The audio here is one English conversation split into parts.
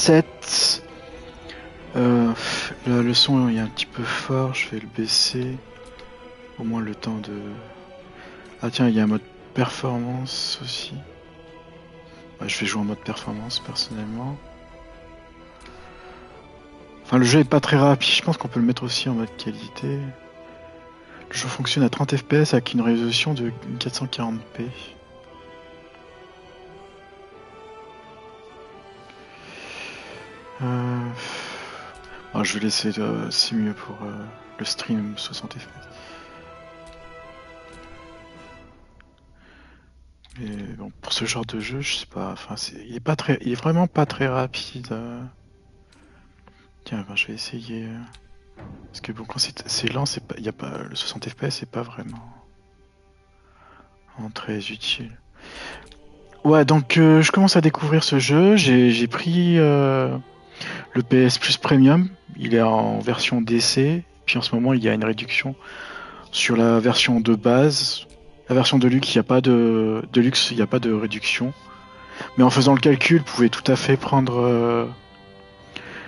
7. Le son est un petit peu fort, je vais le baisser. Au moins le temps de... Ah tiens, il y a un mode performance aussi. Ouais, je vais jouer en mode performance personnellement. Enfin, le jeu est pas très rapide, je pense qu'on peut le mettre aussi en mode qualité. Le jeu fonctionne à 30 fps avec une résolution de 440p. Je vais laisser, c'est mieux pour le stream 60 fps. Mais bon, pour ce genre de jeu, je sais pas, enfin, il est vraiment pas très rapide. Tiens, je vais essayer. Parce que bon, quand c'est lent, y a pas, le 60 fps, c'est pas vraiment très utile. Ouais, donc je commence à découvrir ce jeu. J'ai pris le PS Plus Premium. Il est en version DC. Puis en ce moment, il y a une réduction sur la version de base. La version de luxe, il n'y a pas de luxe, il n'y a pas de réduction. Mais en faisant le calcul, vous pouvez tout à fait prendre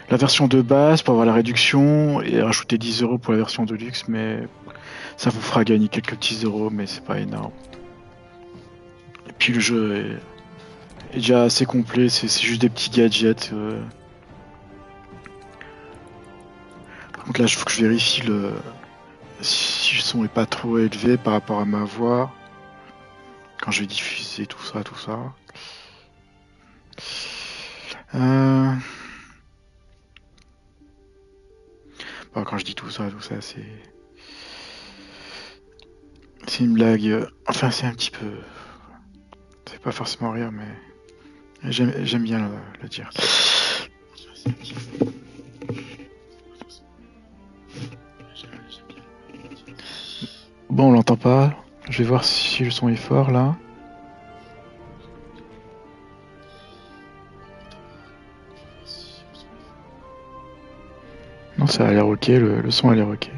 la version de base pour avoir la réduction et rajouter 10€ pour la version de luxe. Mais ça vous fera gagner quelques petits euros, mais c'est pas énorme. Et puis le jeu est déjà assez complet, c'est juste des petits gadgets. Par contre là, il faut que je vérifie si le son est pas trop élevé par rapport à ma voix. Quand je vais diffuser tout ça. Bon, quand je dis tout ça, c'est une blague. Enfin, c'est un petit peu... C'est pas forcément rire, mais j'aime bien le dire. Bon, on l'entend pas. Je vais voir si le son est fort, là. Non, ça a l'air ok, le son a l'air ok.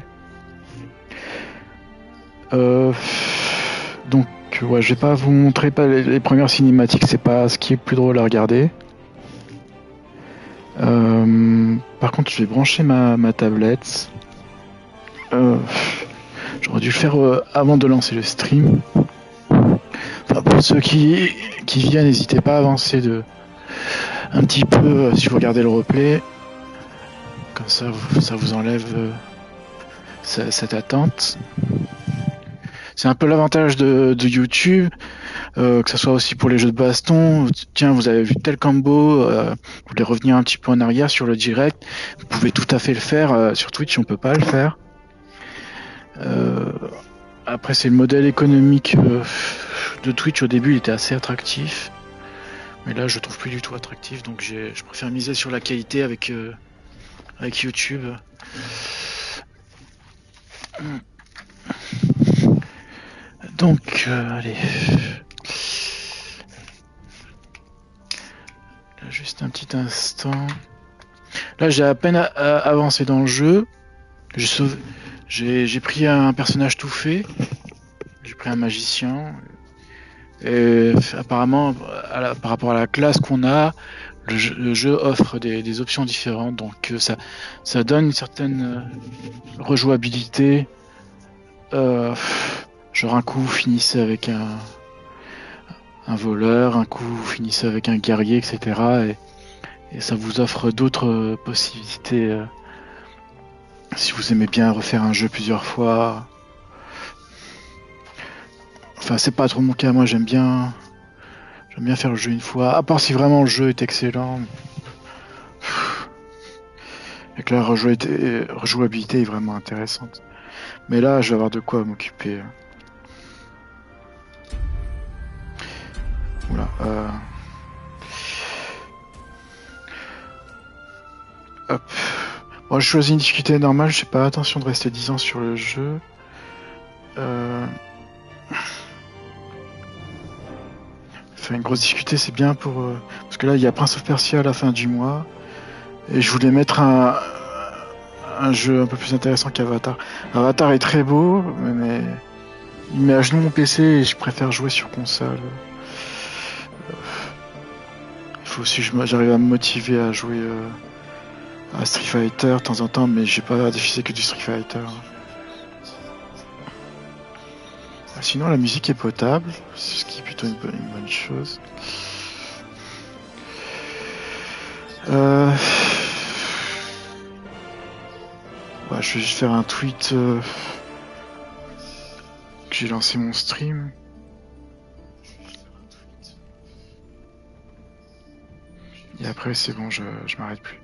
Donc, ouais, je vais pas vous montrer pas les premières cinématiques, c'est pas ce qui est plus drôle à regarder. Par contre, je vais brancher ma tablette. J'aurais dû le faire avant de lancer le stream. Enfin, pour ceux qui viennent, n'hésitez pas à avancer un petit peu si vous regardez le replay. Comme ça vous enlève cette attente. C'est un peu l'avantage de YouTube, que ce soit aussi pour les jeux de baston. Tiens, vous avez vu tel combo, vous voulez revenir un petit peu en arrière sur le direct, vous pouvez tout à fait le faire. Sur Twitch, on peut pas le faire. Après, c'est le modèle économique de Twitch. Au début, il était assez attractif, mais là, je le trouve plus du tout attractif. Donc, je préfère miser sur la qualité avec YouTube. Donc, allez. Là, juste un petit instant. Là, j'ai à peine avancé dans le jeu. J'ai pris un personnage tout fait. J'ai pris un magicien. Et apparemment, par rapport à la classe qu'on a, le jeu offre des options différentes. Donc, ça donne une certaine rejouabilité. Genre un coup vous finissez avec un voleur, un coup vous finissez avec un guerrier, etc. Et ça vous offre d'autres possibilités si vous aimez bien refaire un jeu plusieurs fois. Enfin, c'est pas trop mon cas, moi j'aime bien faire le jeu une fois, à part si vraiment le jeu est excellent. Et que la rejouabilité est vraiment intéressante. Mais là, je vais avoir de quoi m'occuper. Oula. Hop. Bon, je choisis une difficulté normale, je sais pas, attention de rester 10 ans sur le jeu. Faire une grosse difficulté, c'est bien pour... parce que là, il y a Prince of Persia à la fin du mois. Et je voulais mettre un jeu un peu plus intéressant qu'Avatar. Avatar est très beau, mais il met à genoux mon PC et je préfère jouer sur console. faut aussi que j'arrive à me motiver à jouer à Street Fighter de temps en temps, mais j'ai pas diffusé que du Street Fighter. Sinon, la musique est potable, ce qui est plutôt une bonne chose. Ouais, je vais juste faire un tweet que j'ai lancé mon stream. Et après, c'est bon, je m'arrête plus.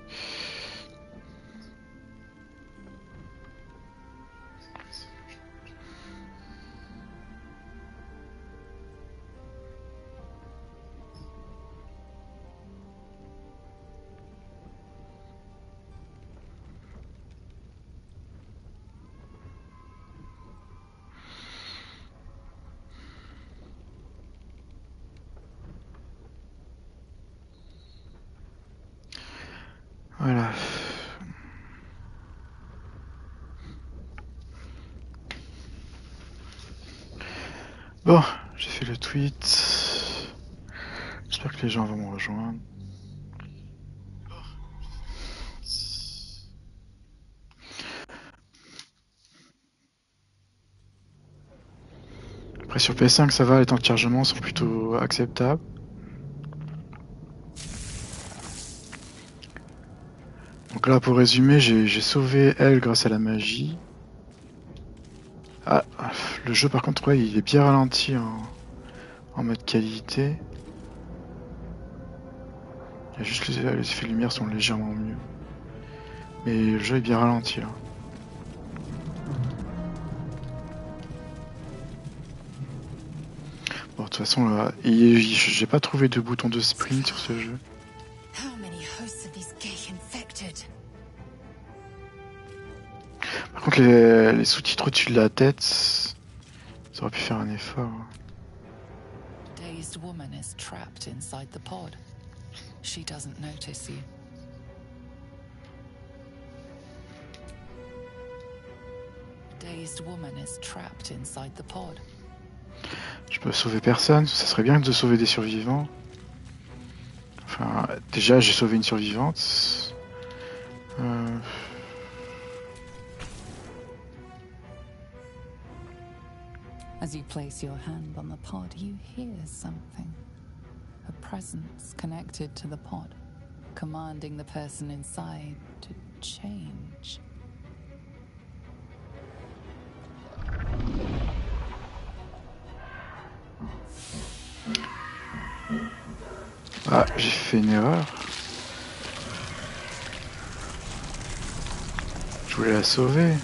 Voilà. Bon, j'ai fait le tweet. J'espère que les gens vont me rejoindre. Après sur Ps5 ça va, les temps de chargement sont plutôt acceptables. Donc là pour résumer, j'ai sauvé elle grâce à la magie. Ah, le jeu par contre ouais, il est bien ralenti en mode qualité. Il y a juste les effets de lumière sont légèrement mieux. Mais le jeu est bien ralenti là. Bon de toute façon là, j'ai pas trouvé de bouton de sprint sur ce jeu. Par contre les sous-titres au-dessus de la tête, ça aurait pu faire un effort. Dazed woman is trapped inside the pod. She doesn't notice you. Dazed woman is trapped inside the pod. Je peux sauver personne, ça serait bien de sauver des survivants. Enfin, déjà j'ai sauvé une survivante. As you place your hand on the pod, you hear something. A presence connected to the pod, commanding the person inside to change. Ah, j'ai fait une erreur. Je voulais la sauver.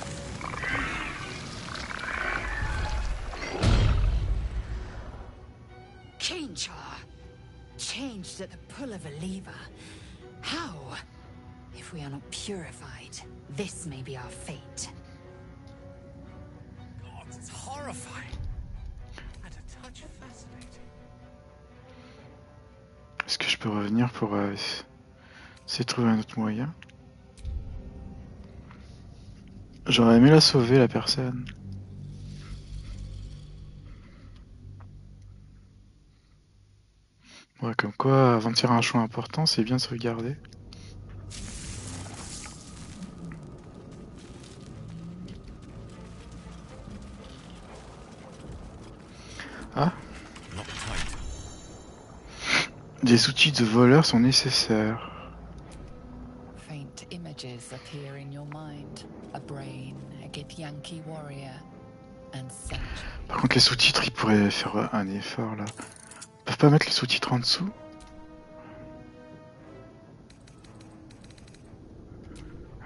Change her. Changed at the pull of a lever. How? If we are not purified, this may be our fate. God, it's horrifying. And a touch fascinating. Est-ce que je peux revenir pour essayer de trouver un autre moyen? J'aurais aimé la sauver, la personne. Ouais, comme quoi, avant de faire un choix important, c'est bien de se regarder. Ah. Des outils de voleur sont nécessaires. Faint images appear in your mind. A brain, a Githyanki warrior, and centuries. Par contre, les sous-titres, ils pourraient faire un effort là. Ils peuvent pas mettre les sous-titres en dessous?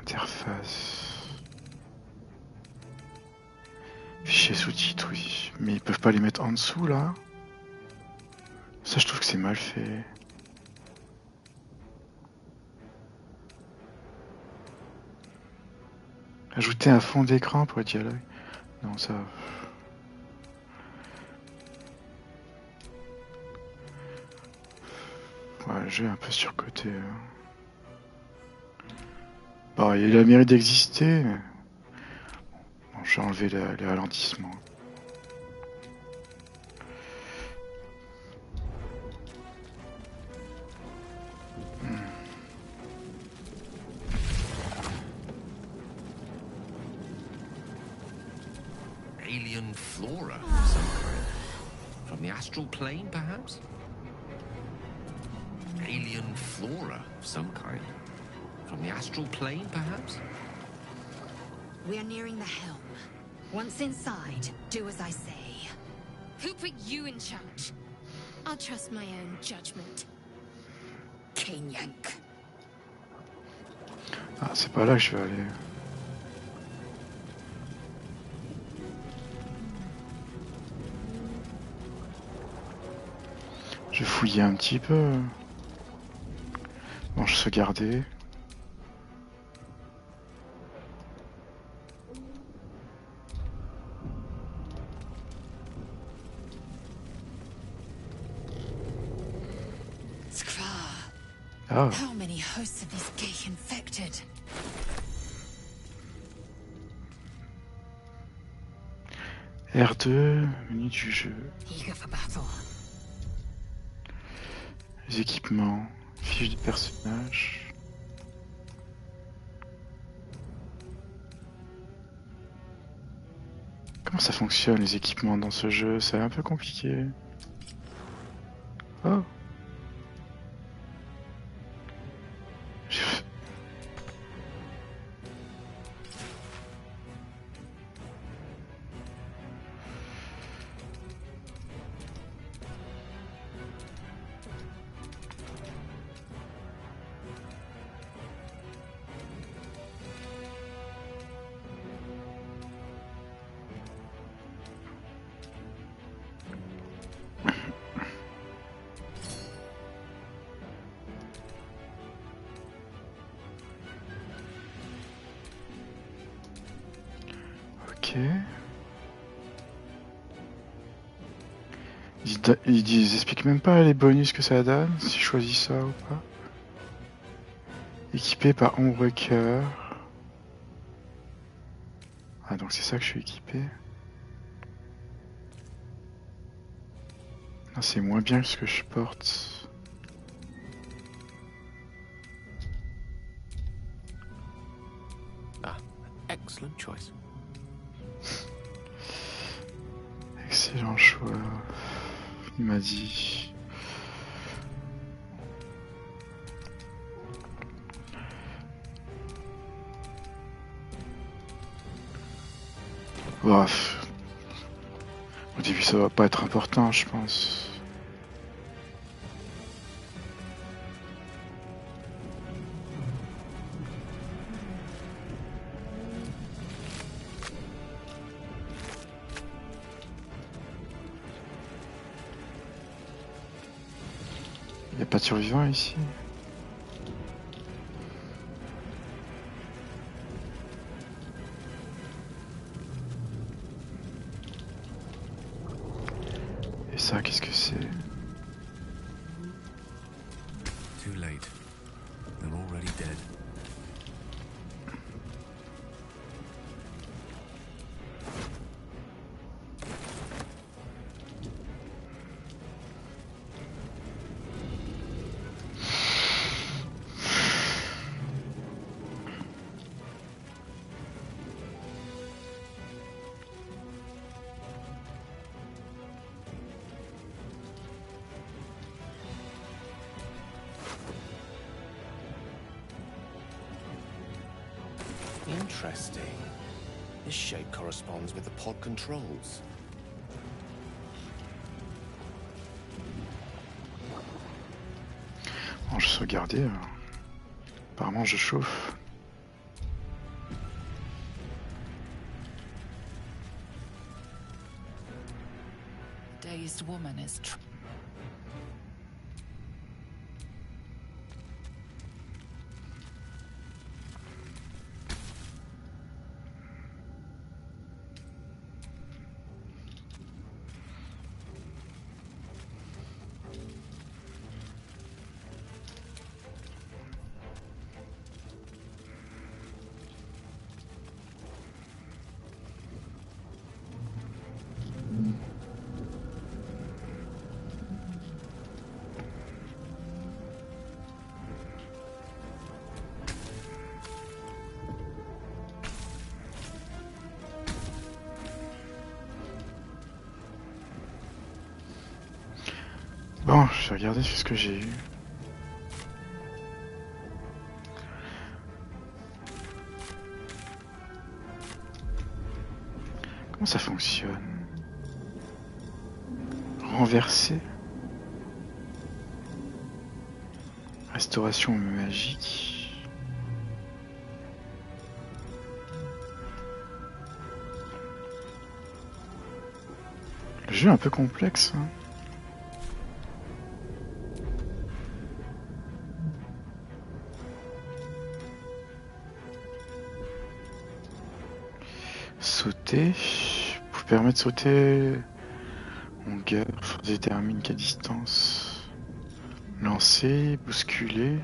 Interface. Fichier sous-titres, oui. Mais ils peuvent pas les mettre en dessous là? Ça, je trouve que c'est mal fait. Ajouter un fond d'écran pour le dialogue. Non, ça... Ouais, le jeu est un peu surcoté. Bon, il a le mérite d'exister, mais... Bon, je vais enlever les ralentissements. Alien flora of some kind. From the astral plane, perhaps? Alien flora of some kind. From the astral plane, perhaps? We are nearing the helm. Once inside, do as I say. Who put you in charge? I'll trust my own judgment. Kenyank. Ah, c'est pas là que je vais aller. Je vais fouiller un petit peu. Bon, je se garder. Ah, How many hosts of these gay infected? R2, menu du jeu. Eager for battle. Les équipements, fiche de personnage. Comment ça fonctionne les équipements dans ce jeu? C'est un peu compliqué. Oh. Ok. Ils expliquent même pas les bonus que ça donne, si je choisis ça ou pas. Équipé par ombre cœur. Ah donc c'est ça que je suis équipé. Ah, c'est moins bien que ce que je porte. Ah, excellent choice. Excellent choix. Il m'a dit. Bref. Au début ça va pas être important je pense. Il n'y a pas de survivants ici. Et ça, qu'est-ce que c'est? Too late. They're already dead. Interesting. This shape corresponds with the pod controls. Bon, je sauvegarder. Apparemment, je chauffe. Dazed woman is Bon, je vais regarder ce que j'ai eu. Comment ça fonctionne? Renverser. Restauration magique. Le jeu est un peu complexe. Hein. Sauter. Vous permet de sauter. Longueur. Force détermine quelle distance. Lancer. Bousculer.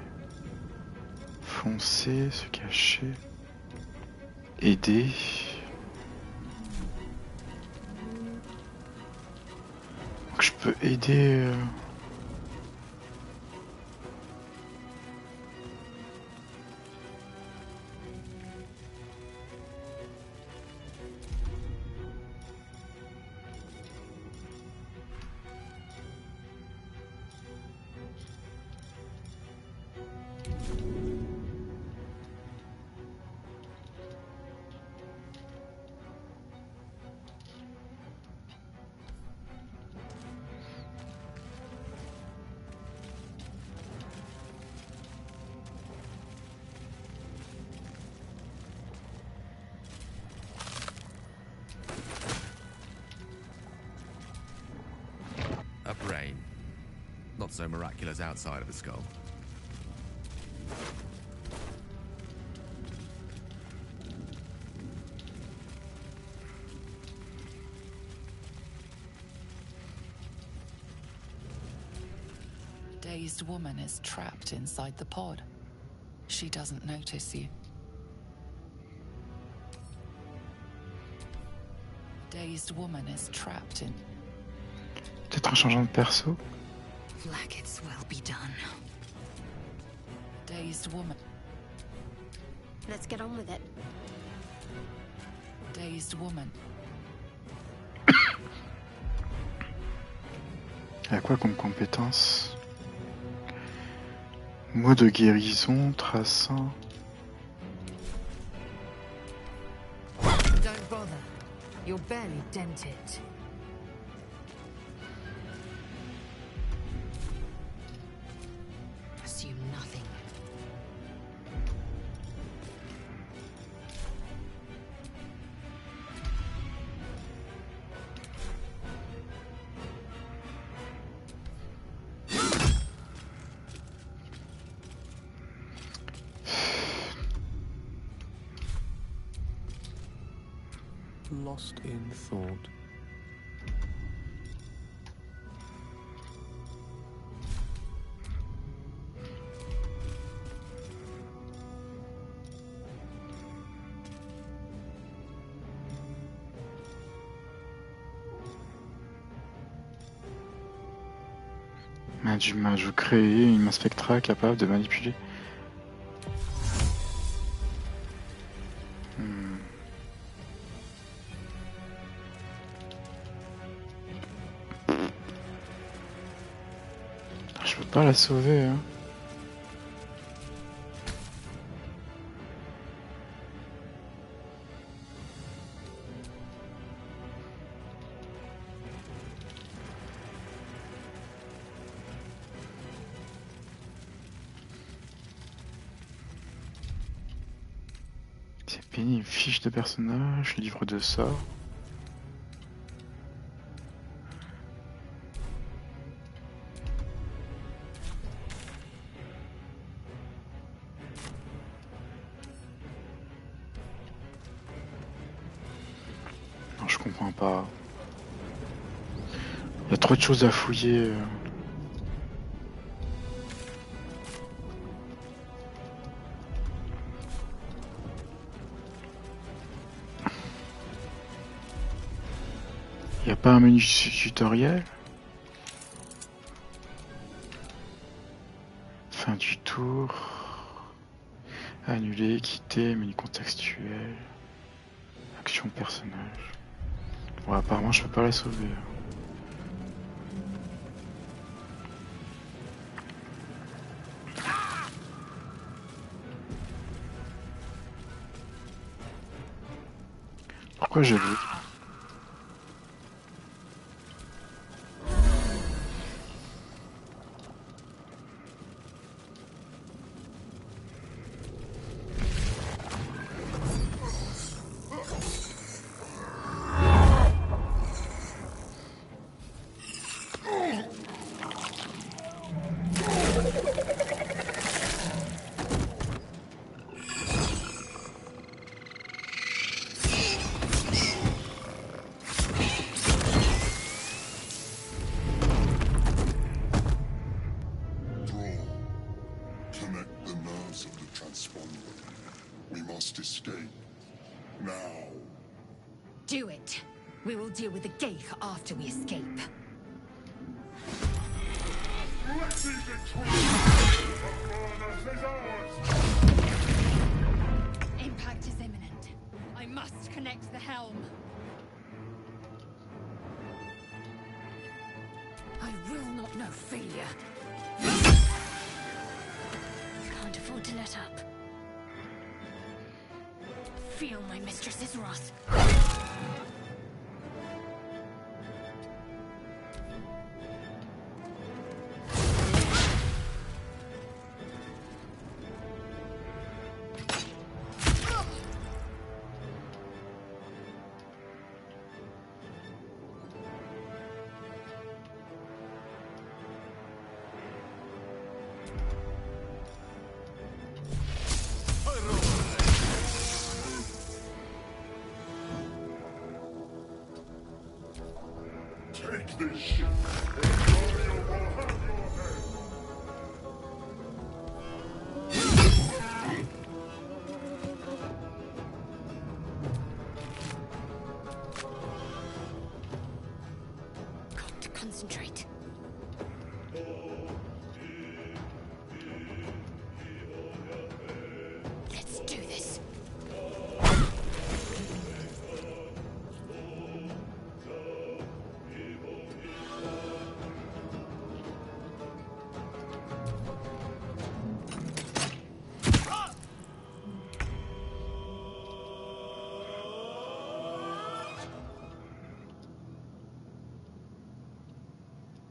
Foncer. Se cacher. Aider. Donc je peux aider. A brain. Not so miraculous outside of a skull. Dazed woman is trapped inside the pod. She doesn't notice you. Dazed woman is trapped in... Peut-être en changeant de perso. Like it's well be done. Dazed woman. Let's get on with it. Dazed woman. Il y a quoi comme compétence? Mot de guérison, traçant. Don't bother. You're barely dented. Assume nothing. Lost in thought. Main du mage, vous créez une main spectrale capable de manipuler. Je peux pas la sauver, hein. C'est pénible. Fiche de personnage, livre de sort. Non, je comprends pas. Il y a trop de choses à fouiller. Il n'y a pas un menu tutoriel? Fin du tour. Annuler, quitter, menu contextuel. Action personnage. Bon, apparemment, je peux pas la sauver. Pourquoi je doute? Connect the nerves of the transponder. We must escape. Now. Do it. We will deal with the Geich after we escape. Impact is imminent. I must connect the helm. I will not know failure. Can't afford to let up. Feel my mistress's wrath. Take this ship, or Dario will have your Got to concentrate. Let's do this.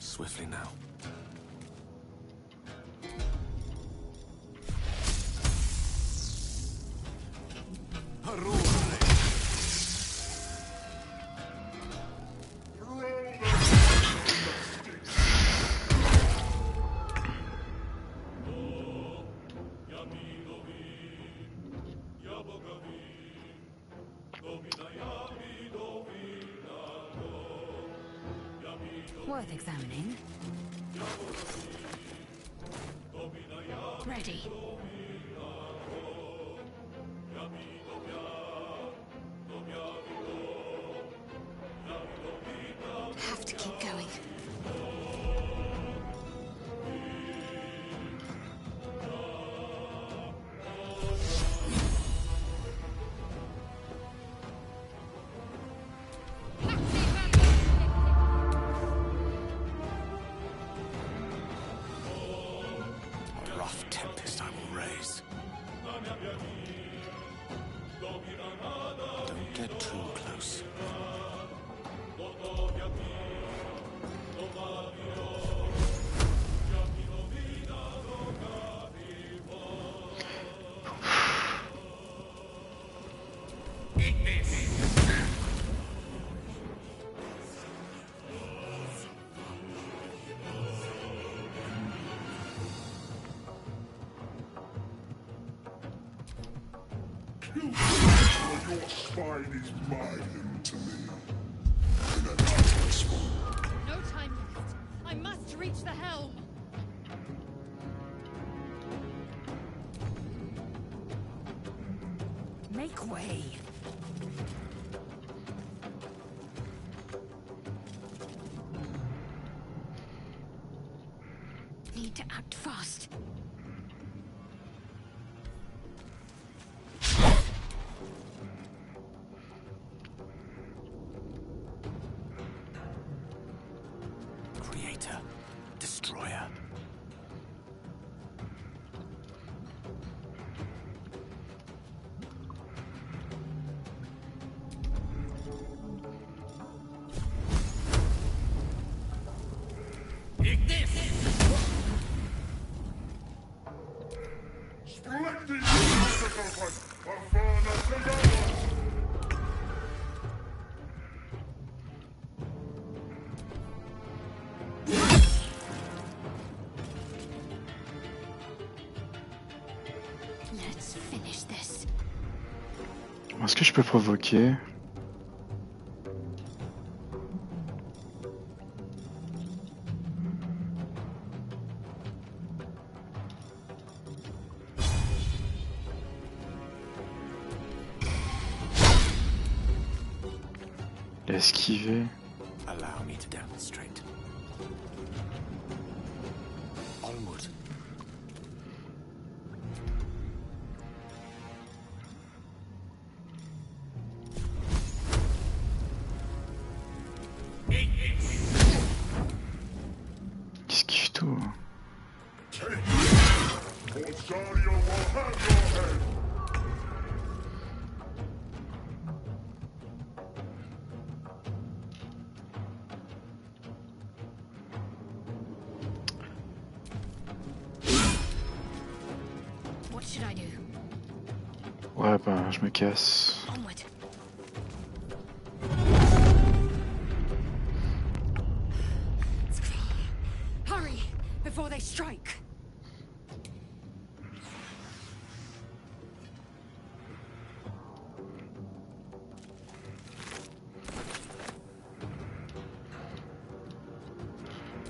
Swiftly now. Worth examining. Ready. Have to keep going. A rough tempest I will raise. Don't get too close. Your spine is mine to me. In a transponder. No time left. I must reach the helm. Make way. Need to act fast. Creator, destroyer. Let's finish this. Est-ce que je peux provoquer? Il a esquivé. Allow me to demonstrate. Onward. Il esquive tout. Corsario will have your head! What should I do? Ouais, bah, je me casse. Onward. Hurry, before they strike.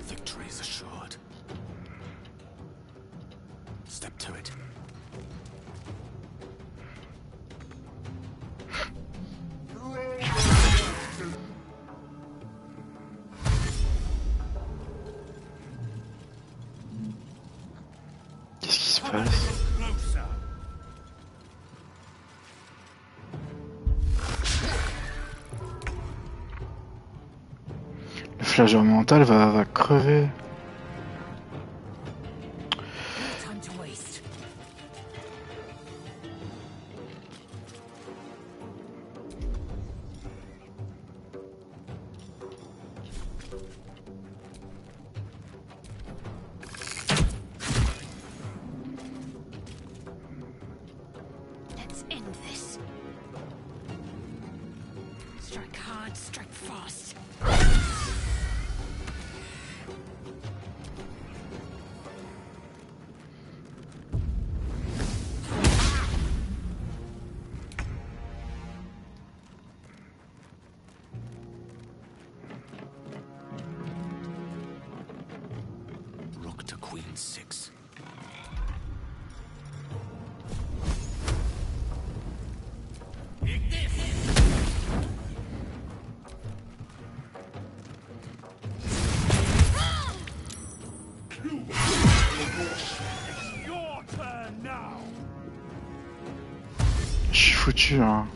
Victory is assured. Step to it. Qu'est-ce qui se passe? Closer. Le flageur mental va crever. No time to waste. Let's end this. Strike hard, strike fast. Rook to Queen 6. Your turn now. Je suis foutu, hein.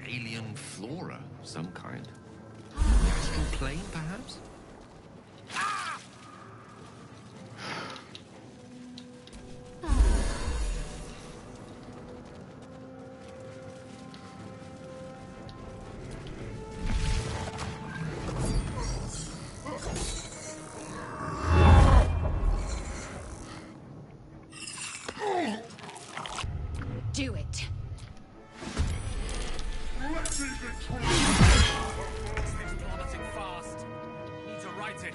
Alien flora of some kind. The astral plane, perhaps? Do it. Let's see victory! This plummeting fast. Need to write it.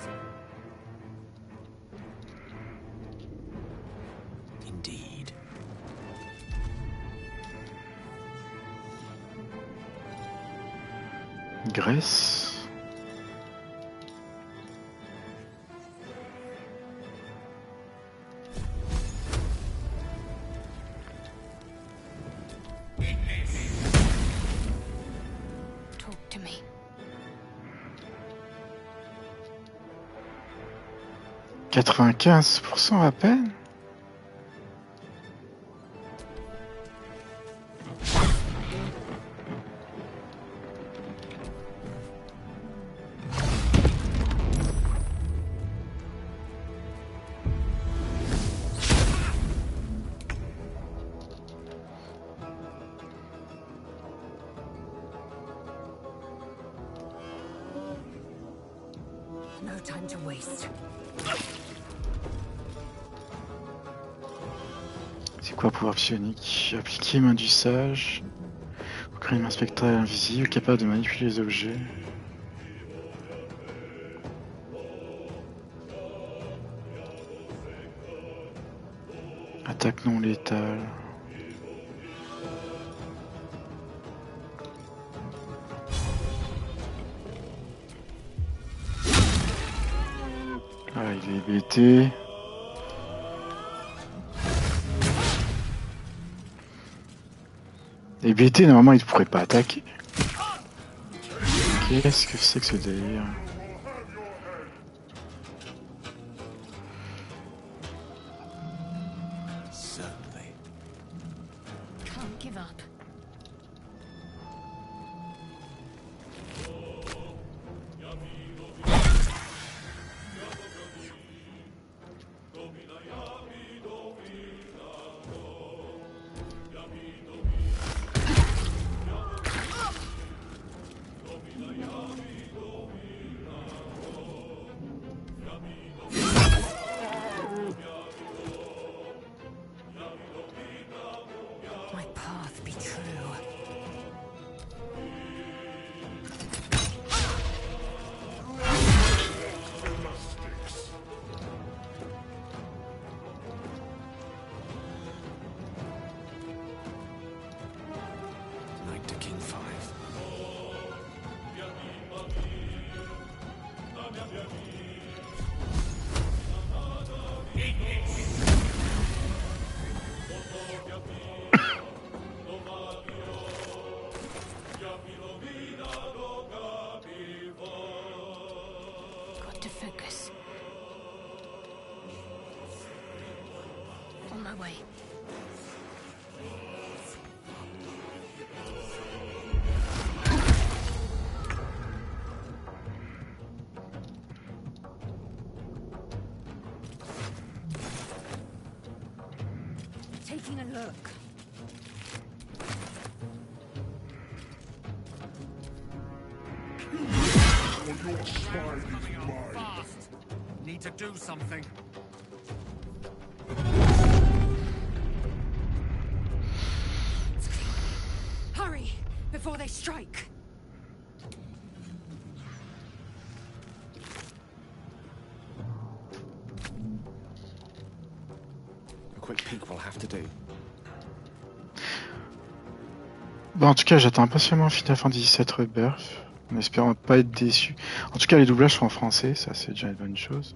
Indeed. Grèce. Talk to me. 95% à peine. No time to waste. C'est quoi pouvoir psionique? Appliquer main du sage. Créer une main spectrale invisible capable de manipuler les objets. Attaque non létale. Ah, il est hébété. Hébété, normalement, il ne pourrait pas attaquer. Qu'est-ce que c'est que ce délire? Certainly. Can't give up. My path be true. Knight to King 5. Got to focus. On my way. Taking a look. Coming on fast. Need to do something. Hurry before they strike. A quick peek will have to do. Bah, en tout cas, j'attends impatiemment Final Fantasy VII Rebirth, en espérant pas être déçu. En tout cas, les doublages sont en français, ça c'est déjà une bonne chose.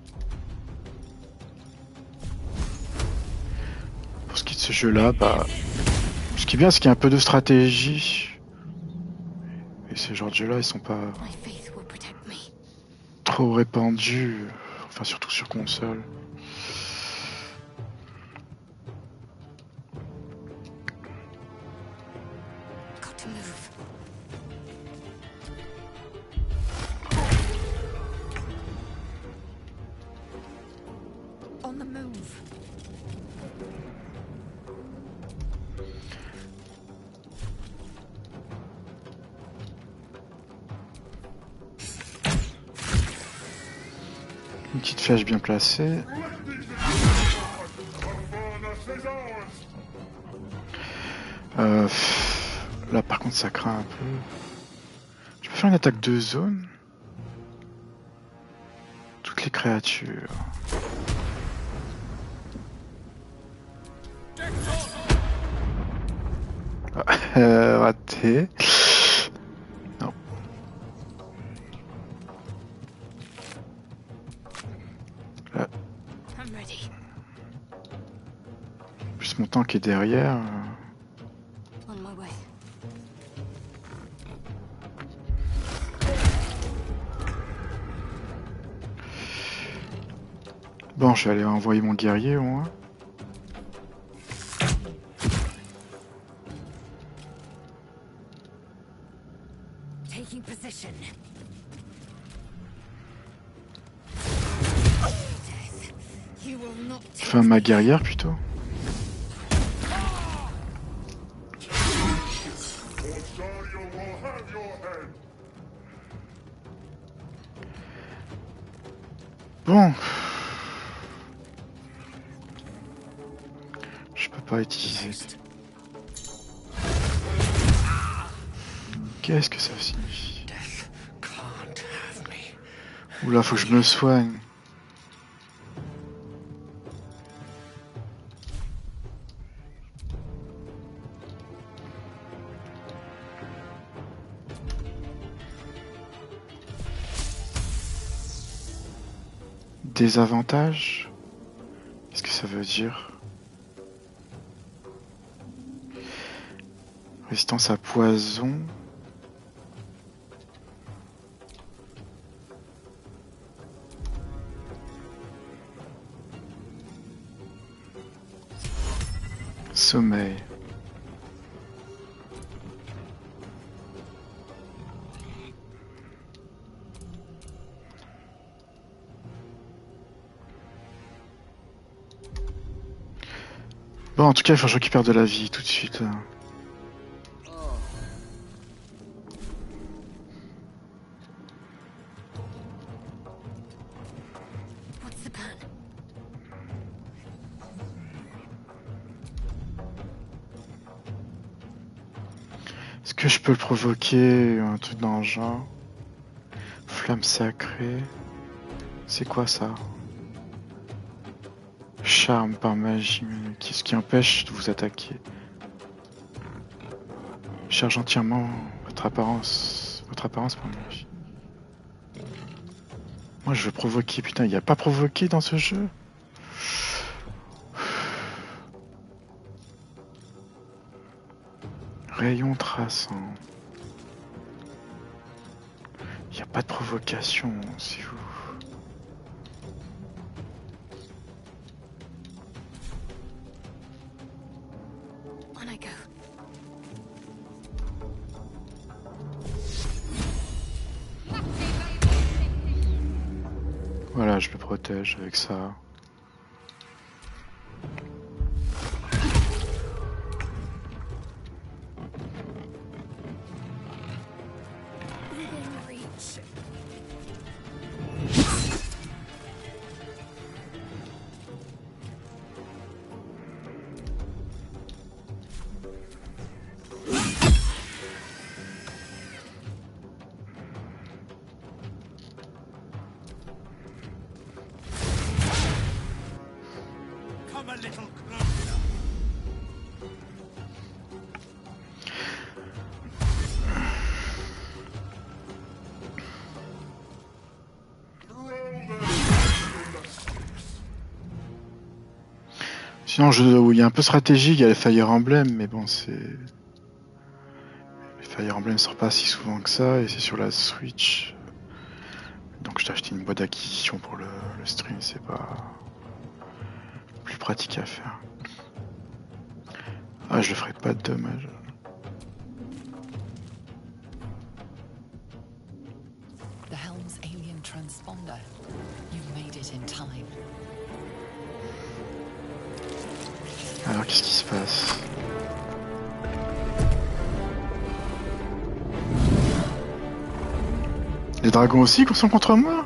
Pour ce qui est de ce jeu-là, bah, ce qui est bien, c'est qu'il y a un peu de stratégie. Et ces genres de jeux-là, ils sont pas My faith will protect me. trop répandus, enfin surtout sur console. Got to move. On the move. Une petite flèche bien placée. Là par contre ça craint un peu. Je peux faire une attaque de zone. Toutes les créatures. Raté. Non. Là, I'm ready. plus mon tank est derrière. On my way. Bon, je vais aller envoyer mon guerrier au moins. Taking position. You will not take Enfin, ma guerrière plutôt. Bon. Je peux pas utiliser. Qu'est-ce que ça signifie? Oula, faut que je me soigne. Désavantage? Qu'est-ce que ça veut dire? Résistance à poison. Sommeil. Bon, en tout cas, il faut que je récupère de la vie tout de suite. What's the plan? Est-ce que je peux le provoquer? Un truc dans le genre. Flamme sacrée. C'est quoi ça? Charme par magie. Qu'est-ce qui empêche de vous attaquer? Charge entièrement votre apparence par magie. Moi je veux provoquer. Putain, il n'y a pas provoqué dans ce jeu? Rayon traçant. Il n'y a pas de provocation, c'est vous. On I go. Voilà, je le protège avec ça. Within reach. Come a little closer. Sinon, jeu où il y a un peu stratégique, il y a les Fire Emblem, mais bon, c'est... Les Fire Emblem sort pas si souvent que ça, et c'est sur la Switch. Donc je t'ai acheté une boîte d'acquisition pour le stream, c'est pas... plus pratique à faire. Ah, je le ferai pas de dommage. The helm's alien transponder. You've made it in time. Alors, qu'est-ce qui se passe? Les dragons aussi sont contre moi?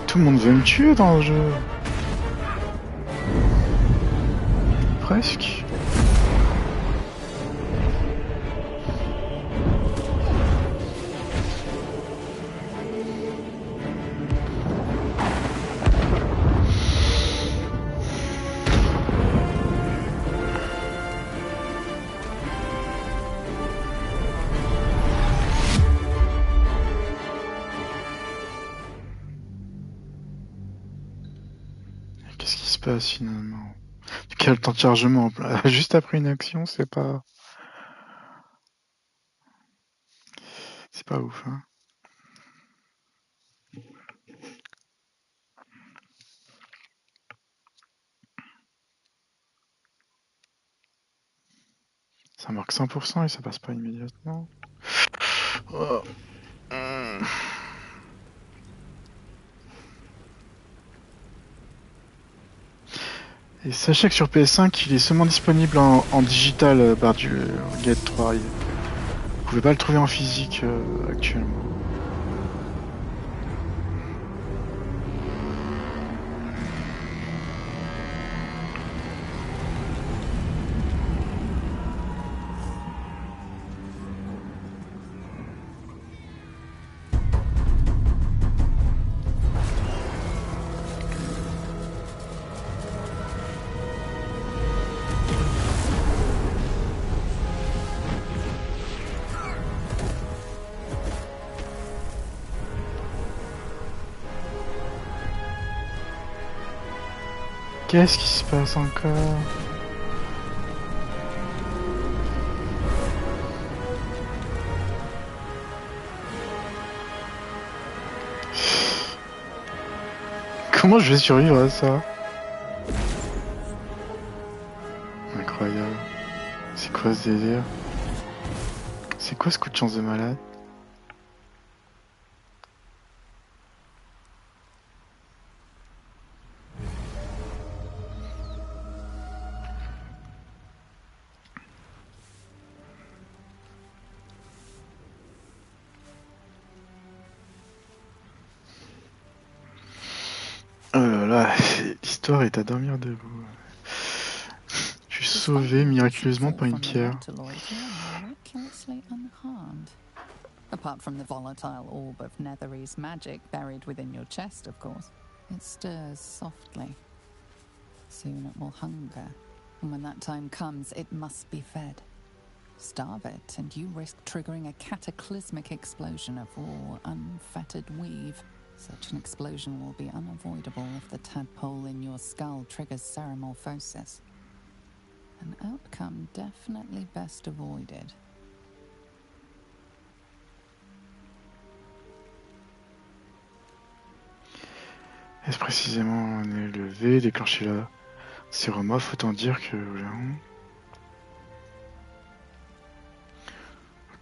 Tout le monde veut me tuer dans le jeu. Presque. Qu'est-ce qui se passe finalement? Quel temps de chargement? Juste après une action, c'est pas ouf, hein. Ça marque 100% et ça passe pas immédiatement. Oh. Et sachez que sur PS5, il est seulement disponible en digital, Baldur Gate 3. Vous pouvez pas le trouver en physique actuellement. Qu'est-ce qui se passe encore? Comment je vais survivre à ça? Incroyable. C'est quoi ce délire? C'est quoi ce coup de chance de malade? Oh là là, l'histoire est à dormir debout. Je suis sauvé miraculeusement par une pierre. Apart from the volatile orb of Netherese magic buried within your chest, of course. It stirs softly. Soon it will hunger, and when that time comes, it must be fed. Starve it, and you risk triggering a cataclysmic explosion of raw, unfettered weave. Such an explosion will be unavoidable if the tadpole in your skull triggers ceramorphosis. An outcome definitely best avoided. Est-ce précisément on est levé, déclenché là? C'est remof, autant dire que...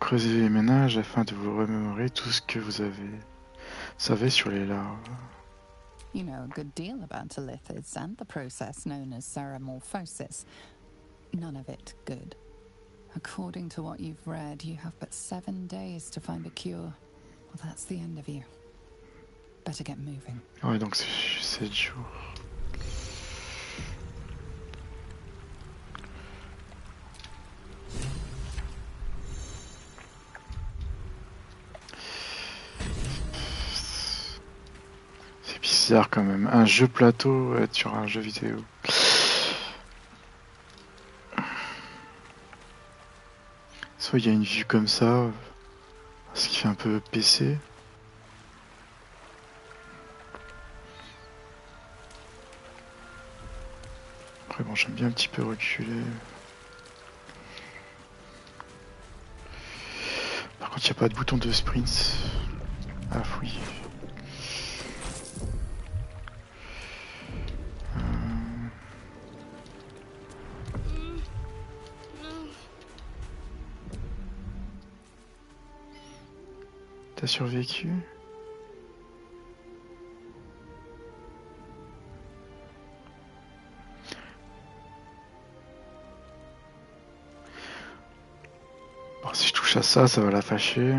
Creusez les ménages afin de vous remémorer tout ce que vous savez sur les larves. You know a good deal about Elithids and the process known as ceramorphosis. None of it good. According to what you've read, you have but 7 days to find a cure. Well, that's the end of you. Better get moving. Ouais, donc c'est 7 jours. C'est bizarre quand même. Un jeu plateau être sur un jeu vidéo. Soit il y a une vue comme ça, ce qui fait un peu PC. Après bon, j'aime bien un petit peu reculer. Par contre, il n'y a pas de bouton de sprint. Ah oui. T'as survécu? Bon, si je touche à ça, ça va la fâcher.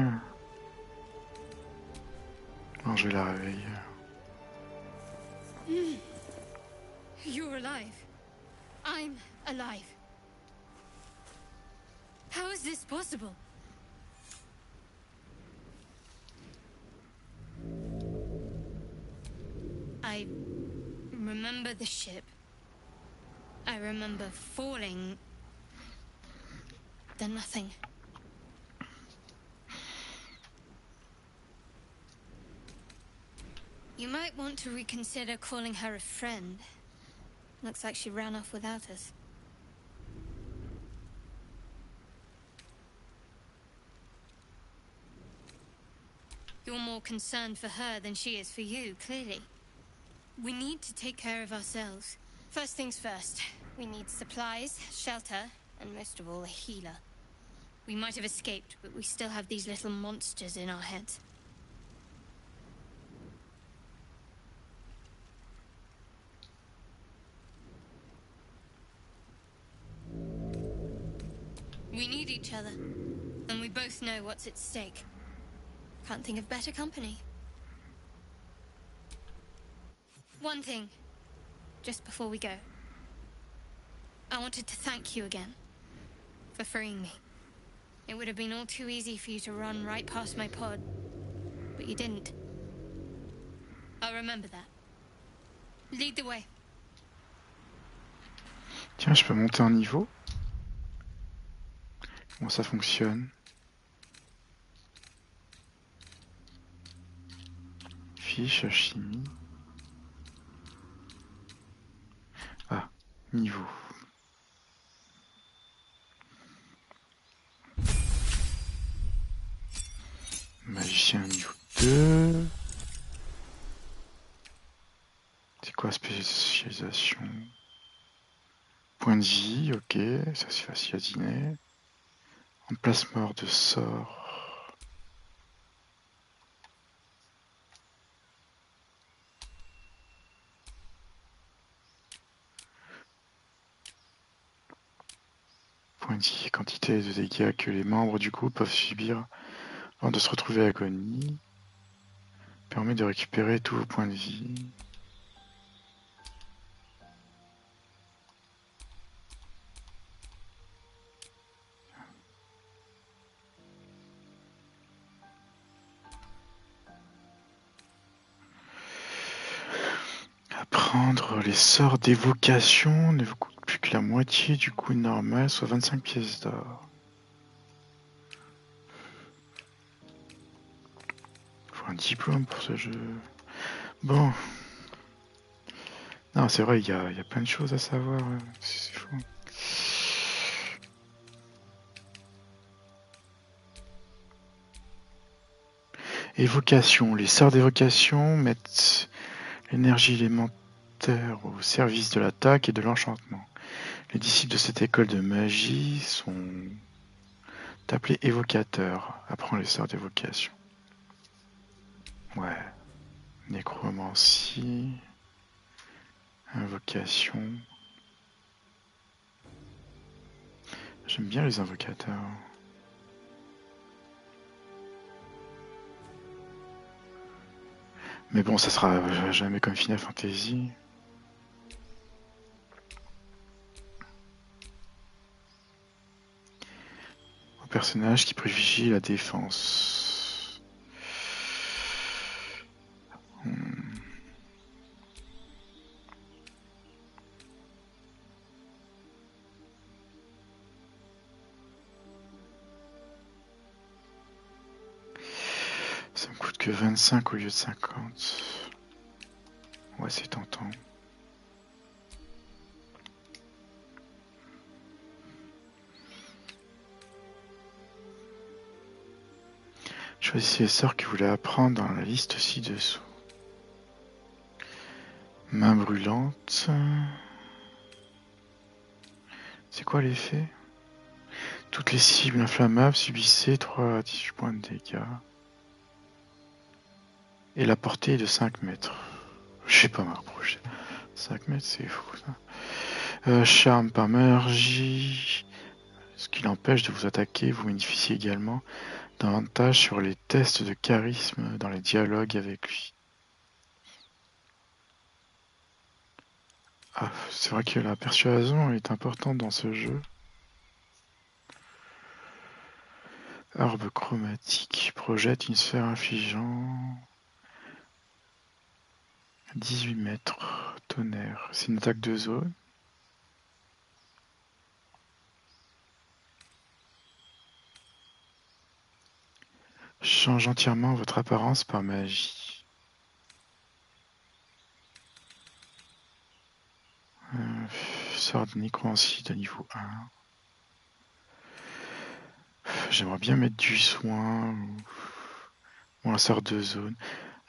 Non, je vais la réveiller. You're alive. I'm alive. How is this possible? I remember the ship. I remember falling. Then nothing. You might want to reconsider calling her a friend. Looks like she ran off without us. You're more concerned for her than she is for you, clearly. We need to take care of ourselves. First things first, we need supplies, shelter, and most of all, a healer. We might have escaped, but we still have these little monsters in our heads. each other. And we both know what's at stake. Can't think of better company. One thing, just before we go. I wanted to thank you again for freeing me. It would have been all too easy for you to run right past my pod, but you didn't. I'll remember that. Lead the way. Tiens, je peux monter en niveau. Comment ça fonctionne? Fiche, chimie. Ah, niveau. Magicien niveau 2. C'est quoi spécialisation? Point de vie, ok, ça c'est facile à dîner. Emplacement de sort. Point de vie, quantité de dégâts que les membres du groupe peuvent subir avant de se retrouver à agonie. Permet de récupérer tous vos points de vie. Apprendre les sorts d'évocation ne vous coûte plus que la moitié du coût normal, soit 25 pièces d'or. Faut un diplôme pour ce jeu. Bon. Non, c'est vrai, il y a plein de choses à savoir. C'est fou. Évocation. Les sorts d'évocation mettent l'énergie élémentaire au service de l'attaque et de l'enchantement. Les disciples de cette école de magie sont appelés évocateurs. Apprends les sorts d'évocation. Ouais. Nécromancie. Invocation. J'aime bien les invocateurs. Mais bon, ça sera jamais comme Final Fantasy. Un personnage qui privilégie la défense. Ça me coûte que 25 au lieu de 50. Ouais, c'est tentant. Choisissez les sorts que vous voulez apprendre dans la liste ci-dessous. Main brûlante. C'est quoi l'effet? Toutes les cibles inflammables subissaient 3 à 18 points de dégâts. Et la portée est de 5 mètres. Je sais pas m'approcher. 5 mètres, c'est fou ça. Charme par magie. Ce qui l'empêche de vous attaquer. Vous bénéficiez également d'avantages sur les tests de charisme dans les dialogues avec lui. Ah, c'est vrai que la persuasion est importante dans ce jeu. Arbre chromatique projette une sphère infligeant 18 mètres. Tonnerre, c'est une attaque de zone. Change entièrement votre apparence par magie. Sort de nécromancie de niveau 1. J'aimerais bien mettre du soin ou un sort de zone.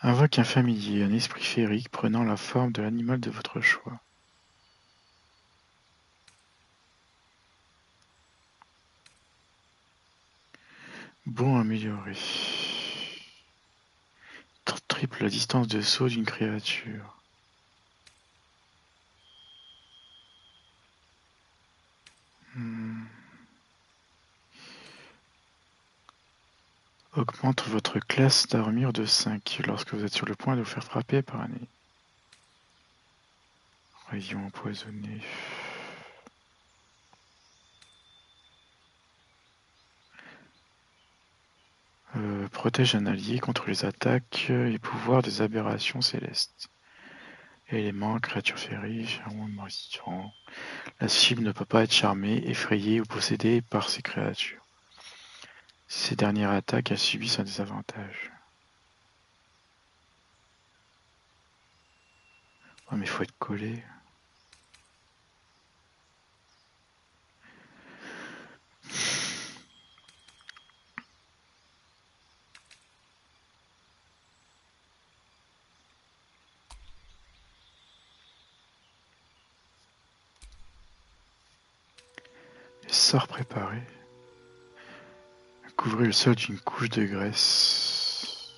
Invoque un familier, un esprit féerique prenant la forme de l'animal de votre choix. Bon amélioré. Triple la distance de saut d'une créature. Augmente votre classe d'armure de 5 lorsque vous êtes sur le point de vous faire frapper par un ennemi. Rayon empoisonné. Protège un allié contre les attaques et pouvoirs des aberrations célestes. Éléments, créatures féeriques, charmants, mortifiants. La cible ne peut pas être charmée, effrayée ou possédée par ces créatures. Si ces dernières attaques, elles subissent un désavantage. Oh, mais il faut être collé. Les sorts préparés. Couvrez le sol d'une couche de graisse.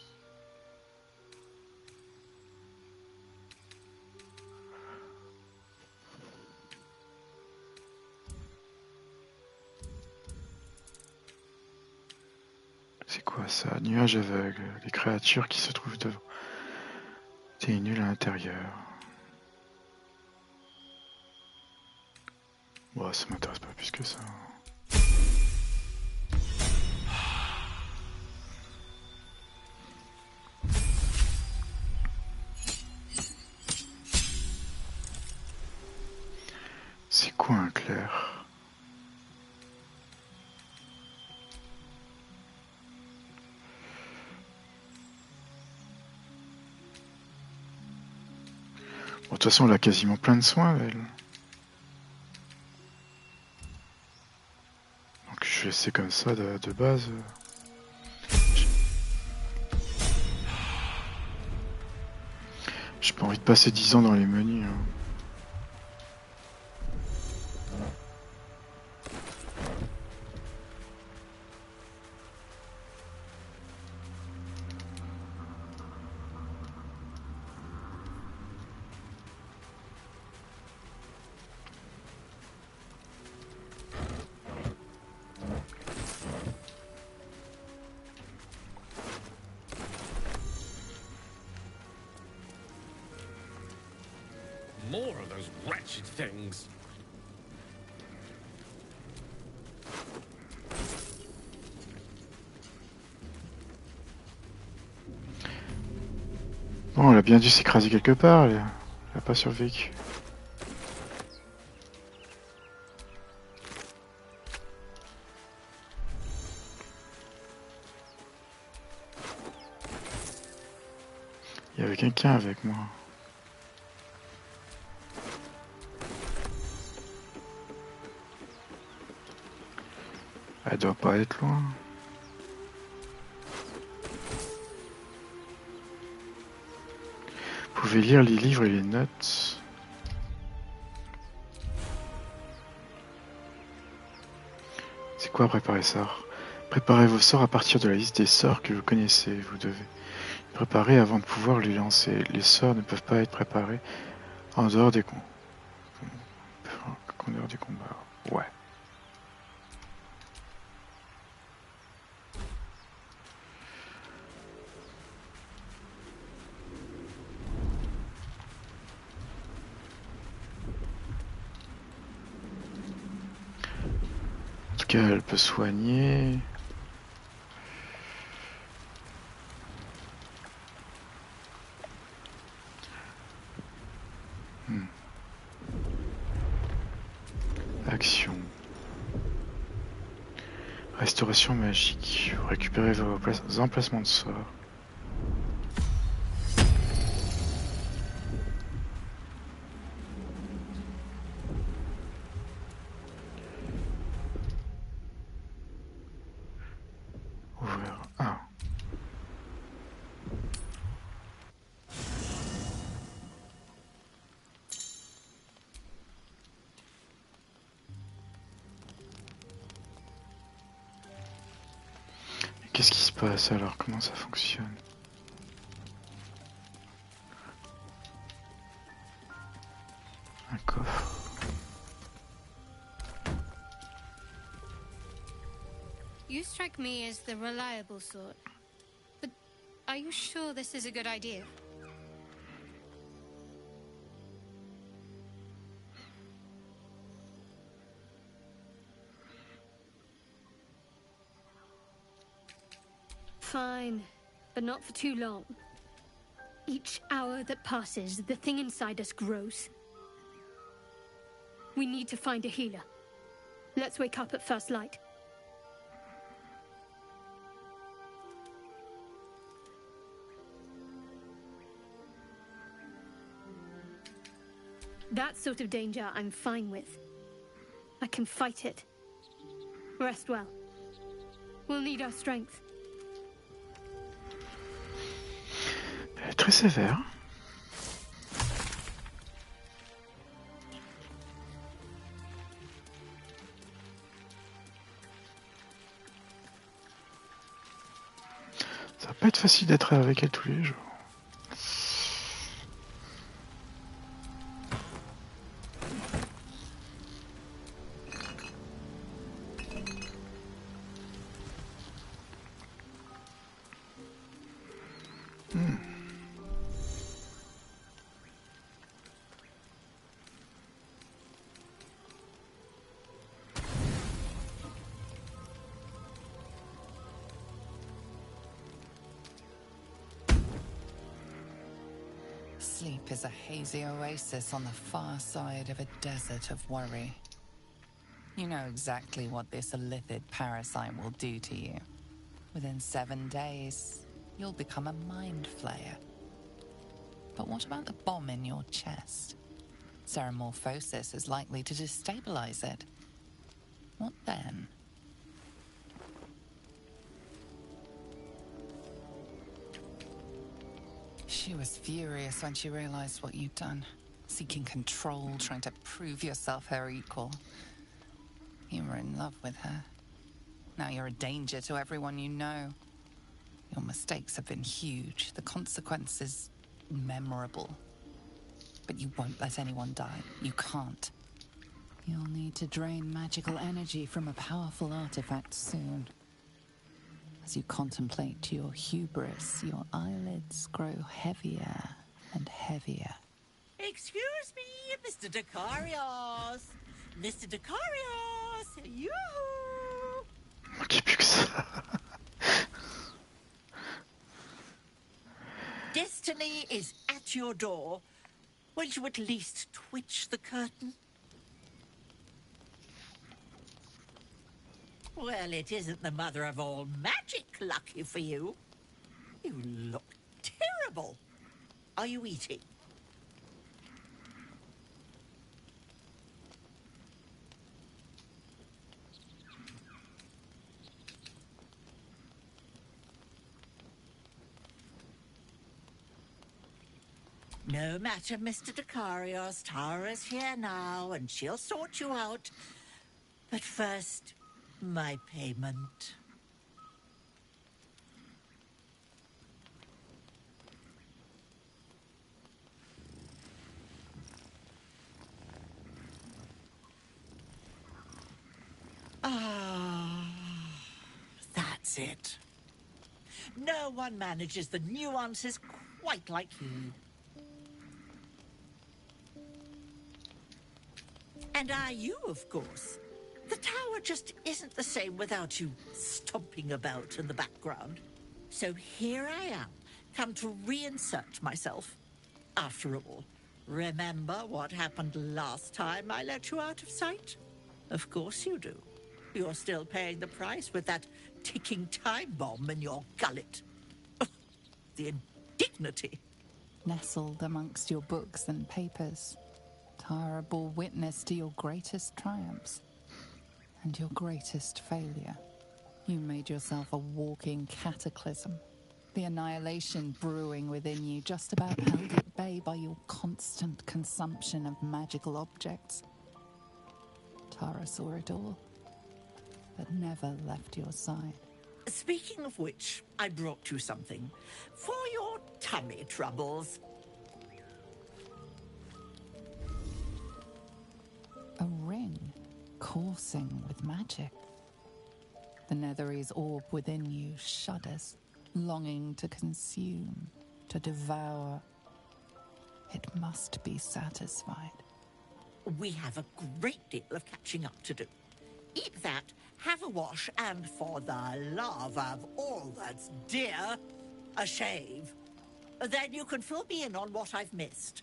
C'est quoi ça? Nuage aveugle. Les créatures qui se trouvent devant. T'es nul à l'intérieur. Bon, ça m'intéresse pas plus que ça. C'est quoi un clair? Bon, de toute façon, elle a quasiment plein de soins, elle. Donc je vais laisser comme ça de base. J'ai pas envie de passer 10 ans dans les menus. Hein. More of those wretched things. Bon, elle a bien dû s'écraser quelque part, elle a pas survécu. Il y avait quelqu'un avec moi. Elle doit pas être loin. Vous pouvez lire les livres et les notes. C'est quoi préparer sort? Préparez vos sorts à partir de la liste des sorts que vous connaissez. Vous devez préparer avant de pouvoir les lancer. Les sorts ne peuvent pas être préparés en dehors des combats. En dehors des combats. Ouais. En tout cas, elle peut soigner. Action. Restauration magique. Vous récupérez vos emplacements de sort. Ouvrir 1. Qu'est-ce qui se passe alors? Comment ça fonctionne? Un coffre. You strike me as the reliable sort. But are you sure this is a good idea? Fine, but not for too long. Each hour that passes, the thing inside us grows. We need to find a healer. Let's wake up at first light. That sort of danger I'm fine with. I can fight it. Rest well. We'll need our strength. Très sévère. Ça va pas être facile d'être avec elle tous les jours. Sleep is a hazy oasis on the far side of a desert of worry. You know exactly what this illithid parasite will do to you. Within 7 days, you'll become a mind flayer. But what about the bomb in your chest? Ceramorphosis is likely to destabilize it. What then? She was furious when she realized what you'd done. Seeking control, trying to prove yourself her equal. You were in love with her. Now you're a danger to everyone you know. Your mistakes have been huge. The consequences, memorable. But you won't let anyone die. You can't. You'll need to drain magical energy from a powerful artifact soon. As you contemplate your hubris, your eyelids grow heavier and heavier. Excuse me, Mr. Decarios. Mr. Decarios, yoo-hoo! Manquait plus que ça. Destiny is at your door. Will you at least twitch the curtain? Well, it isn't the mother of all magic, lucky for you. You look terrible. Are you eating? No matter, Mr. Decarios. Tara's here now, and she'll sort you out. But first, my payment. Ah, that's it. No one manages the nuances quite like you. And are you, of course. The tower just isn't the same without you stomping about in the background. So here I am, come to reinsert myself. After all, remember what happened last time I let you out of sight? Of course you do. You're still paying the price with that ticking time bomb in your gullet. The indignity. Nestled amongst your books and papers, Tara bore witness to your greatest triumphs and your greatest failure. You made yourself a walking cataclysm. The annihilation brewing within you just about held at bay by your constant consumption of magical objects. Tara saw it all, but never left your side. Speaking of which, I brought you something for your tummy troubles. A ring coursing with magic. The Netherese orb within you shudders, longing to consume, to devour. It must be satisfied. We have a great deal of catching up to do. Eat that, have a wash, and for the love of all that's dear, a shave. Then you can fill me in on what I've missed.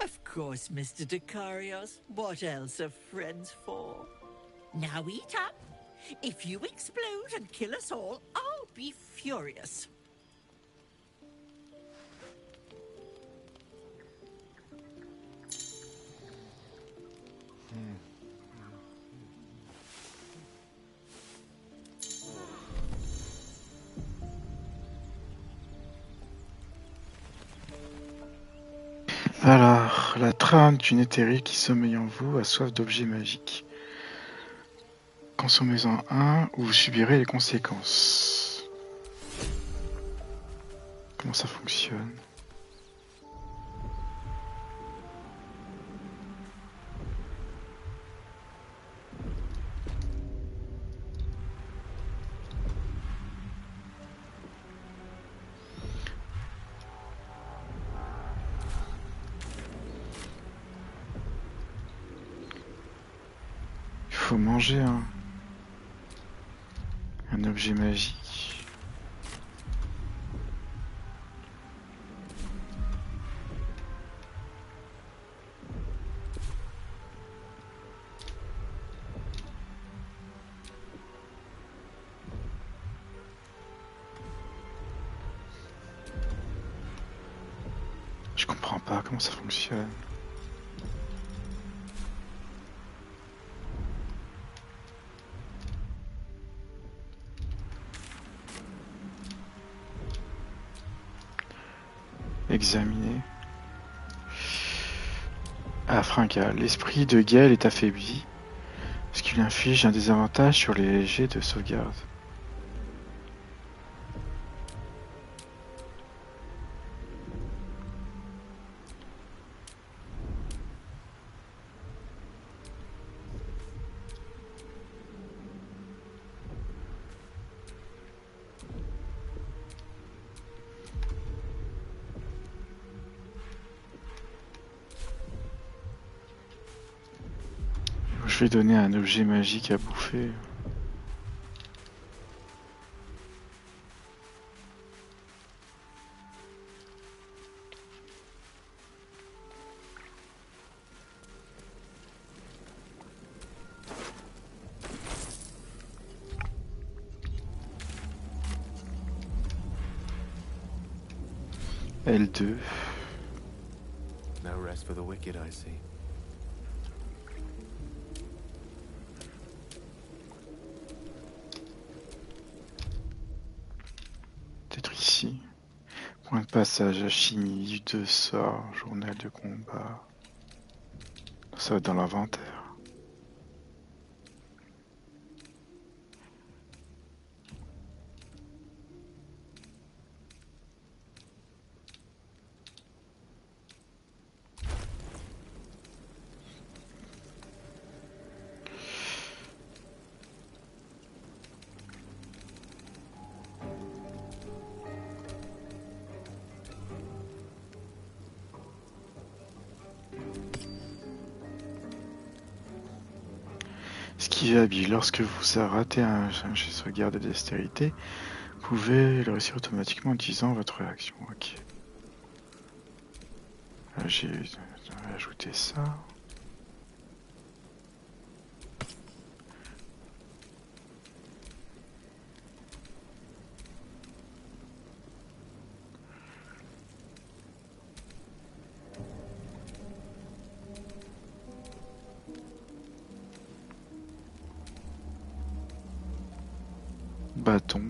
Of course, Mr. Dicarios. What else are friends for? Now eat up. If you explode and kill us all, I'll be furious. Alors, la trame d'une éthérée qui sommeille en vous a soif d'objets magiques. Consommez-en un ou vous subirez les conséquences. Comment ça fonctionne? Il faut manger un objet magique. Je comprends pas comment ça fonctionne. Examiner. Ah, Franca, l'esprit de Gaël est affaibli, ce qui lui inflige un désavantage sur les jets de sauvegarde. Je vais donner un objet magique à bouffer. L2. No rest for the wicked, I see. Peut-être ici. Point de passage à chimie, de sort, journal de combat. Ça va être dans l'inventaire. Esquivable, lorsque vous avez raté un jet de sauvegarde de dextérité, vous pouvez le réussir automatiquement en utilisant votre réaction. Ok. Là, j'ai ajouté ça. Bâton.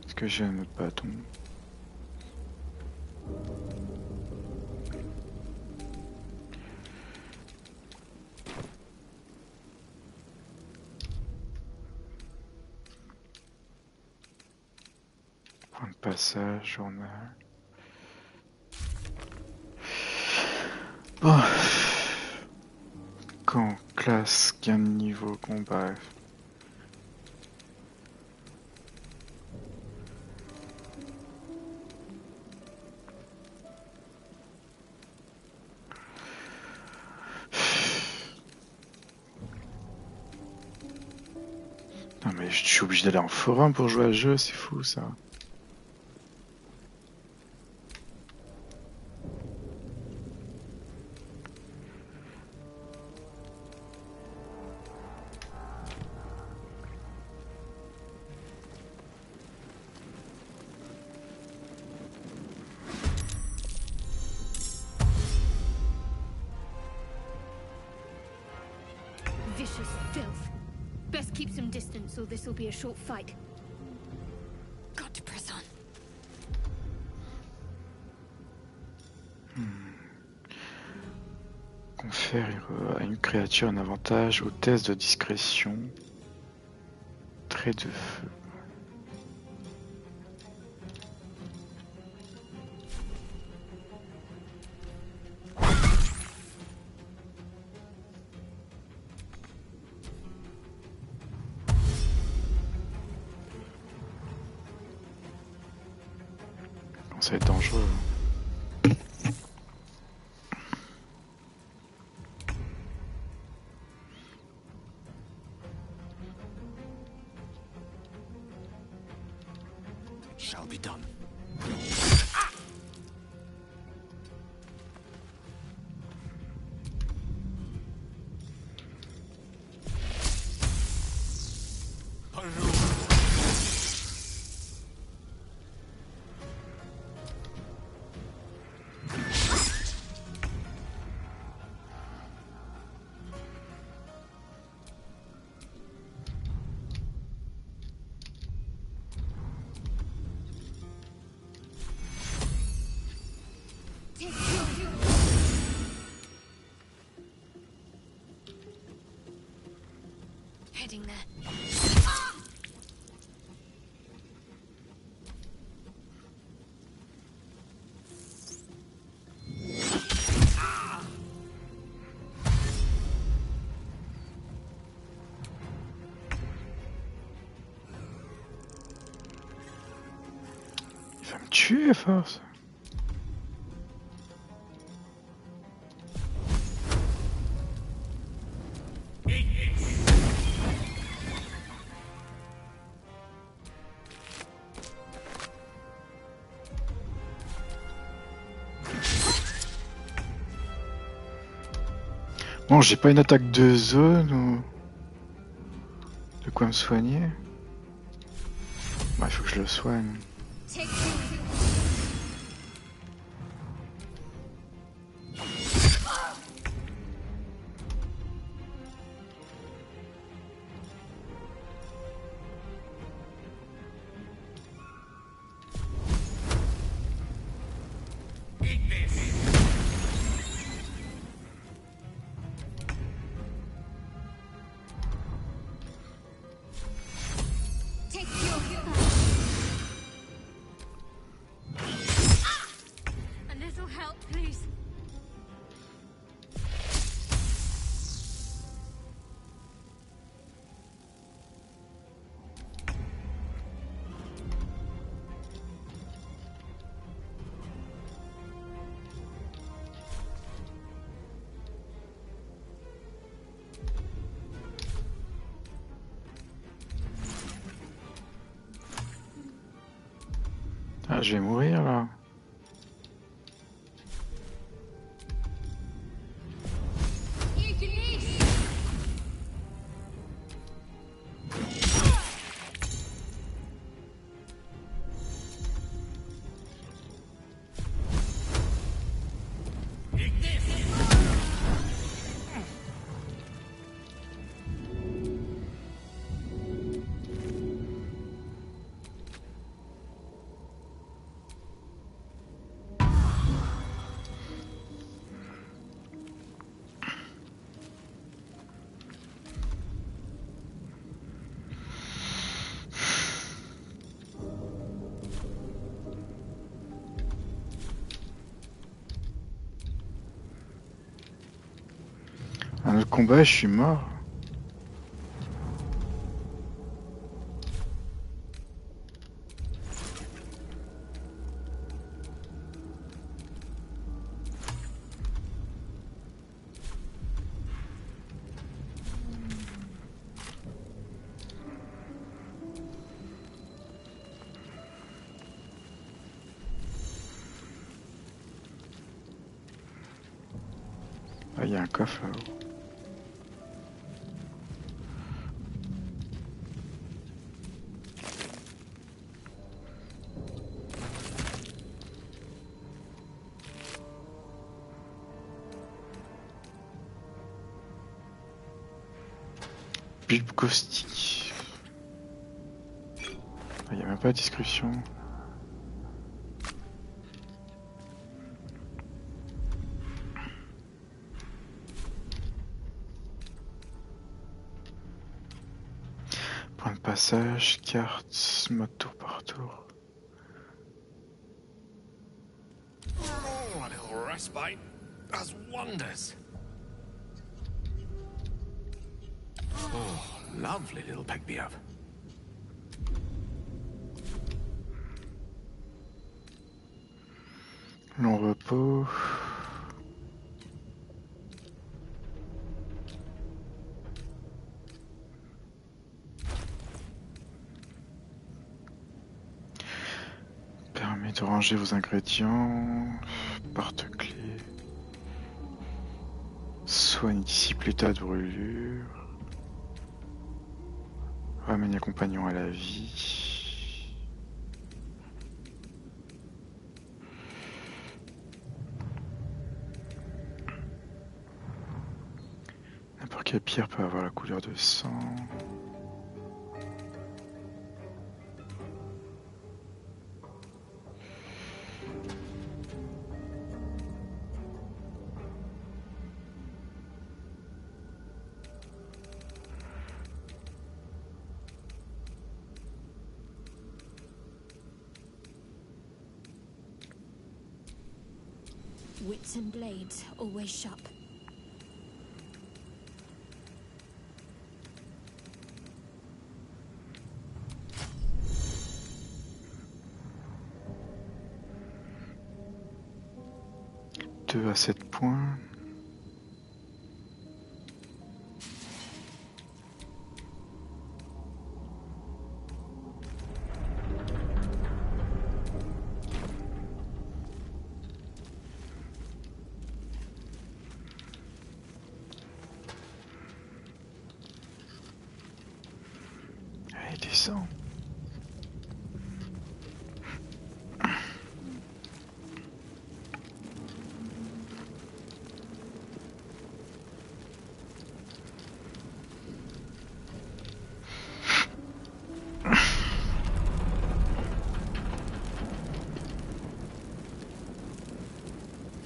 Est-ce que j'ai un autre bâton? Point de passage, journal. Oh. Quand classe, gain de niveau, combat. Non mais je suis obligé d'aller en forum pour jouer à ce jeu, c'est fou ça. Vicious filth. Best keep some distance or this will be a short fight. Got to press on. Confère à une créature un avantage au test de discrétion. Trait de feu. Ça va être dangereux. Shall be done. Heading there. Il va me tuer à force. Bon, j'ai pas une attaque de zone ou de quoi me soigner. Bah, il faut que je le soigne. A little help, please. Ah, je vais mourir là. Un autre combat, je suis mort. Ah, il y a un coffre là-haut. Bulbe caustique. Il n'y a même pas de description. Point de passage, carte, mode tour par tour. Oh, a little respite does wonders. Oh, lovely little pick-me-up. Long repos. Permet de ranger vos ingrédients. Porte-clés. Soigne dissipe l'état de brûlure. Ramène les compagnons à la vie. N'importe quelle pierre peut avoir la couleur de sang. Wits and blades, always sharp. Deux à 7 points. Allez, descends.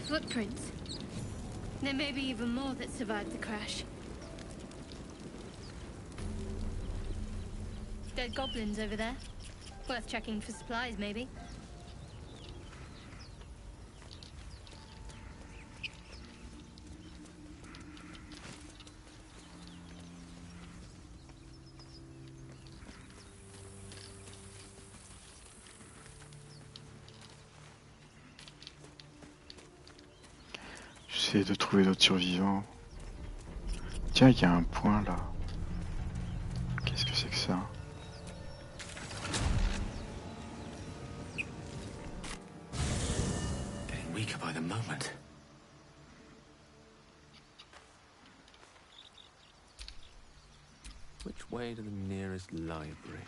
Footprints. There may be even more that survived the crash. Dead goblins over there. Worth checking for supplies, maybe. J'essaie de trouver d'autres survivants. Tiens, il y a un point là. Qu'est-ce que c'est que ça? Getting weaker by the moment. Which way to the nearest library?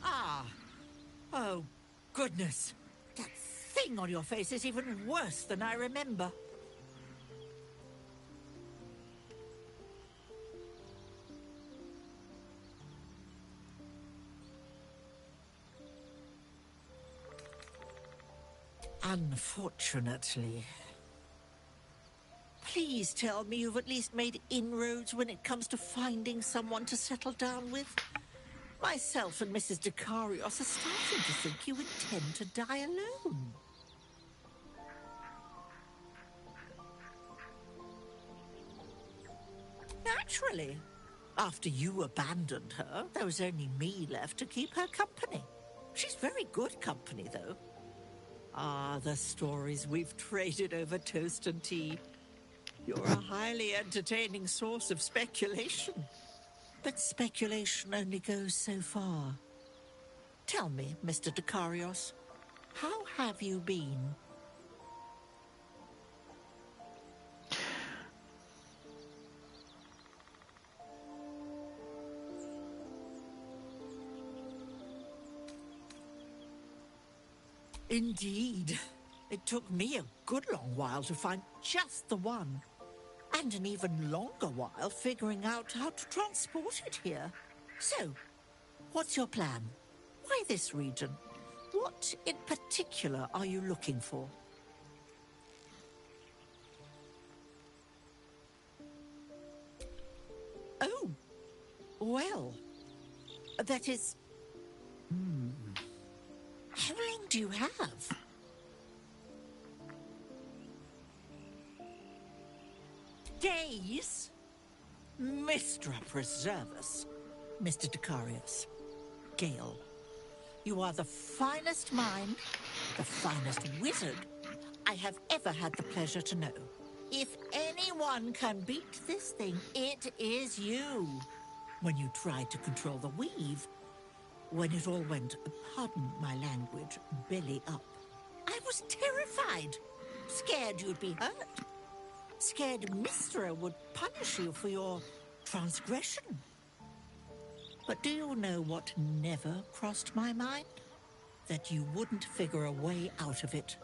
Ah! Oh, goodness. That thing on your face is even worse than I remember. Unfortunately. Please tell me you've at least made inroads when it comes to finding someone to settle down with. Myself and Mrs. Dekarios are starting to think you intend to die alone. Naturally. After you abandoned her, there was only me left to keep her company. She's very good company, though. Ah, the stories we've traded over toast and tea. You're a highly entertaining source of speculation. But speculation only goes so far. Tell me, Mr. Dekarios, how have you been? Indeed. It took me a good long while to find just the one. And an even longer while figuring out how to transport it here. So, what's your plan? Why this region? What in particular are you looking for? Oh, well, that is... How long do you have? Days? Mistra preserve us. Mr. Dekarios. Gale, you are the finest mind, the finest wizard I have ever had the pleasure to know. If anyone can beat this thing, it is you. When you tried to control the weave, when it all went, pardon my language, belly up, I was terrified. Scared you'd be hurt. Scared Mistra would punish you for your transgression. But do you know what never crossed my mind? That you wouldn't figure a way out of it.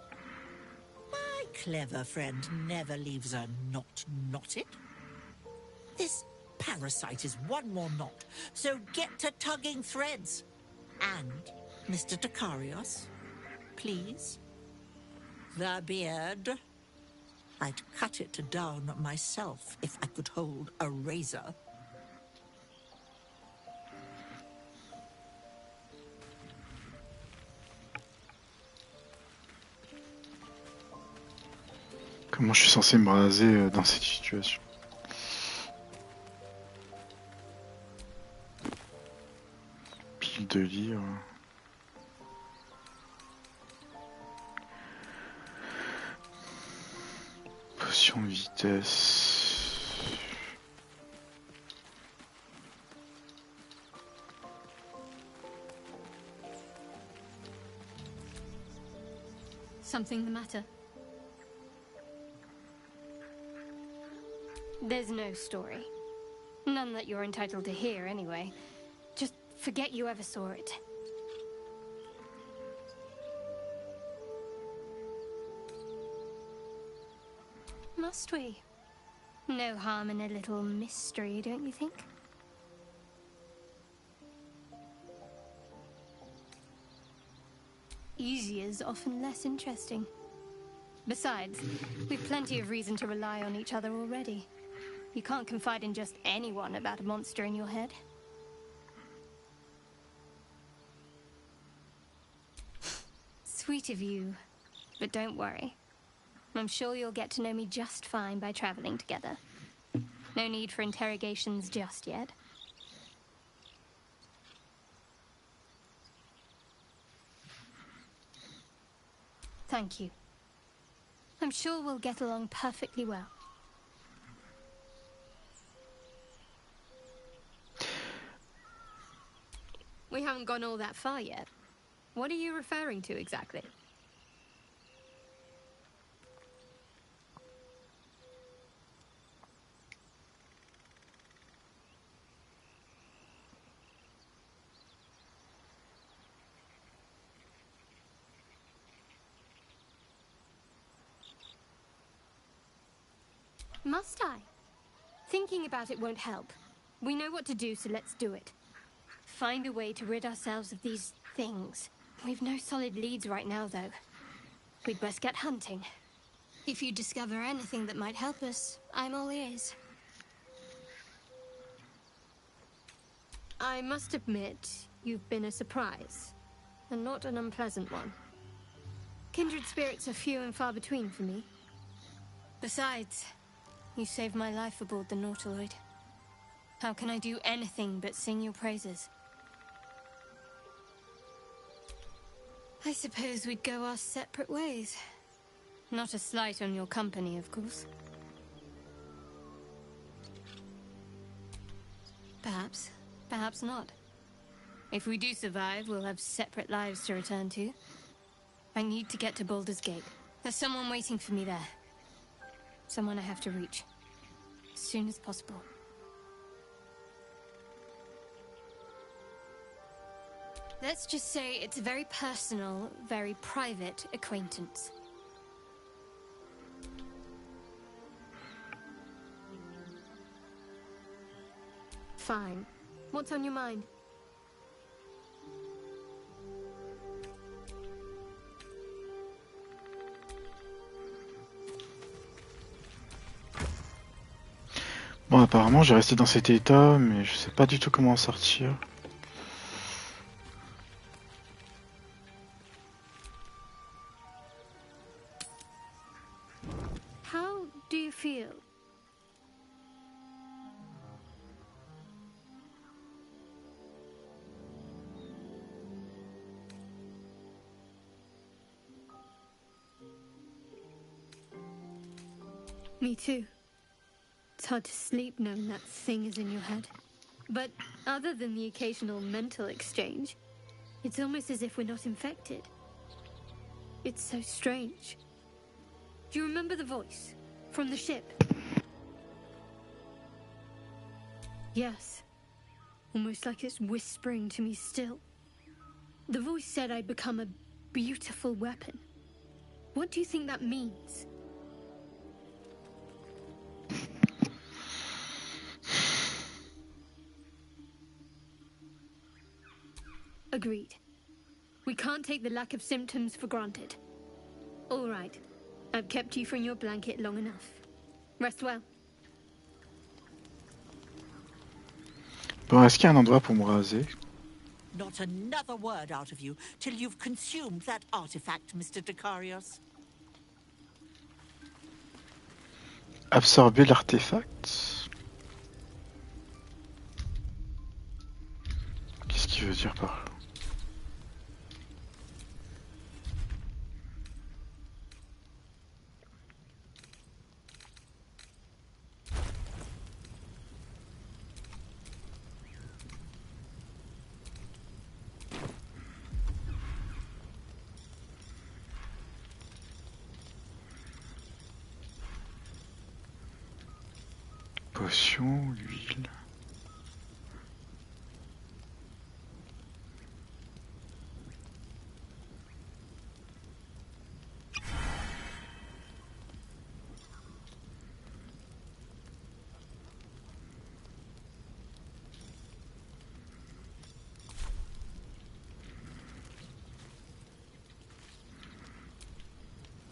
My clever friend never leaves a knot knotted. This parasite is one more knot, so get to tugging threads. And, Mr. Dekarios, please, the beard. I'd cut it down myself if I could hold a razor. Comment je suis censé me raser dans cette situation? Pile de livres. Potion de vitesse. Something the matter? There's no story. None that you're entitled to hear, anyway. Just forget you ever saw it. Must we? No harm in a little mystery, don't you think? Easier's often less interesting. Besides, we've plenty of reason to rely on each other already. You can't confide in just anyone about a monster in your head. Sweet of you, but don't worry. I'm sure you'll get to know me just fine by traveling together. No need for interrogations just yet. Thank you. I'm sure we'll get along perfectly well. We haven't gone all that far yet. What are you referring to exactly? Must I? Thinking about it won't help. We know what to do, so let's do it. Find a way to rid ourselves of these things. We've no solid leads right now, though. We'd best get hunting. If you discover anything that might help us, I'm all ears. I must admit, you've been a surprise, and not an unpleasant one. Kindred spirits are few and far between for me. Besides, you saved my life aboard the Nautiloid. How can I do anything but sing your praises? I suppose we'd go our separate ways. Not a slight on your company, of course. Perhaps. Perhaps not. If we do survive, we'll have separate lives to return to. I need to get to Baldur's Gate. There's someone waiting for me there. Someone I have to reach. As soon as possible. Let's just say it's a very personal, very private acquaintance. Fine. What's on your mind? Bon, apparemment, j'ai resté dans cet état, mais je sais pas du tout comment en sortir. How do you feel? Me too. It's hard to sleep knowing that thing is in your head. But other than the occasional mental exchange, it's almost as if we're not infected. It's so strange. Do you remember the voice from the ship? Yes. Almost like it's whispering to me still. The voice said I'd become a beautiful weapon. What do you think that means? Agreed. We can't take the lack of symptoms for granted. All right. I've kept you from your blanket long enough. Rest well. Bon, est-ce qu'il y a un endroit pour me raser? Not another word out of you till you've consumed that artifact, Mr. Dekarios. Absorber l'artefact? Qu'est-ce qu'il veut dire par là? Potion, l'huile.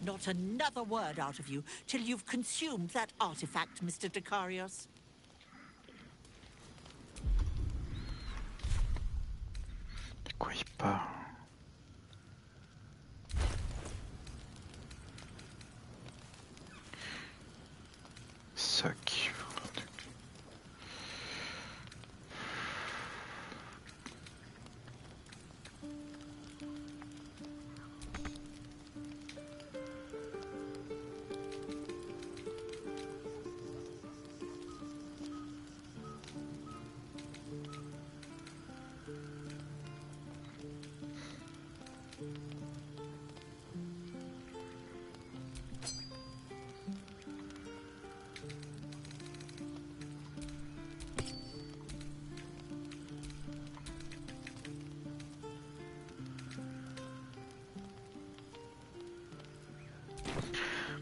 Not another word out of you till you've consumed that artifact, Mr. Dekarios. De quoi il parle? Sac.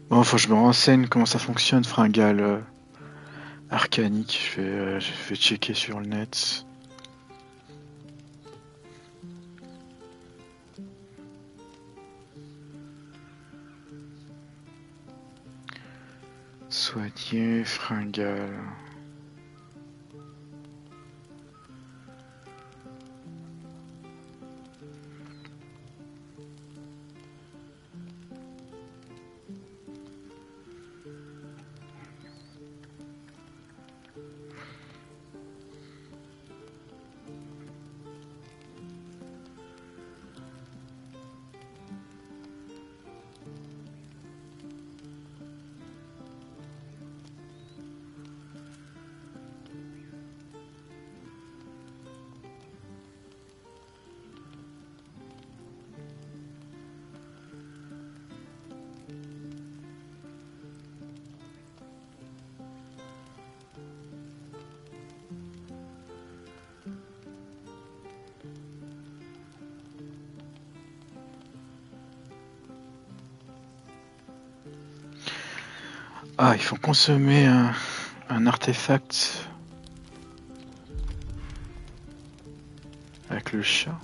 Bon, faut que je me renseigne comment ça fonctionne, fringale arcanique. Je vais checker sur le net. Soigné, fringale. Ah, il faut consommer un artefact avec le chat.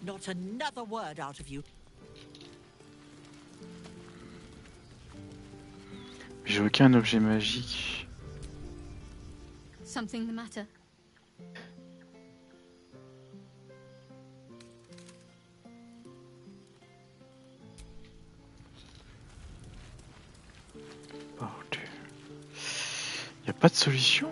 Not another word out of you. J'ai aucun objet magique. Something the matter? Baldur. Y a pas de solution?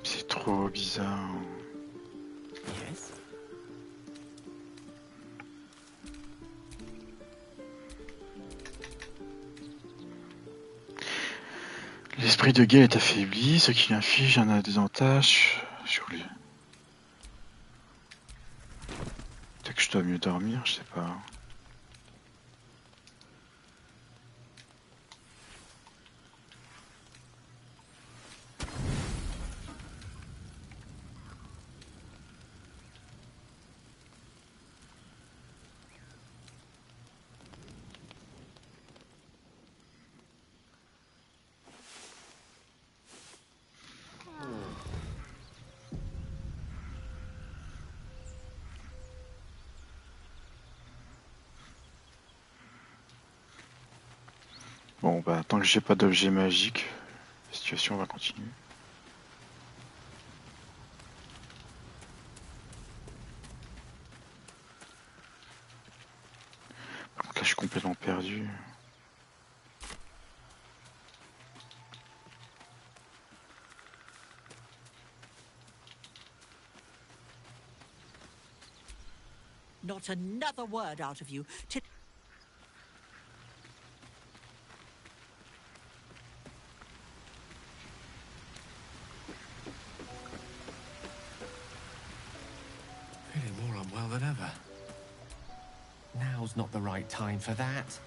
C'est trop bizarre. Yes. L'esprit de Gale est affaibli, ce qui lui inflige un désavantage sur lui. Peut-être que je dois mieux dormir, je sais pas. Bon bah tant que j'ai pas d'objet magique, la situation va continuer. Par contre là je suis complètement perdu. Not another word out of you. Feeling more unwell than ever. Now's not the right time for that.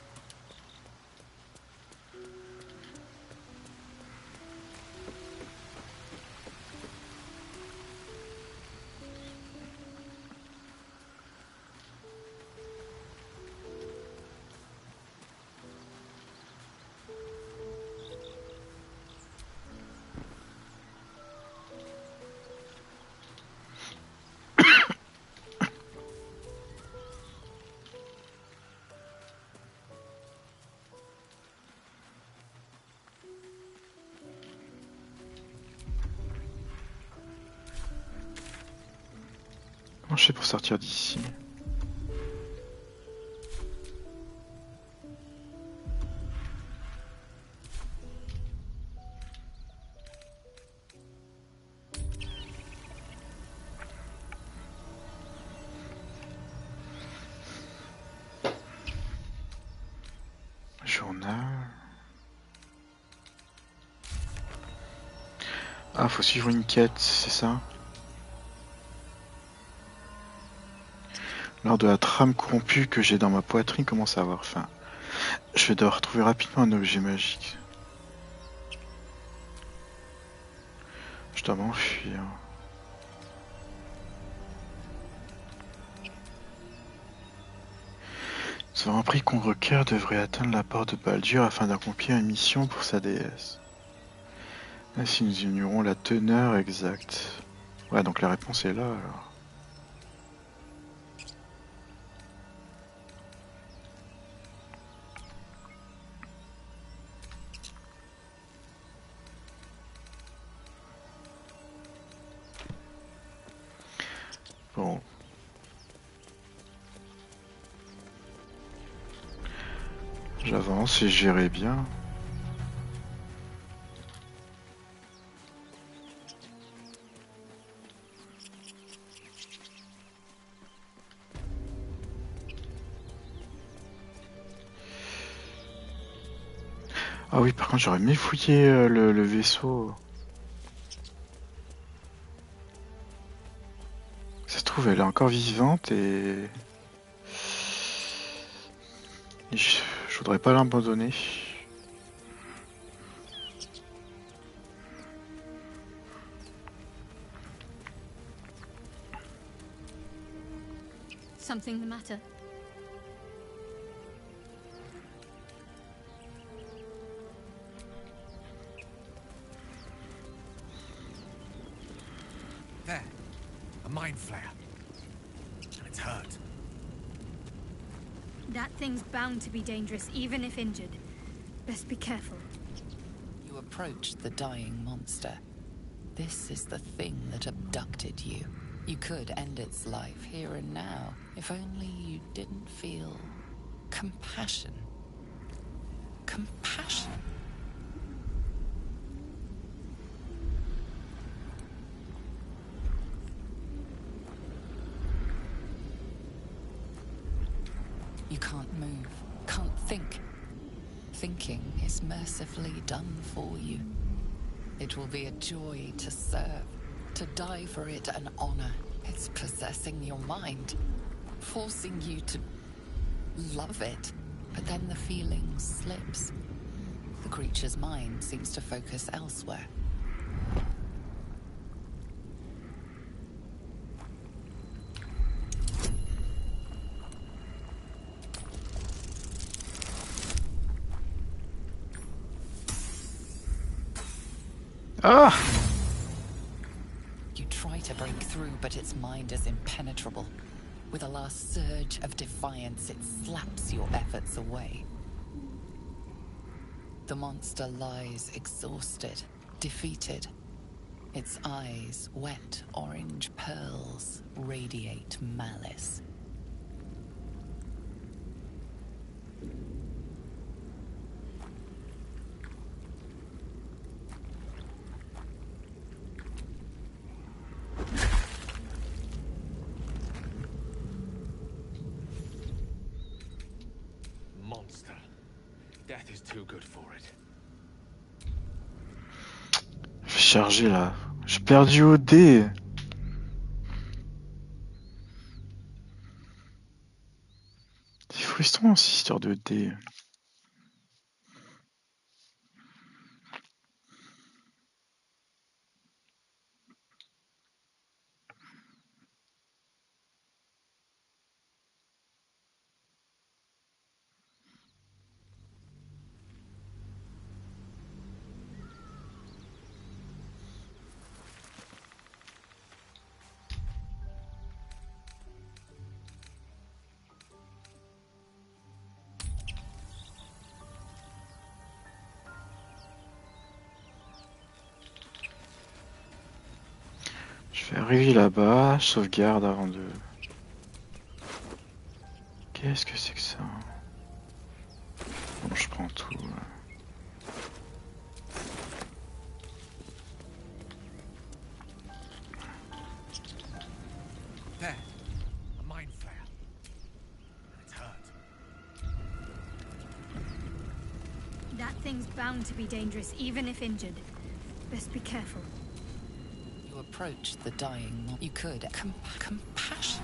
enclencher pour sortir d'ici. Journal. Ah, faut suivre une quête, c'est ça? Lors de la trame corrompue que j'ai dans ma poitrine commence à avoir faim. Je vais devoir retrouver rapidement un objet magique. Je dois m'enfuir. Nous avons appris qu'on requiert devrait atteindre la porte de Baldur afin d'accomplir une mission pour sa déesse. Ainsi nous ignorons la teneur exacte. Ouais, donc la réponse est là alors. Bon. J'avance et j'irai bien. Ah oui, par contre, j'aurais aimé fouiller le vaisseau. Ça se trouve, elle est encore vivante et je voudrais pas l'abandonner. Something the matter? There. A mind flare. And it's hurt. That thing's bound to be dangerous, even if injured. Best be careful. You approach the dying monster. This is the thing that abducted you. You could end its life here and now, if only you didn't feel compassion. Compassion. You can't move, can't think. Thinking is mercifully done for you. It will be a joy to serve, to die for it an honor. It's possessing your mind, forcing you to love it. But then the feeling slips. The creature's mind seems to focus elsewhere. Ah! You try to break through, but its mind is impenetrable. With a last surge of defiance, it slaps your efforts away. The monster lies exhausted, defeated. Its eyes, wet orange pearls, radiate malice. Monster. Death is too good for it. Je vais charger là. J'ai perdu au dé. C'est frustrant cette histoire de dé. Je vais arriver là-bas, je sauvegarde avant de Qu'est-ce que c'est que ça? Bon, je prends tout. There. A mind flare. It's hurt. That thing's bound to be dangerous, even if injured. Best be careful. You approach the dying. You could compassion.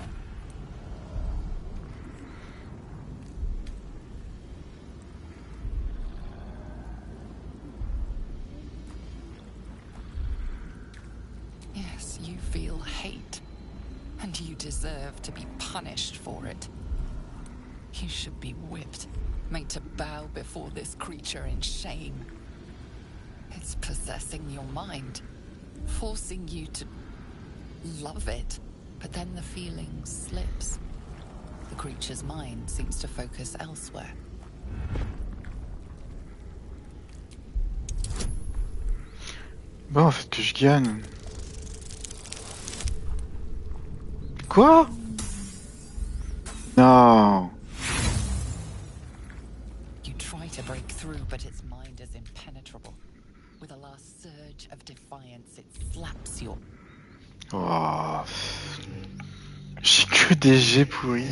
Yes, you feel hate, and you deserve to be punished for it. You should be whipped, made to bow before this creature in shame. It's possessing your mind, forcing you to love it, but then the feeling slips. The creature's mind seems to focus elsewhere. Bon, en fait que je gagne. Quoi? Non. You try to break through, but its mind is impenetrable. With a last surge of defiance, it slaps your... Oh. J'ai que des jets pourris.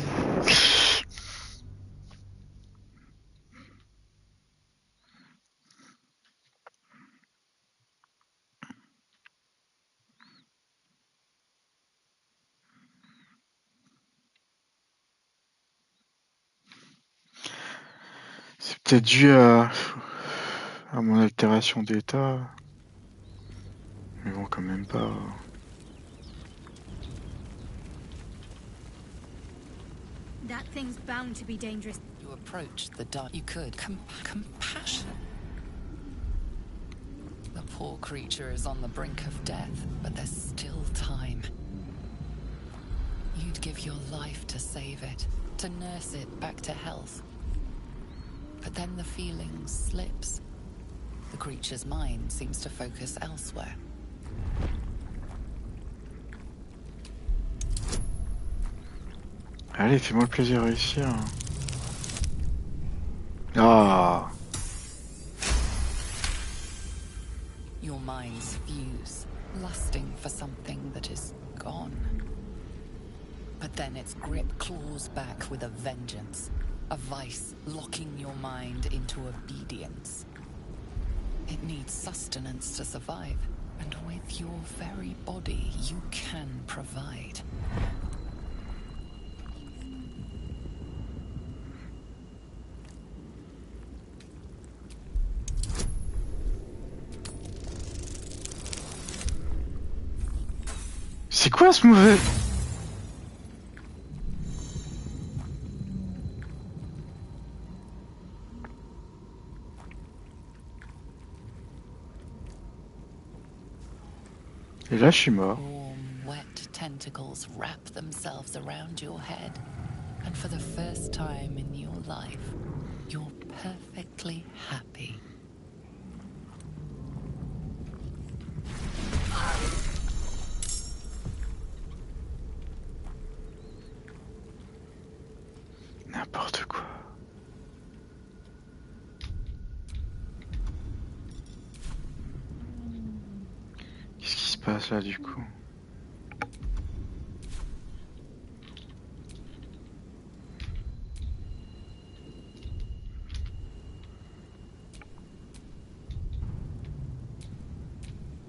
C'est peut-être dû à mon altération d'état. Mais bon, quand même pas. That thing's bound to be dangerous. You approach the dark. You could compassion. The poor creature is on the brink of death, but there's still time. You'd give your life to save it, to nurse it back to health. But then the feeling slips. The creature's mind seems to focus elsewhere. Allez, fais-moi le plaisir de réussir. Ah. Your minds fuse, lusting for something that is gone. But then its grip claws back with a vengeance, a vice locking your mind into obedience. It needs sustenance to survive, and with your very body you can provide. C'est quoi ce mauvais? Et là, je suis mort. Warm, wet tentacles wrap themselves around your head, and for the first time in your life, you're perfectly happy. N'importe quoi. Qu'est-ce qui se passe là du coup?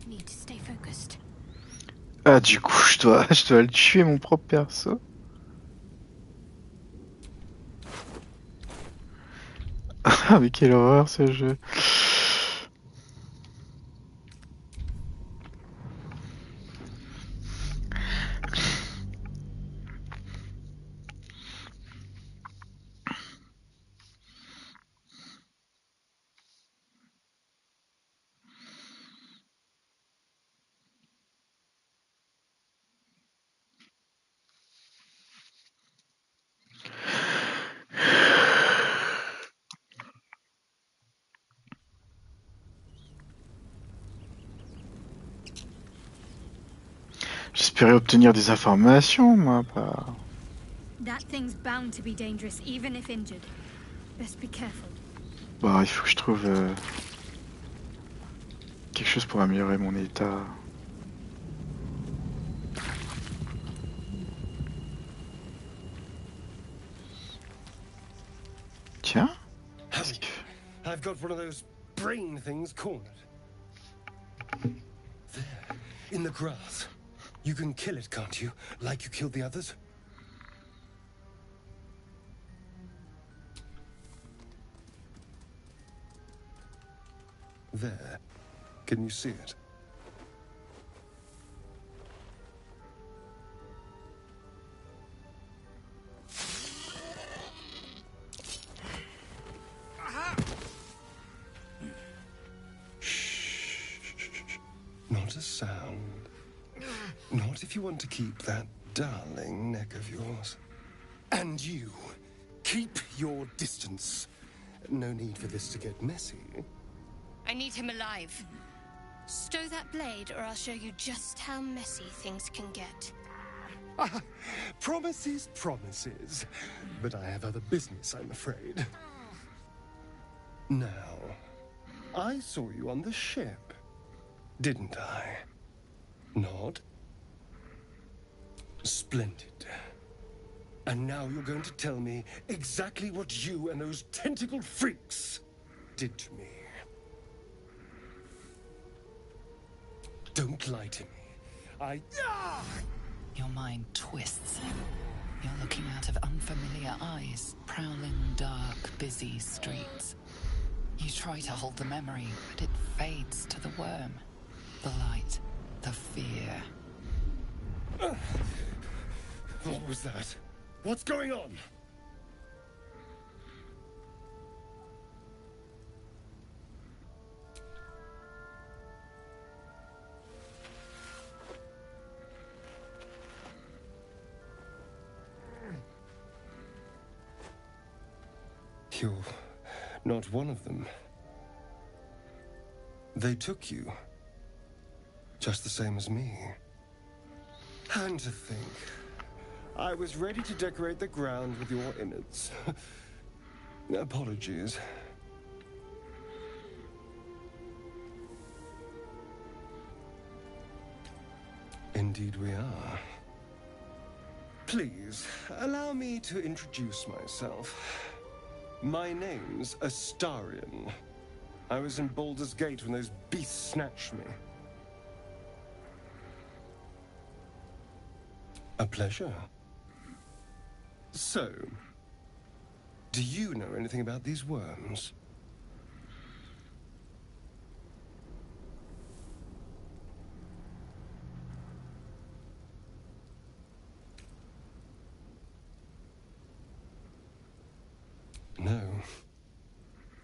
Need to stay focused. Ah, du coup, je dois le tuer mon propre perso. Ah, mais quelle horreur ce jeu. J'espérais obtenir des informations, moi, pas... That thing's bound to be dangerous, even if injured. Best be careful. Bah, il faut que je trouve quelque chose pour améliorer mon état. Tiens. I've got one of those brain things cornered. There, in the grass. You can kill it, can't you? Like you killed the others? There. Can you see it? Not a sound. Not if you want to keep that darling neck of yours. And you, keep your distance. No need for this to get messy. I need him alive. Stow that blade, or I'll show you just how messy things can get. Promises, promises. But I have other business, I'm afraid. Now, I saw you on the ship, didn't I? Nod? Splendid. And now you're going to tell me exactly what you and those tentacled freaks did to me. Don't lie to me. Your mind twists. You're looking out of unfamiliar eyes, prowling dark, busy streets. You try to hold the memory, but it fades to the worm. The light, the fear. What was that? What's going on? You're not one of them. They took you. Just the same as me. And to think, I was ready to decorate the ground with your innards. Apologies. Indeed we are. Please, allow me to introduce myself. My name's Astarion. I was in Baldur's Gate when those beasts snatched me. A pleasure. So, do you know anything about these worms? No.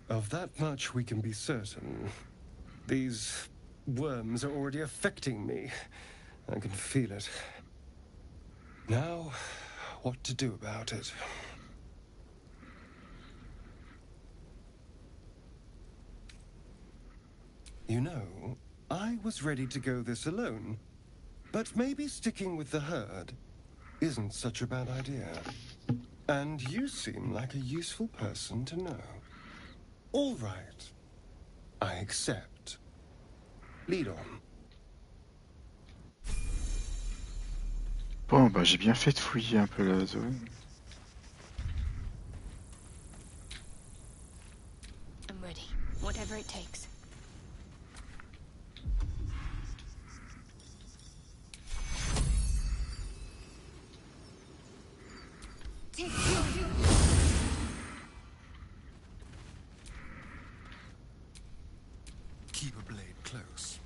Of that much we can be certain. These worms are already affecting me. I can feel it. Now, what to do about it? You know, I was ready to go this alone, but maybe sticking with the herd isn't such a bad idea. And you seem like a useful person to know. All right. I accept. Lead on. Bon, bah j'ai bien fait de fouiller un peu la zone. I'm ready. Whatever it takes. Keep a blade close.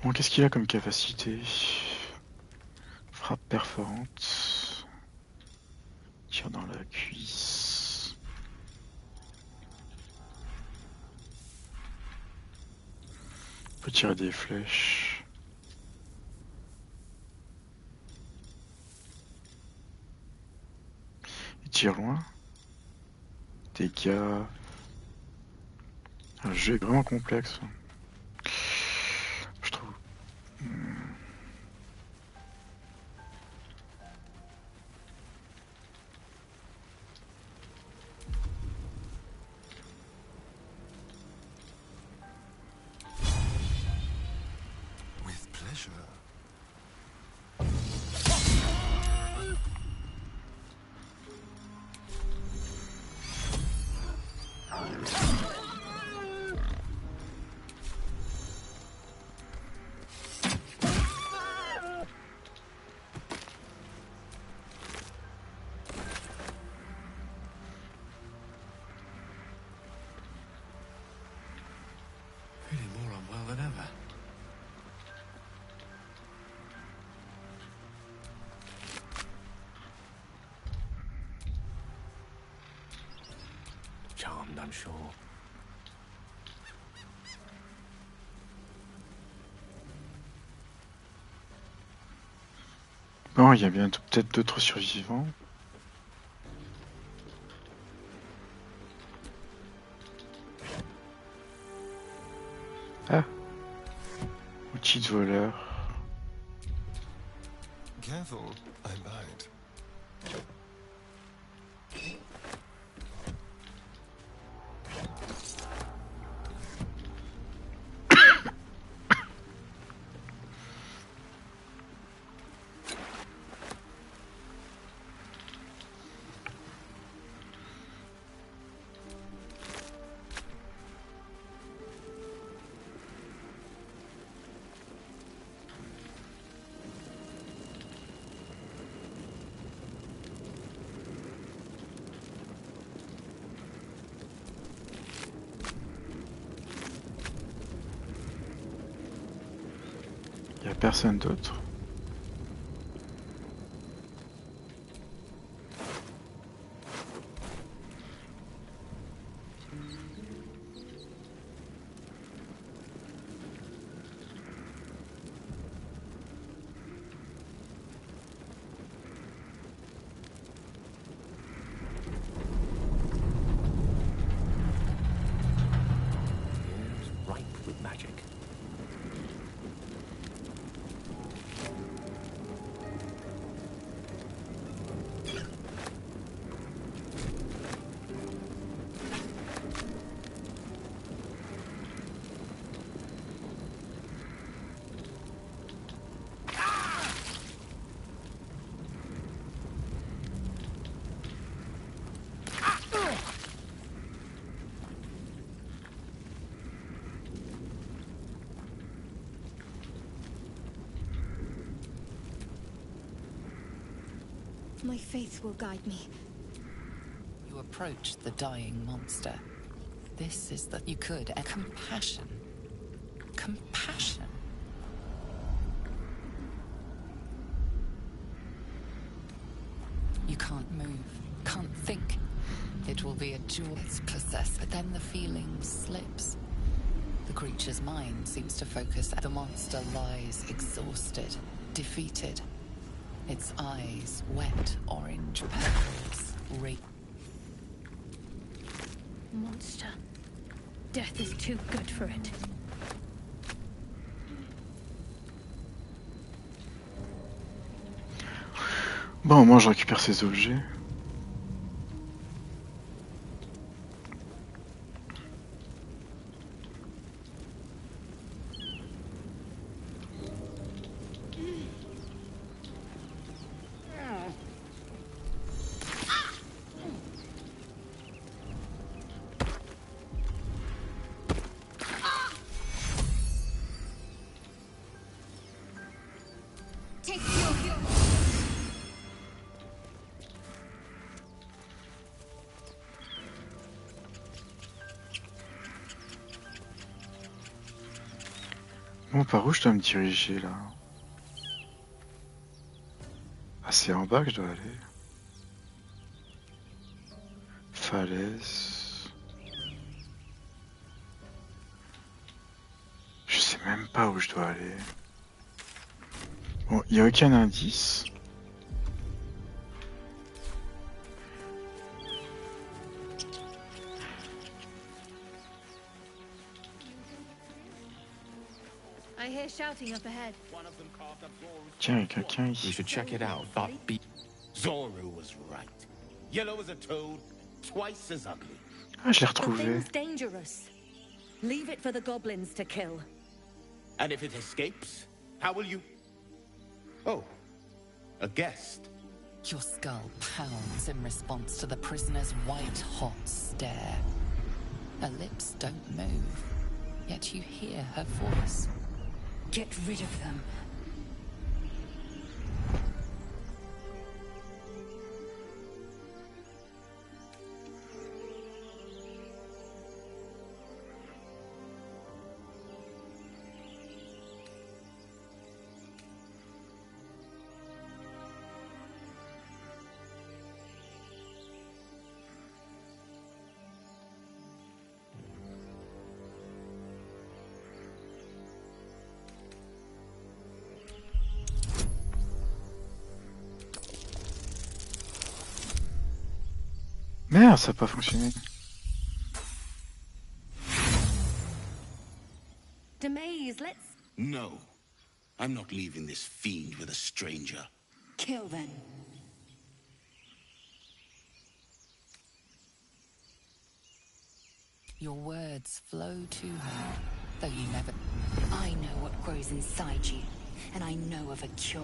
Bon, qu'est-ce qu'il a comme capacité? Frappe perforante. Tire dans la cuisse. On peut tirer des flèches. Il tire loin. Dégâts. Le jeu est vraiment complexe. Je trouve. With pleasure. Feeling more unwell than ever. Charmed, I'm sure. Bon, il y a bientôt peut-être d'autres survivants. Ah, outil de voleur. Careful, I bite. Il n'y a personne d'autre. Here's ripe with magic. My faith will guide me. You approach the dying monster. This is that you could. Compassion. Compassion. You can't move, can't think. It will be a jewel it's possessed, but then the feeling slips. The creature's mind seems to focus. The monster lies exhausted, defeated. Its eyes wet orange petals. Monster. Death is too good for it. Bon, moi je récupère ces objets. Bon, par où je dois me diriger là? Ah, c'est en bas que je dois aller. Falaise. Je sais même pas où je dois aller. Bon, il n'y a aucun indice. I hear shouting up ahead. Tiens, il y a quelqu'un We ici. should check it out, but be... Zoru was right. Yellow as a toad, twice as ugly. Ah, je l'ai The retrouvé. thing's dangerous. Leave it for the goblins to kill. And if it escapes, how will you... Oh, a guest. Your skull pounds in response to the prisoner's white-hot stare. Her lips don't move, yet you hear her voice. Get rid of them. Merde, ça n'a pas fonctionné. Demaze, let's... No. I'm not leaving this fiend with a stranger. Kill them. Your words flow to her, though you never... I know what grows inside you, and I know of a cure.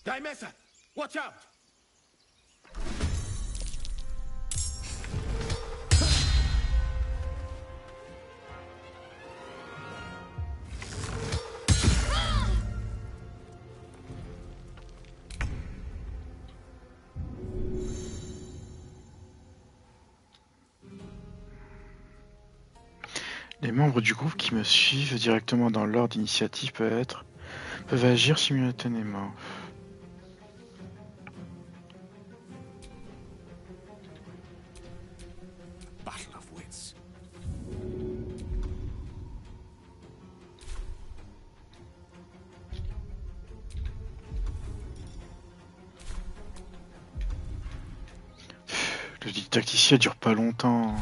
Dimesa, watch out! Les membres du groupe qui me suivent directement dans l'ordre d'initiative peuvent agir simultanément. Battle of wits. Le didacticien dure pas longtemps.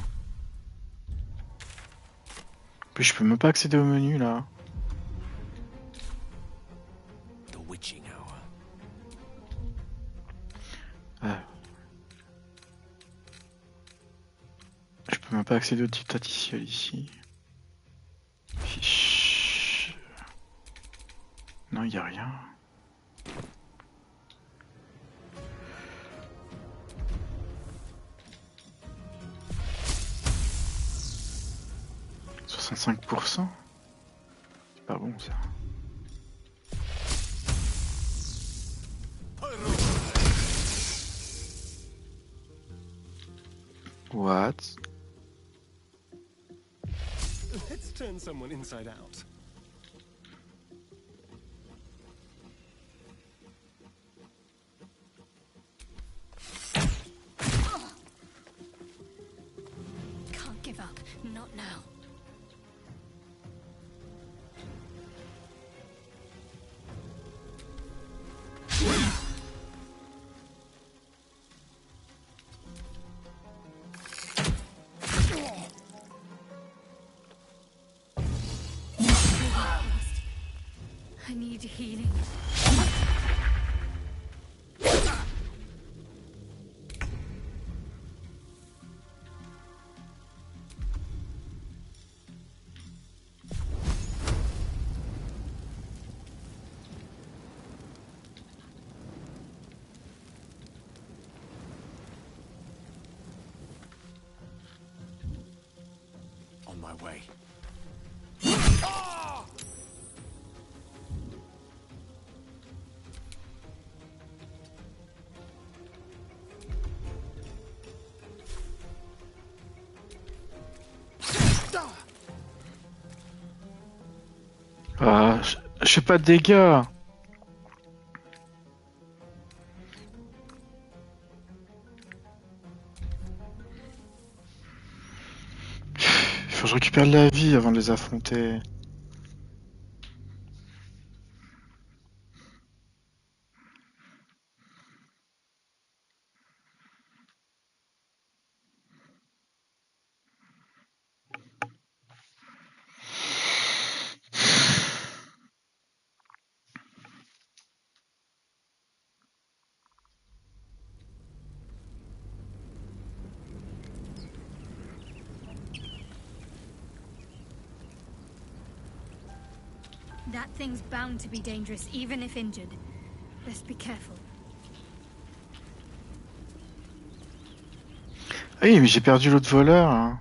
Puis je peux même pas accéder au menu là. The witching hour. Ah. Je peux même pas accéder au didacticiel ici. Fiche. Non, y a rien. %. C'est pas bon ça. What? Let's turn someone inside out. Can't give up. Not now. I need healing. On my way. Ah, je fais pas de dégâts. récupère de la vie avant de les affronter. That thing's bound to be dangerous, even if injured. Best be careful. Ah oui, mais j'ai perdu l'autre voleur. Hein.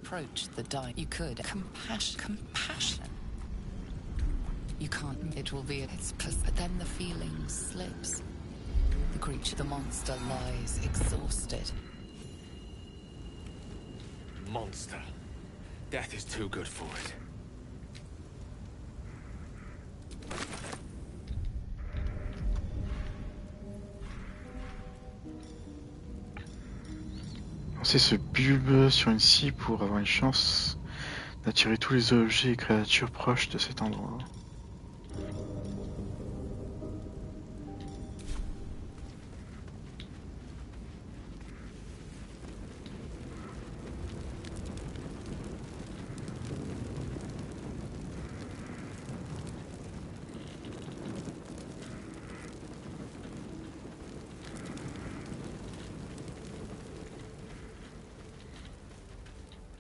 Approach the die. You could compassion. You can't. It will be. It's but then the feeling slips. The creature, the monster, lies exhausted. Monster. Death is too good for it. Lancer ce bulbe sur une scie pour avoir une chance d'attirer tous les objets et créatures proches de cet endroit.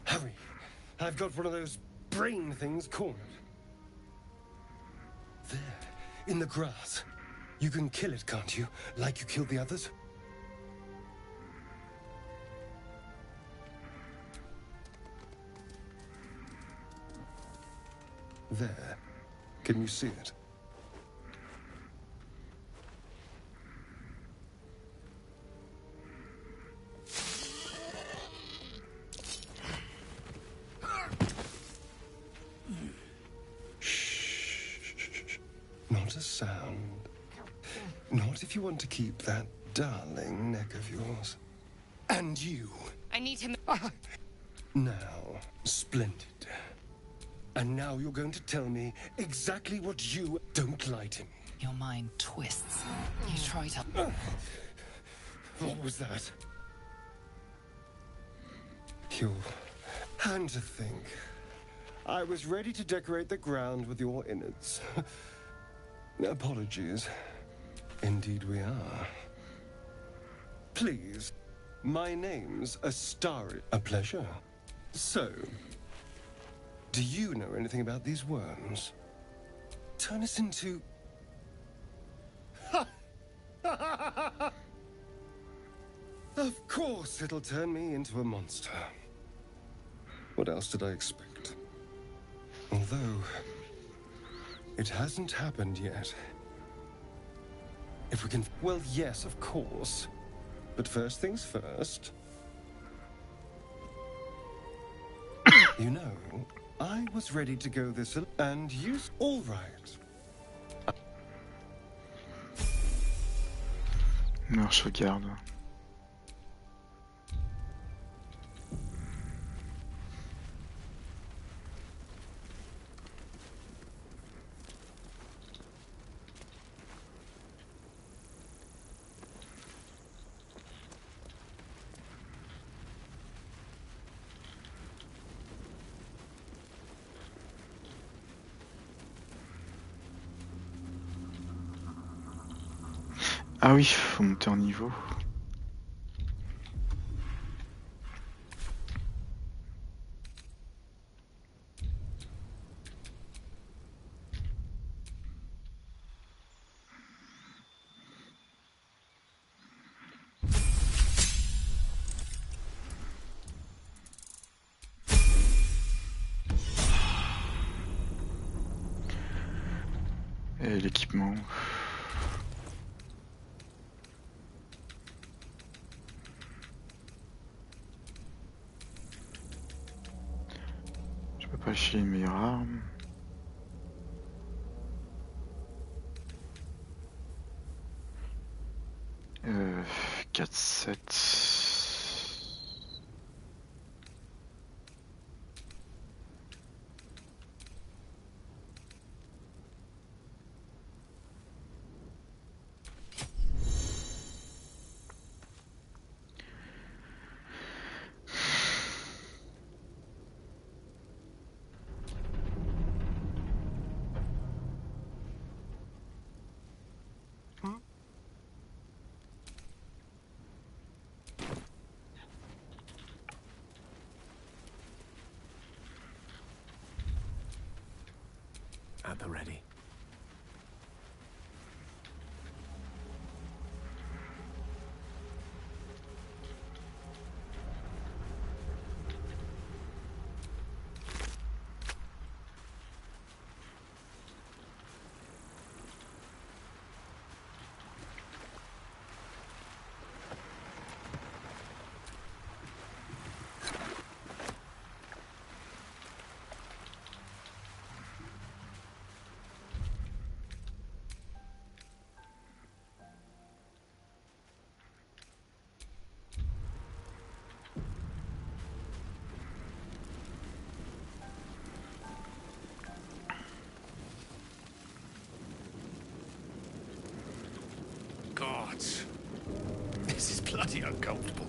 Hurry! I've got one of those brain things cornered. There, in the grass. You can kill it, can't you? Like you killed the others? There. Can you see it? Not a sound. Not if you want to keep that darling neck of yours. And you. I need him. Now, splendid. And now you're going to tell me exactly what you... Don't lie to me. Your mind twists. You try to... What was that? You... And to think. I was ready to decorate the ground with your innards. Apologies. Indeed we are. Please. My name's Astari. A pleasure. So... Do you know anything about these worms? Turn us into... Of course it'll turn me into a monster. What else did I expect? Although... It hasn't happened yet. If we can... Well, yes, of course. But first things first... You know... I was ready to go this and you... All right. Non, je regarde. Ah oui, faut monter en niveau. Et l'équipement. pas acheter une meilleure arme. Euh, 4-7. At the ready. God, this is bloody uncomfortable.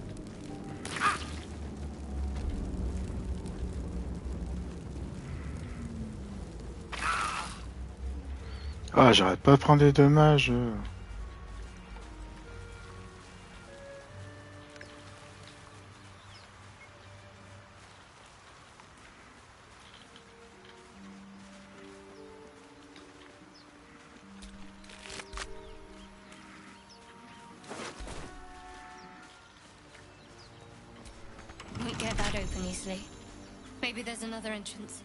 Ah, j'arrête pas de prendre des dommages. Won't get that open easily. Maybe there's another entrance.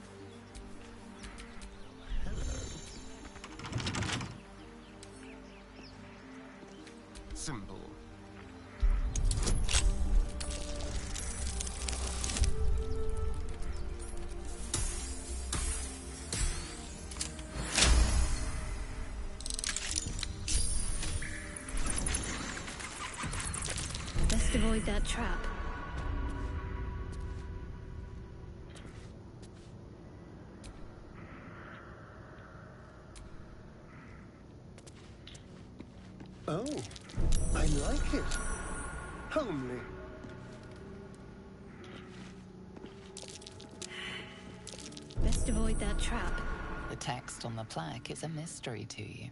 Symbol. Best avoid that trap. Oh, I like it. Homely. Best avoid that trap. The text on the plaque is a mystery to you.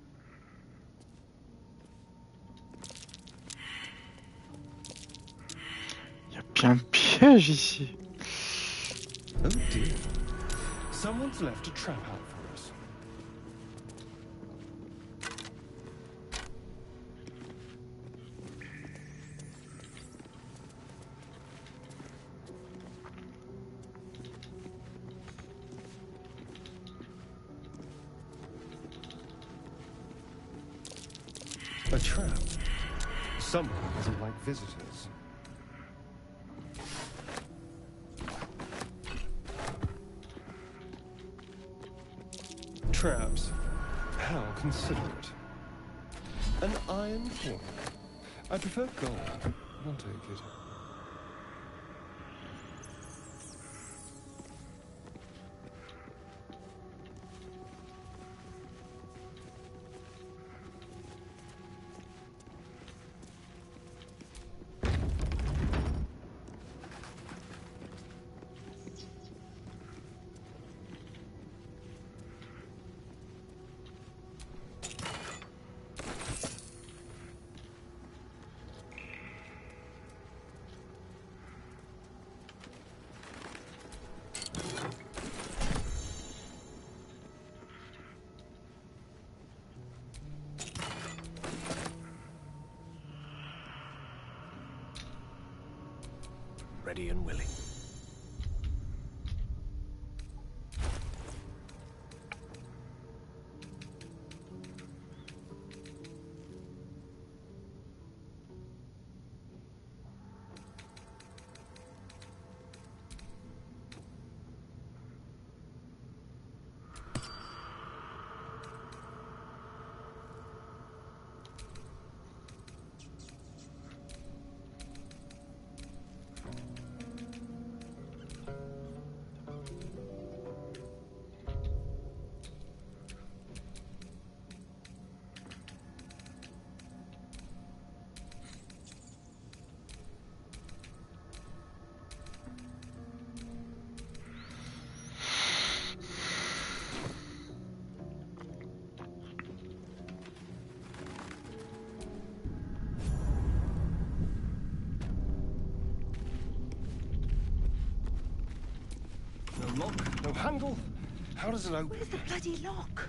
Il y a plein de pièges ici. Oh dear. Someone's left a trap out for us. A trap. Someone doesn't like visitors. Traps. How considerate. An iron king. I prefer gold. I'll take it. Ready and willing. handle? How does it open? Where's the bloody lock?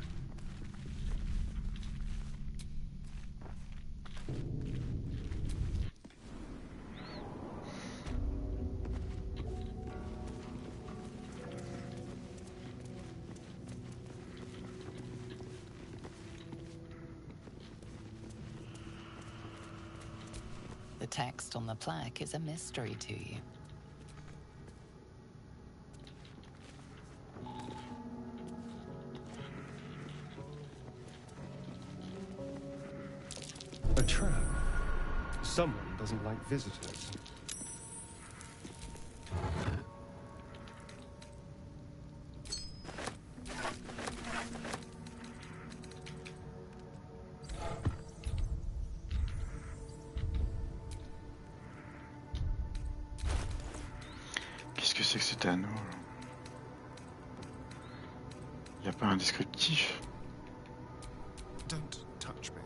The text on the plaque is a mystery to you. A trap. Someone doesn't like visitors. Qu'est-ce que c'est que cet anneau? Y a pas un descriptif? Don't touch me.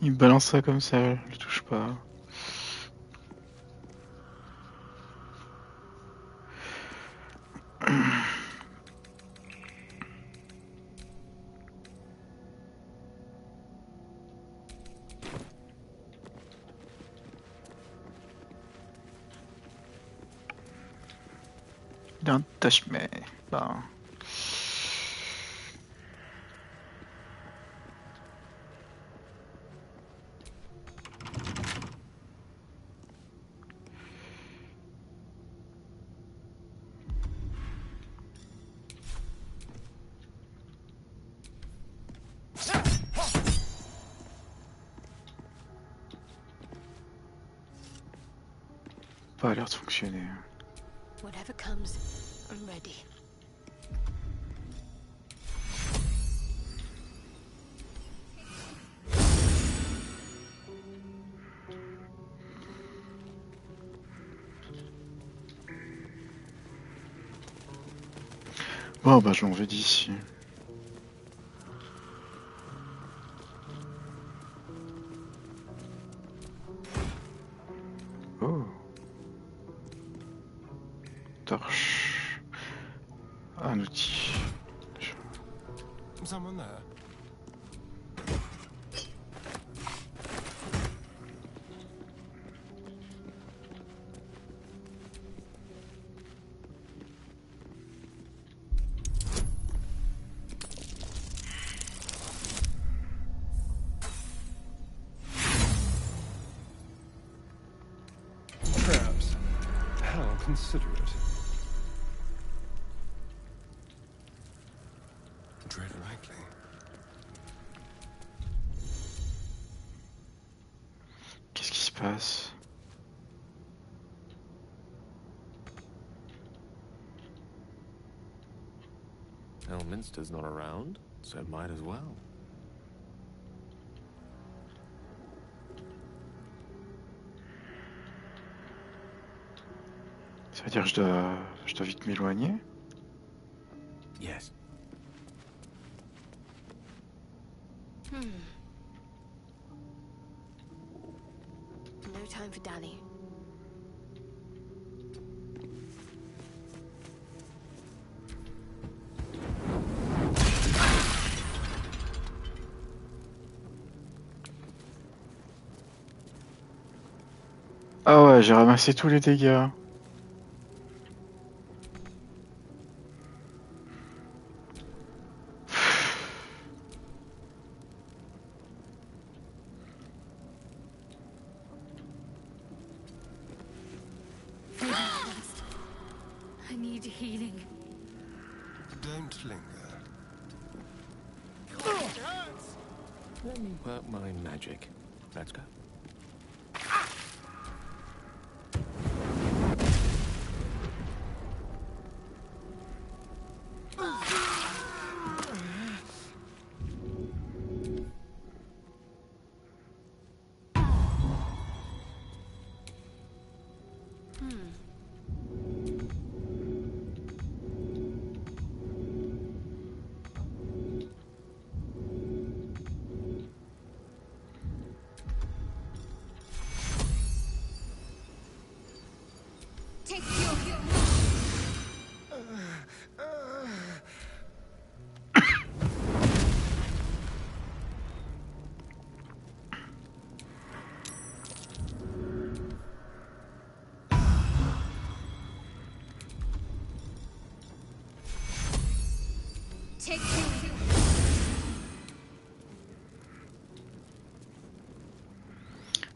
Il me balance ça comme ça, je le touche pas. Don't touch me. Bon. Pas l'air de fonctionner. Whatever comes, I'm ready. Bon bah je m'en vais d'ici. Oh. Torche. Un outil. Someone there? Perhaps. How considerate. Tread lightly. Qu'est-ce qui se passe? Elminster's not around, so might as well. Ça veut dire que je dois vite m'éloigner? Yes. No time for Danny. Ah ouais, j'ai ramassé tous les dégâts. I need healing. Don't linger. Let me work my magic. Let's go.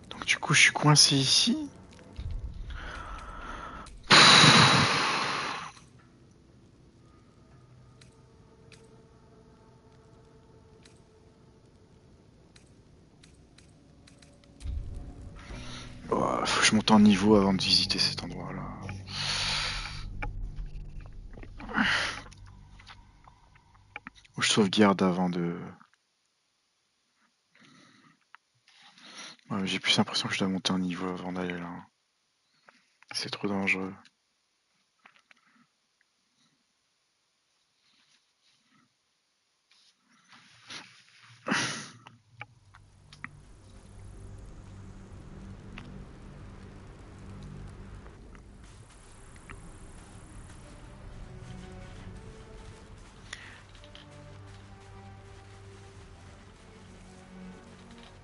Donc du coup, je suis coincé ici. Oh, faut que je monte en niveau avant de visiter cet endroit-là. Ou je sauvegarde avant de... Ouais, j'ai plus l'impression que je dois monter en niveau avant d'aller là. C'est trop dangereux.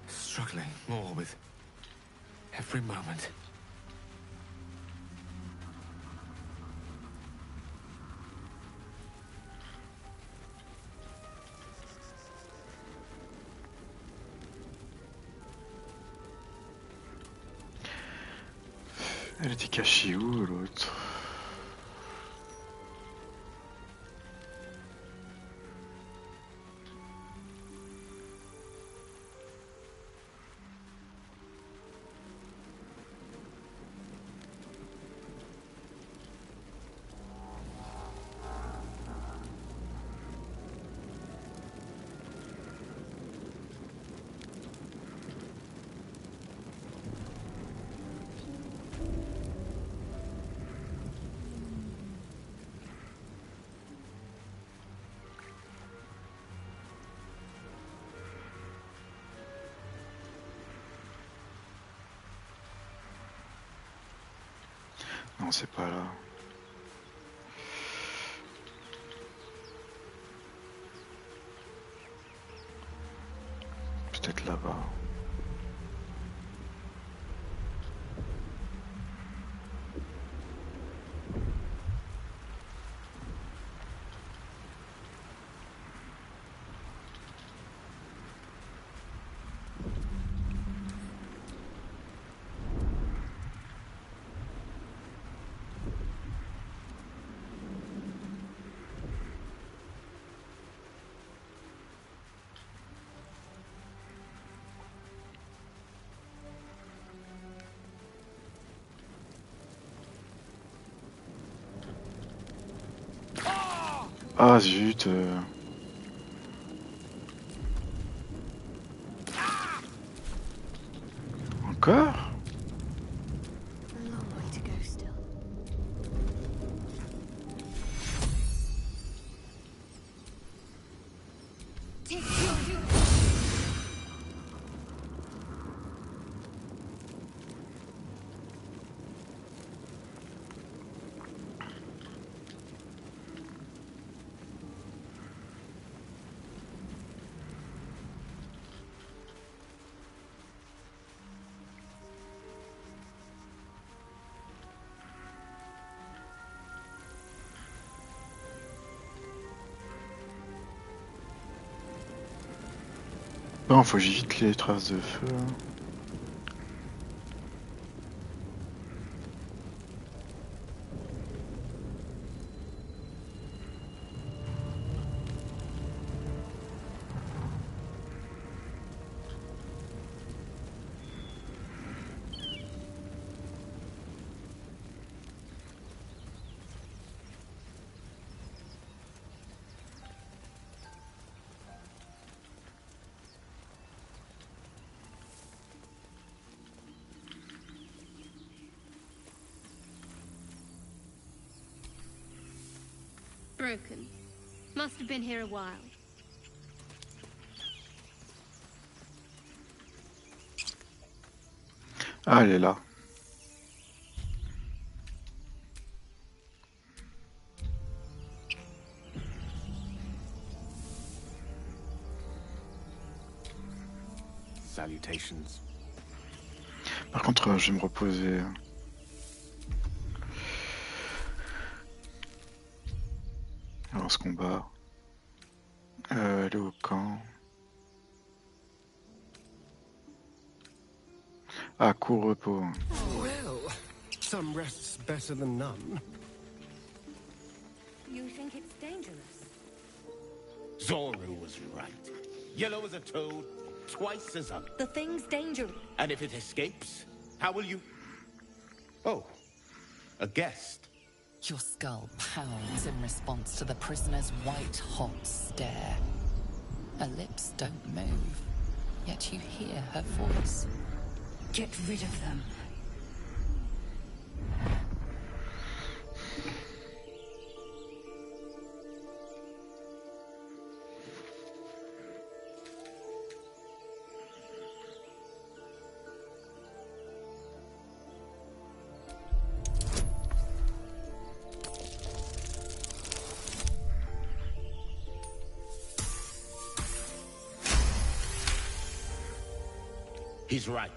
Struggling more with every moment. Elle était cachée où l'autre? Non, c'est pas là. Peut-être là-bas. Ah zut. Encore? A long way to go still. Bon, faut que j'évite les traces de feu. Broken. Must have been here a while. Ah, elle est là. Salutations. Par contre, je vais me reposer. Alors, ce combat. Elle est au camp. Ah, court repos. Well, some rest's better than none. You think it's dangerous? Zora was right. Yellow as a toad, twice as ugly. The thing's dangerous. And if it escapes, how will you... Oh, a guest. Your skull pounds in response to the prisoner's white-hot stare. Her lips don't move, yet you hear her voice. Get rid of them. He's right.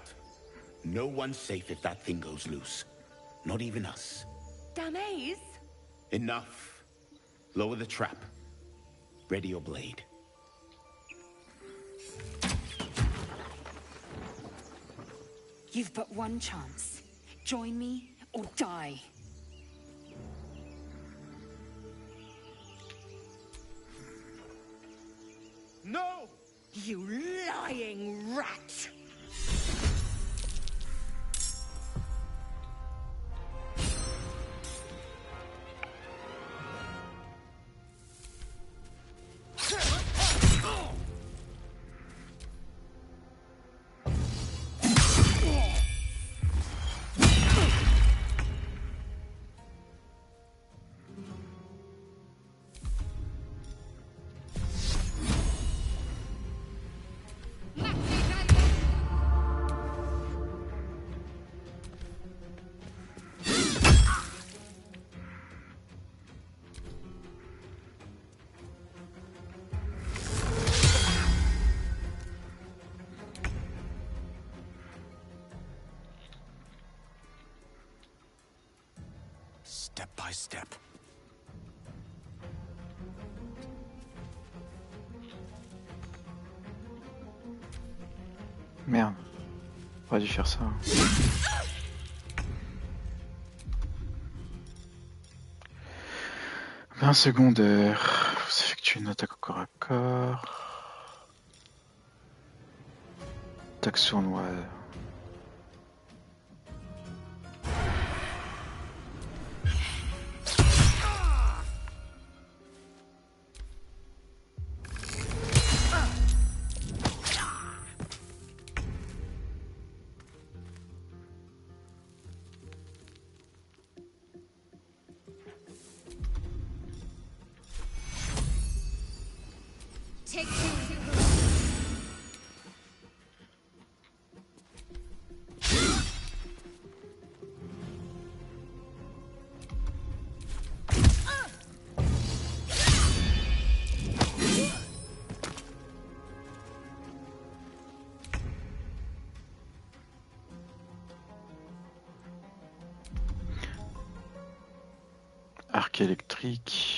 No one's safe if that thing goes loose. Not even us. Damaze? Enough. Lower the trap. Ready your blade. You've but one chance. Join me or die. No! You lying rat! Step by step. Merde. J'aurais dû faire ça. 20 secondaires. Vous effectuez une attaque au corps à corps. Attaque sournoise. Take two. Arc électrique.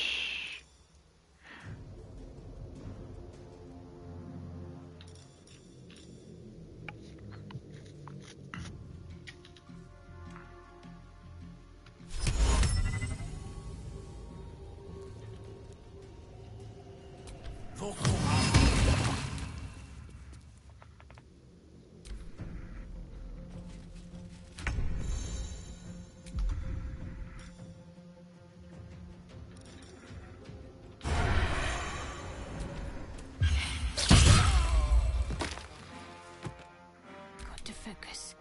Got to focus.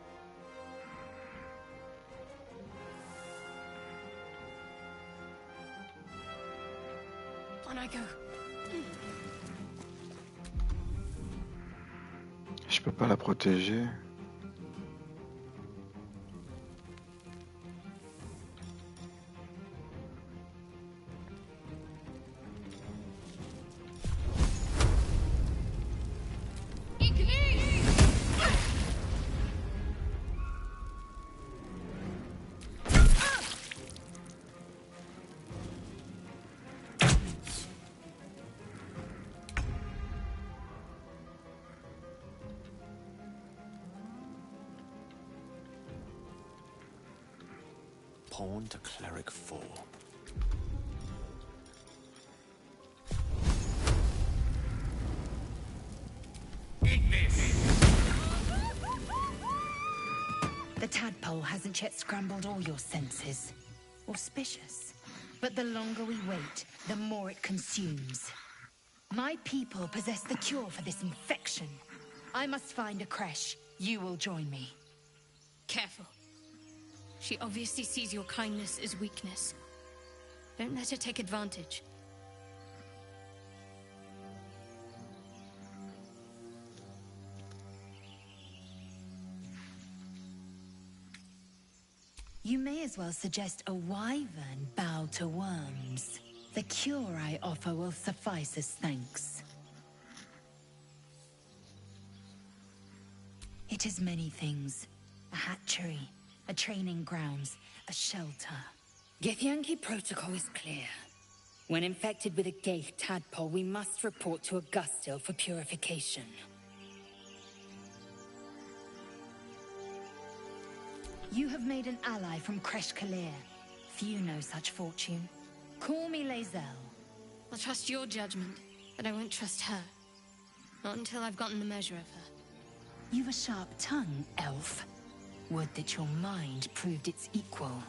On I go. Je peux pas la protéger. Pawn to Cleric 4. The tadpole hasn't yet scrambled all your senses. Auspicious. But the longer we wait, the more it consumes. My people possess the cure for this infection. I must find a creche. You will join me. Careful. She obviously sees your kindness as weakness. Don't let her take advantage. You may as well suggest a wyvern bow to worms. The cure I offer will suffice as thanks. It is many things. A hatchery, a training grounds, a shelter. Githyanki protocol is clear. When infected with a Gaith tadpole, we must report to Augustil for purification. You have made an ally from Kresh Kalir. Few know such fortune. Call me Lae'zel. I'll trust your judgment, but I won't trust her. Not until I've gotten the measure of her. You've a sharp tongue, elf. Would that your mind proved its equal.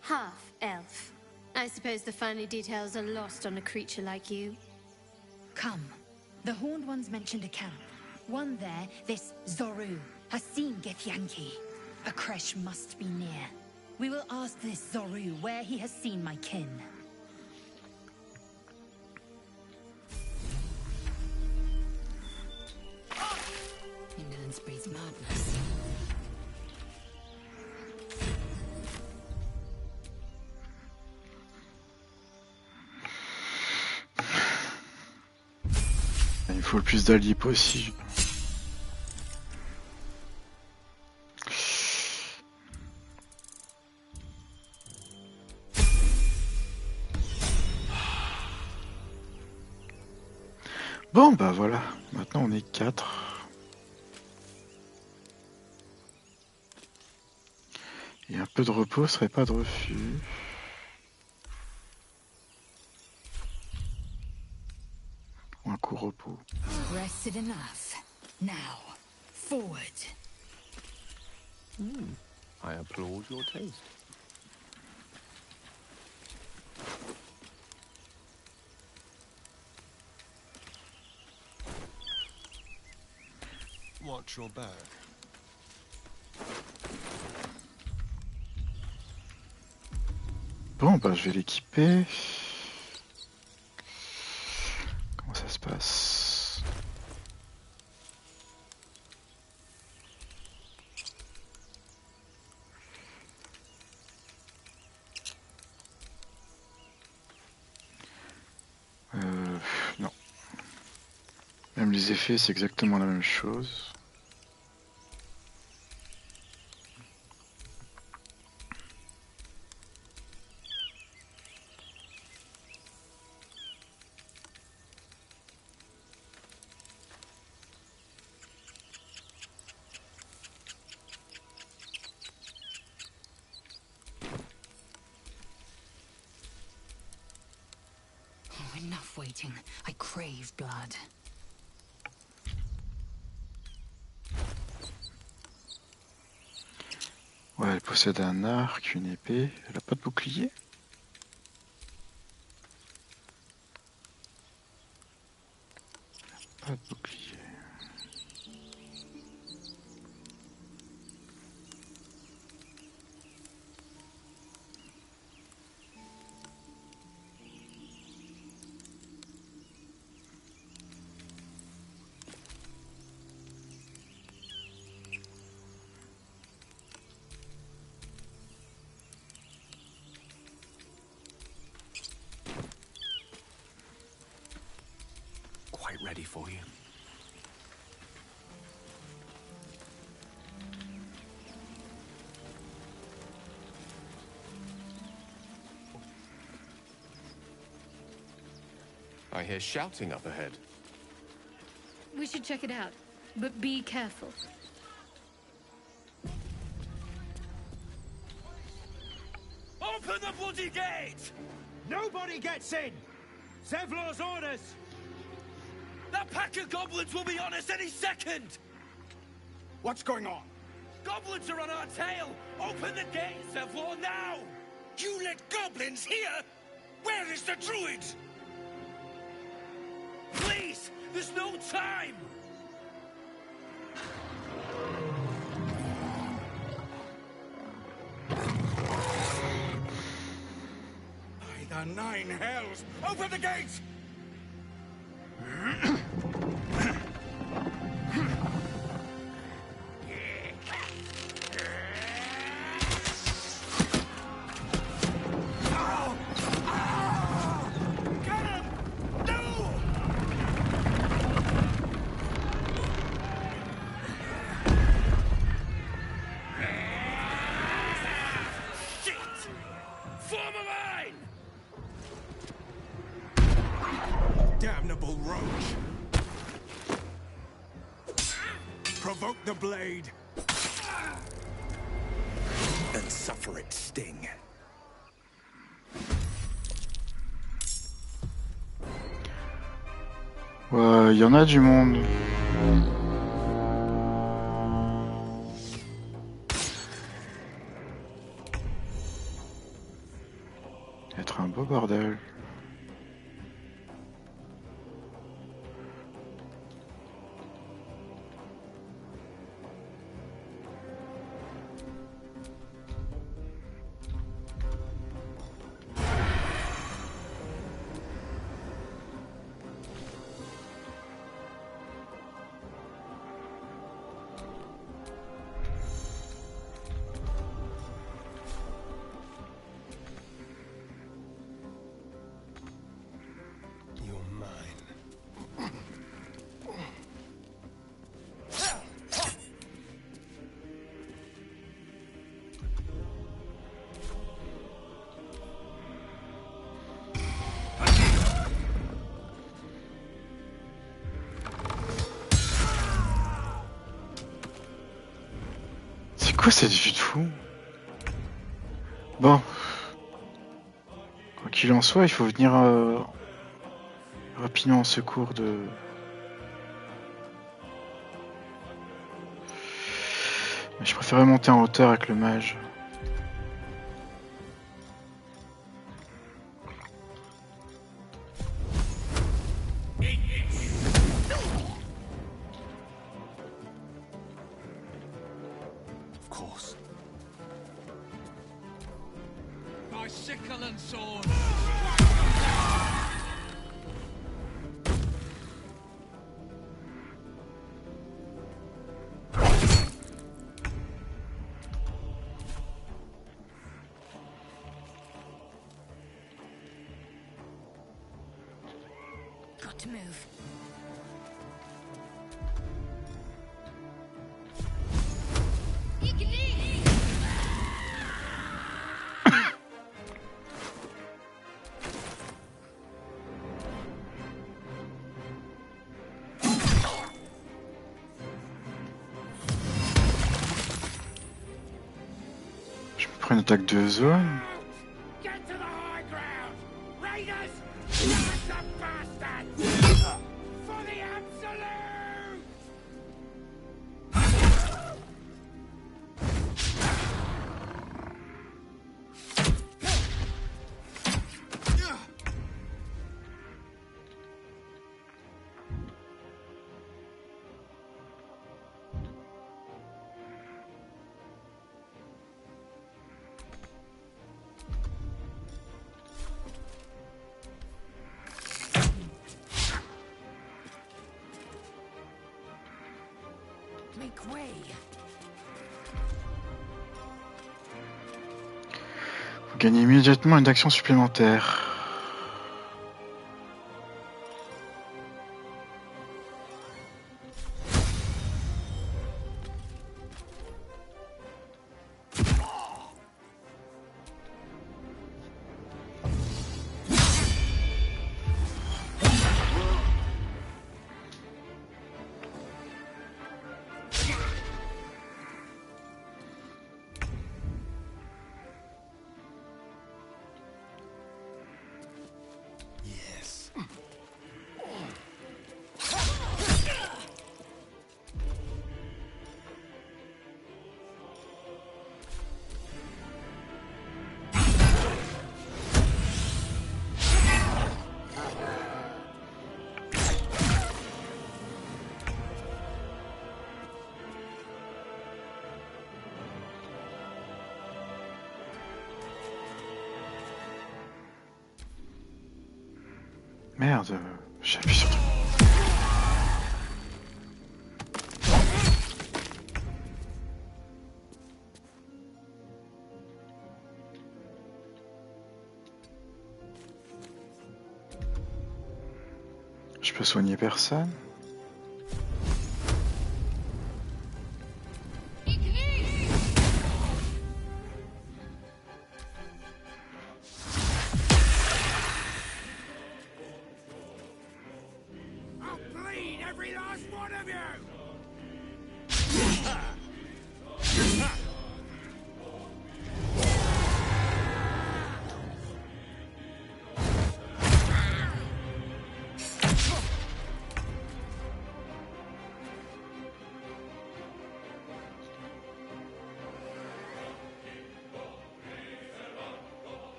Half-elf. I suppose the finer details are lost on a creature like you. Come. The Horned Ones mentioned a camp. One there, this Zoru, has seen Githyanki. A creche must be near. We will ask this Zoru where he has seen my kin. Indolence breeds madness. Il faut le plus d'alliés possible. Bon bah voilà, maintenant on est 4. Et un peu de repos serait pas de refus. Ou un coup repos. Rested enough. Now, forward. I applaud your taste. Watch your back. Bon bah je vais l'équiper. Comment ça se passe? Non. Même les effets, c'est exactement la même chose. Oh, enough waiting. I crave blood. Ouais, elle possède un arc, une épée. Elle a pas de bouclier? Pas de bouclier. Quite ready for you. I hear shouting up ahead. We should check it out, but be careful. the bloody gate! Nobody gets in! Zevlor's orders! That pack of goblins will be on us any second! What's going on? Goblins are on our tail! Open the gate, Zevlor, now! You let goblins here? Where is the druid? Please! There's no time! By the 9 hells! Open the gates! Damnable roach! Provoke the blade! And suffer its sting. Ouais, y en a du monde. Être un beau bordel. C'est quoi cette vue de fou? Bon. Quoi qu'il en soit, il faut venir rapidement en secours de... Mais je préférais monter en hauteur avec le mage. By sickle and sword! Got to move. Je me prends une attaque de zone. Get to the high ground! Raiders! Not the bastards! For the absolute! Make way. Vous gagnez immédiatement une action supplémentaire. Merde, j'appuie sur... Je peux soigner personne?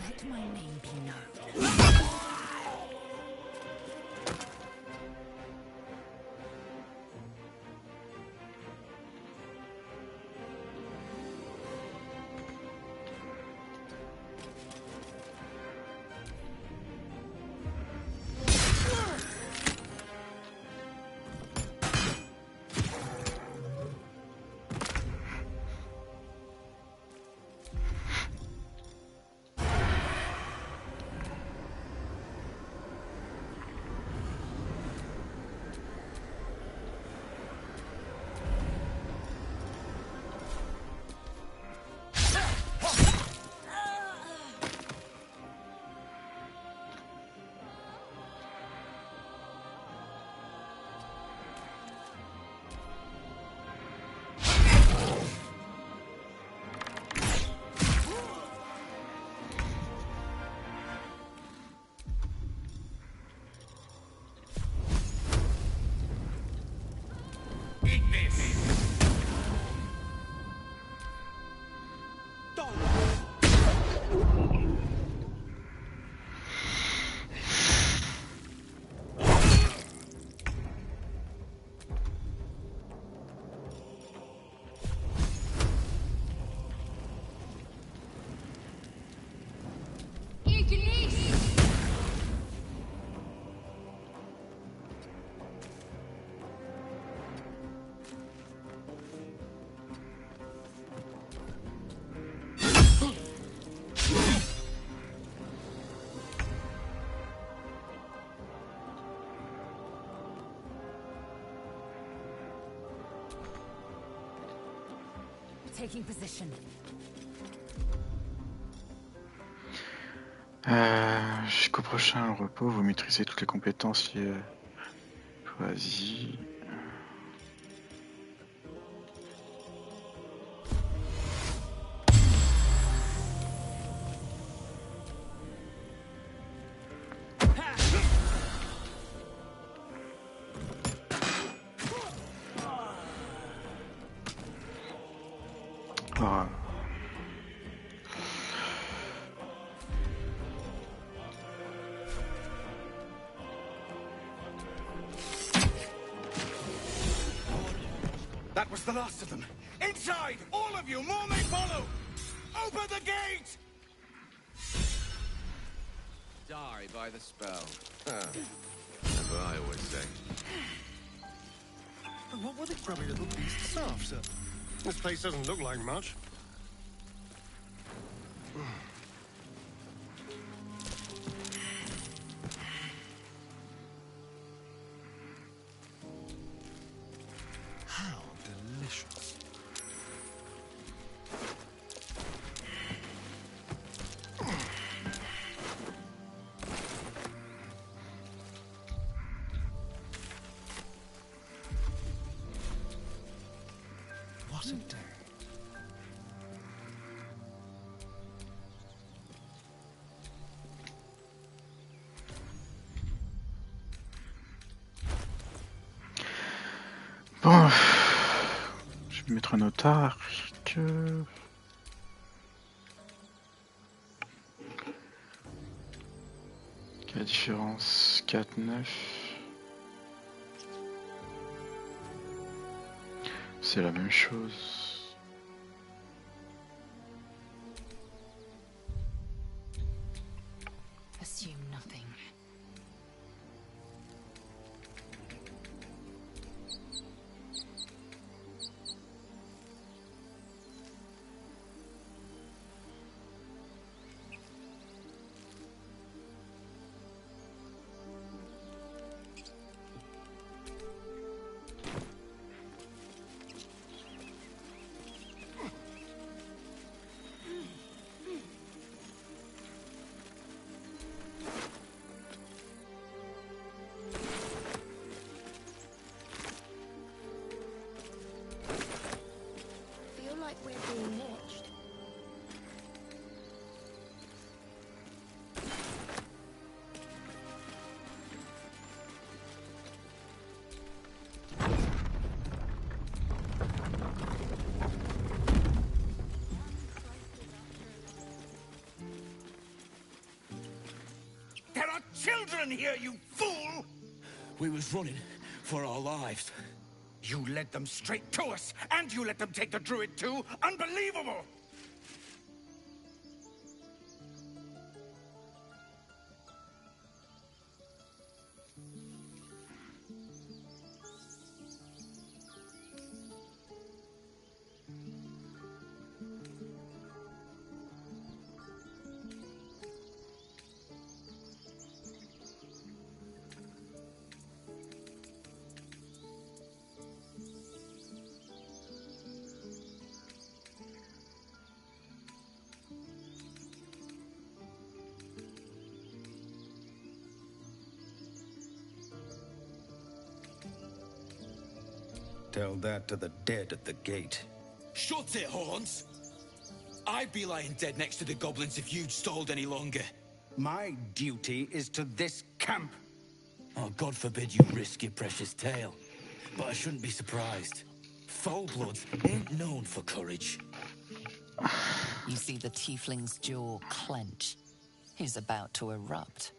Let my name be known. Taking position. Jusqu'au prochain repos, vous maîtrisez toutes les compétences choisies. Ah. That was the last of them. Inside! All of you! More may follow! Open the gate! Die by the spell. That's what I always say. What were the grubby little beasts after? This place doesn't look like much. How delicious. What a day. Bon, je vais mettre un autarque. Quelle est la différence? 4, 9. C'est la même chose. children here, you fool! We was running for our lives. You led them straight to us, and you let them take the druid too? Unbelievable! Tell that to the dead at the gate. Shut it, Horns! I'd be lying dead next to the goblins if you'd stalled any longer. My duty is to this camp. Oh, God forbid you risk your precious tail. But I shouldn't be surprised. Foulbloods ain't known for courage. You see the tiefling's jaw clench. He's about to erupt.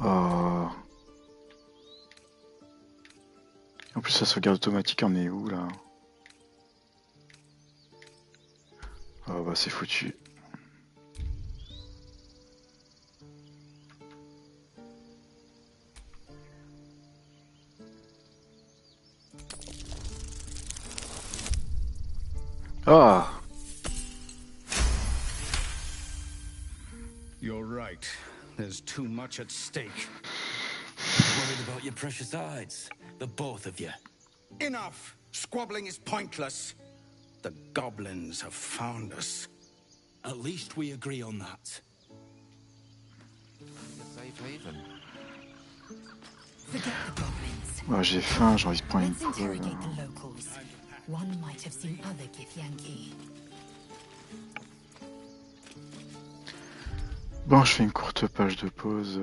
Oh. En plus, la sauvegarde automatique, on est où là? Oh bah c'est foutu. Ah! You're right. There's too much at stake. Worried about your precious hides, the both of you. Enough! Squabbling is pointless. The goblins have found us. At least we agree on that. A safe haven. Forget the goblins. Oh, j'ai faim, j'ai envie de prendre une Let's pause. interrogate the locals. One might have seen other Githyanki. Bon, je fais une courte page de pause.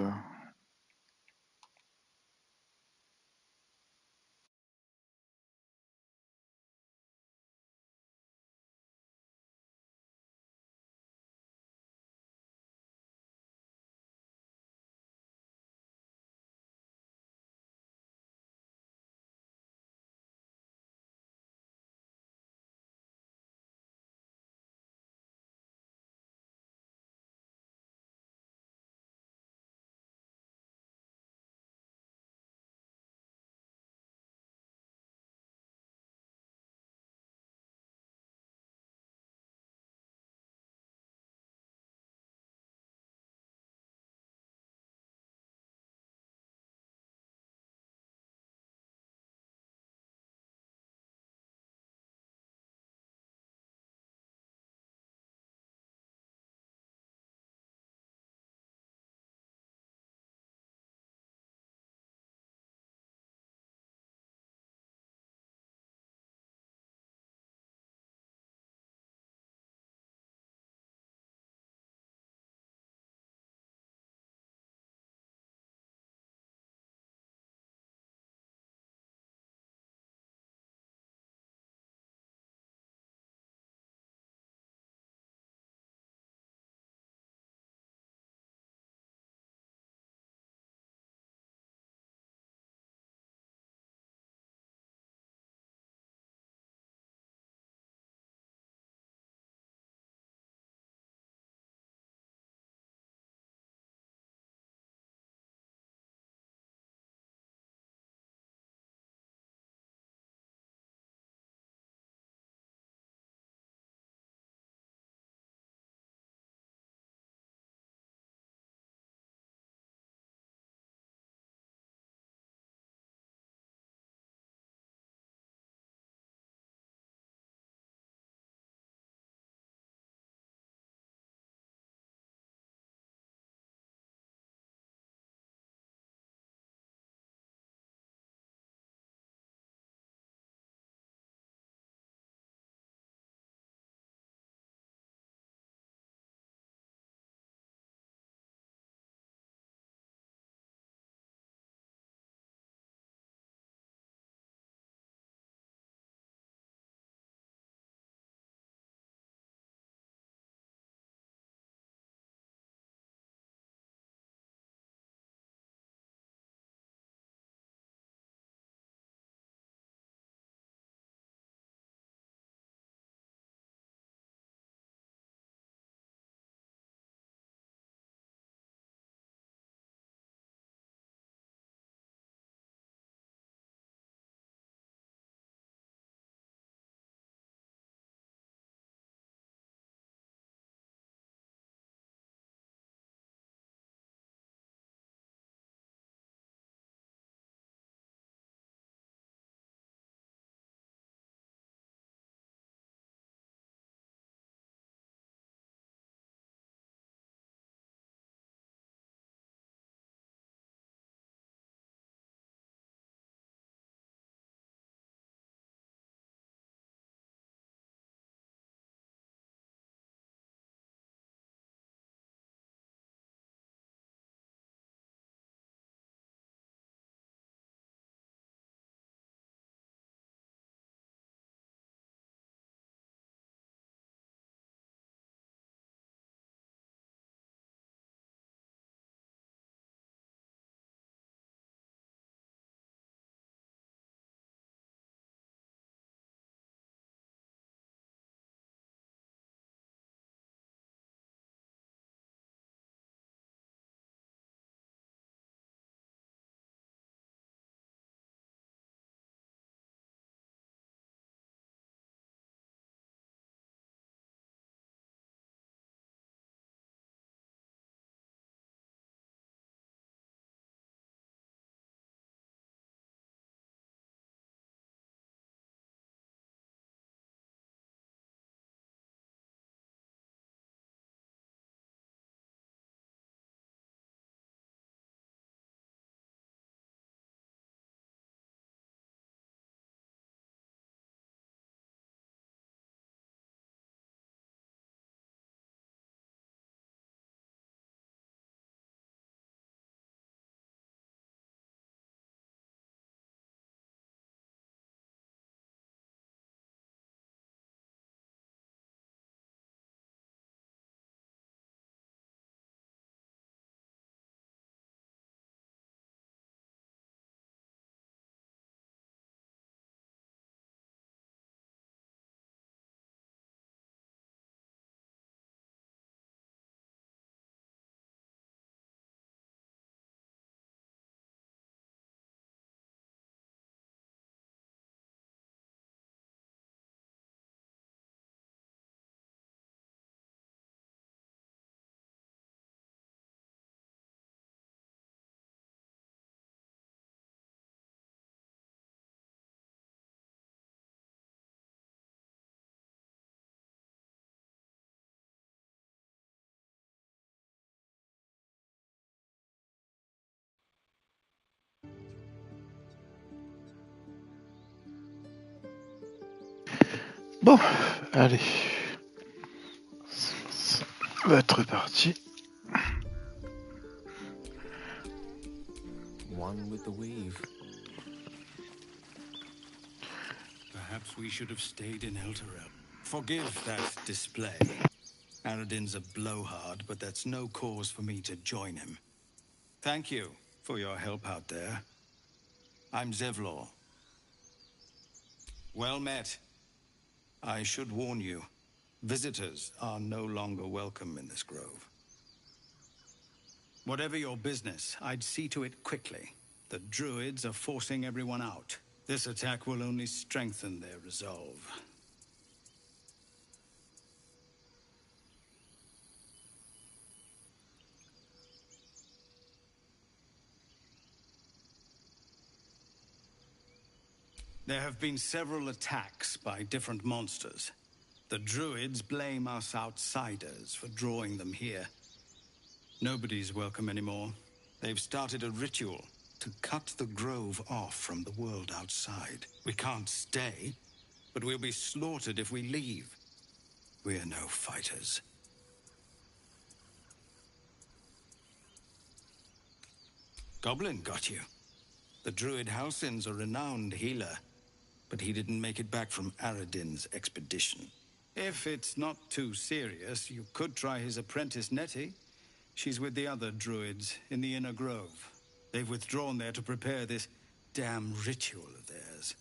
Bon, allez. Ça va être reparti. One with the weave. Perhaps we should have stayed in Elturel. Forgive that display. Aradin's a blowhard, but that's no cause for me to join him. Thank you for your help out there. I'm Zevlor. Well met. I should warn you, visitors are no longer welcome in this grove. Whatever your business, I'd see to it quickly. The druids are forcing everyone out. This attack will only strengthen their resolve. There have been several attacks by different monsters. The druids blame us outsiders for drawing them here. Nobody's welcome anymore. They've started a ritual to cut the grove off from the world outside. We can't stay, but we'll be slaughtered if we leave. We're no fighters. Goblin got you. The druid Halsin's a renowned healer, but he didn't make it back from Aradin's expedition. If it's not too serious, you could try his apprentice Nettie. She's with the other druids in the inner grove. They've withdrawn there to prepare this damn ritual of theirs.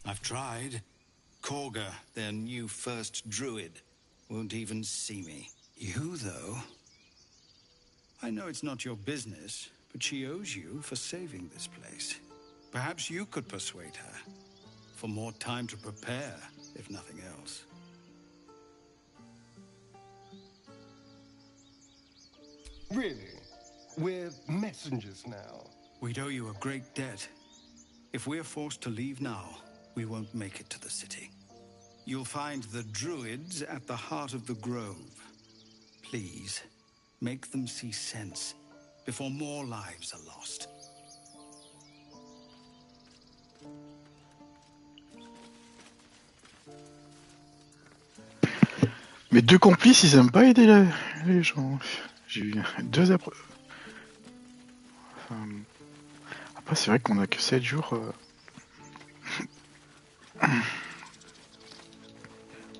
I've tried. Korga, their new first druid, won't even see me. You, though? I know it's not your business, but she owes you for saving this place. Perhaps you could persuade her. For more time to prepare, if nothing else. Really? We're messengers now. We'd owe you a great debt. If we're forced to leave now, we won't make it to the city. You'll find the druids at the heart of the grove. Please, make them see sense before more lives are lost. Mes deux complices, ils aiment pas aider les gens. J'ai eu deux après. Enfin, après, c'est vrai qu'on a que 7 jours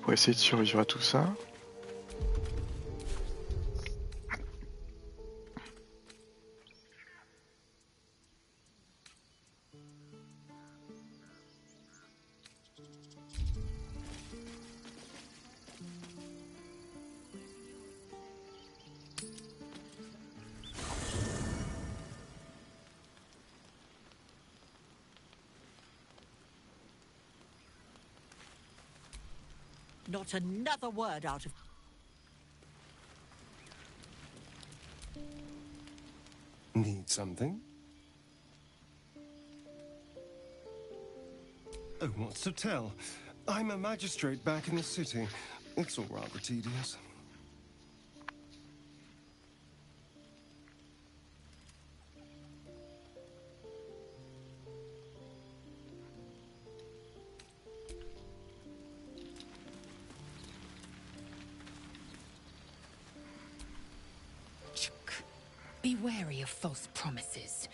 pour essayer de survivre à tout ça. Not another word out of... Need something? Oh, what's to tell? I'm a magistrate back in the city. It's all rather tedious. Be wary of false promises.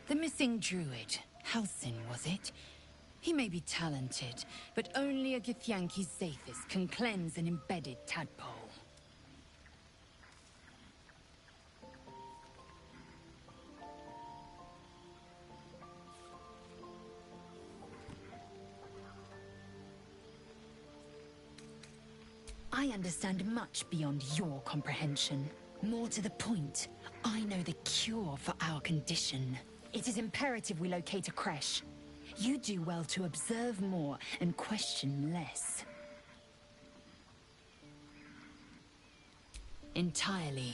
The missing druid, Halsin, was it? He may be talented, but only a Githyanki Zathis can cleanse an embedded tadpole. I understand much beyond your comprehension. More to the point, I know the cure for our condition. It is imperative we locate a creche. You do well to observe more and question less. Entirely.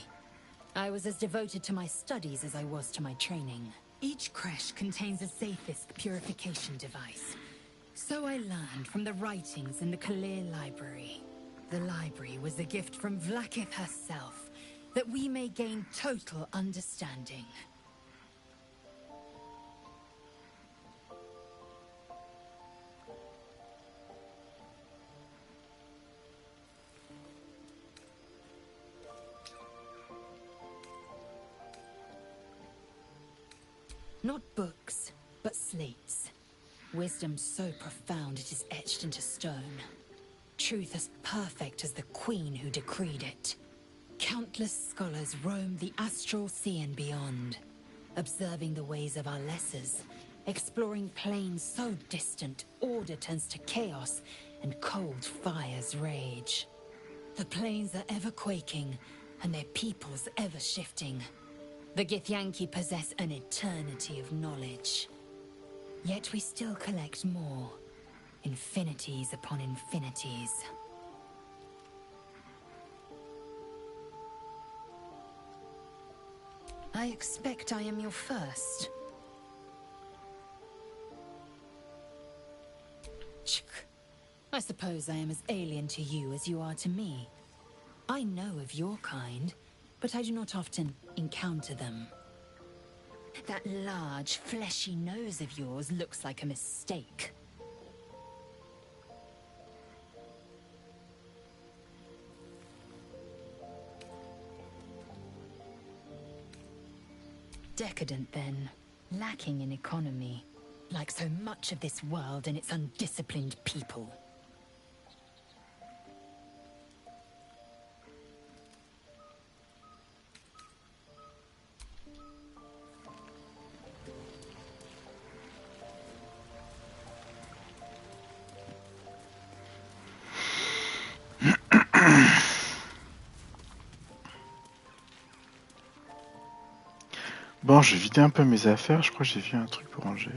I was as devoted to my studies as I was to my training. Each creche contains a Zathist purification device. So I learned from the writings in the Kalir Library. The library was a gift from Vlaakith herself, that we may gain total understanding. Not books, but slates. Wisdom so profound it is etched into stone. Truth as perfect as the queen who decreed it. Countless scholars roam the astral sea and beyond, observing the ways of our lessers, exploring planes so distant order turns to chaos and cold fires rage. The planes are ever quaking, and their peoples ever shifting. The Githyanki possess an eternity of knowledge. Yet we still collect more. Infinities upon infinities. I expect I am your first. I suppose I am as alien to you as you are to me. I know of your kind, but I do not often encounter them. That large, fleshy nose of yours looks like a mistake. Decadent, then. Lacking in economy. Like so much of this world and its undisciplined people. Bon, j'ai vidé un peu mes affaires, je crois que j'ai vu un truc pour ranger.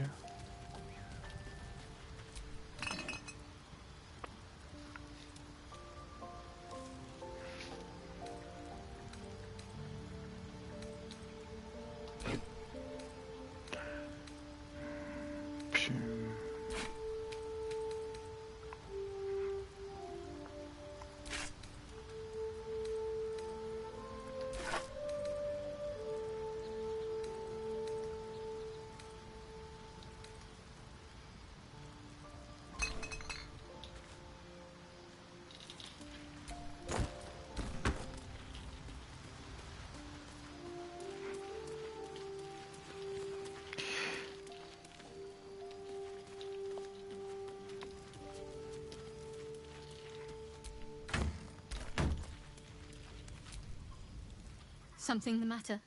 Something the matter?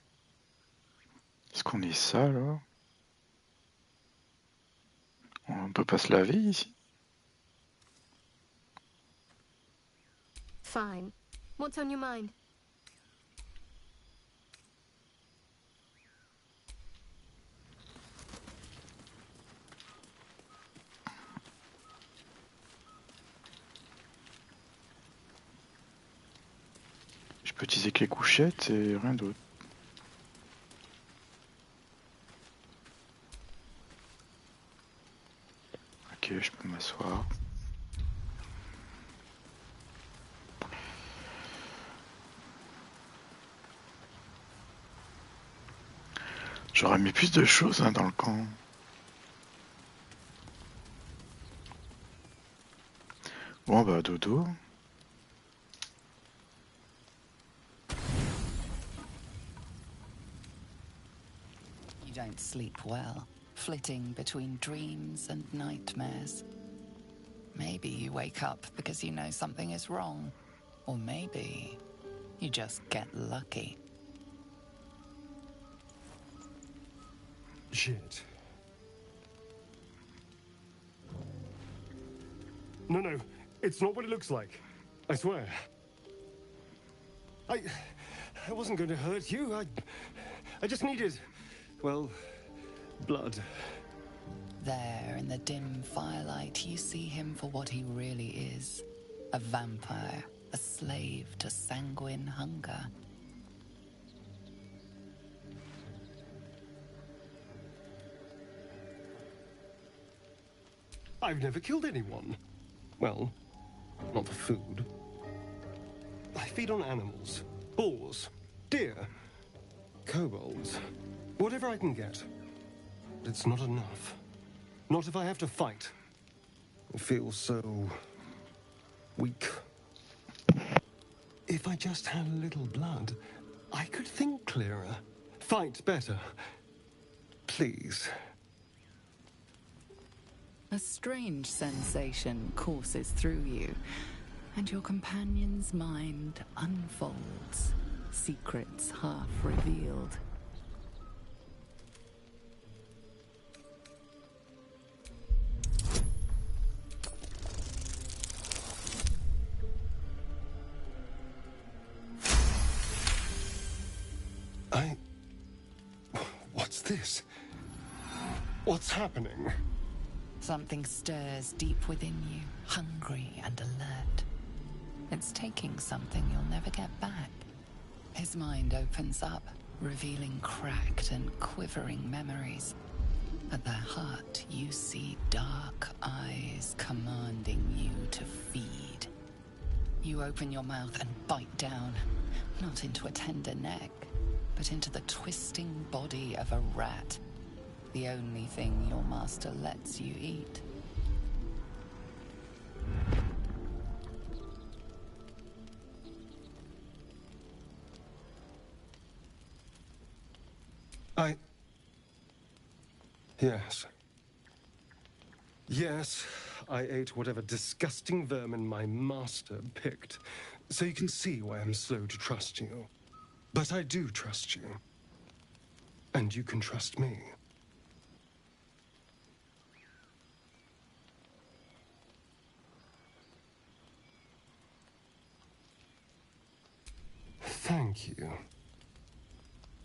Est-ce qu'on est sale, là? On peut pas se laver ici? Fine. What's on your mind? Je peux utiliser que les couchettes et rien d'autre. Ok, je peux m'asseoir. J'aurais mis plus de choses hein, dans le camp. Bon bah dodo. You don't sleep well, flitting between dreams and nightmares. Maybe you wake up because you know something is wrong. Or maybe you just get lucky. Shit. No, it's not what it looks like. I swear. I wasn't going to hurt you. I just needed, well, blood. There, in the dim firelight, you see him for what he really is. A vampire, a slave to sanguine hunger. I've never killed anyone. Well, not for food. I feed on animals. Boars. Deer. Kobolds. Whatever I can get. But it's not enough. Not if I have to fight. I feel so... weak. If I just had a little blood, I could think clearer. Fight better. please. A strange sensation courses through you, and your companion's mind unfolds, secrets half revealed. What's this? What's happening? Something stirs deep within you, hungry and alert. It's taking something you'll never get back. His mind opens up, revealing cracked and quivering memories. At their heart, you see dark eyes commanding you to feed. You open your mouth and bite down, not into a tender neck, but into the twisting body of a rat. The only thing your master lets you eat. Yes, I ate whatever disgusting vermin my master picked, so you can see why I'm slow to trust you. But I do trust you. And you can trust me. Thank you.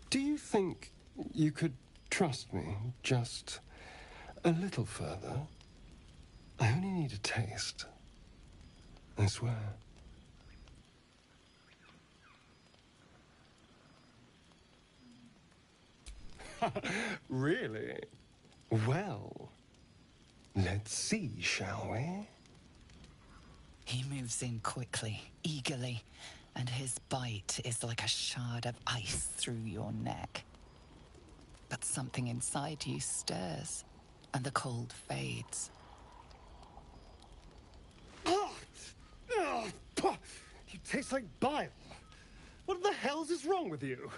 Do you think you could trust me just a little further? I only need a taste. I swear. Really? Well, let's see, shall we? He moves in quickly, eagerly, and his bite is like a shard of ice through your neck. But something inside you stirs, and the cold fades. You taste like bile. What the hell's is wrong with you?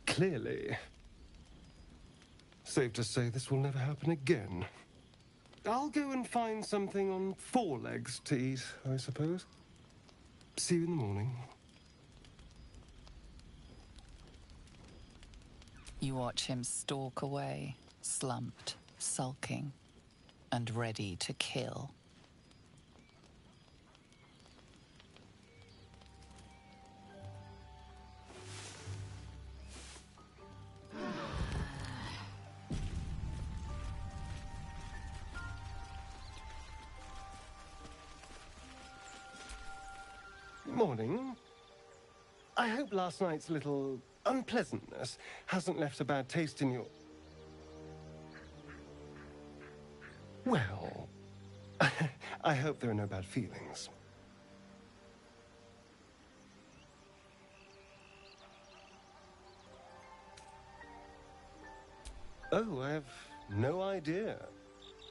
Clearly. Safe to say this will never happen again. I'll go and find something on four legs to eat, I suppose. See you in the morning. You watch him stalk away, slumped, sulking, and ready to kill. Morning. I hope last night's little unpleasantness hasn't left a bad taste in your... Well, I hope there are no bad feelings. Oh, I have no idea.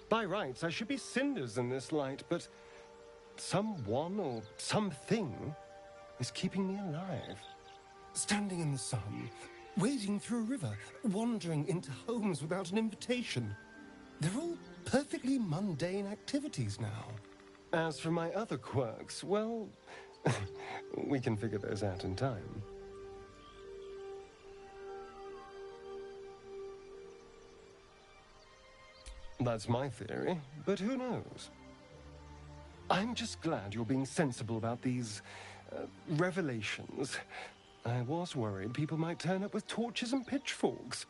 By rights, I should be cinders in this light, but someone or something is keeping me alive. Standing in the sun, wading through a river, wandering into homes without an invitation. They're all perfectly mundane activities now. As for my other quirks, well, we can figure those out in time. That's my theory, but who knows? I'm just glad you're being sensible about these revelations. I was worried people might turn up with torches and pitchforks.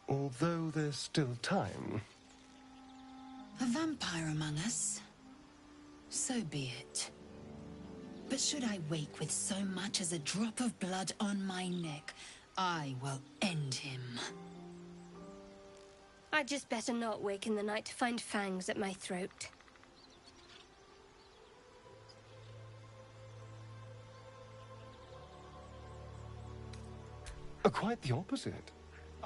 Although there's still time. A vampire among us? So be it. But should I wake with so much as a drop of blood on my neck, I will end him. I'd just better not wake in the night to find fangs at my throat. Quite the opposite.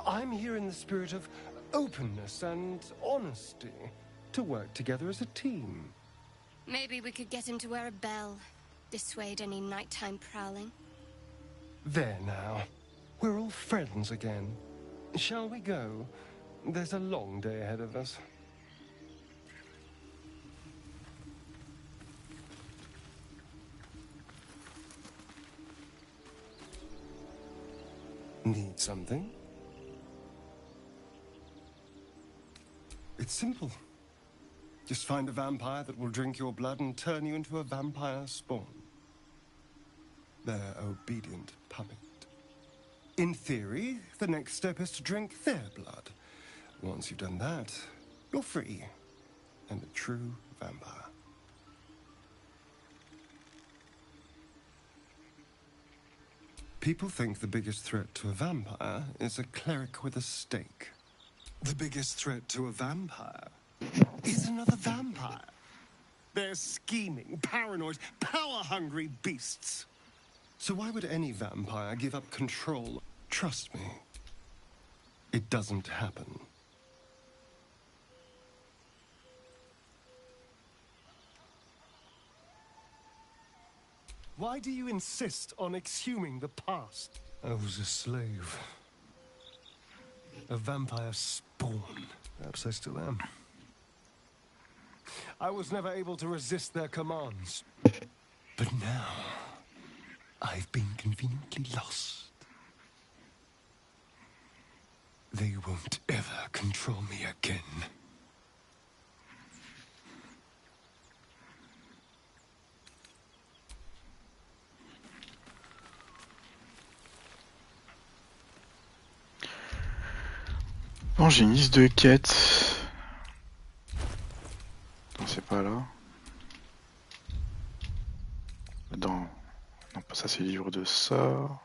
I'm here in the spirit of openness and honesty, to work together as a team. Maybe we could get him to wear a bell. Dissuade any nighttime prowling. There now. We're all friends again. Shall we go? There's a long day ahead of us. Need something? It's simple. Just find a vampire that will drink your blood and turn you into a vampire spawn. Their obedient puppet. In theory, the next step is to drink their blood. Once you've done that, you're free and a true vampire. People think the biggest threat to a vampire is a cleric with a stake. The biggest threat to a vampire is another vampire. They're scheming, paranoid, power-hungry beasts. So why would any vampire give up control? Trust me, it doesn't happen. Why do you insist on exhuming the past? I was a slave. A vampire spawn. Perhaps I still am. I was never able to resist their commands. But now, I've been conveniently lost. They won't ever control me again. Bon, j'ai une liste de quêtes. Non, c'est pas là. Non, pas ça, c'est le livre de sorts.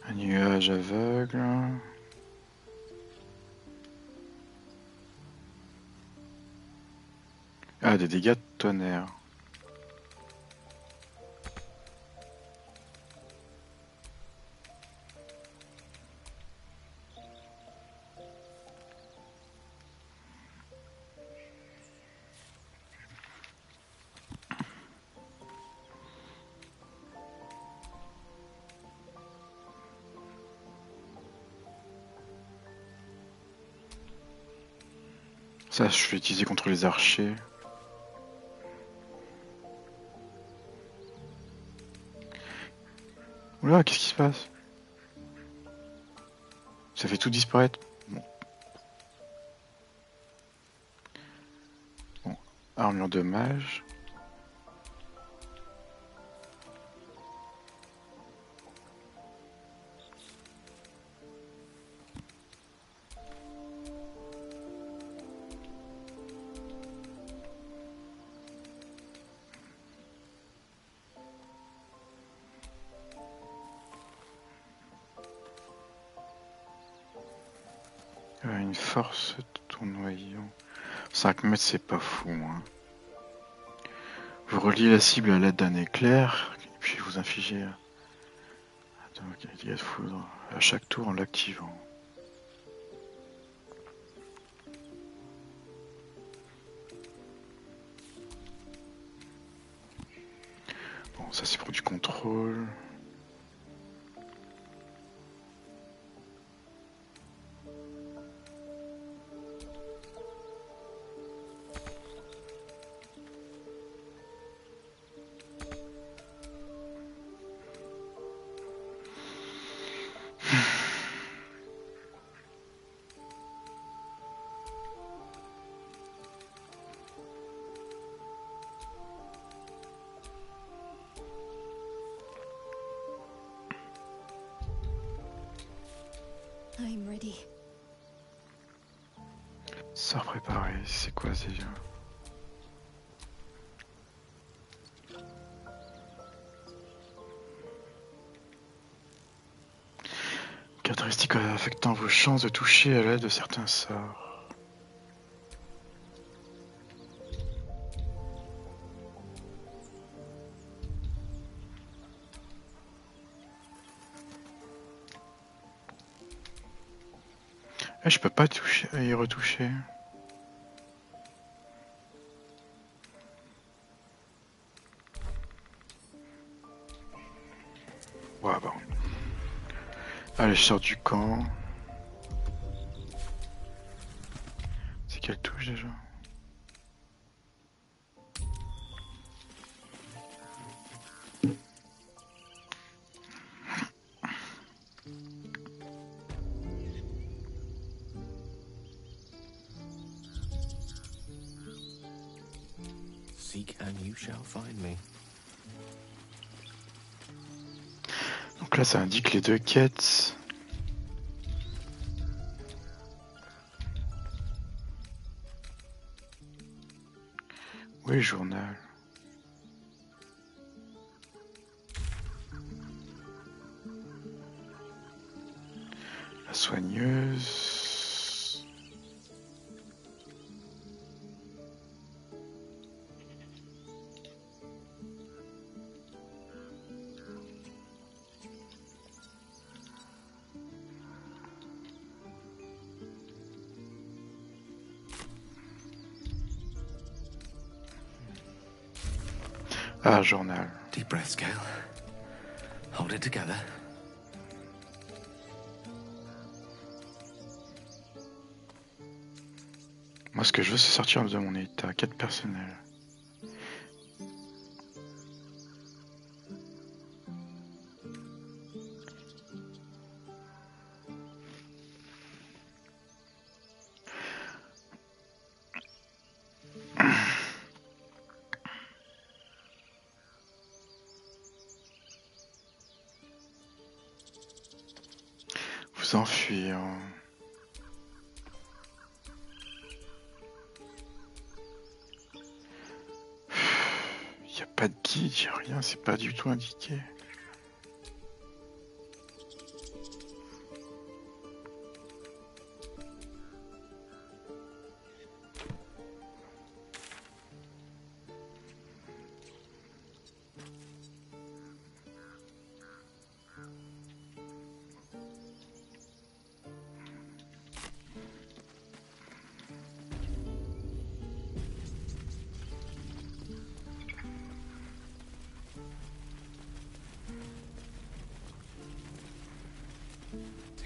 Un nuage aveugle. Ah, des dégâts de tonnerre. Ça, je vais utiliser contre les archers. Oula, qu'est-ce qui se passe? Ça fait tout disparaître. Bon, armure de mage. Une force tournoyant. 5 mètres, c'est pas fou, hein. Vous reliez la cible à l'aide d'un éclair, et puis vous infligez un dégât de foudre à chaque tour en l'activant. Bon, ça c'est pour du contrôle. I'm ready. Sort préparé, c'est quoi déjà? Statique affectant vos chances de toucher à l'aide de certains sorts. Je peux pas toucher y retoucher. Ouais, bon. Allez, je sors du camp. C'est quelle touche déjà? Seek and you shall find me. Donc là, ça indique les deux quêtes. Oui, journal. La soigneuse. Ah, journal. Deep breath, Scale. Hold it together. Moi, ce que je veux, c'est sortir de mon état. Quête personnelle. Vous enfuir. Y a pas de guide, y a rien, c'est pas du tout indiqué.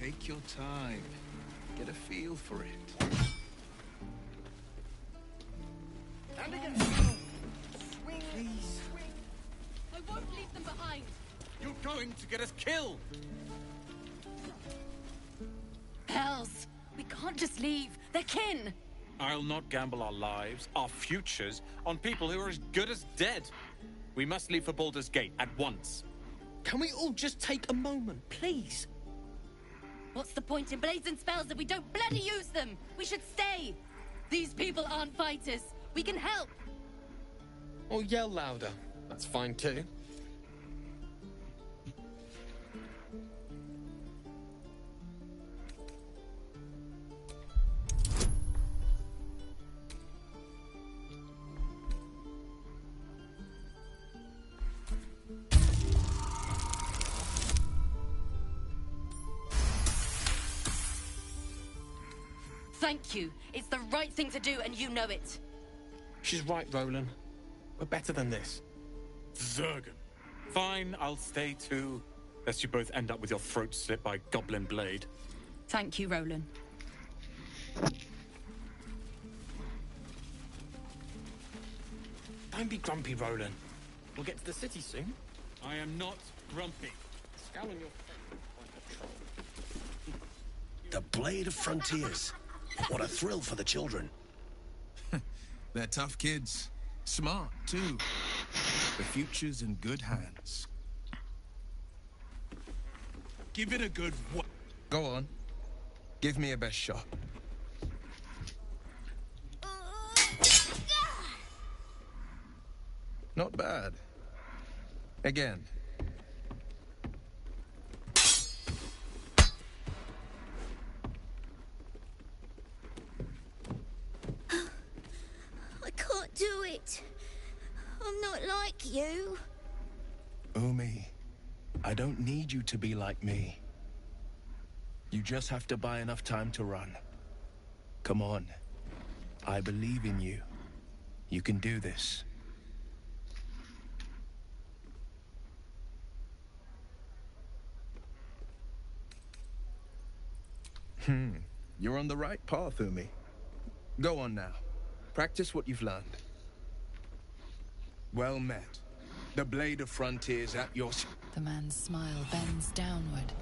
Take your time. Get a feel for it. And again. Swing, please. Swing. I won't leave them behind. You're going to get us killed. Hells, we can't just leave. They're kin. I'll not gamble our lives, our futures, on people who are as good as dead. We must leave for Baldur's Gate at once. Can we all just take a moment, please? What's the point in blades and spells if we don't bloody use them? We should stay. These people aren't fighters. We can help. Or yell louder. That's fine too. Thank you. It's the right thing to do, and you know it. She's right, Roland. We're better than this. Zergan. Fine, I'll stay too. Lest you both end up with your throats slit by Goblin Blade. Thank you, Roland. Don't be grumpy, Roland. We'll get to the city soon. I am not grumpy. Scowl on your face like a troll. The Blade of Frontiers. What a thrill for the children. They're tough kids. Smart, too. The future's in good hands. Give it a good Go on. Give me a best shot. Not bad. Again. it. I'm not like you. Umi, I don't need you to be like me. You just have to buy enough time to run. Come on. I believe in you. You can do this. You're on the right path, Umi. Go on now. Practice what you've learned. Well met. The blade of frontiers at your... The man's smile bends downward,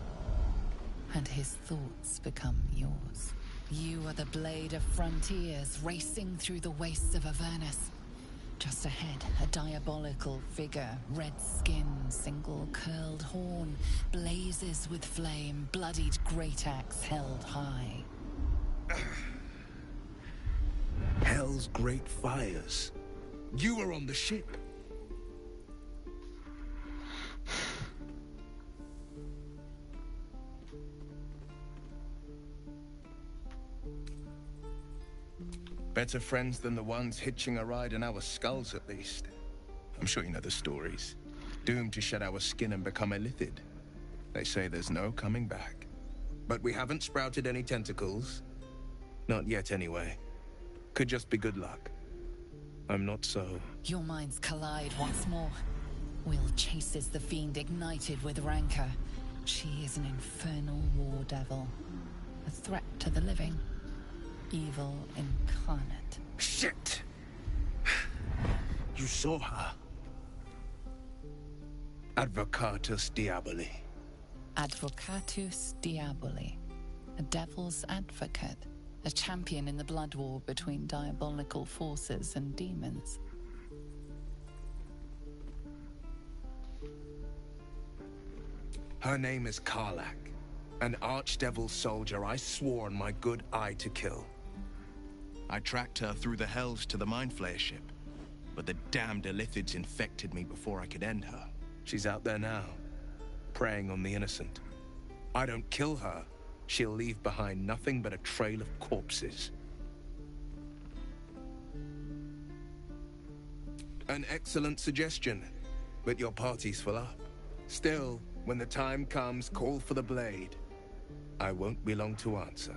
and his thoughts become yours. You are the blade of frontiers racing through the wastes of Avernus. Just ahead, a diabolical figure, red skin, single curled horn, blazes with flame, bloodied great axe held high. Hell's great fires. You were on the ship. Better friends than the ones hitching a ride in our skulls, at least. I'm sure you know the stories. Doomed to shed our skin and become illithid. They say there's no coming back. But we haven't sprouted any tentacles. Not yet, anyway. Could just be good luck. I'm not so... Your minds collide once more. Will chases the fiend ignited with rancor. She is an infernal war devil. A threat to the living. Evil incarnate. Shit! You saw her. Advocatus Diaboli. Advocatus Diaboli. A devil's advocate. A champion in the blood war between diabolical forces and demons. Her name is Karlak. An archdevil soldier I swore on my good eye to kill. I tracked her through the hells to the Mind Flayer ship, but the damned Illithids infected me before I could end her. She's out there now, preying on the innocent. I don't kill her, she'll leave behind nothing but a trail of corpses. An excellent suggestion, but your party's full up. Still, when the time comes, call for the blade. I won't be long to answer.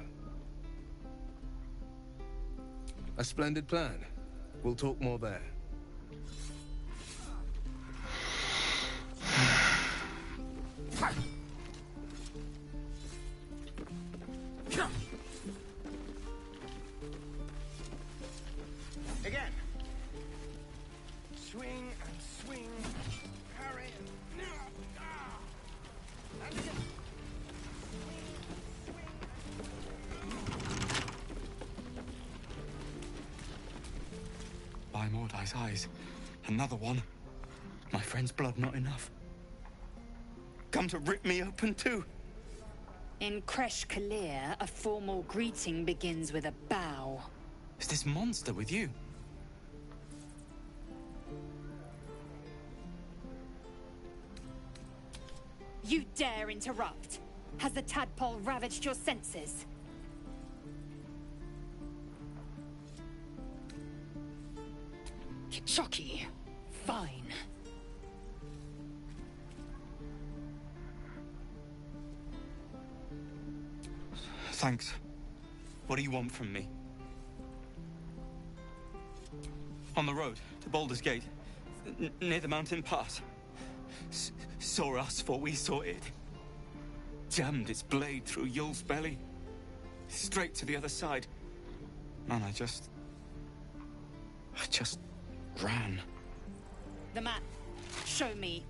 A splendid plan. We'll talk more there. Again. Swing and swing. Parry. And again. By Mordai's eyes. Another one. My friend's blood not enough. Come to rip me open too. In Kresh Kalir, a formal greeting begins with a bow. Is this monster with you? You dare interrupt? Has the tadpole ravaged your senses? Kichoki. Fine. Thanks. What do you want from me? On the road to Baldur's Gate, near the mountain pass. Saw us, for we saw it. Jammed its blade through Yul's belly. Straight to the other side. Man, I just ran. The map. Show me.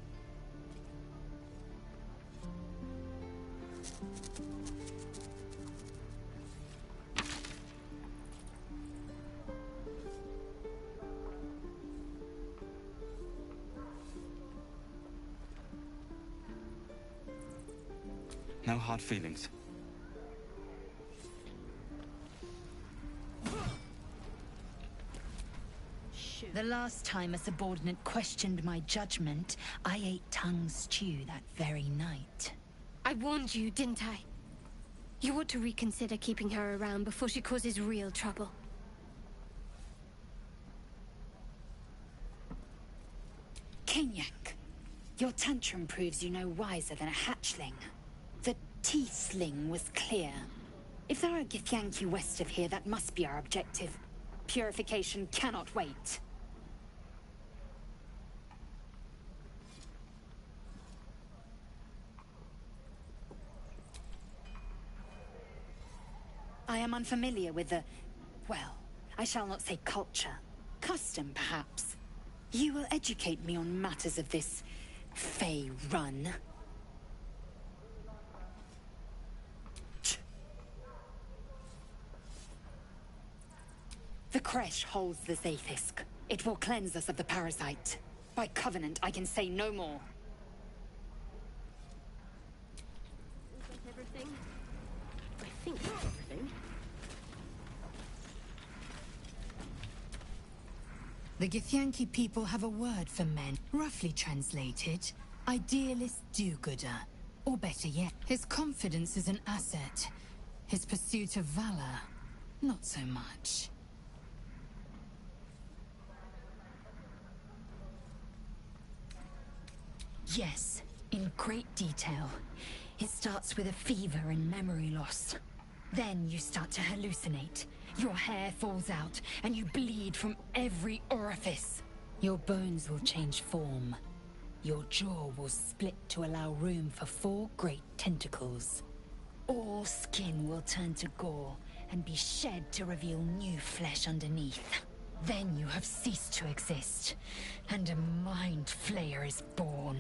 No hard feelings. The last time a subordinate questioned my judgment, I ate tongue stew that very night. I warned you, didn't I? You ought to reconsider keeping her around before she causes real trouble. Kenyak, your tantrum proves you no wiser than a hatchling. The Tiefling was clear. If there are Githyanki west of here, that must be our objective. Purification cannot wait. I am unfamiliar with the... well, I shall not say culture. Custom, perhaps. You will educate me on matters of this... Fey run. The Kresh holds the Zaithisk. It will cleanse us of the parasite. By covenant, I can say no more. Is that everything? I think that's everything. The Githyanki people have a word for men. Roughly translated, idealist do-gooder. Or better yet, his confidence is an asset. His pursuit of valor, not so much. Yes, in great detail. It starts with a fever and memory loss. Then you start to hallucinate. Your hair falls out, and you bleed from every orifice. Your bones will change form. Your jaw will split to allow room for 4 great tentacles. All skin will turn to gore, and be shed to reveal new flesh underneath. Then you have ceased to exist, and a mind flayer is born.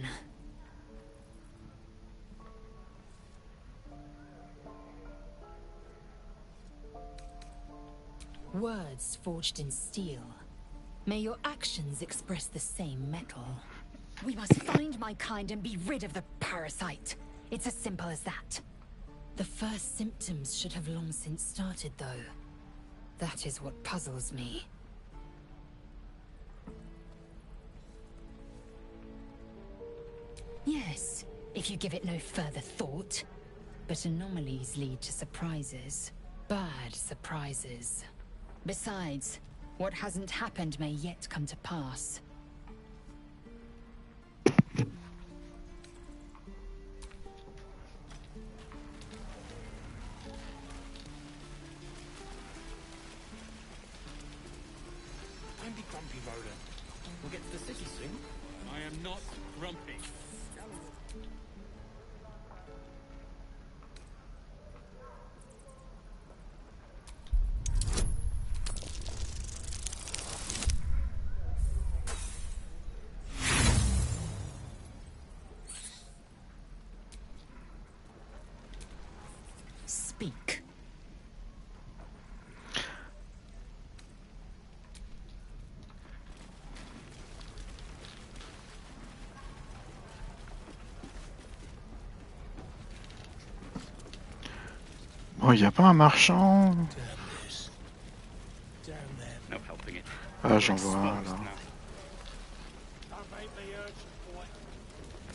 Words forged in steel. May your actions express the same metal. We must find my kind and be rid of the parasite. It's as simple as that. The first symptoms should have long since started, though. That is what puzzles me. Yes, if you give it no further thought. But anomalies lead to surprises. Bad surprises. Besides, what hasn't happened may yet come to pass. Don't be grumpy, Roland. We'll get to the city soon. I am not grumpy. Speak. Bon, y a pas un marchand? No helping it. Ah, j'en vois un là.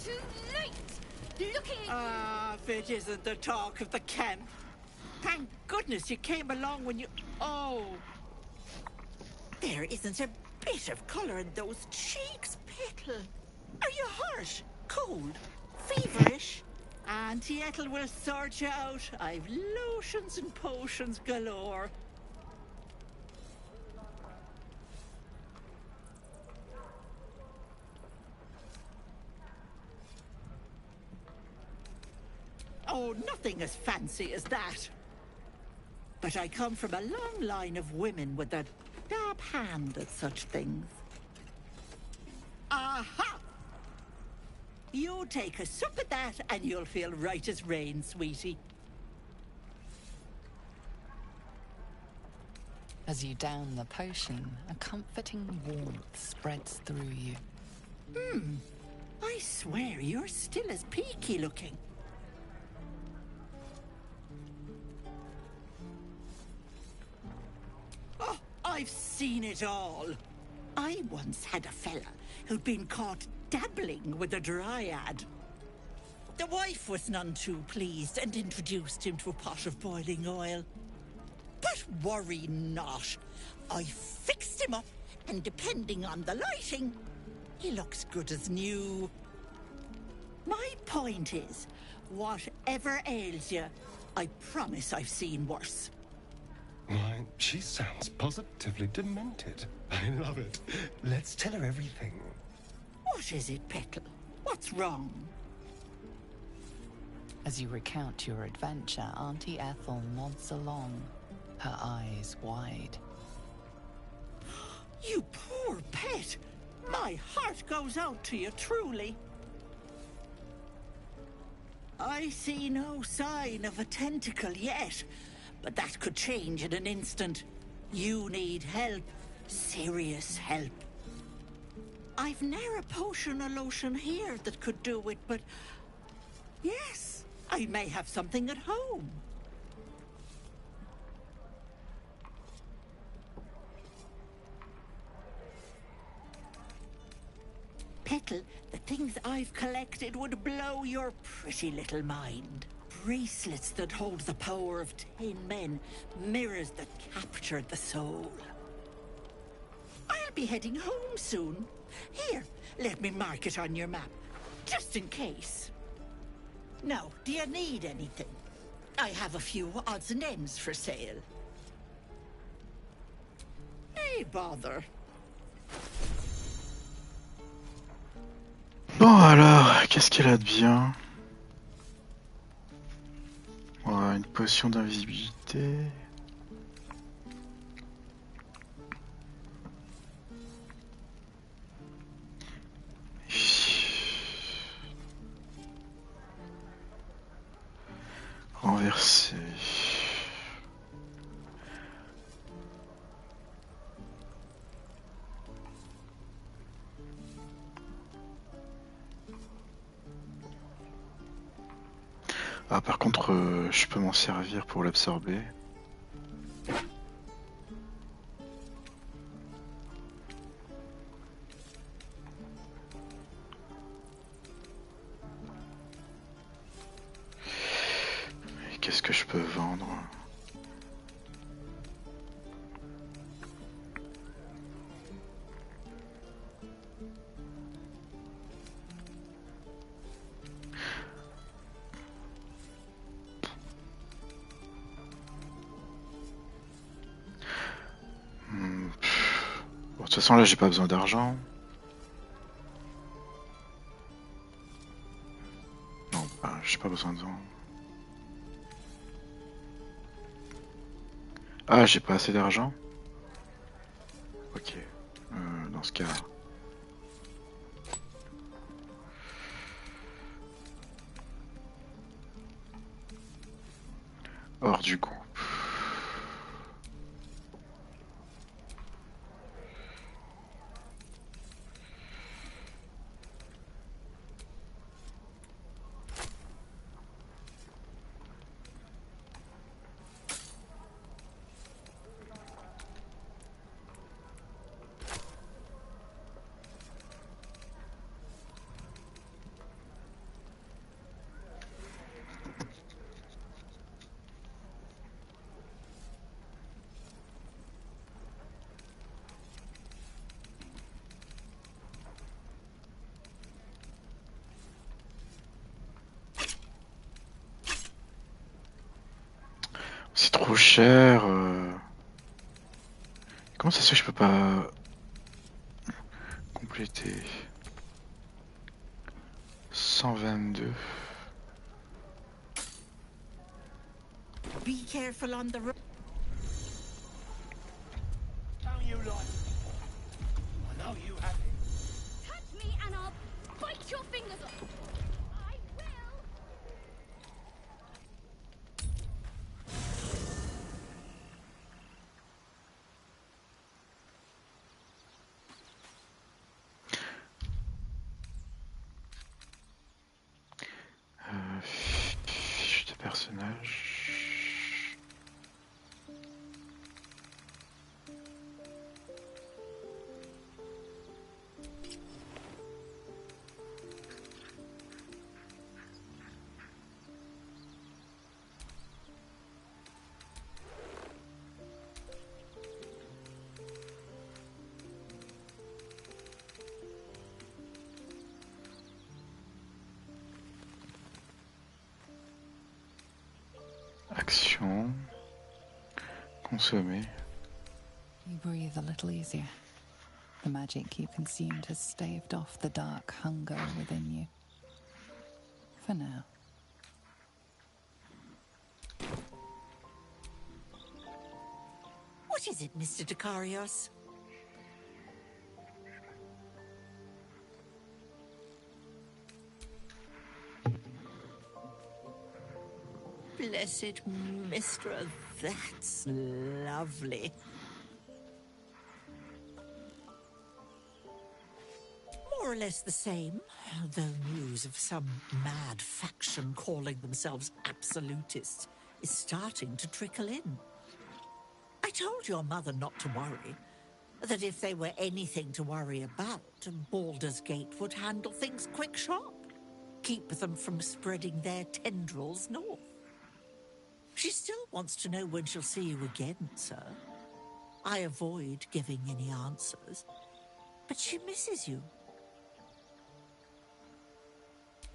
Too late! Looking at Ah, it isn't the talk of the camp. Thank goodness you came along when you... Oh! There isn't a bit of colour in those cheeks, Petal. Are you hurt? Cold? Feverish? Auntie Ethel will sort you out. I've lotions and potions galore. Oh, nothing as fancy as that. But I come from a long line of women with a dab hand at such things. Aha! You take a sup at that and you'll feel right as rain, sweetie. As you down the potion, a comforting warmth spreads through you. I swear you're still as peaky looking. Oh, I've seen it all. I once had a fella who'd been caught dabbling with a dryad. The wife was none too pleased and introduced him to a pot of boiling oil. But worry not. I fixed him up, and depending on the lighting, He looks good as new. My point is, whatever ails you, I promise I've seen worse. Why, she sounds positively demented. I love it. Let's tell her everything. What is it, Petal? What's wrong? As you recount your adventure, Auntie Ethel nods along, her eyes wide. You poor pet! My heart goes out to you, truly. I see no sign of a tentacle yet, but that could change in an instant. You need help. Serious help. I've ne'er a potion or lotion here that could do it, but... yes, I may have something at home. Petal, the things I've collected would blow your pretty little mind. Bracelets that hold the power of 10 men, mirrors that capture the soul. I'll be heading home soon. Here, let me mark it on your map, just in case. Now, do you need anything? I have a few odds and ends for sale. Hey, bother. Bon alors, qu'est-ce qu'elle a de bien? Ouais, une potion d'invisibilité. Renverser. Ah, par contre, je peux m'en servir pour l'absorber. Et qu'est-ce que je peux vendre? Bon, de toute façon, là, j'ai pas besoin d'argent. Non, bah, j'ai pas besoin de vendre. Ah, j'ai pas assez d'argent? Ok. Dans ce cas... hors du groupe. C'est trop cher. Comment ça se fait que je peux pas compléter? 122. Be careful on the road. How you like? I know you have it. Touch me and I'll bite your fingers off. I will. Fiche de personnage. Consommer. You breathe a little easier. The magic you consumed has staved off the dark hunger within you. For now. What is it, Mr. Dekarios? Blessed Mistra, that's lovely. More or less the same, though news of some mad faction calling themselves absolutists is starting to trickle in. I told your mother not to worry, that if they were anything to worry about, Baldur's Gate would handle things quick sharp, keep them from spreading their tendrils north. She still wants to know when she'll see you again, sir. I avoid giving any answers, but she misses you.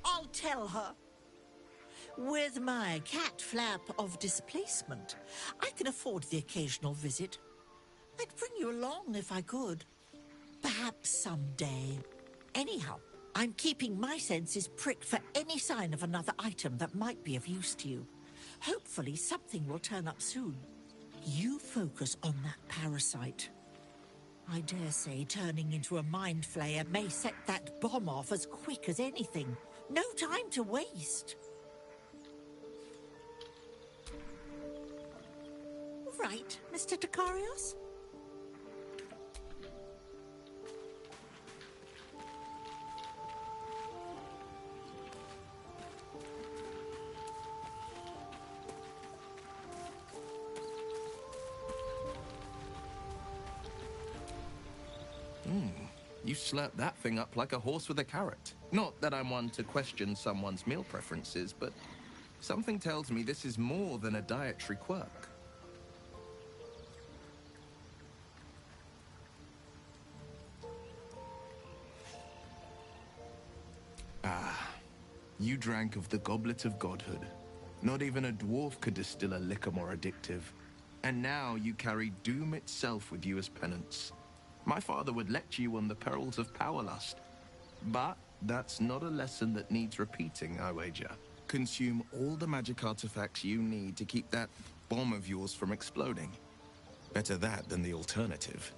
I'll tell her. With my cat flap of displacement, I can afford the occasional visit. I'd bring you along if I could. Perhaps someday. Anyhow, I'm keeping my senses pricked for any sign of another item that might be of use to you. Hopefully something will turn up soon. You focus on that parasite. I dare say turning into a mind flayer may set that bomb off as quick as anything. No time to waste. Right, Mr. Dekarios? You slurp that thing up like a horse with a carrot. Not that I'm one to question someone's meal preferences, but something tells me this is more than a dietary quirk. You drank of the goblet of godhood. Not even a dwarf could distill a liquor more addictive. And now you carry doom itself with you as penance. My father would lecture you on the perils of power lust. But that's not a lesson that needs repeating, I wager. Consume all the magic artifacts you need to keep that bomb of yours from exploding. Better that than the alternative.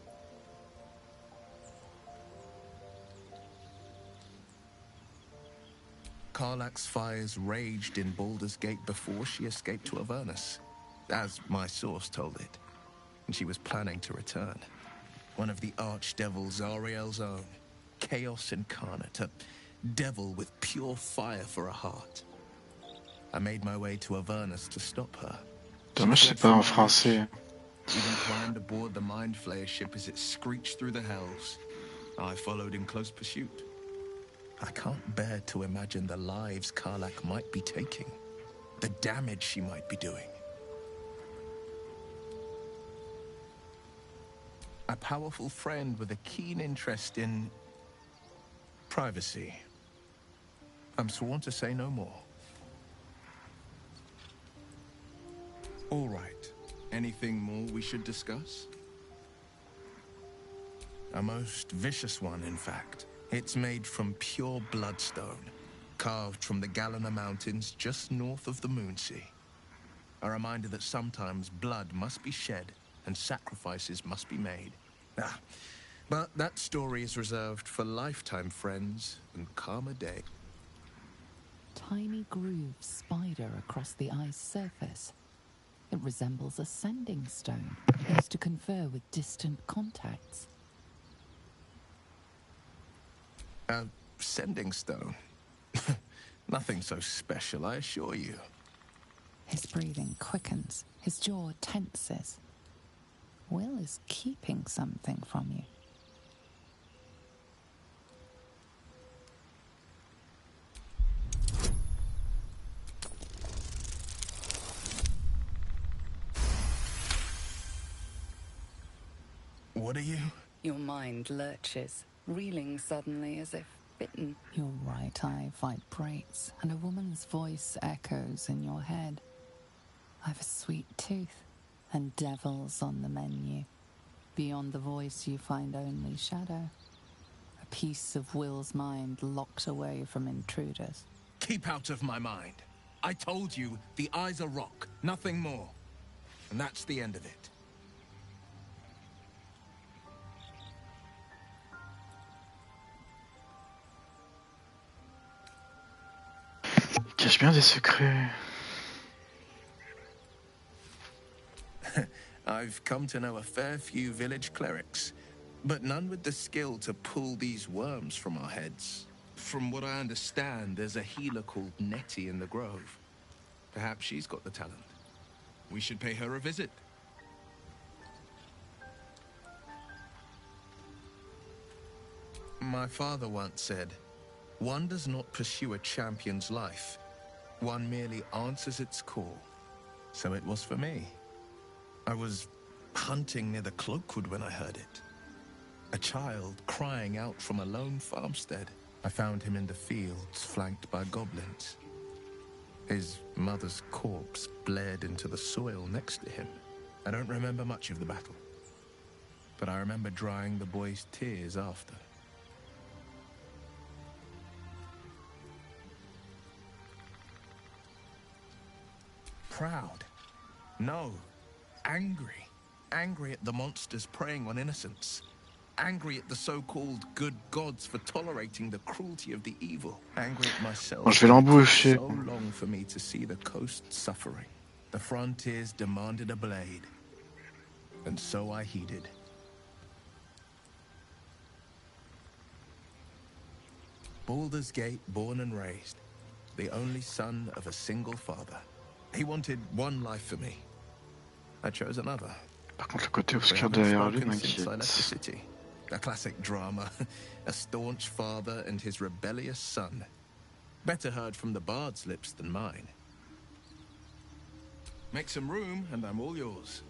Karlach's fires raged in Baldur's Gate before she escaped to Avernus, as my source told it. And she was planning to return. One of the archdevil Zariel's own. Chaos incarnate, a devil with pure fire for a heart. I made my way to Avernus to stop her. Dommage, c'est pas en français. Even climbed aboard the Mind Flayer ship as it screeched through the hells. I followed in close pursuit. I can't bear to imagine the lives Karlach might be taking, the damage she might be doing. A powerful friend with a keen interest in privacy. I'm sworn to say no more. All right. Anything more we should discuss? A most vicious one, in fact. It's made from pure bloodstone, carved from the Galena Mountains just north of the Moonsea. A reminder that sometimes blood must be shed and sacrifices must be made. But that story is reserved for lifetime friends and calmer day. Tiny grooves spider across the ice surface. It resembles a sending stone, used to confer with distant contacts. A sending stone? Nothing so special, I assure you. His breathing quickens, his jaw tenses. Will is keeping something from you. What are you? Your mind lurches, reeling suddenly as if bitten. Your right eye vibrates, and a woman's voice echoes in your head. I've a sweet tooth, and devils on the menu. Beyond the voice you find only shadow. A piece of Will's mind locked away from intruders. Keep out of my mind. I told you, the eyes are rock, nothing more. And that's the end of it. Il cache bien des secrets. I've come to know a fair few village clerics, but none with the skill to pull these worms from our heads. From what I understand, there's a healer called Nettie in the Grove. Perhaps she's got the talent. We should pay her a visit. My father once said, one does not pursue a champion's life. One merely answers its call. So it was for me. I was hunting near the Cloakwood when I heard it. A child crying out from a lone farmstead. I found him in the fields, flanked by goblins. His mother's corpse blared into the soil next to him. I don't remember much of the battle, but I remember drying the boy's tears after. Proud? No. Angry. Angry at the monsters preying on innocents. Angry at the so-called good gods for tolerating the cruelty of the evil. Angry at myself. Bon, je vais l'embaucher. So long for me to see the coast suffering. The frontiers demanded a blade. And so I heeded. Baldur's Gate, born and raised. The only son of a single father. He wanted one life for me. I chose another. Par contre, le côté obscur derrière lui Since I left the m'inquiète. city. A classic drama. A staunch father and his rebellious son. Better heard from the bard's lips than mine. Make some room, and I'm all yours.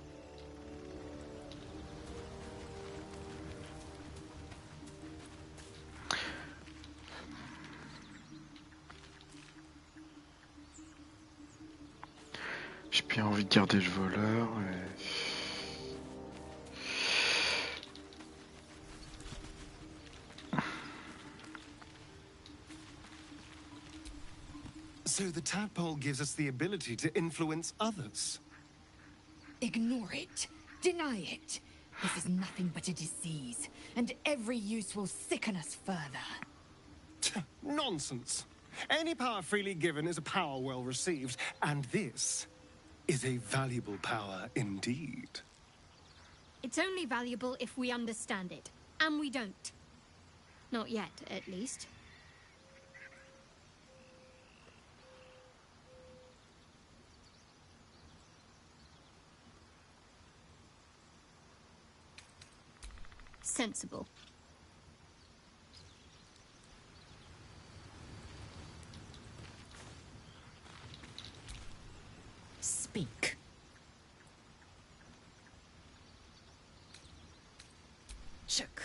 J'ai bien envie de garder le voleur. Et... So the tadpole gives us the ability to influence others. Ignore it. Deny it. This is nothing but a disease, and every use will sicken us further. Nonsense. Any power freely given is a power well received, and this is a valuable power indeed. It's only valuable if we understand it, and we don't. Not yet, at least. Sensible. Speak. Shook.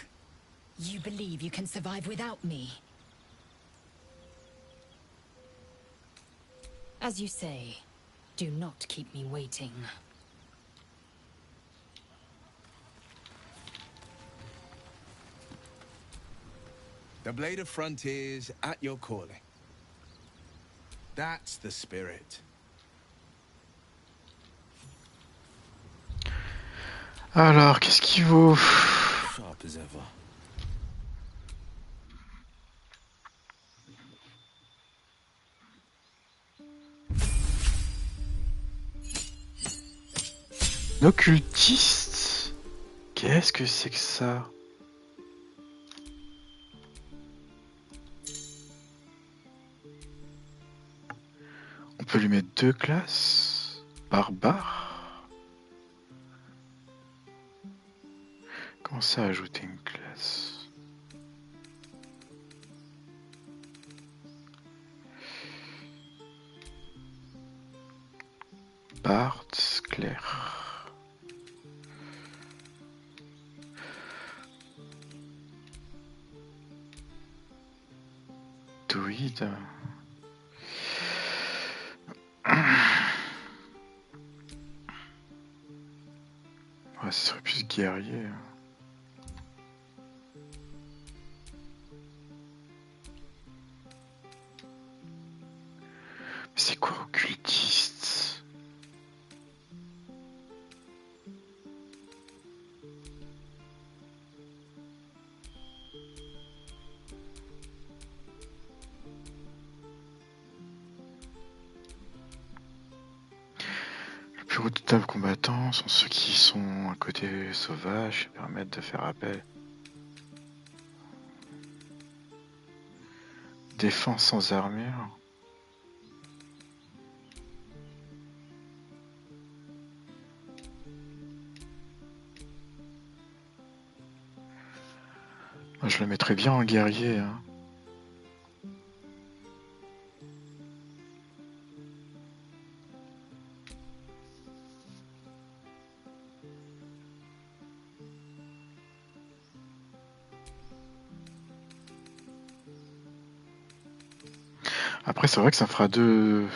You believe you can survive without me? As you say, do not keep me waiting. The Blade of Frontiers at your calling. That's the spirit. Alors, qu'est-ce qu'il vaut? Sharp as ever. L'occultiste? Qu'est-ce que c'est que ça? On peut lui mettre 2 classes. Barbare. Comment ça, ajouter une classe? Bard, clair. Druide. Ouais, ce serait plus guerrier. C'est quoi occultiste? Le plus redoutable combattant sont ceux qui sont à côté sauvage et permettent de faire appel. Défense sans armure. Moi, je le mettrais bien en guerrier. Hein. Après, c'est vrai que ça fera deux...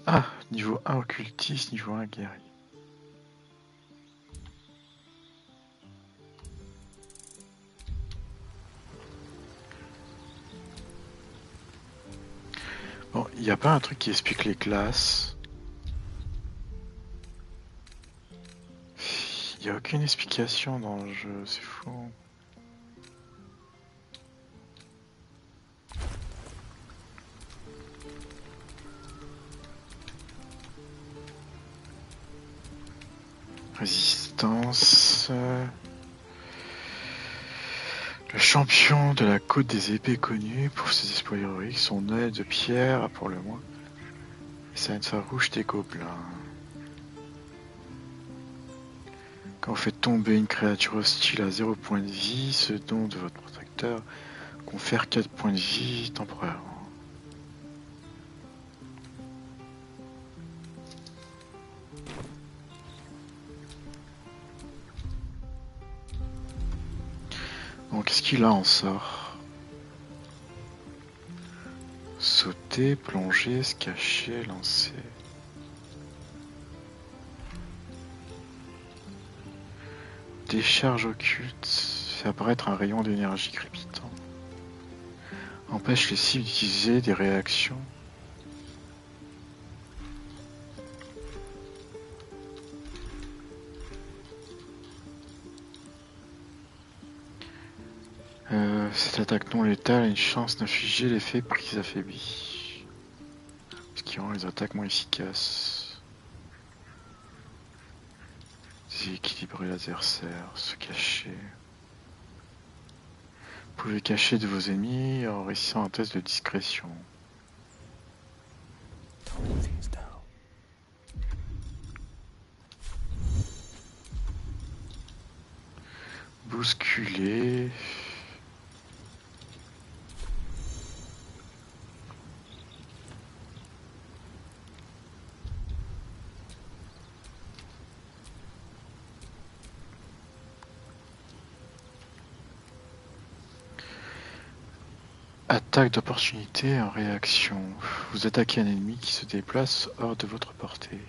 Ah, niveau 1 occultiste, niveau 1 guerrier. Bon, il n'y a pas un truc qui explique les classes. Il n'y a aucune explication dans le jeu, c'est fou. Résistance. Le champion de la côte des épées connu pour ses exploits héroïques, son œil de pierre a pour le moins. Et sa haine farouche des gobelins. Quand vous faites tomber une créature hostile à 0 point de vie, ce don de votre protecteur confère 4 points de vie temporairement. Bon, qu'est-ce qu'il a en sort? Sauter, plonger, se cacher, lancer. Décharge occulte, fait apparaître un rayon d'énergie crépitant. Empêche les cibles d'utiliser des réactions. Cette attaque non létale a une chance d'infliger l'effet prise affaiblie. Ce qui rend les attaques moins efficaces. Déséquilibrer l'adversaire, se cacher. Vous pouvez cacher de vos ennemis en réussissant un test de discrétion. Bousculer. Attaque d'opportunité en réaction. Vous attaquez un ennemi qui se déplace hors de votre portée.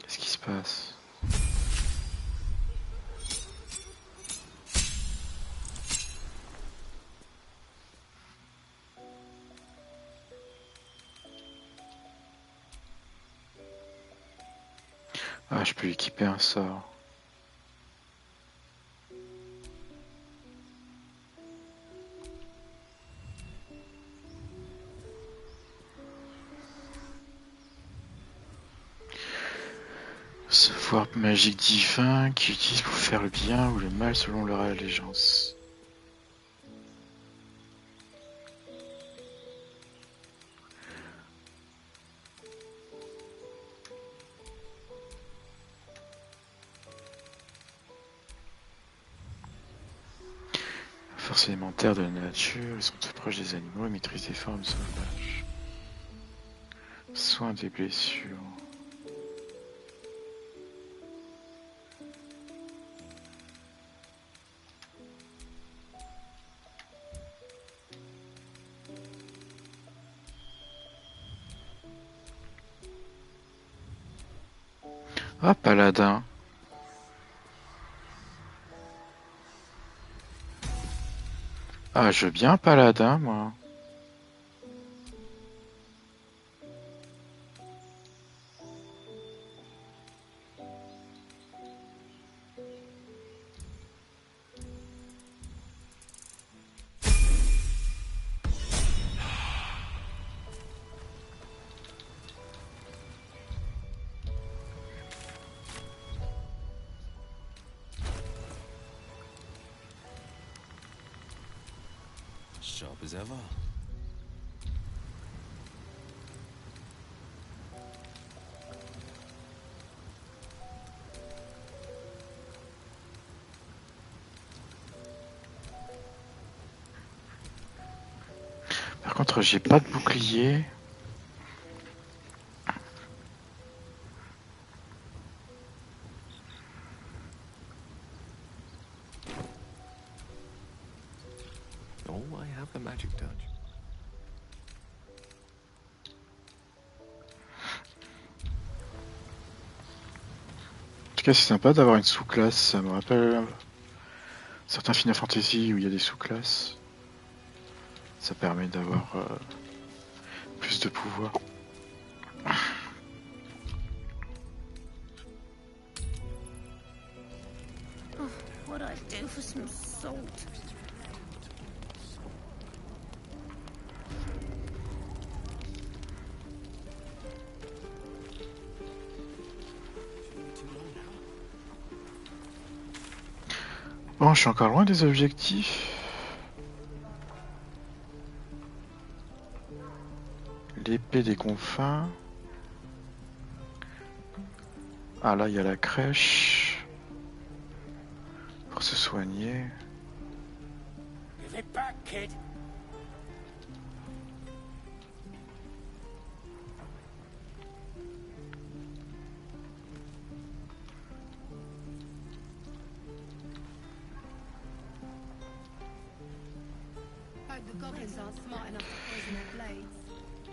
Qu'est-ce qui se passe? Ah, je peux équiper un sort. Savoir magique divin qui utilise pour faire le bien ou le mal selon leur allégeance. Force élémentaire de la nature, ils sont tout proches des animaux et maîtrisent les formes sauvages. Soin des blessures. Ah, paladin. Ah, je veux bien paladin, moi. Sharp as ever. Par contre, j'ai pas de bouclier. Oh, I have the magic touch. En tout cas, c'est sympa d'avoir une sous-classe. Ça me rappelle certains Final Fantasy où il y a des sous-classes. Ça permet d'avoir plus de pouvoir. Oh, what I do for some salt? Bon, je suis encore loin des objectifs. L'épée des confins. Ah là, il y a la crèche. Pour se soigner. Give it back, kid.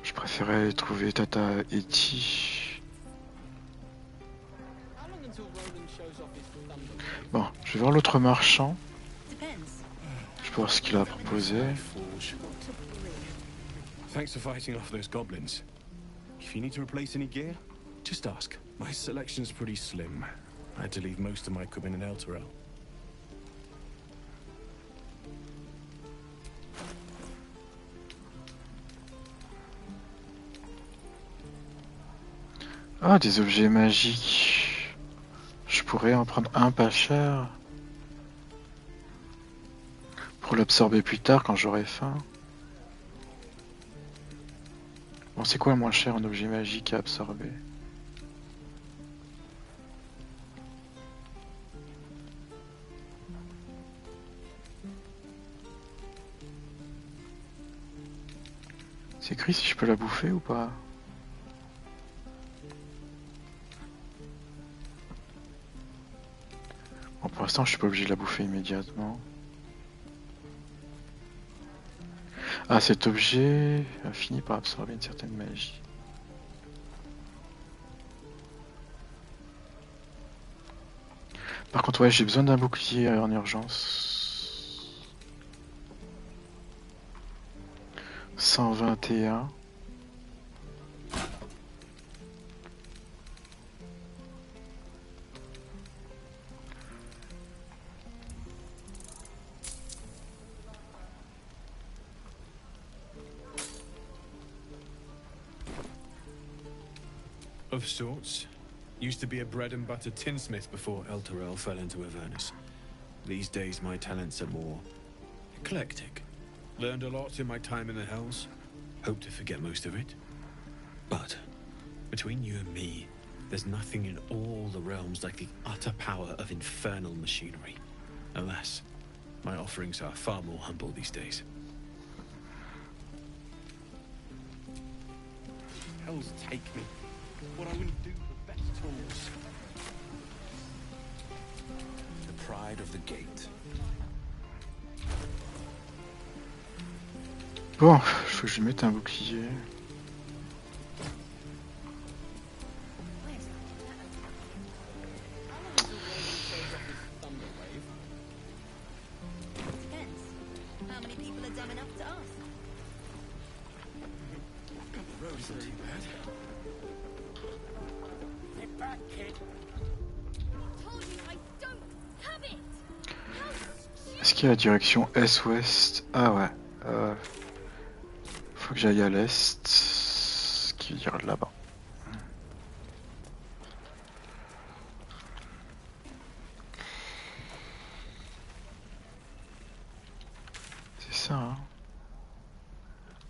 Je préférais trouver Tata Eti. Bon, je vais voir l'autre marchand. Je peux voir ce qu'il a proposé. Thanks for fighting off those goblins. If you need to replace any gear, just ask. My selection's pretty slim. I had to leave most of my equipment in Elturel. Ah, des objets magiques. Je pourrais en prendre un pas cher. Pour l'absorber plus tard quand j'aurai faim. Bon, c'est quoi le moins cher en objet magique à absorber? C'est écrit si je peux la bouffer ou pas? Bon, pour l'instant, je suis pas obligé de la bouffer immédiatement. Ah, cet objet a fini par absorber une certaine magie. Par contre, ouais, j'ai besoin d'un bouclier en urgence. 121. Of sorts. Used to be a bread and butter tinsmith before Elturel fell into Avernus. These days my talents are more eclectic. Learned a lot in my time in the Hells. Hope to forget most of it. But between you and me, there's nothing in all the realms like the utter power of infernal machinery. Alas, my offerings are far more humble these days. hells take me. What I wouldn't do for best tools. The pride of the gate. Bon, faut que je lui mette un bouclier. How many people are dumb enough to ask? The road isn't too bad. Get back, kid. Told you I don't have it. Est-ce qu'il y a la direction est-ouest? Ah ouais. Faut que j'aille à l'est. Ce qui veut dire là-bas. C'est ça, hein.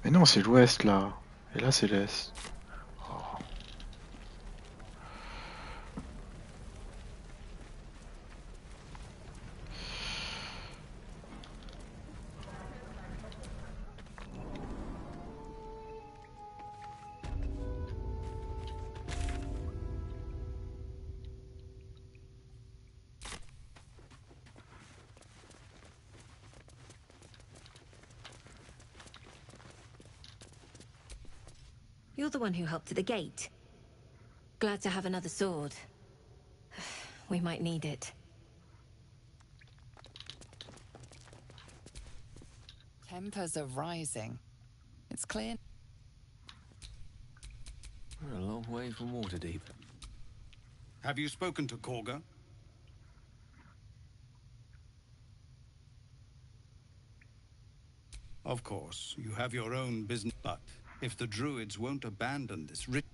Mais non, c'est l'ouest là. Et là, c'est l'est. You're the one who helped at the gate. Glad to have another sword. We might need it. Tempers are rising. It's clear. We're a long way from Waterdeep. Have you spoken to Korga? Of course, you have your own business, but if the Druids won't abandon this ritual...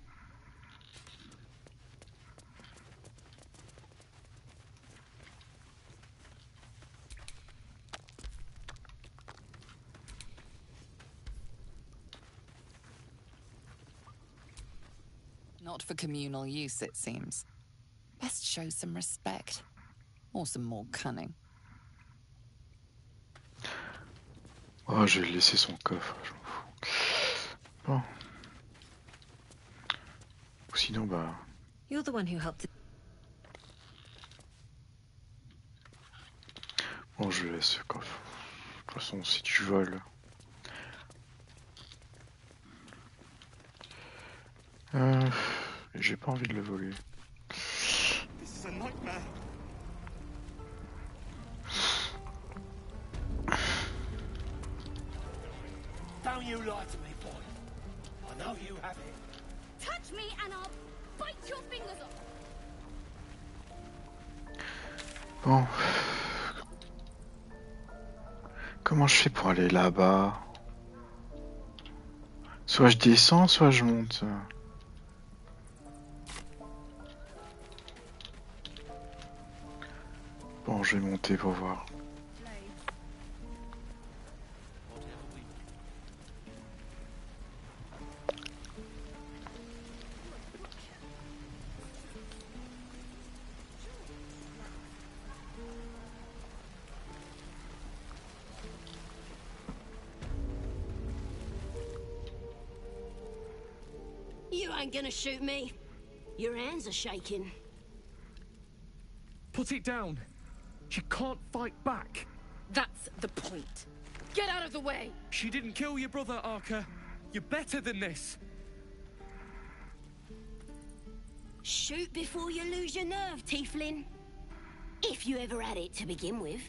Not for communal use, it seems. Best show some respect. Or some more cunning. Oh, je vais laisser son coffre, je m'en fous. Bon. Ou sinon, bah... You're the one who helped. Bon, je laisse ce coffre. De toute façon, si tu voles... J'ai pas envie de le voler. This is a nightmare. Don't you lie to me, boy. I know you have it. Touch me and I'll bite your fingers off. Bon. Comment je fais pour aller là-bas? Soit je descends, soit je monte. Bon, je vais monter pour voir. You ain't gonna shoot me. Your hands are shaking. Put it down. She can't fight back. That's the point. Get out of the way! She didn't kill your brother, Arca. You're better than this. Shoot before you lose your nerve, Tiefling. If you ever had it to begin with.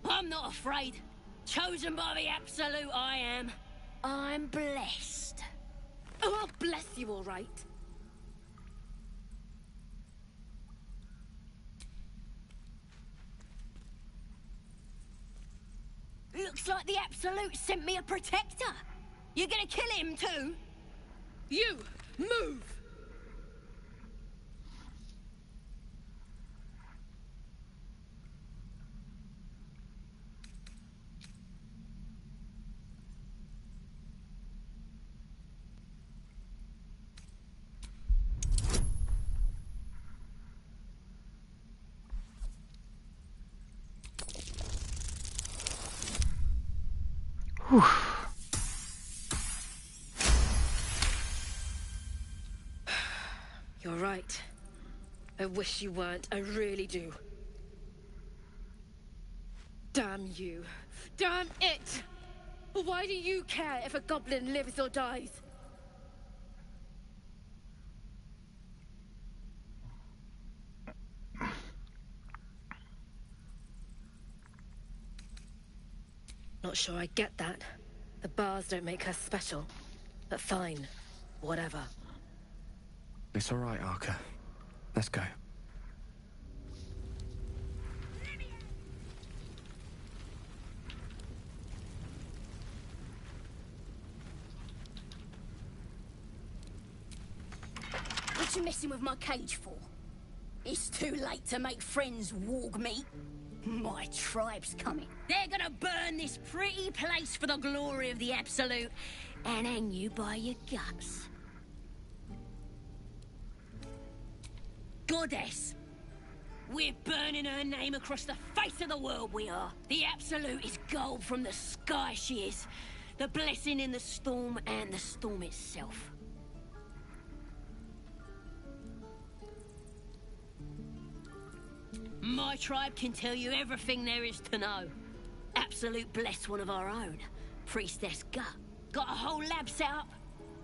I'm not afraid. Chosen by the Absolute, I am. I'm blessed. Oh, I'll bless you, all right. Looks like the Absolute sent me a protector. You're gonna kill him too? You, move! Whew. You're right. I wish you weren't. I really do. Damn you. Damn it! Why do you care if a goblin lives or dies? Not sure I get that. The bars don't make her special. But fine. Whatever. It's all right, Arca. Let's go. What you messing with my cage for? It's too late to make friends, warg meat. My tribe's coming. They're gonna burn this pretty place for the glory of the Absolute and hang you by your guts. Goddess! We're burning her name across the face of the world, we are. The Absolute is gold from the sky, she is. The blessing in the storm and the storm itself. My tribe can tell you everything there is to know. Absolute bless one of our own. Priestess Gut. Got a whole lab set up.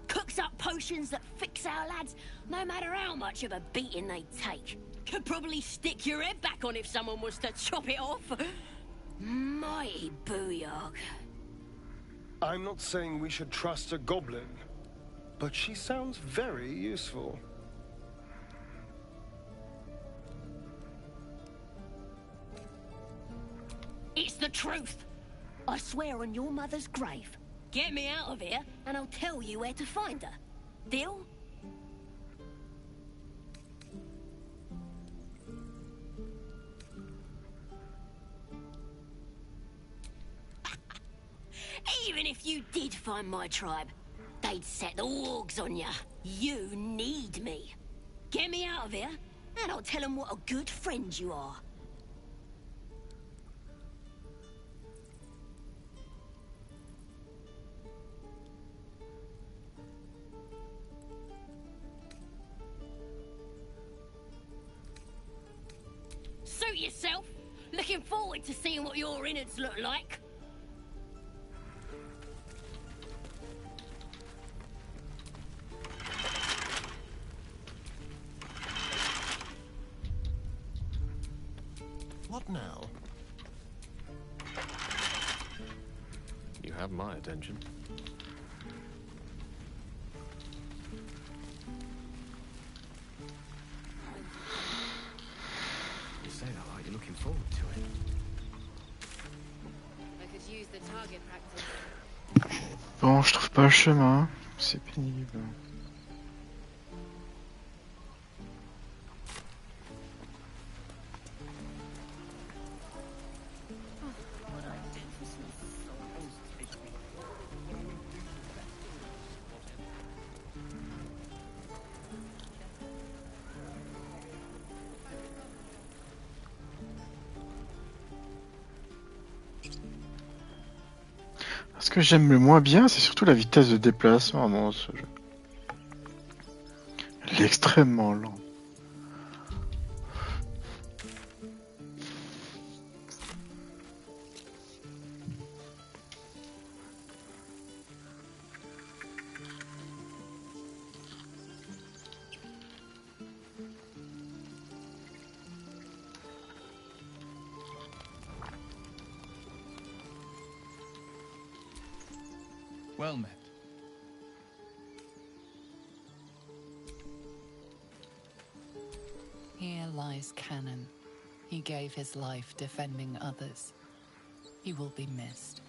Cooks up potions that fix our lads, no matter how much of a beating they take. Could probably stick your head back on if someone was to chop it off. Mighty booyog. I'm not saying we should trust a goblin, but she sounds very useful. It's the truth. I swear on your mother's grave. Get me out of here, and I'll tell you where to find her. Deal? Even if you did find my tribe, they'd set the wargs on you. You need me. Get me out of here, and I'll tell them what a good friend you are. Suit yourself. Looking forward to seeing what your innards look like. What now? You have my attention. You say that like you're looking forward to it. I could use the target practice. Bon, je trouve pas le chemin. C'est pénible. Ce que j'aime le moins bien, c'est surtout la vitesse de déplacement dans ce jeu. Elle est extrêmement lente. Well met. Here lies Cannon. He gave his life defending others. He will be missed.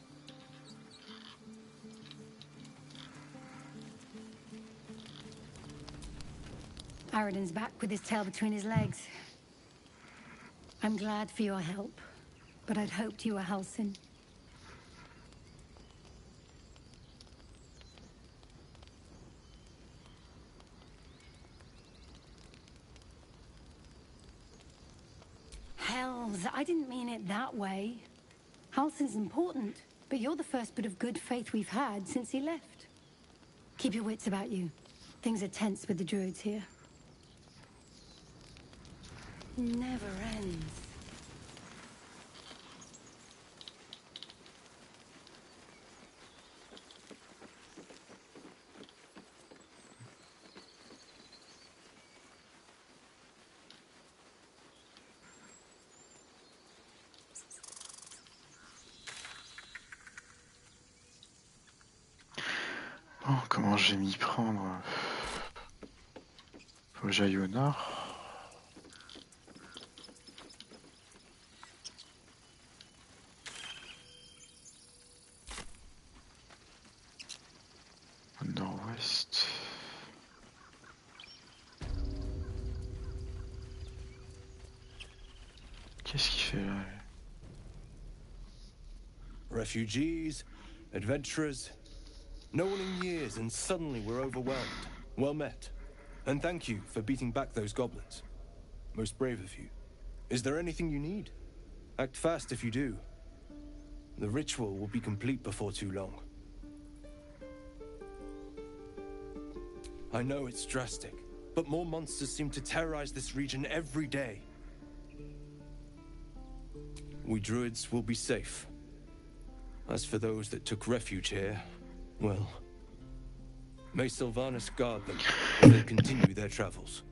Aradin's back with his tail between his legs. I'm glad for your help, but I'd hoped you were Halsin. Hells, I didn't mean it that way. Halsin's important, But you're the first bit of good faith we've had since he left. Keep your wits about you. Things are tense with the druids here. Never ends. Bon, comment je vais m'y prendre? Faut que j'aille au nord. Au nord-ouest. Qu'est-ce qu'il fait là? Refugees, adventurers. No one in years, and suddenly we're overwhelmed. Well met. And thank you for beating back those goblins. Most brave of you. Is there anything you need? Act fast if you do. The ritual will be complete before too long. I know it's drastic, but more monsters seem to terrorize this region every day. We druids will be safe. As for those that took refuge here, well, may Sylvanus guard them as they continue their travels.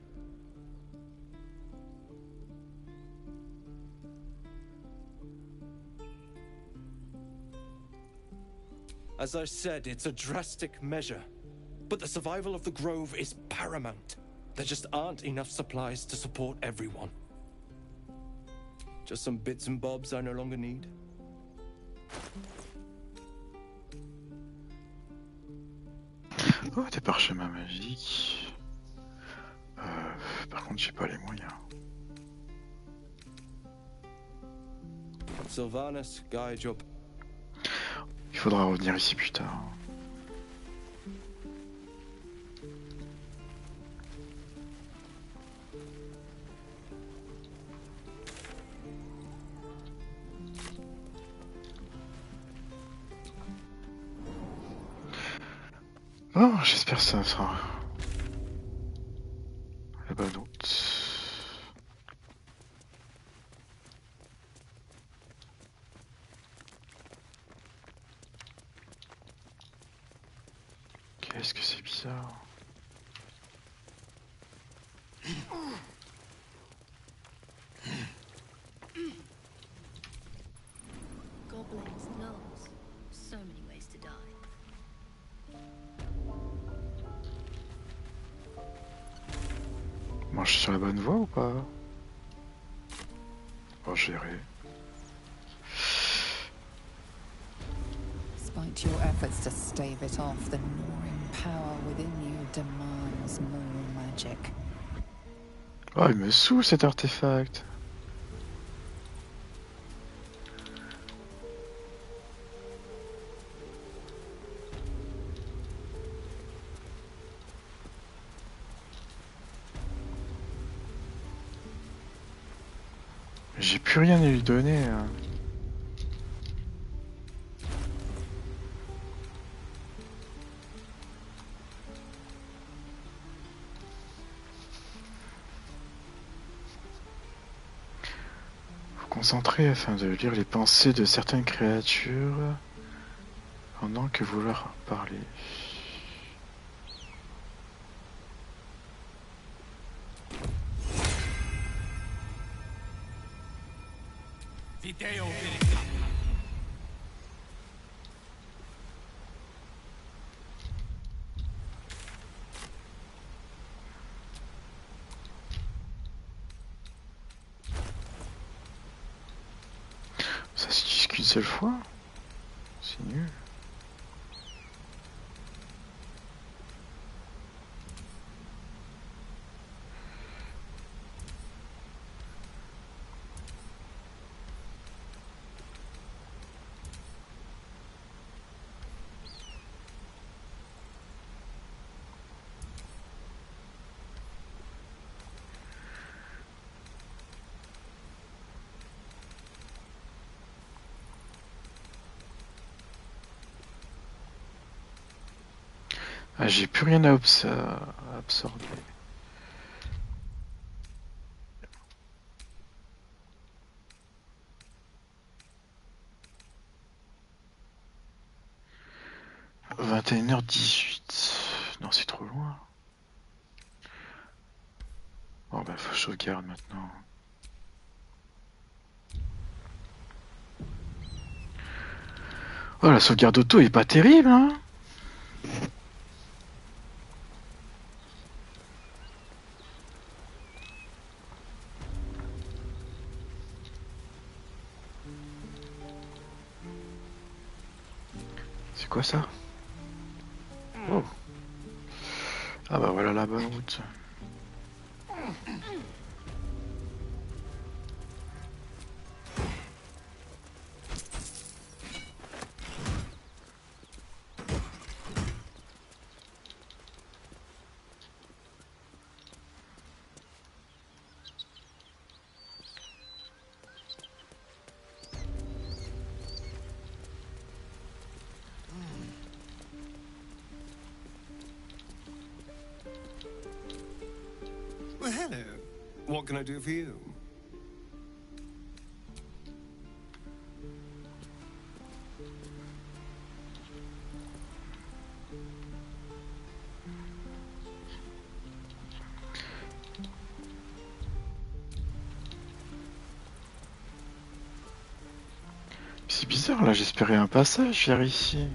As I said, it's a drastic measure, but the survival of the Grove is paramount. There just aren't enough supplies to support everyone. Just some bits and bobs I no longer need. Oh, des parchemins magiques. Par contre, j'ai pas les moyens. Sylvanus, guide your... Il faudra revenir ici plus tard. Bon, j'espère que ça sera la bonne route. Qu'est-ce que c'est bizarre. Goblins, gnolls. So many ways to die. Bon, je suis sur la bonne voie ou pas? Bon, j'irai. Despite your efforts to stave it off, the gnawing power within you demands more magic. Oh, il me saoule cet artefact. J'ai plus rien à lui donner. Hein. Faut concentrer afin de lire les pensées de certaines créatures pendant que vous leur parlez. Video Veritas. Ça s'utilise qu'une seule fois? C'est nul. Ah, j'ai plus rien à absorber. « 21h18. Non, c'est trop loin. Oh bah faut que je sauvegarde maintenant. Oh, la sauvegarde auto est pas terrible, hein. C'est quoi ça? Oh. Ah bah voilà la bonne route. Well, hello. What can I do for you? C'est bizarre là, j'espérais un passage vers ici.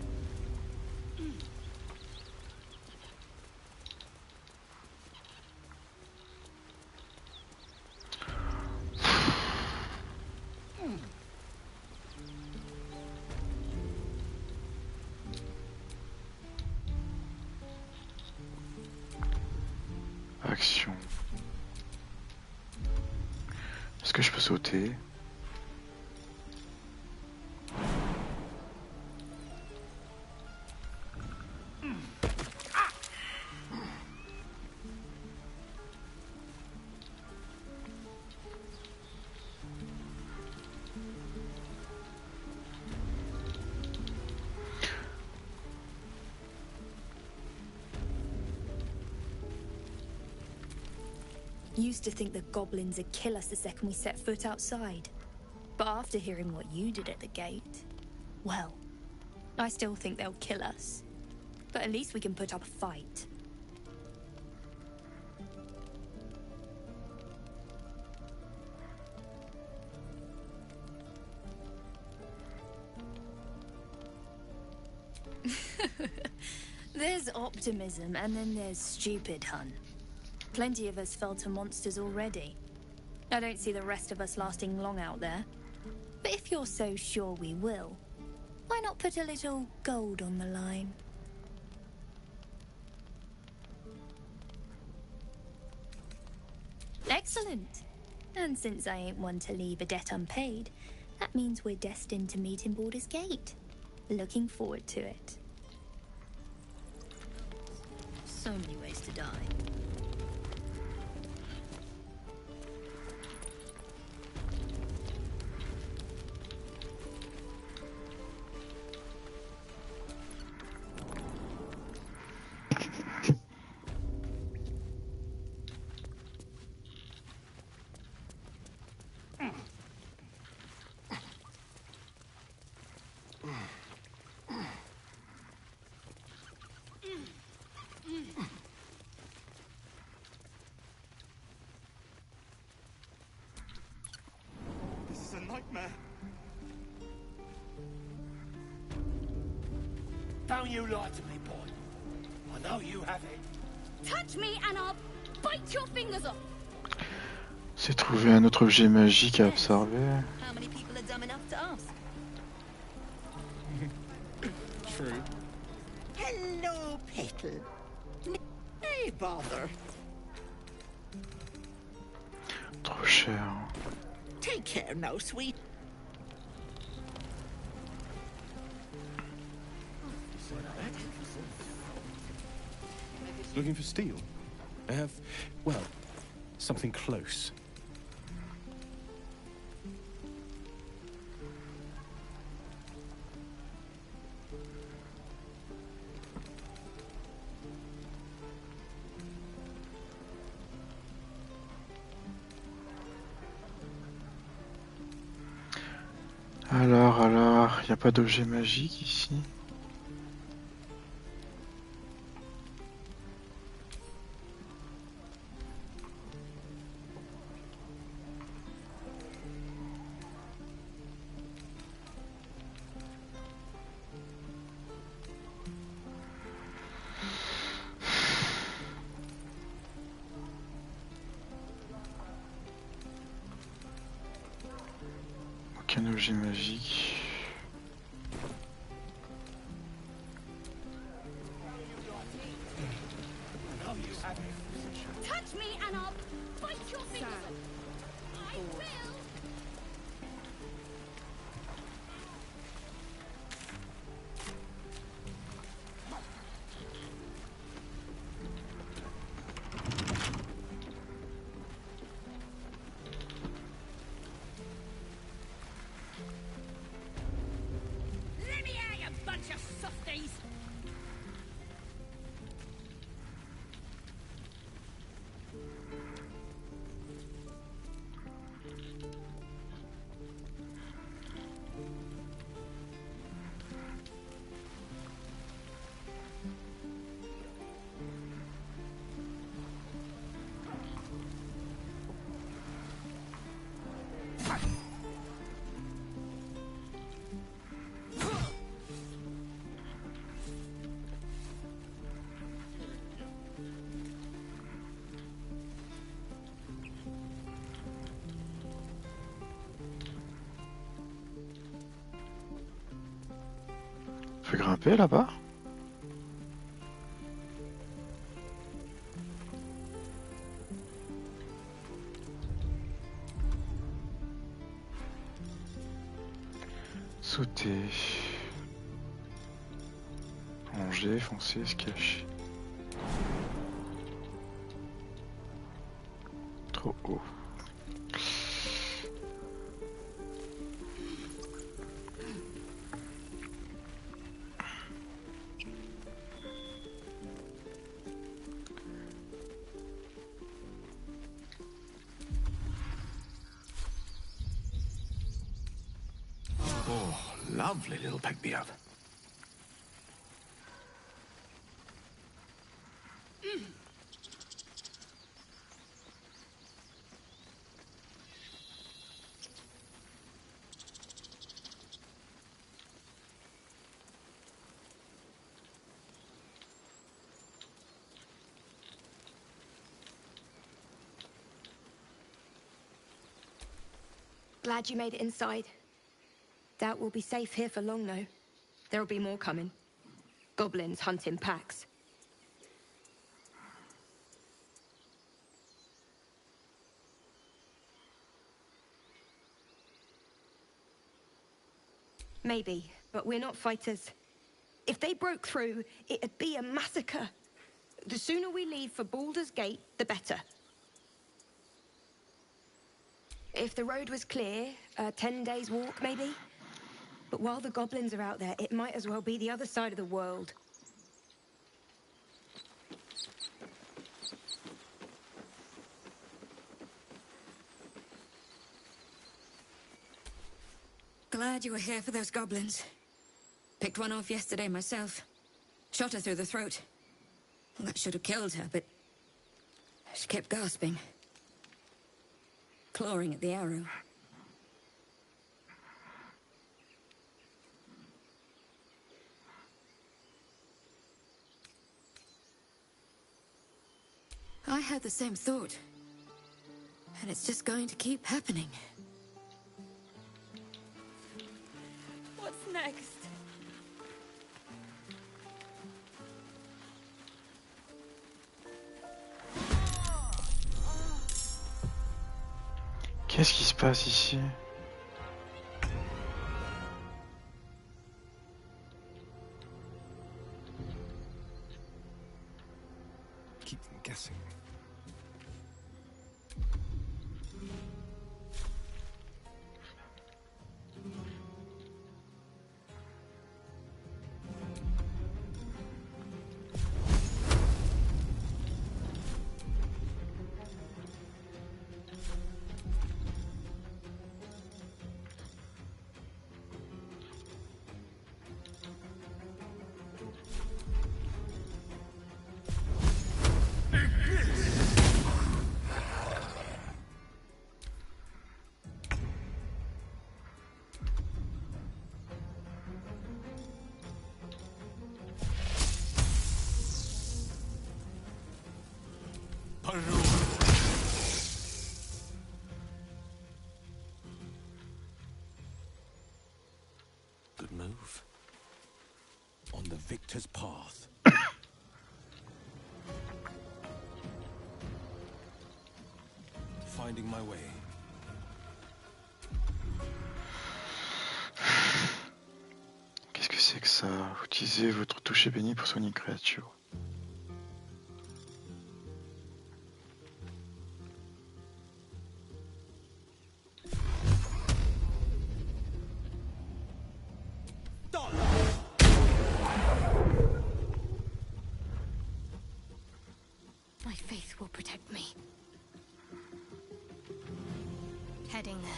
Action. Est-ce que je peux sauter? Used to think the goblins would kill us the second we set foot outside. But after hearing what you did at the gate, well, I still think they'll kill us. But at least we can put up a fight. There's optimism and then there's stupid, hun. Plenty of us fell to monsters already. I don't see the rest of us lasting long out there. But if you're so sure we will, why not put a little gold on the line? Excellent. And since I ain't one to leave a debt unpaid, that means we're destined to meet in Baldur's Gate. Looking forward to it. So many ways to die. This is a nightmare. Don't you lie to me, boy. I know you have it. Touch me and I'll bite your fingers off. C'est trouver un autre objet magique à absorber. How many people are dumb enough to ask? True. Hello, Petal. Hey, Baldur. Trop cher. Take care now, sweet. Looking for steel? I have, well, something close. pas d'objet magique ici. Aucun objet magique. Touch me and I'll bite your fingers off. I will. Let me out, you bunch of softies! On peut grimper là-bas? Sauter. Plonger, foncer, se cacher. Trop haut. Oh, lovely little pick-me-up. Glad you made it inside. Doubt we'll be safe here for long, though. There'll be more coming. Goblins hunt in packs. Maybe, but we're not fighters. If they broke through, it'd be a massacre. The sooner we leave for Baldur's Gate, the better. If the road was clear, 10 days walk, maybe? But while the goblins are out there, it might as well be the other side of the world. Glad you were here for those goblins. Picked one off yesterday myself. Shot her through the throat. Well, that should have killed her, but she kept gasping. Clawing at the arrow. I had the same thought. And it's just going to keep happening. What's next? Qu'est-ce qui se passe ici? Keep them guessing. Good move. On the victor's path. Finding my way. Qu'est-ce que c'est que ça? Utilisez votre toucher béni pour soigner une créature. My faith will protect me. Heading there.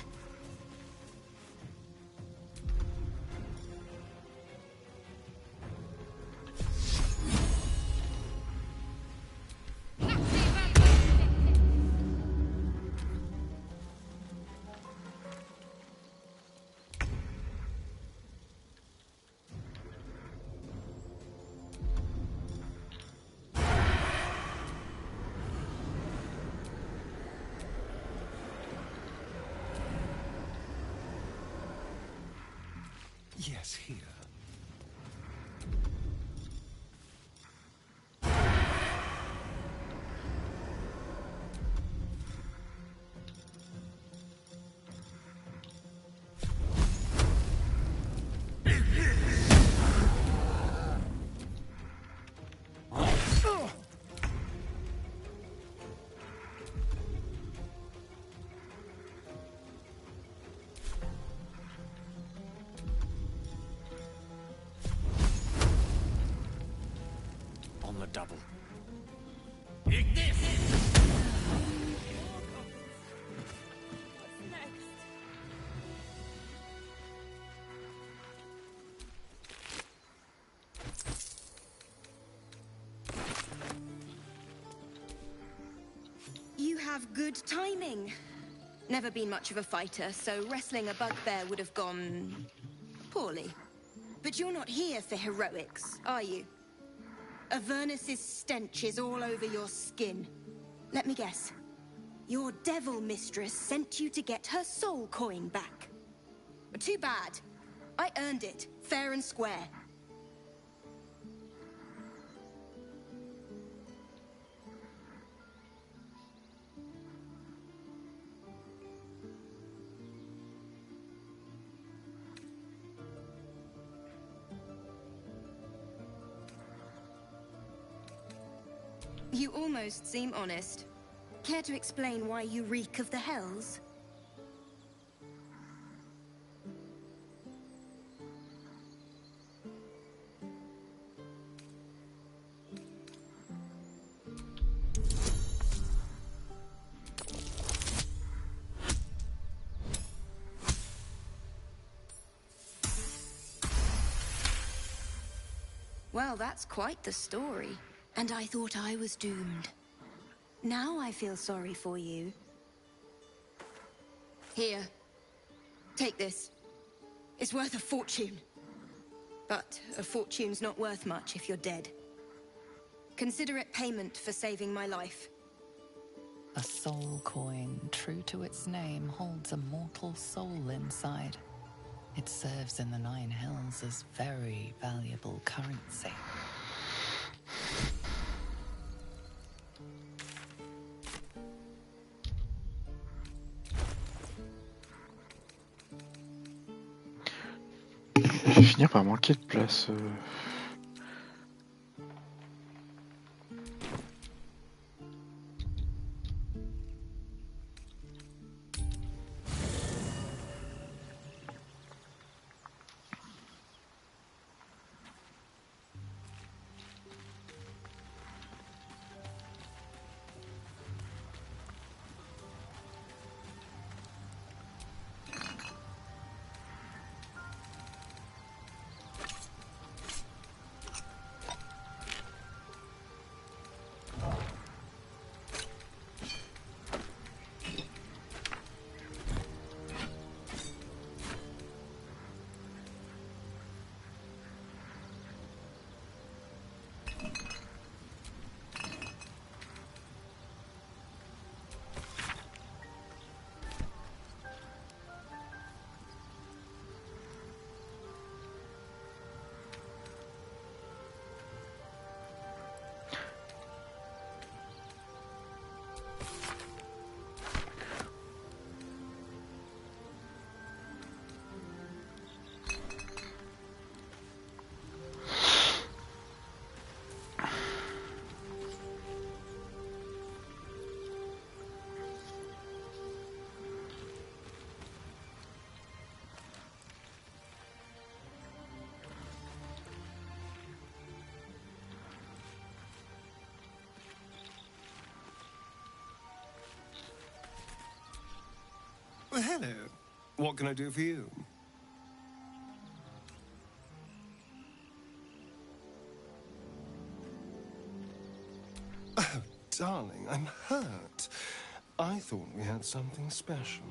Yes, here. On the double. You have good timing. Never been much of a fighter, so wrestling a bugbear would have gone poorly. But you're not here for heroics, are you? Avernus's stench is all over your skin. Let me guess. Your devil mistress sent you to get her soul coin back. Too bad. I earned it, fair and square. You almost seem honest. Care to explain why you reek of the hells? Well, that's quite the story. And I thought I was doomed. Now I feel sorry for you. Here. Take this. It's worth a fortune. But a fortune's not worth much if you're dead. Consider it payment for saving my life. A soul coin, true to its name, holds a mortal soul inside. It serves in the Nine Hells as very valuable currency. Je vais finir par manquer de place. Hello. What can I do for you? Oh, darling, I'm hurt. I thought we had something special.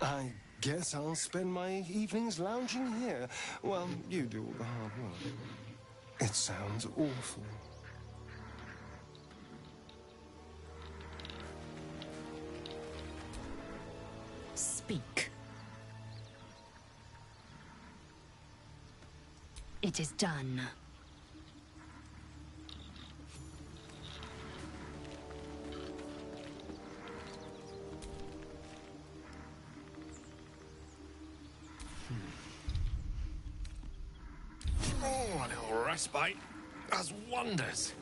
I guess I'll spend my evenings lounging here while you do all the hard work. It sounds awful. Speak. It is done. Oh, a little respite does wonders.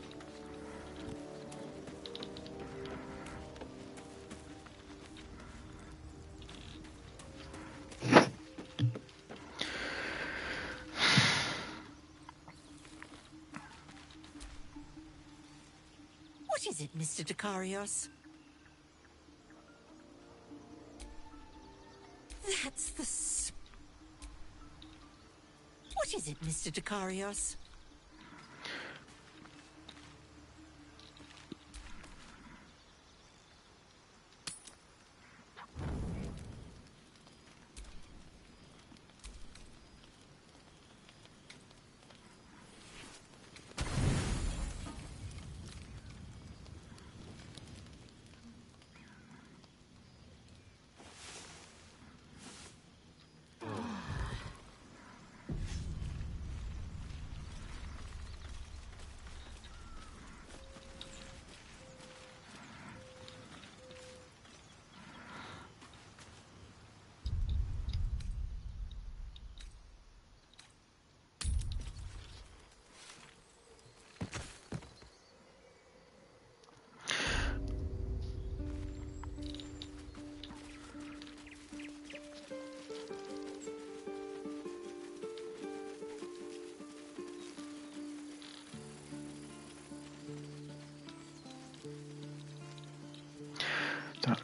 What is it, Mr. Dekarios? That's the... What is it, Mr. Dekarios?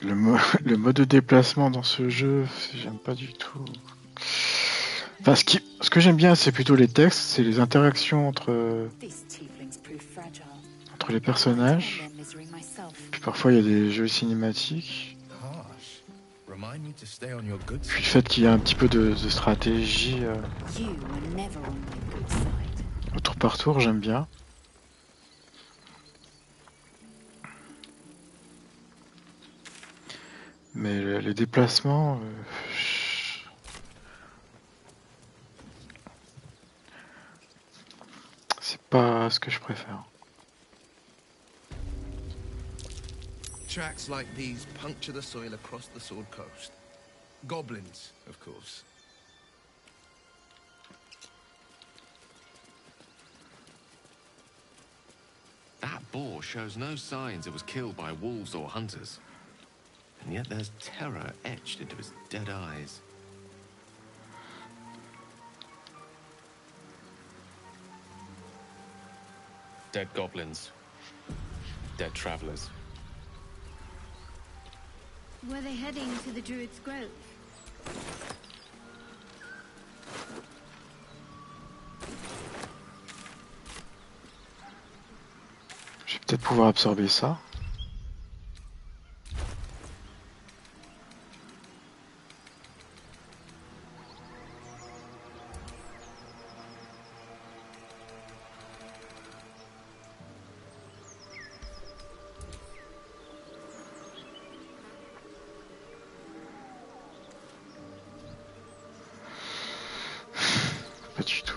Le mode de déplacement dans ce jeu, j'aime pas du tout. Enfin, ce que j'aime bien, c'est plutôt les textes, c'est les interactions entre les personnages. Puis parfois, il y a des jeux cinématiques. Puis le fait qu'il y a un petit peu de stratégie au tour par tour, j'aime bien. Mais les déplacements, c'est pas ce que je préfère. Tracks like these puncture the soil across the Sword Coast. Goblins, of course. That boar shows no signs it was killed by wolves or hunters. And yet there's terror etched into its dead eyes. Dead goblins. Dead travelers. Were they heading to the Druid's Grove? Je vais peut-être pouvoir absorber ça. Pas du tout.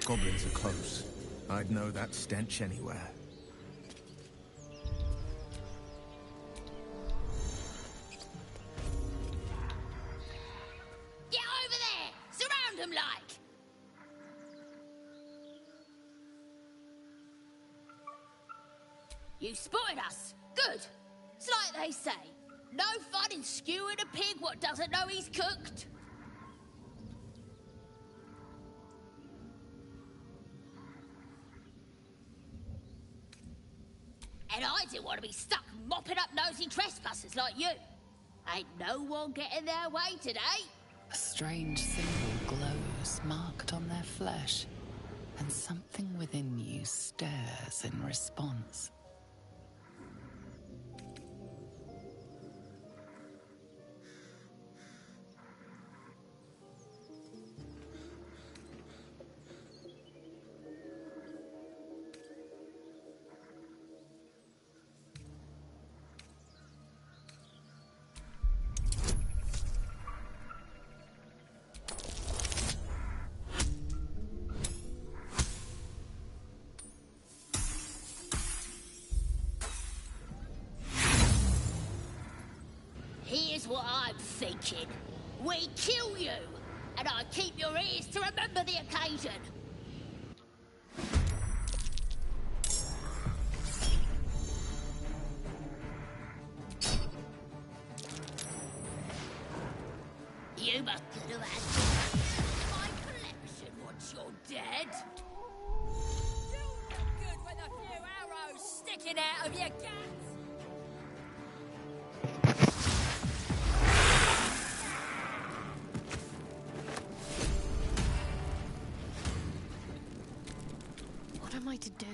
Goblins are close. I'd know that stench anywhere. Get over You spotted us. Good. It's like they say. No fun in skewing a pig what doesn't know he's cooked. And I didn't want to be stuck mopping up nosy trespassers like you. Ain't no one getting their way today. A strange symbol glows, marked on their flesh, and something within you stirs in response. Here's what I'm thinking. We kill you, and I keep your ears to remember the occasion. You must have had my collection once you're dead. You look good with a few arrows sticking out of your guts. What am I to do?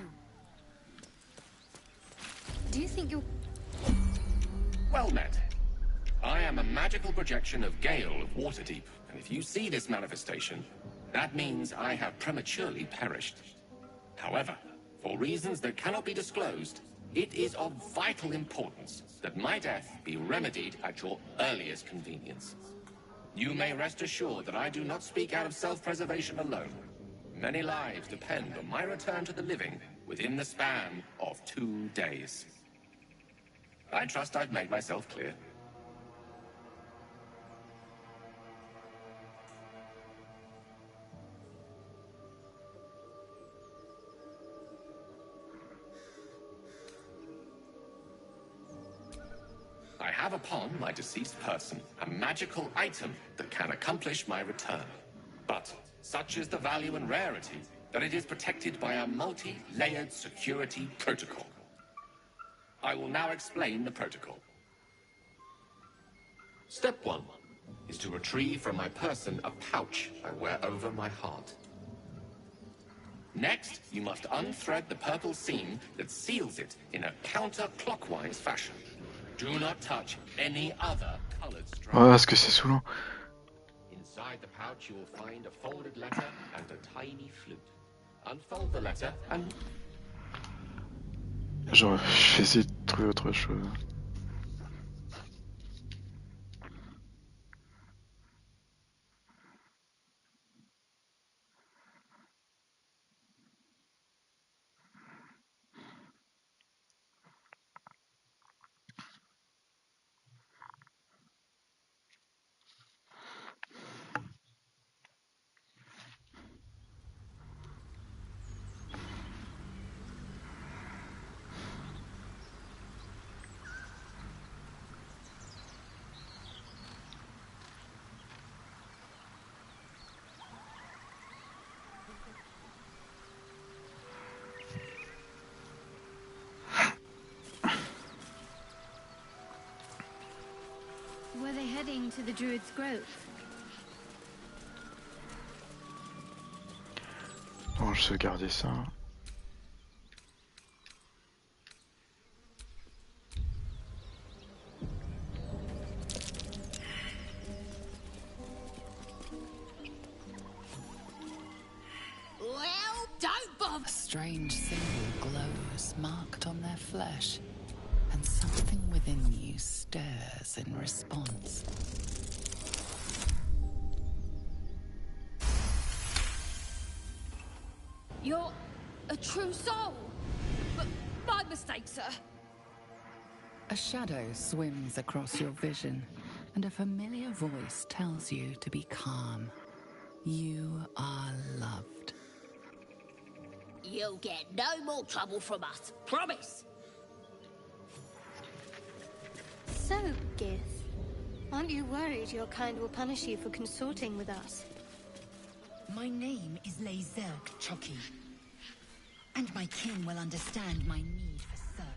Do you think you're... Well met. I am a magical projection of Gale of Waterdeep, and if you see this manifestation, that means I have prematurely perished. However, for reasons that cannot be disclosed, it is of vital importance that my death be remedied at your earliest convenience. You may rest assured that I do not speak out of self-preservation alone. Many lives depend on my return to the living within the span of 2 days. I trust I've made myself clear. I have upon my deceased person a magical item that can accomplish my return. But such is the value and rarity that it is protected by a multi-layered security protocol. I will now explain the protocol. Step 1 is to retrieve from my person a pouch I wear over my heart. Next, you must unthread the purple seam that seals it in a counterclockwise fashion. Do not touch any other colored strap. Oh, est-ce que c'est saoulant? Inside the pouch, you will find a folded letter and a tiny flute. Unfold the letter and... Genre, je vais essayer de trouver autre chose. Were they heading to the Druid's Grove? Bon, je vais garder ça. Well, don't bother. A strange symbol glows, marked on their flesh, and something within you stirs in response. You're a true soul. But my mistake, sir. A shadow swims across your vision, and a familiar voice tells you to be calm. You are loved. You'll get no more trouble from us, promise. So, Gith, aren't you worried your kind will punish you for consorting with us? My name is Zerg Chucky, and my kin will understand my need for service.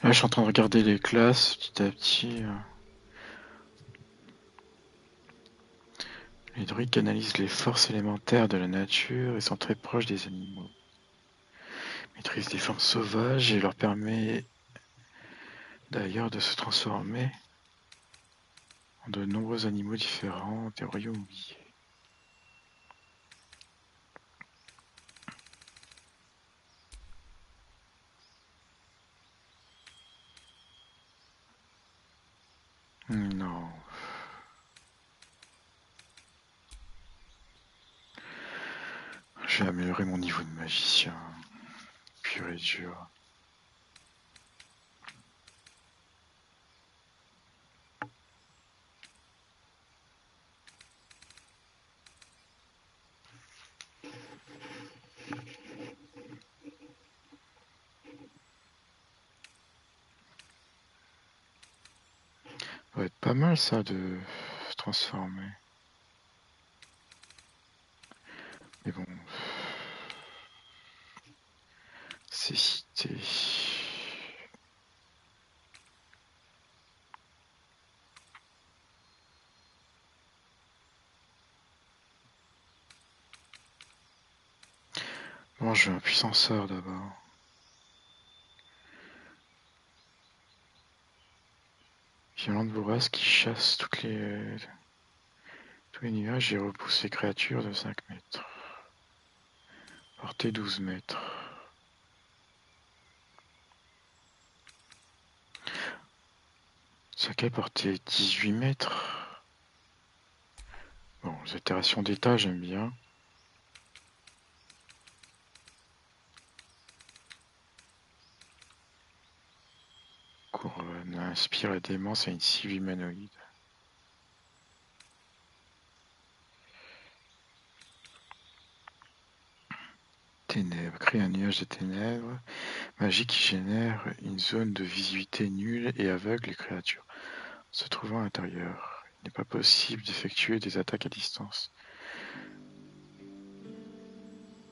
Là, je suis en train de regarder les classes petit à petit. Les druides canalisent les forces élémentaires de la nature et sont très proches des animaux. Maîtrisent des formes sauvages et leur permet d'ailleurs de se transformer en de nombreux animaux différents des royaumes oubliés. Non. Je vais améliorer mon niveau de magicien. Pur et dur. Ça va être pas mal ça de se transformer. Mais bon. Cécité. Bon, je veux un puissanceur d'abord. Violente bourrasque qui chasse tous les nuages et repousse les créatures de 5 mètres. Portée 12 mètres. Saké portée 18 mètres. Bon, les altérations d'état, j'aime bien. Couronne inspire la démence à une cible humanoïde. Ténèbres, crée un nuage de ténèbres. Magie qui génère une zone de visibilité nulle et aveugle les créatures se trouvant à l'intérieur. Il n'est pas possible d'effectuer des attaques à distance.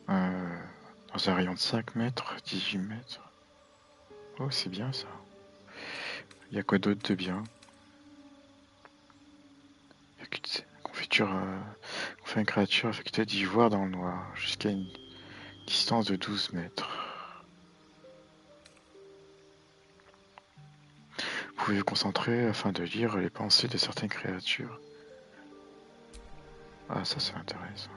Dans un rayon de 5 mètres, 18 mètres. Oh, c'est bien ça. Il y a quoi d'autre de bien? Confiture, on fait une créature affectée d'ivoire dans le noir, jusqu'à une distance de 12 mètres. Vous pouvez vous concentrer afin de lire les pensées de certaines créatures. Ah, ça m'intéresse.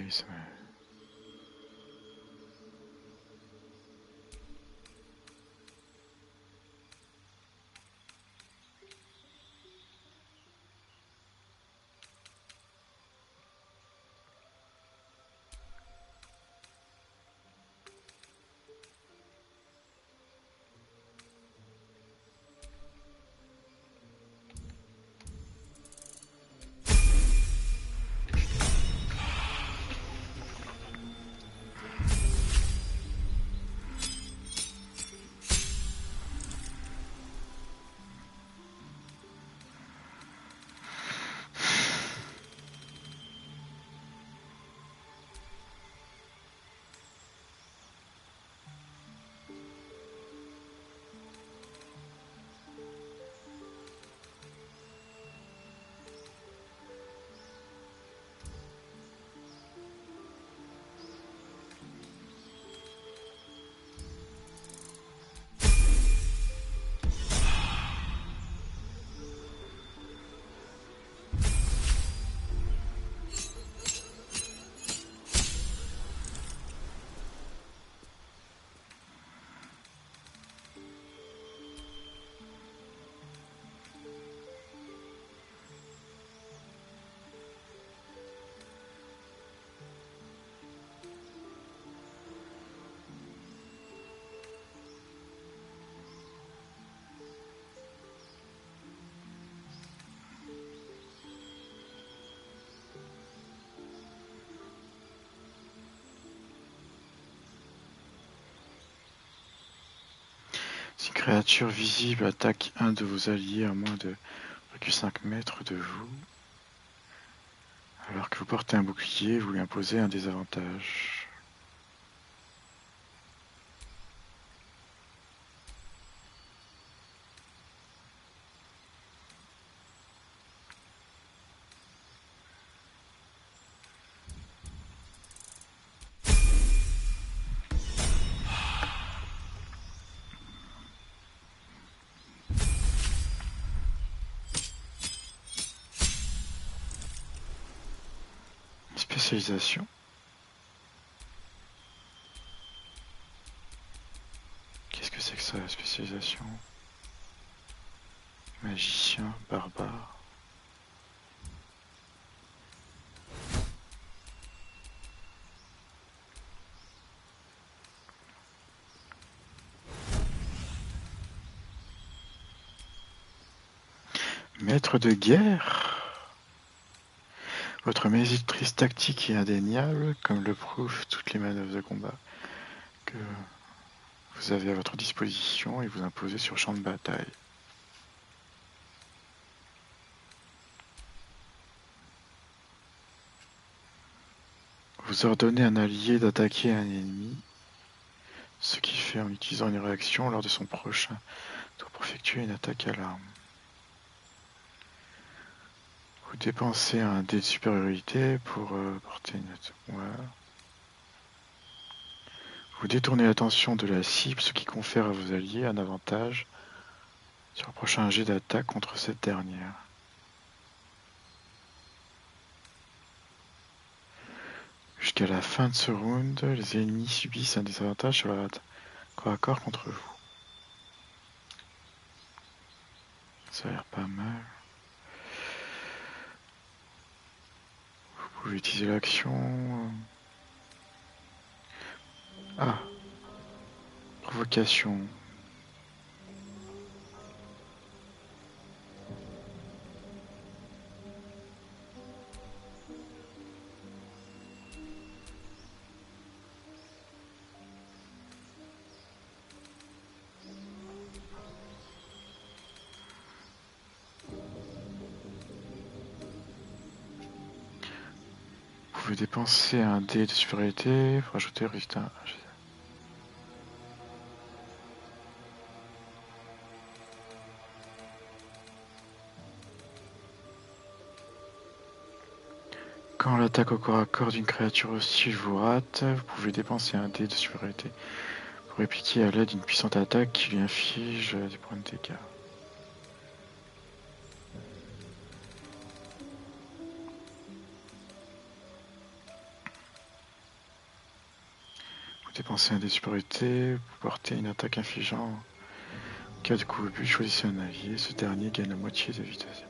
oui, ça va. Si une créature visible attaque un de vos alliés à moins de 5 mètres de vous, alors que vous portez un bouclier, vous lui imposez un désavantage. Spécialisation. Qu'est-ce que c'est que ça, spécialisation? Magicien, barbare. Maître de guerre. Votre maîtrise tactique est indéniable, comme le prouvent toutes les manœuvres de combat que vous avez à votre disposition et vous imposez sur champ de bataille. Vous ordonnez à un allié d'attaquer un ennemi, ce qu'il fait en utilisant une réaction lors de son prochain tour pour effectuer une attaque à l'arme. Vous dépensez un dé de supériorité pour porter une attaque. Ouais. Vous détournez l'attention de la cible, ce qui confère à vos alliés un avantage sur le prochain jet d'attaque contre cette dernière. Jusqu'à la fin de ce round, les ennemis subissent un désavantage sur la corps à corps contre vous. Ça a l'air pas mal. Vous pouvez utiliser l'action. Ah, provocation. Vous pouvez dépenser un dé de supériorité pour ajouter résistance. Quand l'attaque au corps à corps d'une créature hostile vous rate, vous pouvez dépenser un dé de supériorité pour répliquer à l'aide d'une puissante attaque qui lui inflige des points de dégâts. Dépensez un dé de supériorité pour porter une attaque infligeant. En cas de coup au but, choisissez un allié. Ce dernier gagne la moitié de vitesse.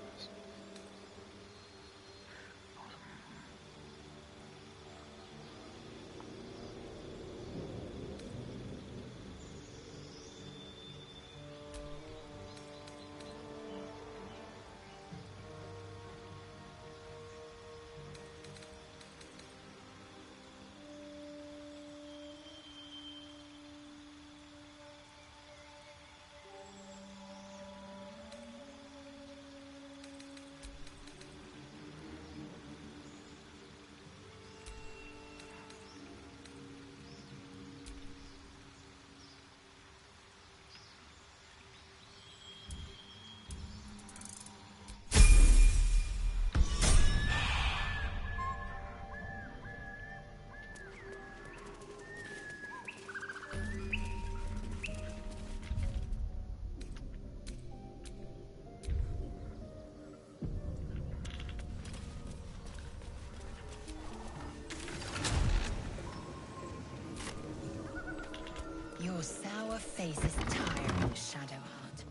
Your sour face is tiring, Shadowheart.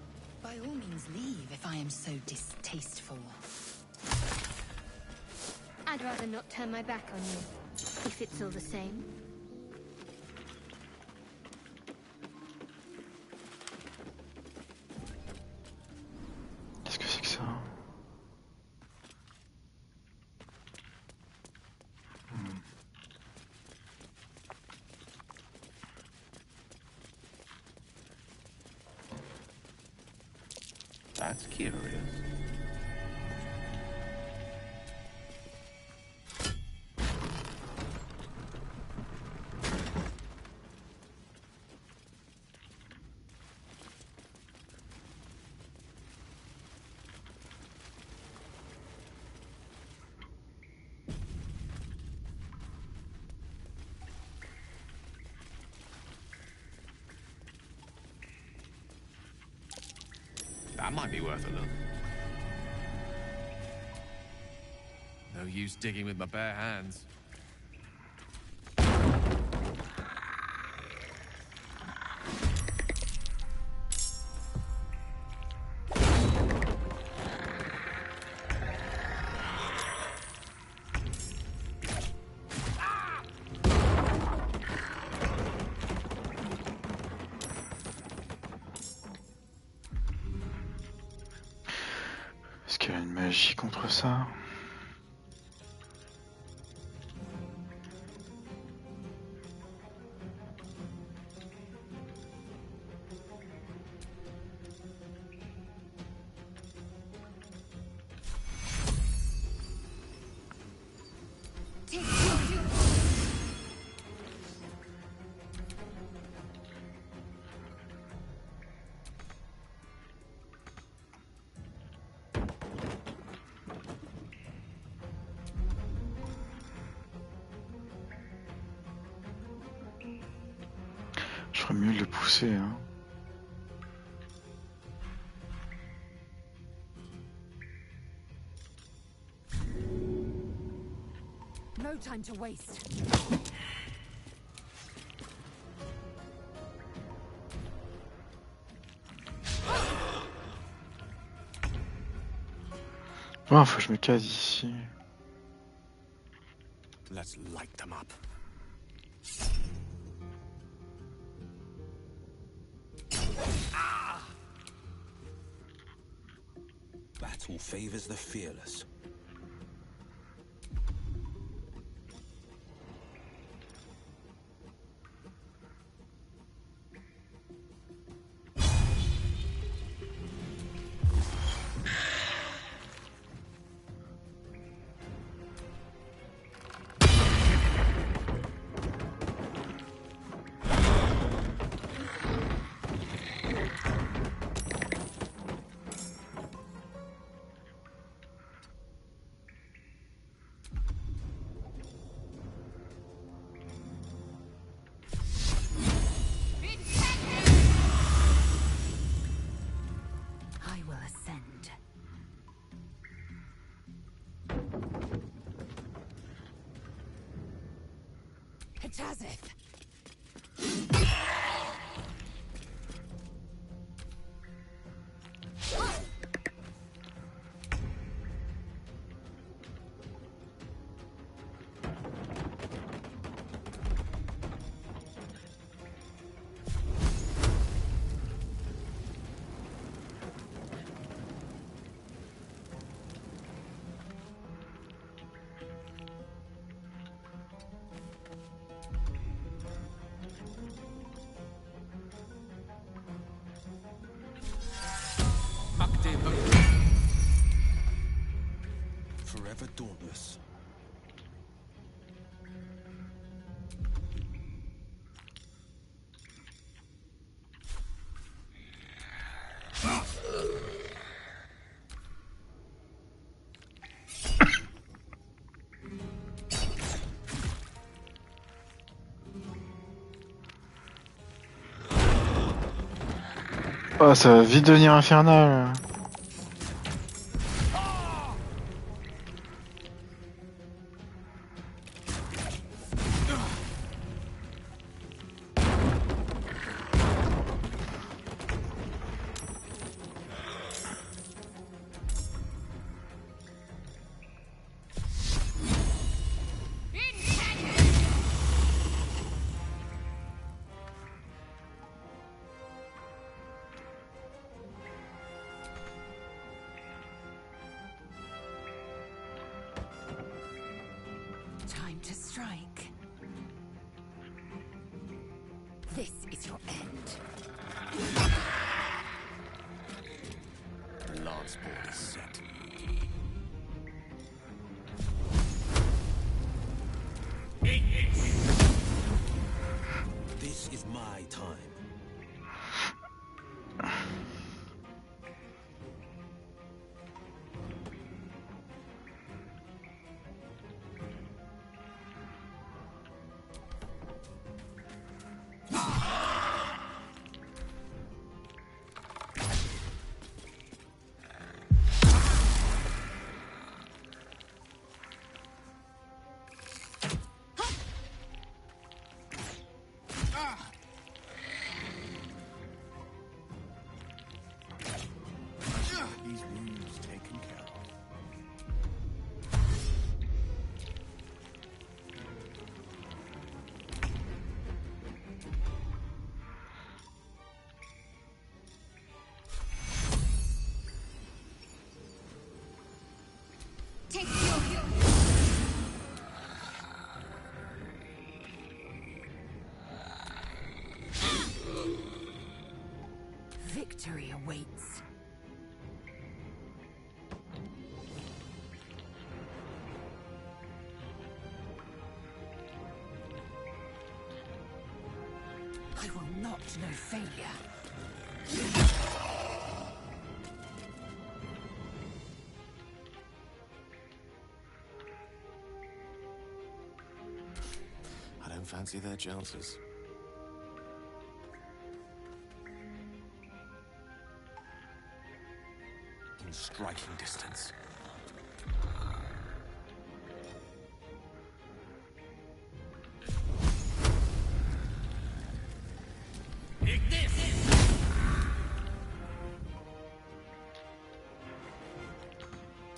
By all means leave if I am so distasteful. I'd rather not turn my back on you, if it's all the same. Qu'est-ce que c'est que ça? That's curious. That might be worth a look. No use digging with my bare hands. Est-ce qu'il y a une magie contre ça? Je ferais mieux de le pousser, hein. No time to waste. Oh, faut que je me case ici. Let's light them up. Battle favors the fearless. I will ascend. Hatazeth! Oh, ça va vite devenir infernal. Time to strike. This is your end. The lance board is set. This is my time. These wounds taken care of. Take your Victory awaits. I will not know failure. I don't fancy their chances. In striking distance.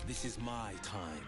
This is my time.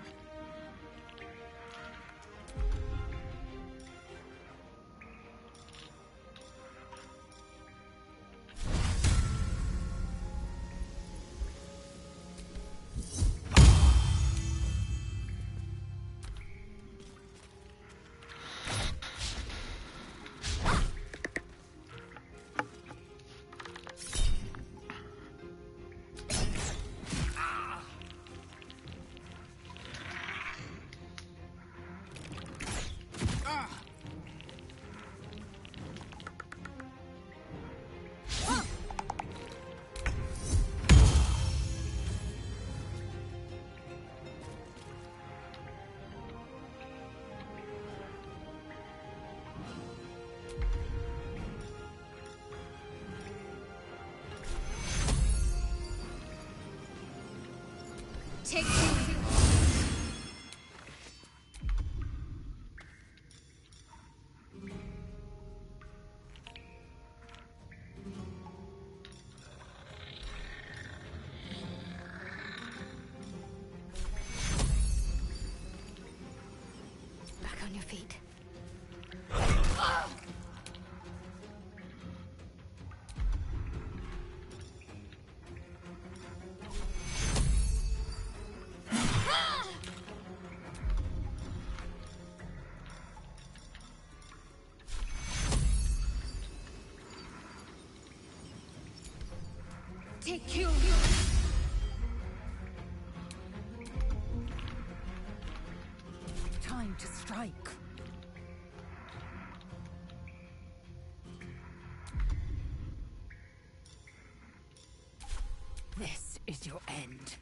take Back on your feet. take you. Time to strike. This is your end.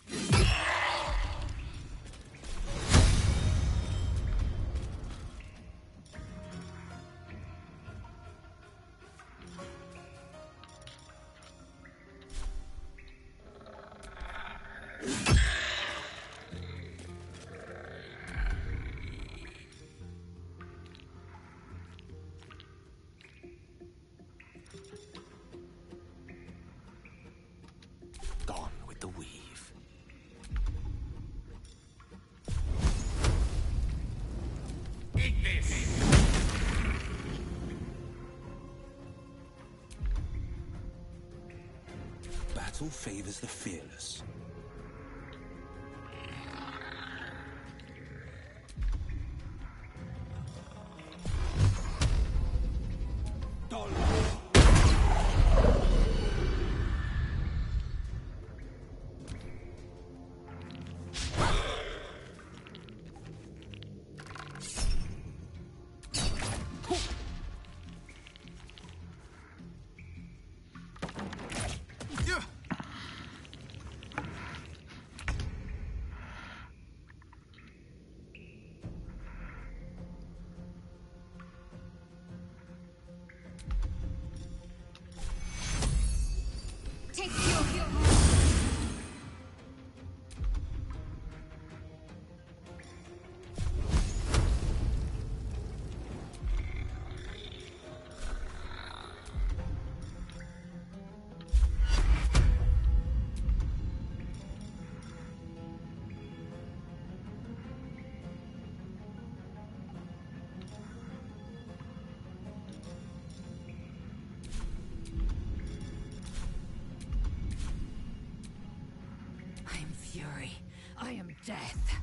battle favors the fearless. I am death.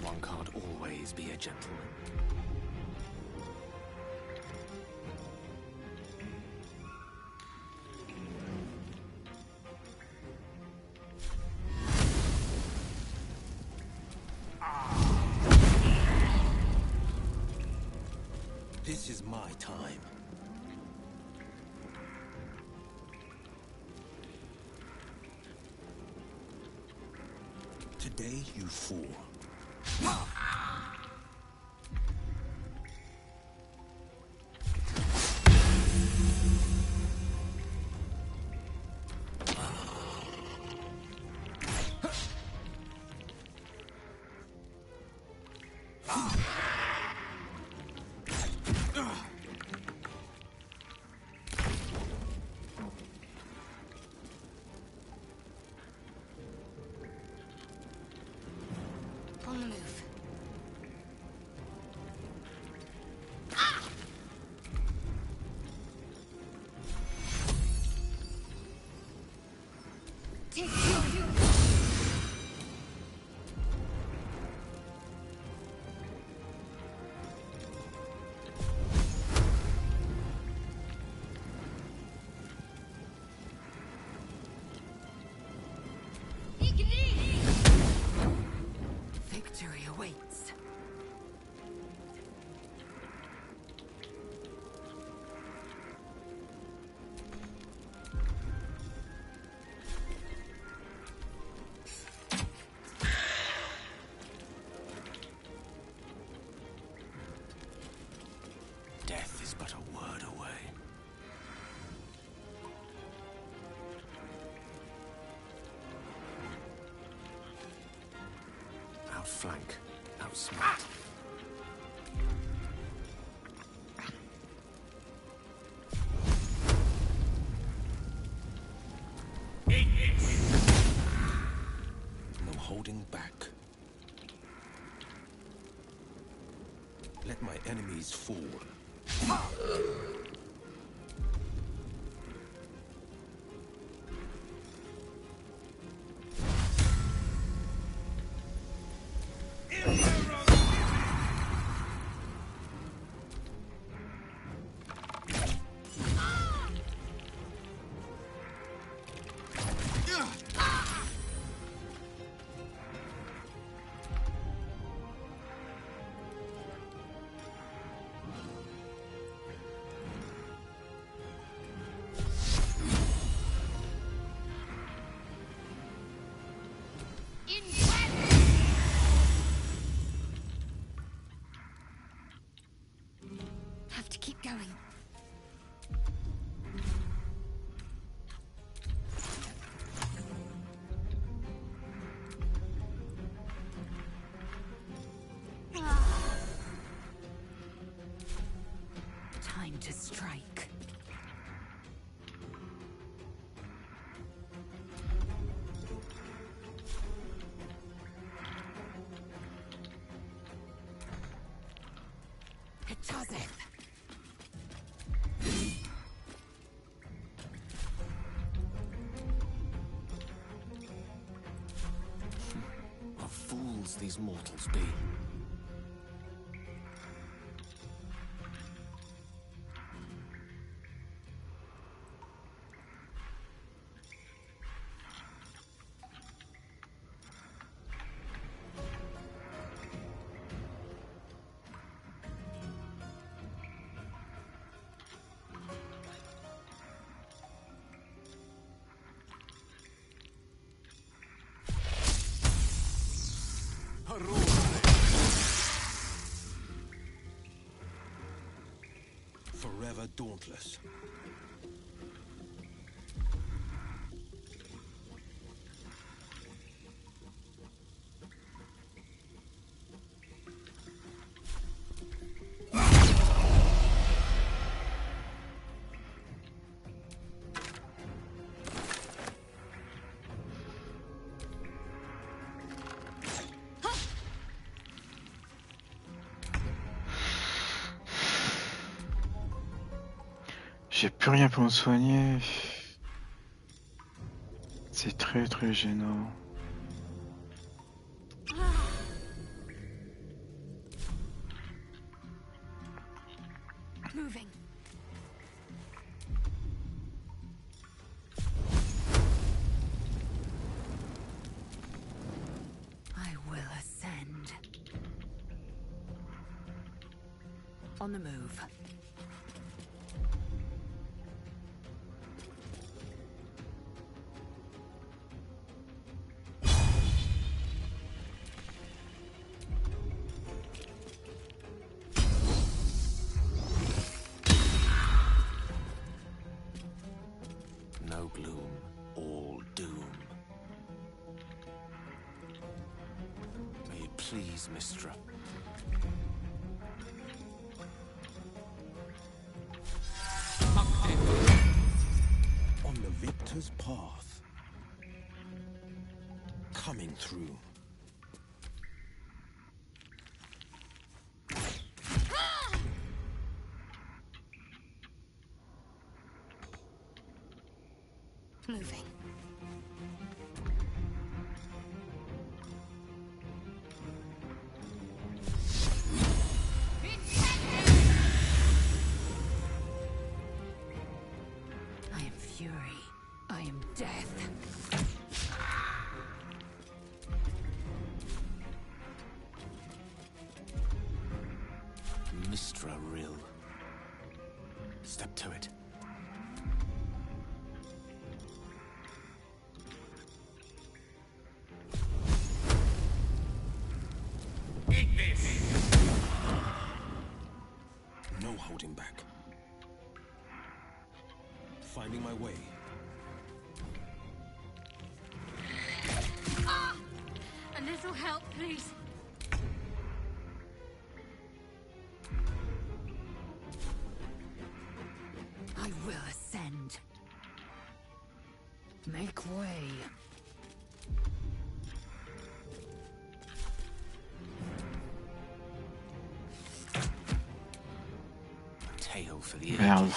One can't always be a gentleman. This is my time. Today you fall. On the move. Victory awaits. Death is but a word away. Outflank, outsmart. No holding back. Let my enemies fall. Have to keep going. Time to strike. What fools these mortals be. Forever dauntless. J'ai plus rien pour me soigner. C'est très très gênant. Moving. I will ascend. On the move. No gloom, all doom. May it please, Mistra. On the victor's path. Coming through. Moving. I am fury. I am death. Mistra Rill. Step to it. Eat this! No holding back. Finding my way. Ah! A little help, please. I will ascend. Make way. Tail for the Merde. ages.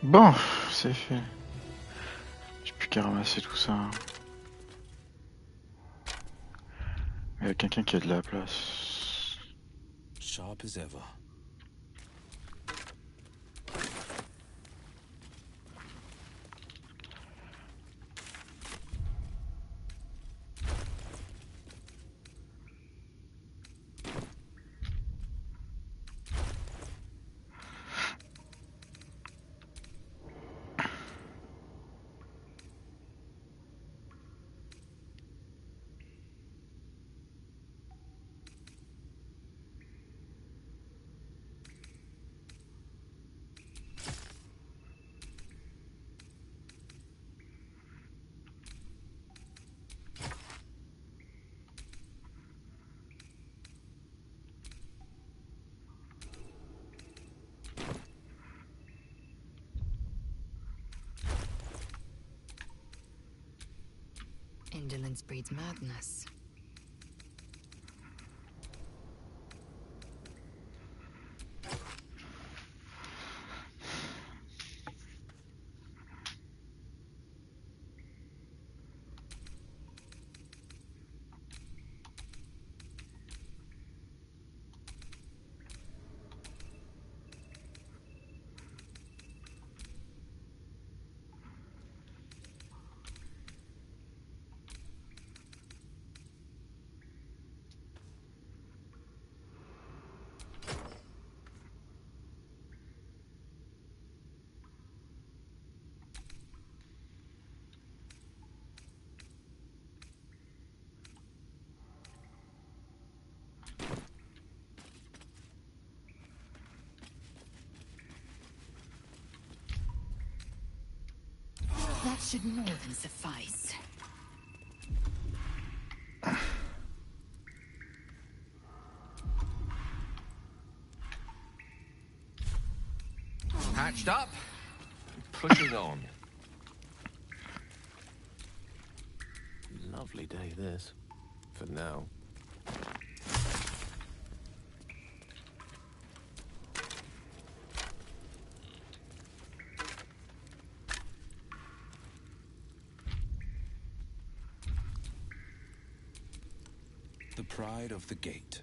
Bon, c'est fait. J'ai plus qu'à ramasser tout ça. Il y a quelqu'un qui a de la place. Sharp as ever. indolence breeds madness. That should more than suffice. Hatched up, pushing on. Lovely day this, for now. The pride of the gate.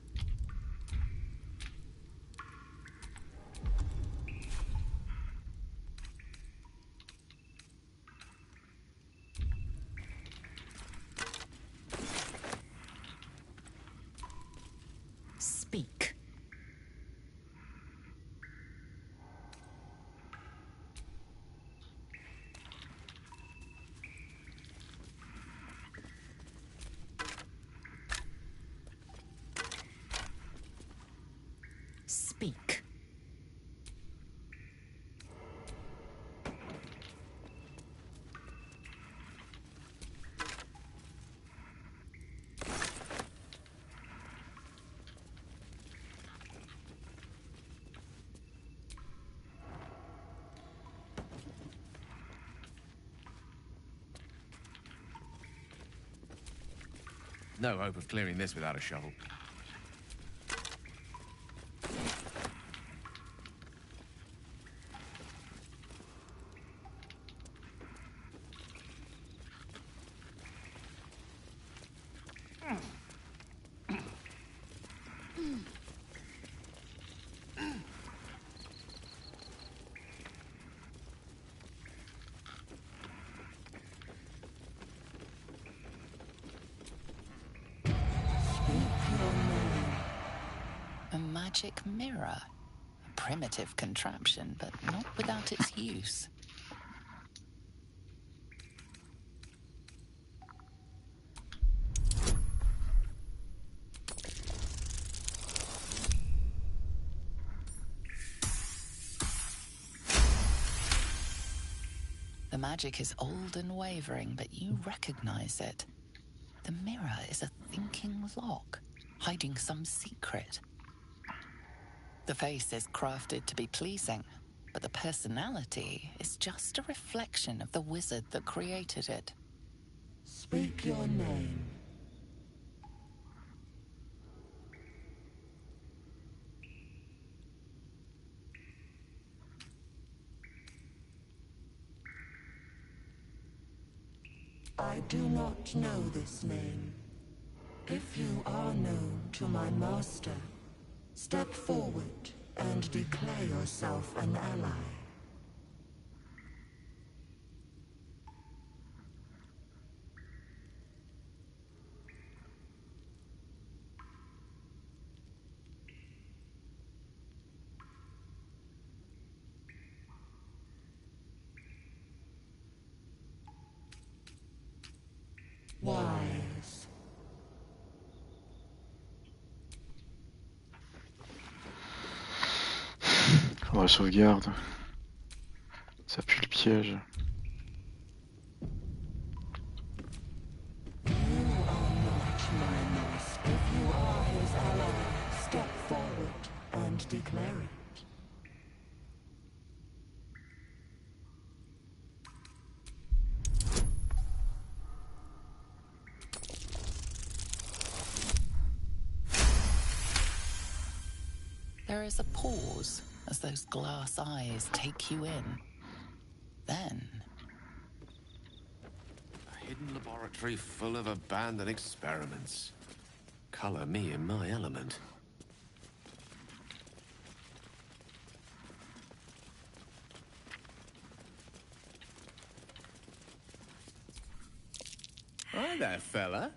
Speak. Speak. No hope of clearing this without a shovel. A magic mirror. A primitive contraption, but not without its use. The magic is old and wavering, but you recognize it. The mirror is a thinking lock, hiding some secret. The face is crafted to be pleasing, but the personality is just a reflection of the wizard that created it. Speak your name. I do not know this name. If you are known to my master, step forward and declare yourself an ally. Wise. Faudra sauvegarde. Ça pue le piège. You are not my master. If you are his ally, step forward and declare it. There is a pause as those glass eyes take you in. Then... A hidden laboratory full of abandoned experiments. Color me in my element. Hi there, fella.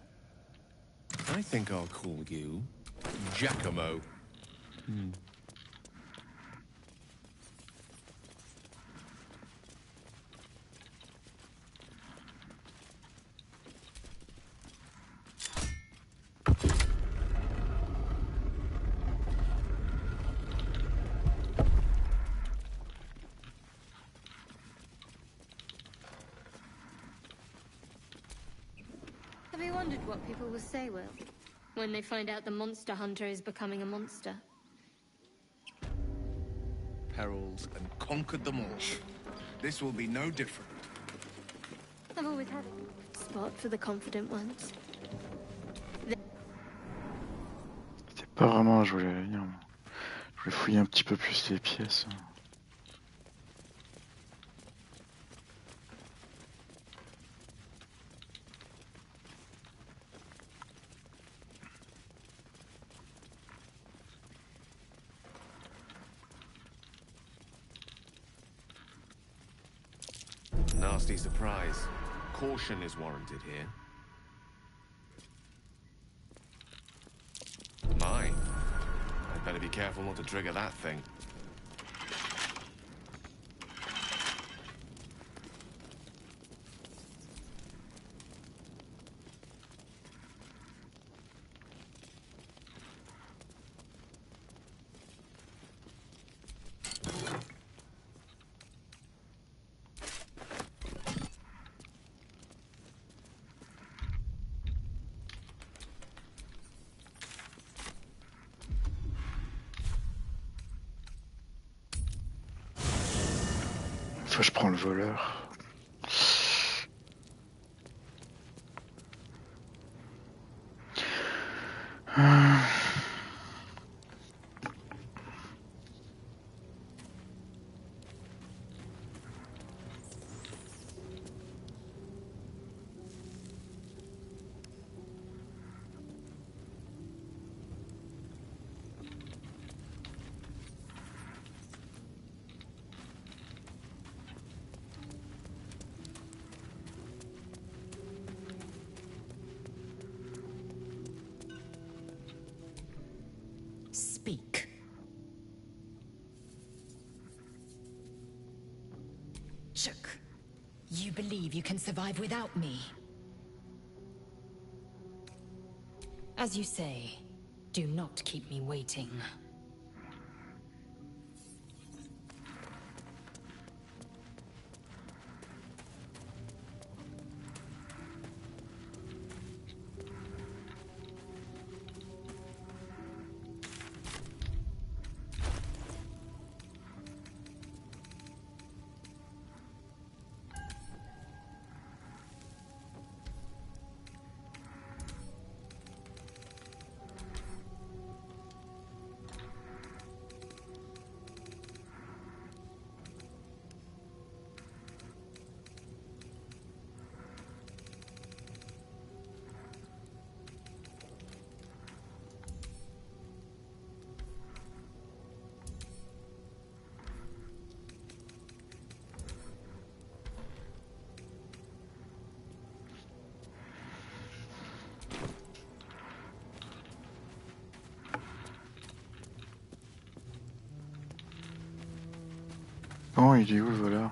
I think I'll call you Giacomo. Have you wondered what people will say, Will, when they find out the monster hunter is becoming a monster? Perils and conquered them all. This will be no different. I've always had a spot for the confident ones. C'est pas vraiment là, je voulais venir. Je voulais fouiller un petit peu plus les pièces. Nasty surprise. Caution is warranted here. My. I'd better be careful not to trigger that thing. Faut que je prends le voleur. Speak. Chook, you believe you can survive without me? As you say, do not keep me waiting. Oh, il est où le voleur?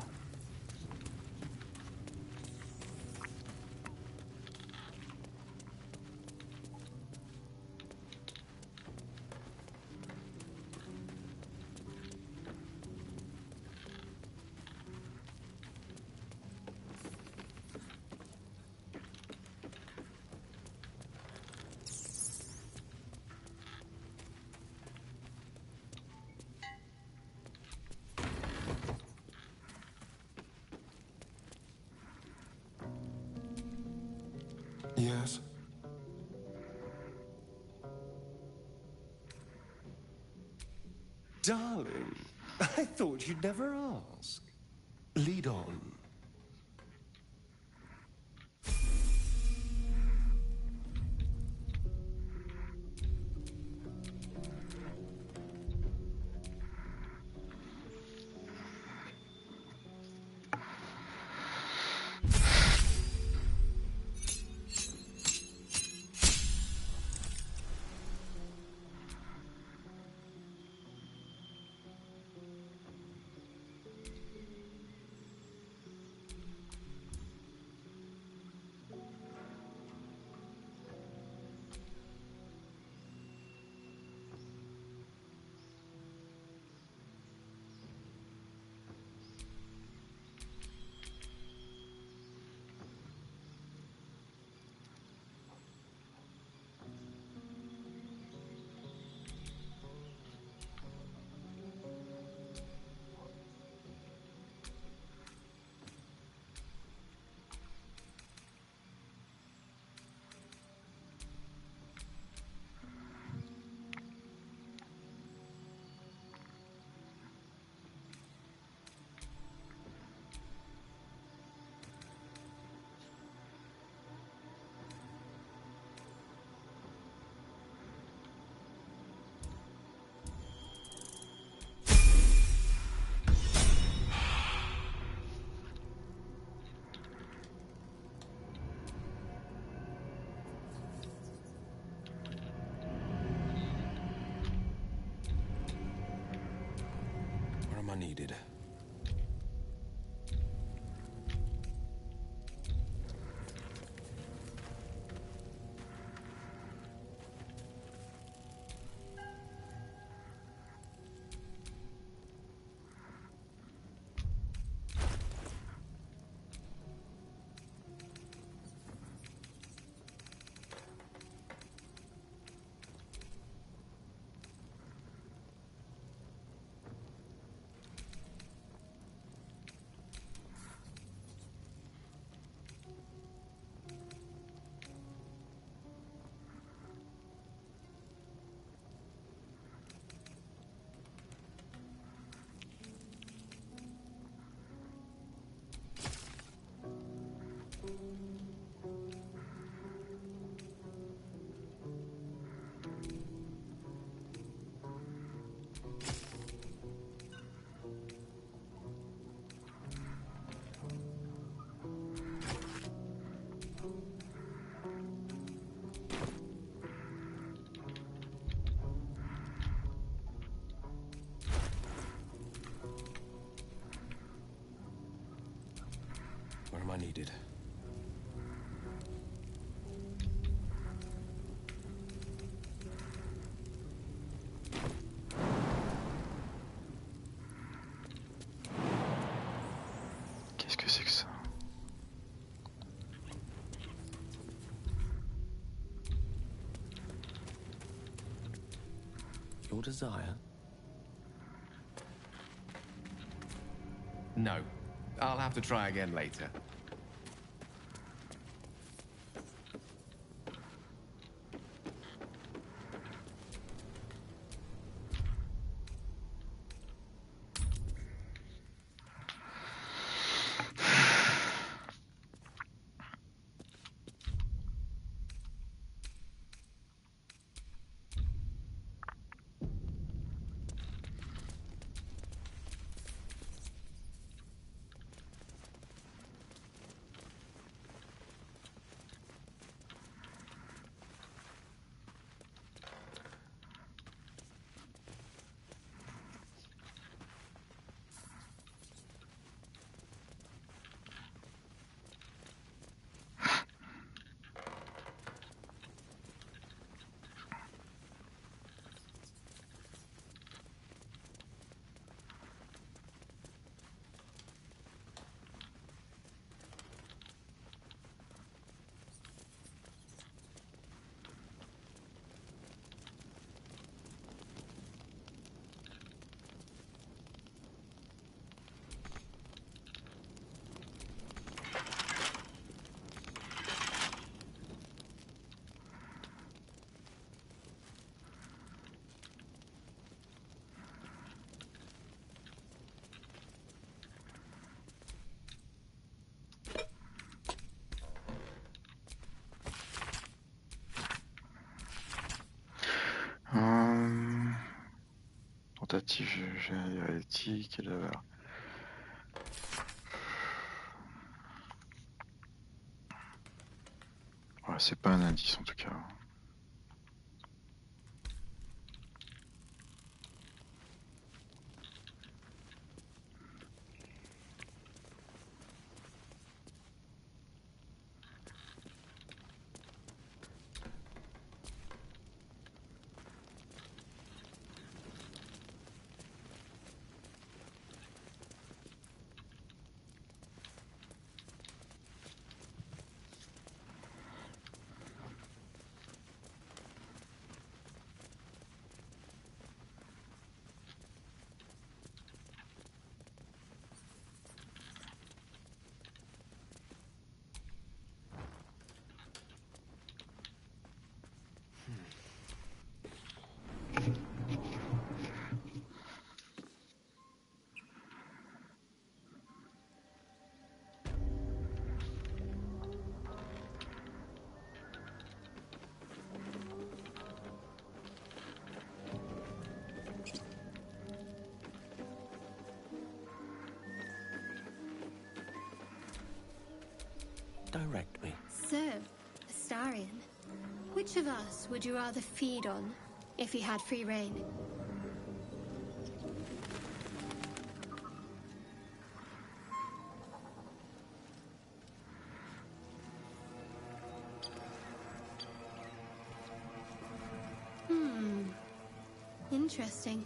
Darling, I thought you'd never ask. Lead on. Where am I needed? Where am I needed? Qu'est-ce que c'est que ça? Your desire? No. I'll have to try again later. tentative génétique et de... Ouais, c'est pas un indice en tout cas. Direct me. So, Astarion, which of us would you rather feed on if you had free reign? Interesting.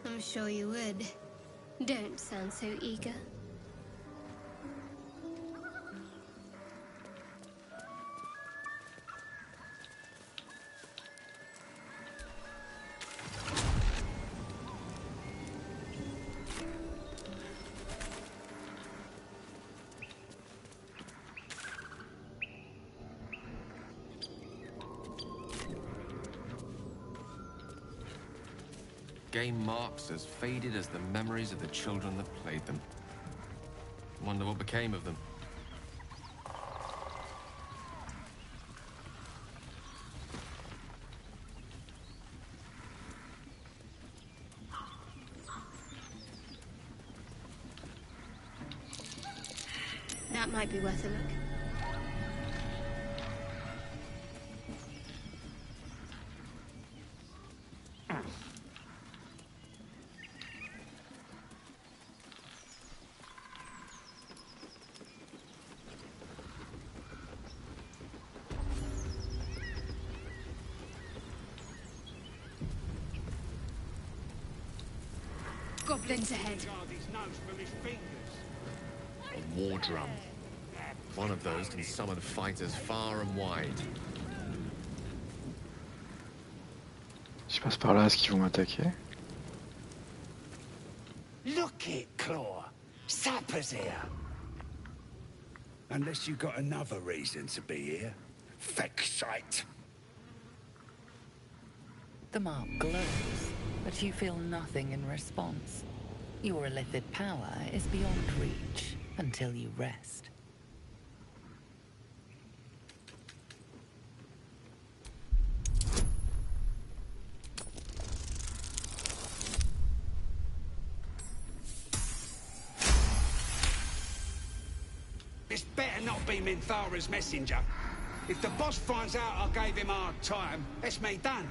I'm sure you would. Don't sound so eager. Game marks as faded as the memories of the children that played them. Wonder what became of them. That might be worth a look. Goblins ahead. A war drum. One of those can summon fighters far and wide. Si je passe par là, est-ce qu'ils vont m'attaquer? Look it, Claw. Sapper's here. Unless you got another reason to be here. Fexite. The mark glows, but you feel nothing in response. Your illithid power is beyond reach until you rest. This better not be Minthara's messenger. If the boss finds out I gave him a hard time, that's me done.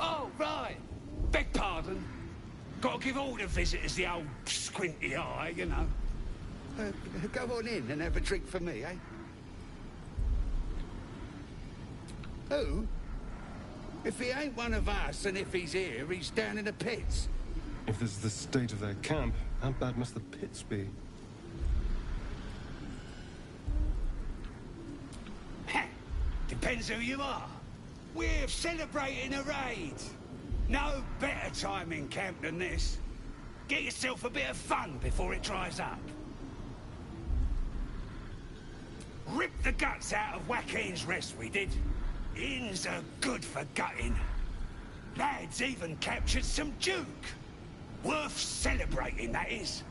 Oh, right. Beg pardon. Gotta give all the visitors the old squinty eye, you know. Go on in and have a drink for me, eh? Who? If he ain't one of us, and if he's here, he's down in the pits. If this is the state of their camp, how bad must the pits be? Depends who you are. We're celebrating a raid. No better time in camp than this. Get yourself a bit of fun before it dries up. Ripped the guts out of Joaquin's rest, we did. Inns are good for gutting. Lads even captured some Duke. Worth celebrating, that is.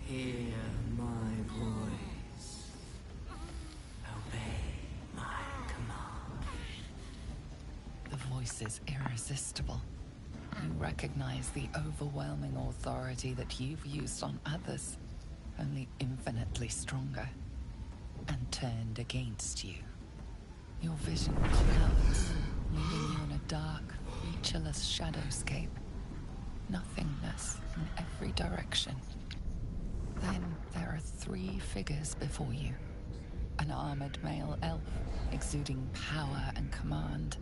Hear my voice. Obey my command. The voice is irresistible. You recognize the overwhelming authority that you've used on others, only infinitely stronger, and turned against you. Your vision clouds, leaving you in a dark, featureless shadowscape. Nothingness in every direction. Then there are 3 figures before you. An armored male elf, exuding power and command.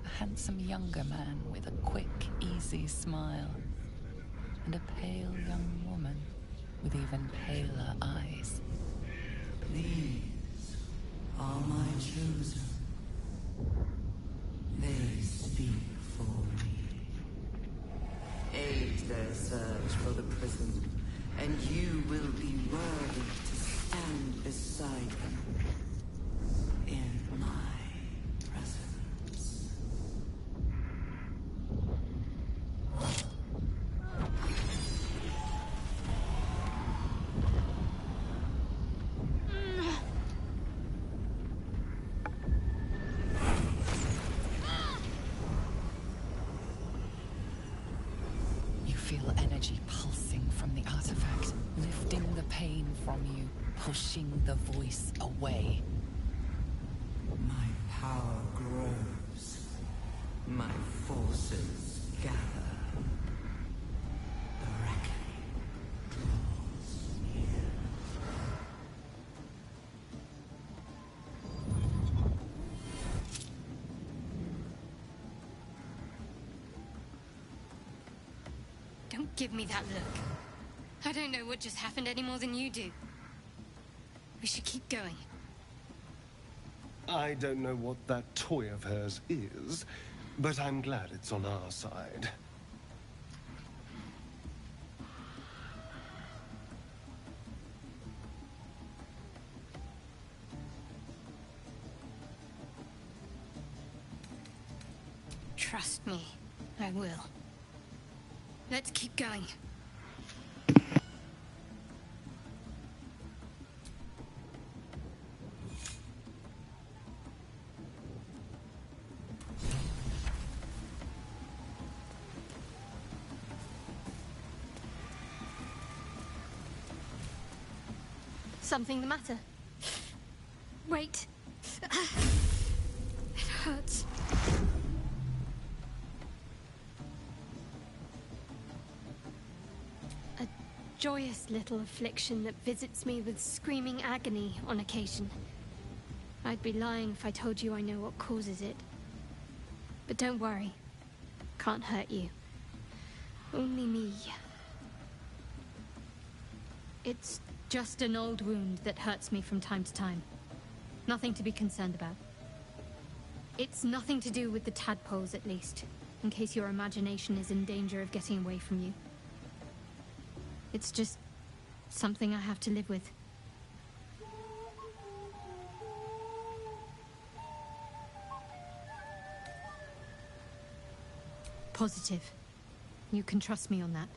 A handsome younger man with a quick, easy smile. And a pale young woman with even paler eyes. These are my chosen. They speak for me. Aid their search for the prison, and you will be worthy to stand beside them in my presence. You feel energy pulsing from the artifact, lifting the pain from you, pushing the voice away. My power grows. My forces gather. The reckoning draws near. Don't give me that look. I don't know what just happened any more than you do. We should keep going. I don't know what that toy of hers is, but I'm glad it's on our side. Trust me, I will. Let's keep going. Something the matter? Wait. It hurts. A joyous little affliction that visits me with screaming agony on occasion. I'd be lying if I told you I know what causes it. But don't worry. Can't hurt you. Only me. It's just an old wound that hurts me from time to time. Nothing to be concerned about. It's nothing to do with the tadpoles, at least, in case your imagination is in danger of getting away from you. It's just something I have to live with. Positive. You can trust me on that.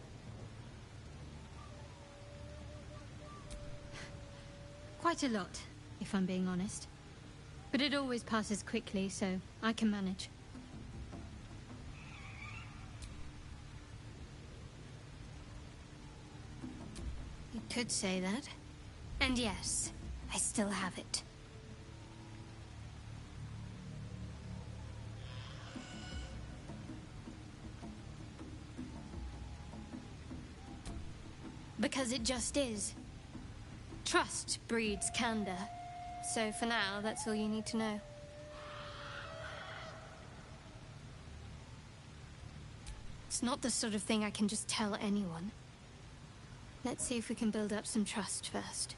Quite a lot, if I'm being honest. But it always passes quickly, so I can manage. You could say that. And yes, I still have it. Because it just is. Trust breeds candor. So for now, that's all you need to know. It's not the sort of thing I can just tell anyone. Let's see if we can build up some trust first.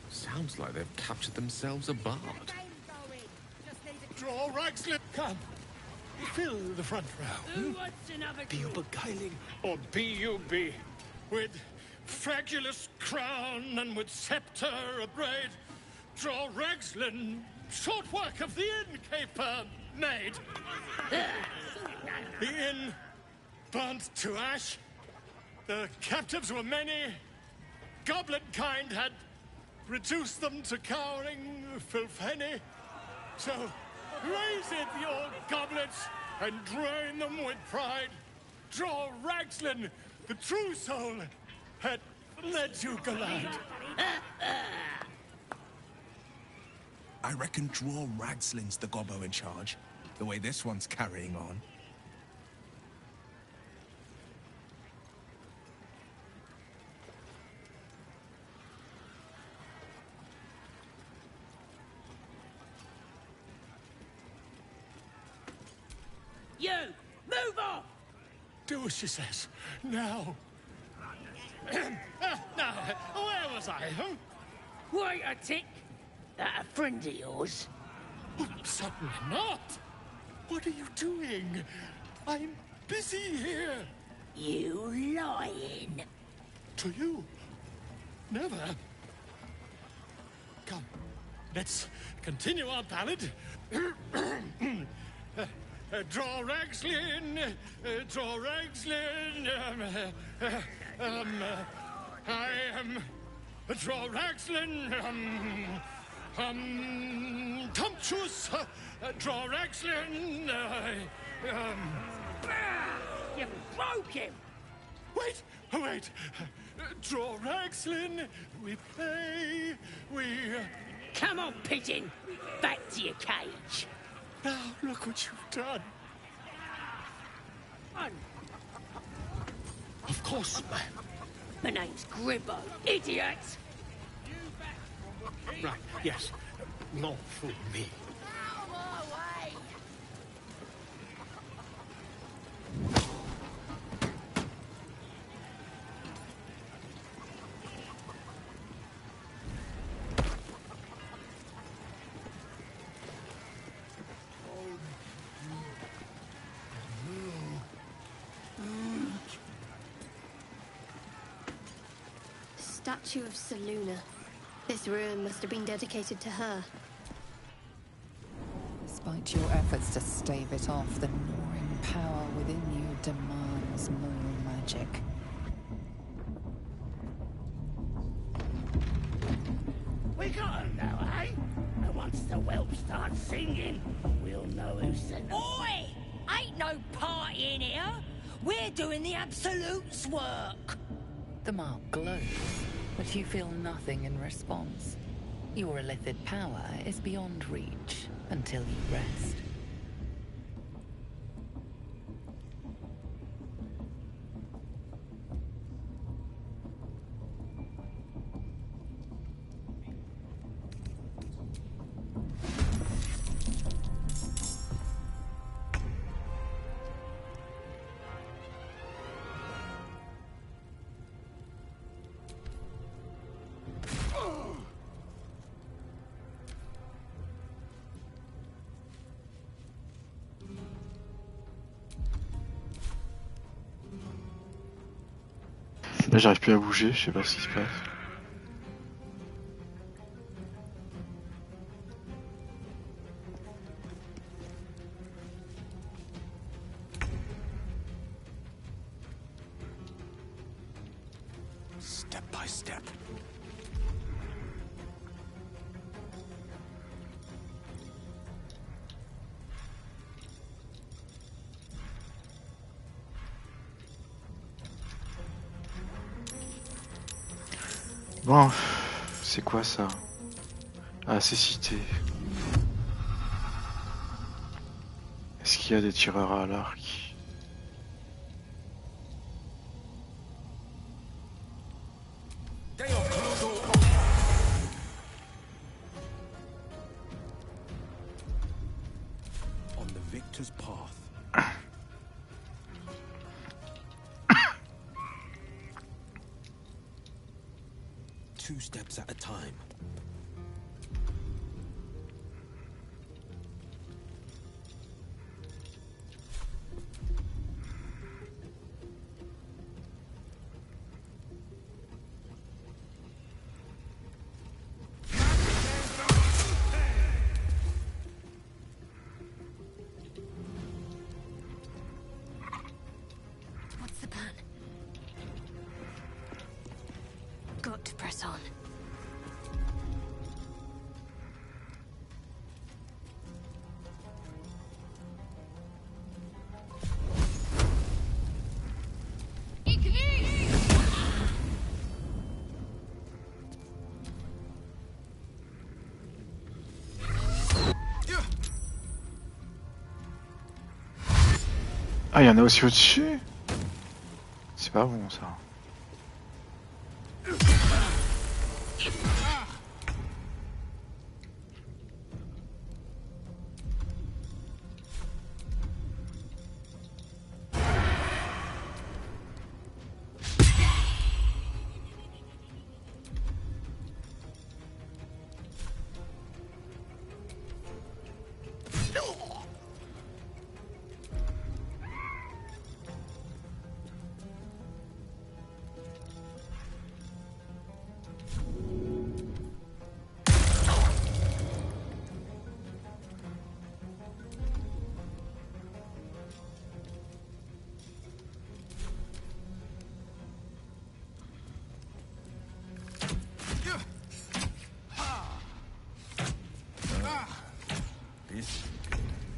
Sounds like they've captured themselves a bard. Draw Ragslip! Come! Fill the front row. Who wants another Be you beguiling, or be you be? With fragulous crown and with sceptre abraid, draw Ragslin, short work of the innkeeper made. The inn burnt to ash. The captives were many. Goblin kind had reduced them to cowering filfhenny. So raise it, your goblets, and drain them with pride. Draw Ragslin, the true soul, had led you gallant. I reckon Draw Ragslin's the gobbo in charge, the way this one's carrying on. You! Move off! Do as she says. Now. Now, where was I, huh? Wait a tick. That a friend of yours? Oh, certainly not. What are you doing? I'm busy here. You lying. To you? Never. Come, let's continue our ballad. Draw Ragslin, draw Ragslin. I am draw Ragslin. Tumptuous. Draw Ragslin. You broke him. Wait, wait. Draw Ragslin. We play. We. Come on, pigeon. Back to your cage. Now look what you've done. Of course, My name's Gribbo, idiot! Right, yes. Not fool me. Statue of Seluna. This ruin must have been dedicated to her. Despite your efforts to stave it off, the gnawing power within you demands more magic. We got him now, eh? And once the whelp starts singing, we'll know who sent them. Oi! Ain't no party in here! We're doing the Absolute's work! The mark glows, but you feel nothing in response. Your illithid power is beyond reach until you rest. Là, j'arrive plus à bouger, je sais pas ce qui se passe. Step by step. Bon, c'est quoi ça? Ah, c'est cité. qu'il y a des tireurs à l'arc. On the victor's path. 2 steps at a time. What's the plan? Got to press on. Ah, il y en a aussi au-dessus? C'est pas bon ça.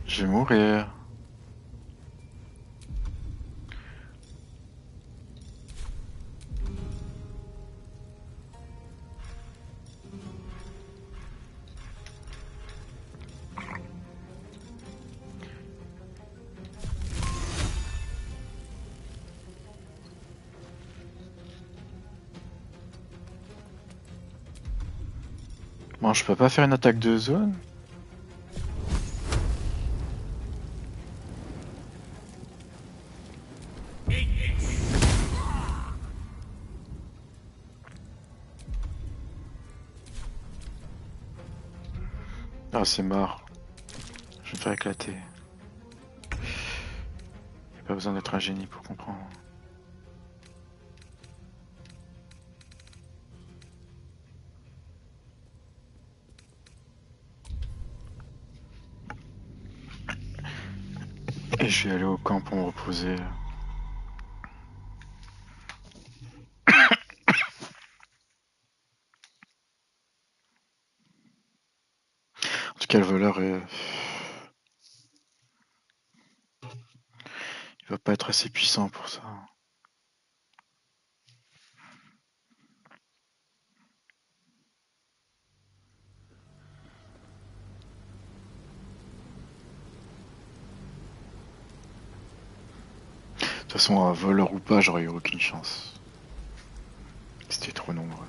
Je vais mourir. Bon, je peux pas faire une attaque de zone? Ah, c'est mort. Je vais me faire éclater. Y'a pas besoin d'être un génie pour comprendre. Et je vais aller au camp pour me reposer. En tout cas, le voleur est... Il va pas être assez puissant pour ça. De toute façon, un voleur ou pas, j'aurais eu aucune chance. C'était trop nombreux.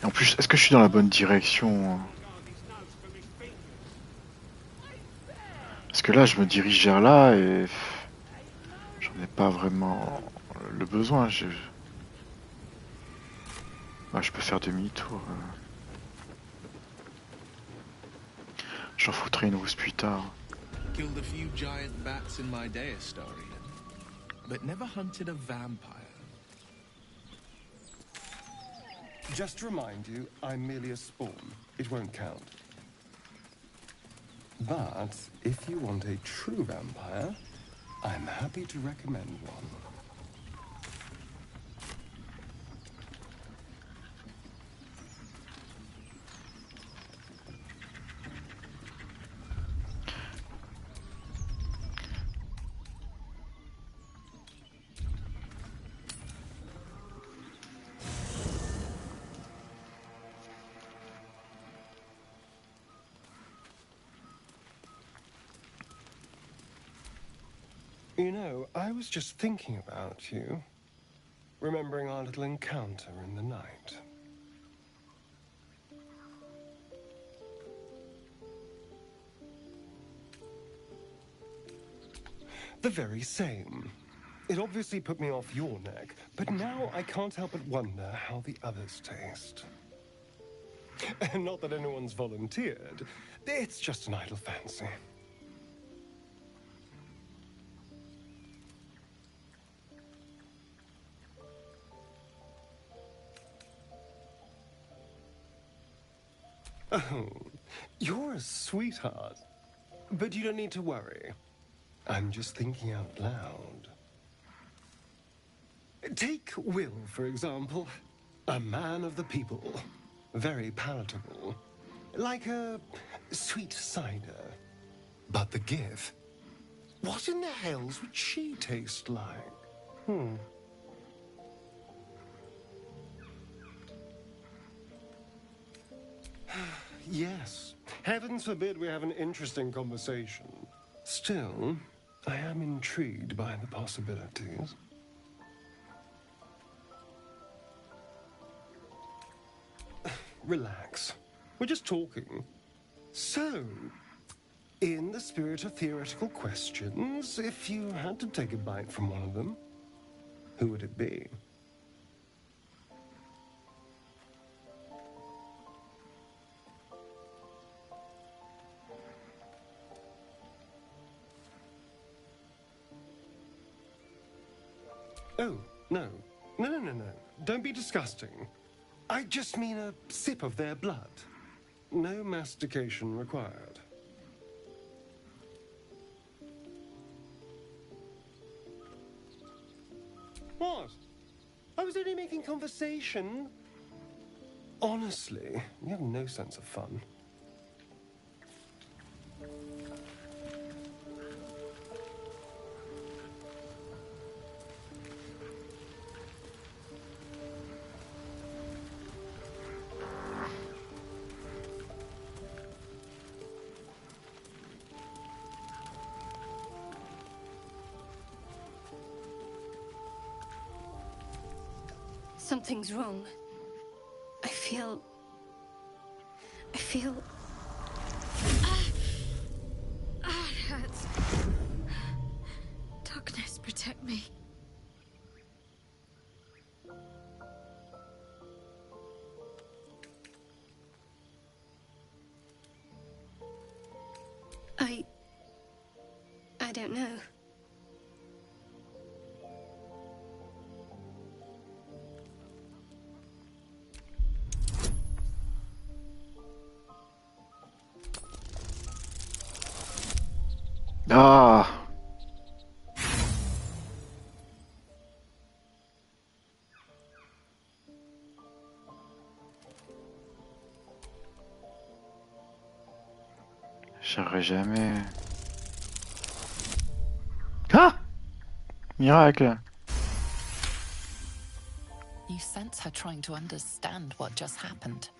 Et en plus, est-ce que je suis dans la bonne direction? Parce que là, je me dirige vers là et... J'en ai pas vraiment le besoin. Ah, je peux faire demi-tour. J'en foutrai une rousse plus tard. Killed a few giant bats in my day, Astarion, but never hunted a vampire. Just to remind you, I'm merely a spawn. It won't count. But if you want a true vampire, I'm happy to recommend one. You know, I was just thinking about you, remembering our little encounter in the night. The very same. It obviously put me off your neck, but now I can't help but wonder how the others taste. Not that anyone's volunteered. It's just an idle fancy. Oh, you're a sweetheart. But you don't need to worry. I'm just thinking out loud. Take Will, for example. A man of the people. Very palatable. Like a sweet cider. But the Gif? What in the hells would she taste like? Yes. Heavens forbid we have an interesting conversation. Still, I am intrigued by the possibilities. Relax. We're just talking. So, in the spirit of theoretical questions, if you had to take a bite from one of them, who would it be? Oh, no. No. Don't be disgusting. I just mean a sip of their blood. No mastication required. What? I was only making conversation. Honestly, you have no sense of fun. Something's wrong. I feel... it hurts. Darkness, protect me. I don't know. Ah. J'aurais jamais... Ah! Miracle. You sense her trying to understand what just happened.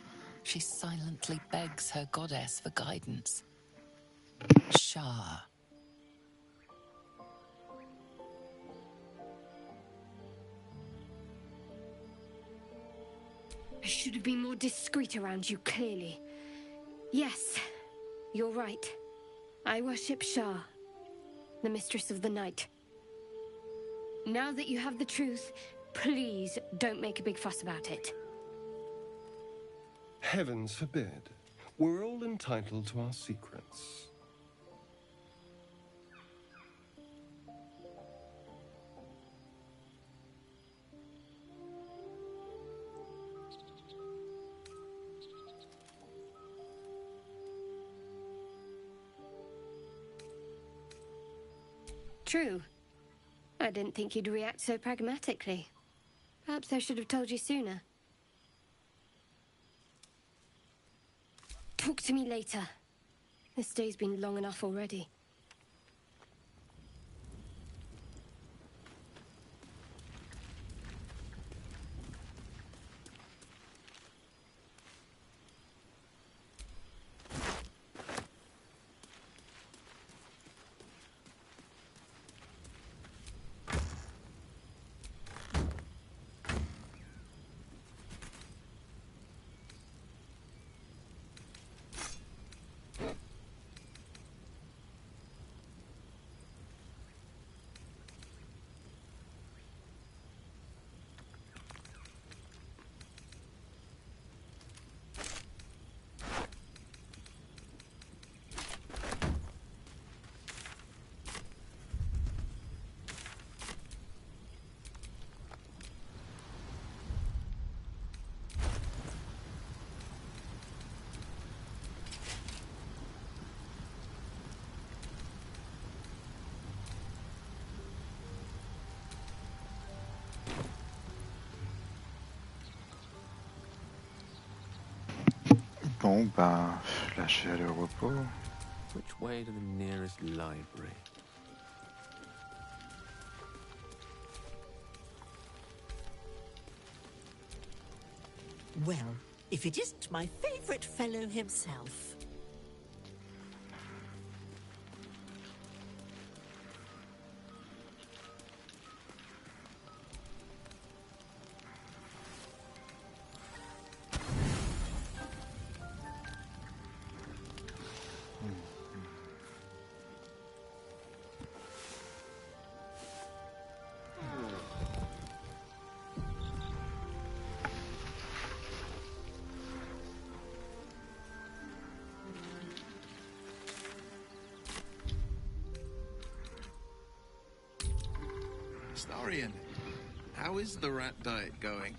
She silently begs her goddess for guidance. Shah. I should have been more discreet around you, clearly. Yes, you're right. I worship Shah, the mistress of the night. Now that you have the truth, please don't make a big fuss about it. Heavens forbid. We're all entitled to our secrets. True. I didn't think you'd react so pragmatically. Perhaps I should have told you sooner. Talk to me later. This day's been long enough already. Bon, ben, là, je vais aller au repos. Which way to the nearest library? Well, if it isn't my favorite fellow himself. Starion, how is the rat diet going?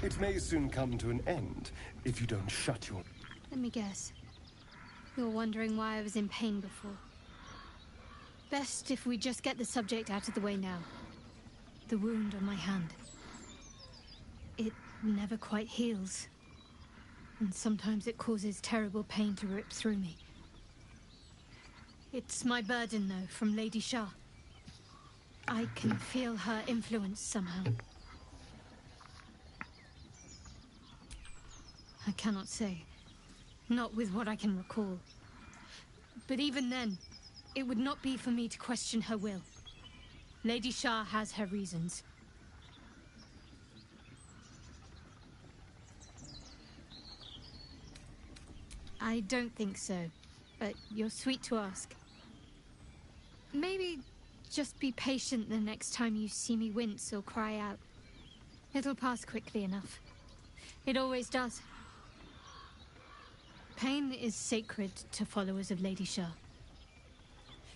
It may soon come to an end if you don't shut your... Let me guess. You're wondering why I was in pain before. Best if we just get the subject out of the way now. The wound on my hand. It never quite heals. And sometimes it causes terrible pain to rip through me. It's my burden, though, from Lady Shah. I can feel her influence somehow. I cannot say. Not with what I can recall. But even then, it would not be for me to question her will. Lady Shah has her reasons. I don't think so, but you're sweet to ask. Maybe just be patient the next time you see me wince or cry out. It'll pass quickly enough. It always does. Pain is sacred to followers of Lady Shah.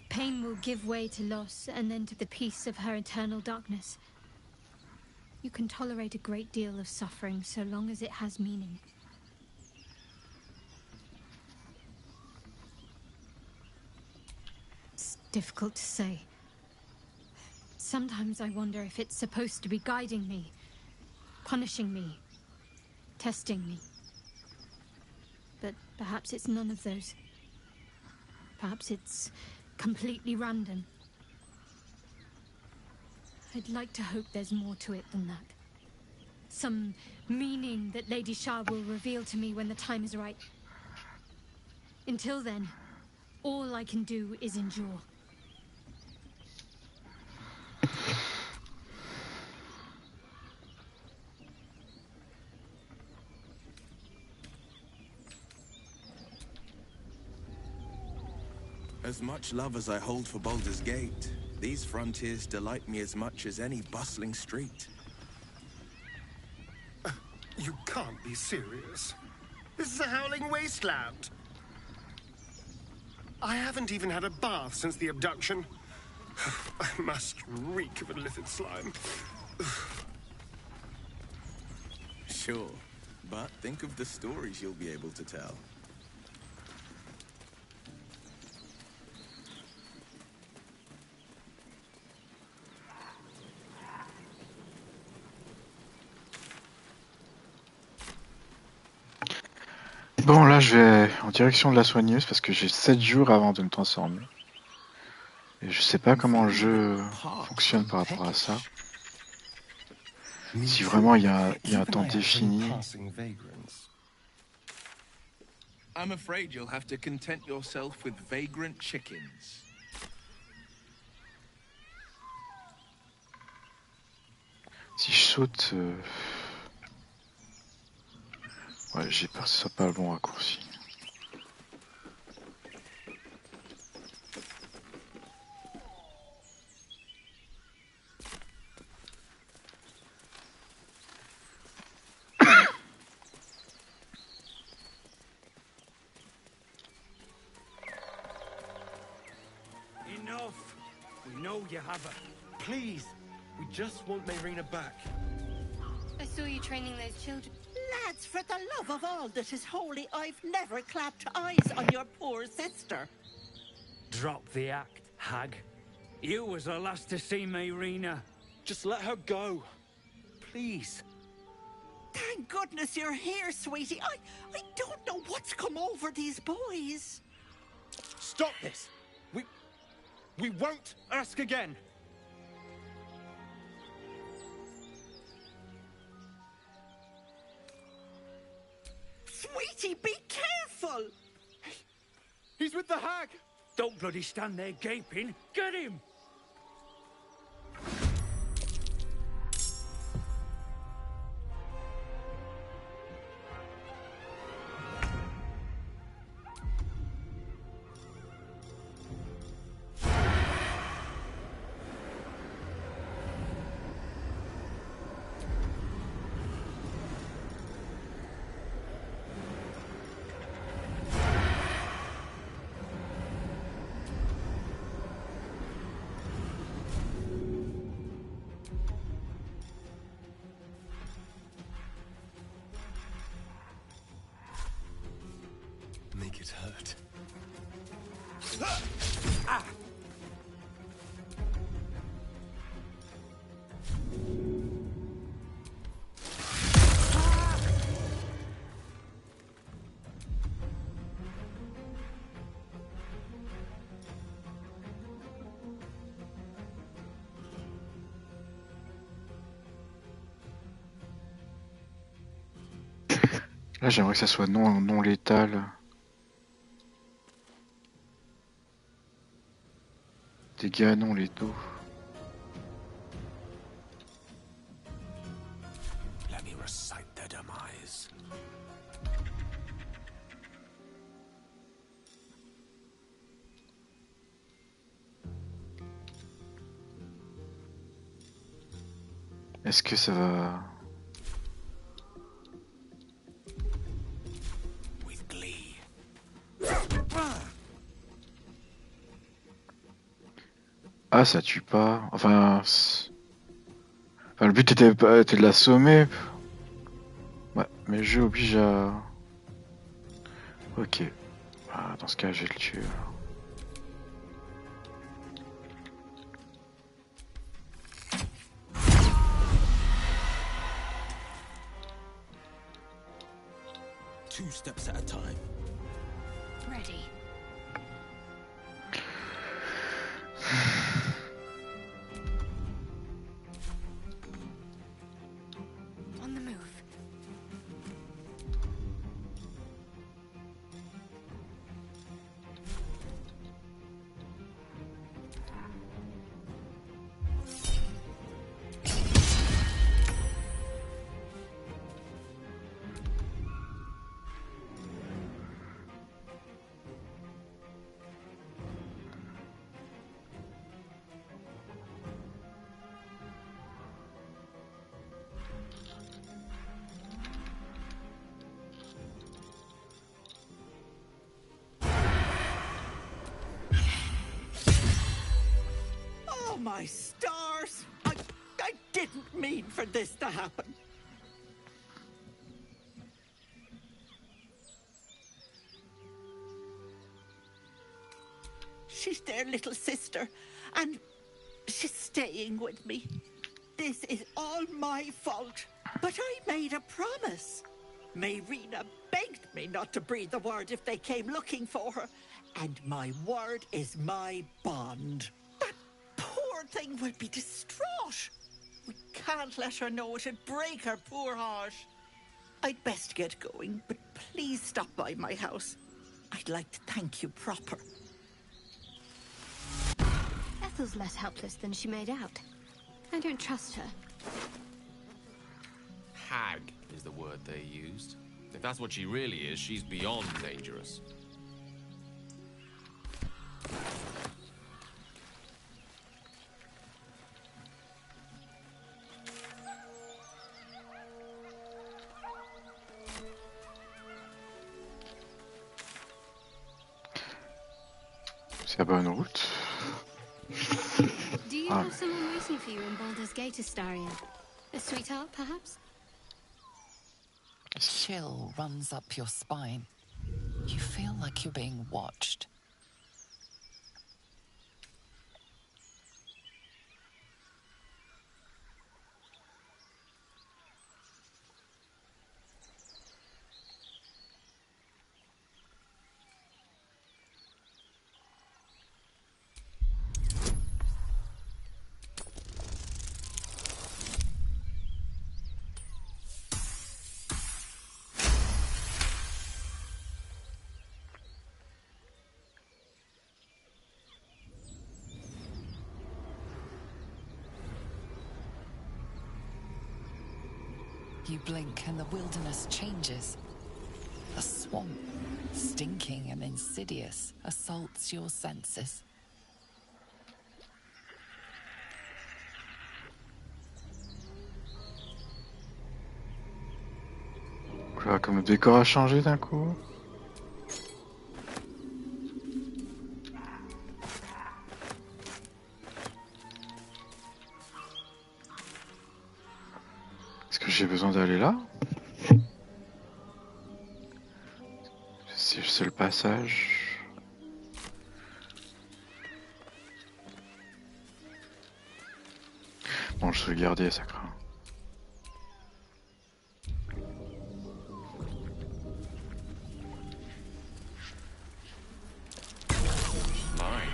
Pain will give way to loss and then to the peace of her eternal darkness. You can tolerate a great deal of suffering so long as it has meaning. It's difficult to say. Sometimes I wonder if it's supposed to be guiding me, punishing me, testing me. But perhaps it's none of those. Perhaps it's completely random. I'd like to hope there's more to it than that. Some meaning that Lady Shah will reveal to me when the time is right. Until then, all I can do is endure. As much love as I hold for Baldur's Gate, these frontiers delight me as much as any bustling street. You can't be serious. This is a howling wasteland. I haven't even had a bath since the abduction. I must reek of illithid slime. Sure, but think of the stories you'll be able to tell. Bon, là, je vais en direction de la soigneuse parce que j'ai 7 jours avant de me transformer. Et je sais pas comment le jeu fonctionne par rapport à ça. Si vraiment il y a un temps défini. I'm afraid you'll have to content yourself with vagrant chickens. Si je saute... Ouais, j'ai peur que ce soit pas le bon raccourci. Enough! We know you have her. Please, we just want Mayrina back. I saw you training those children. Lads, for the love of all that is holy, I've never clapped eyes on your poor sister. Drop the act, hag. You was the last to see Mayrina. Just let her go. Please. thank goodness you're here, sweetie. I don't know what's come over these boys. Stop this! We won't ask again! Sweetie, be careful! He's with the hag! Don't bloody stand there gaping. Get him! Make it hurt. Ah! Là, j'aimerais que ça soit non létal. Dégâts non létaux. Let me recite their demise. Est-ce que ça va... With glee. Ah, ça tue pas. Enfin, le but était de l'assommer. Ouais, mais le jeu oblige à... Ok. Ah, dans ce cas, je vais le tuer. Alors. Two steps at a time. Ready. On the move. Oh, my stars! I didn't mean for this to happen. She's their little sister, and she's staying with me. This is all my fault, but I made a promise. Mayrina begged me not to breathe a word if they came looking for her, and my word is my bond. That poor thing will be distraught. We can't let her know. It'd break her poor heart. I'd best get going, but please stop by my house. I'd like to thank you proper. Ethel's less helpless than she made out. I don't trust her. Hag is the word they used. If that's what she really is, she's beyond dangerous. C'est la bonne route. Do you have someone waiting for you in Baldur's Gate, Astarion? A sweetheart, perhaps? A chill runs up your spine. You feel like you're being watched. You blink and the wilderness changes. A swamp, stinking and insidious, assaults your senses. Là, comme le décor a changé d'un coup. Est-ce que j'ai besoin d'aller là? C'est juste le passage. Bon, je vais garder, ça craint. Mine.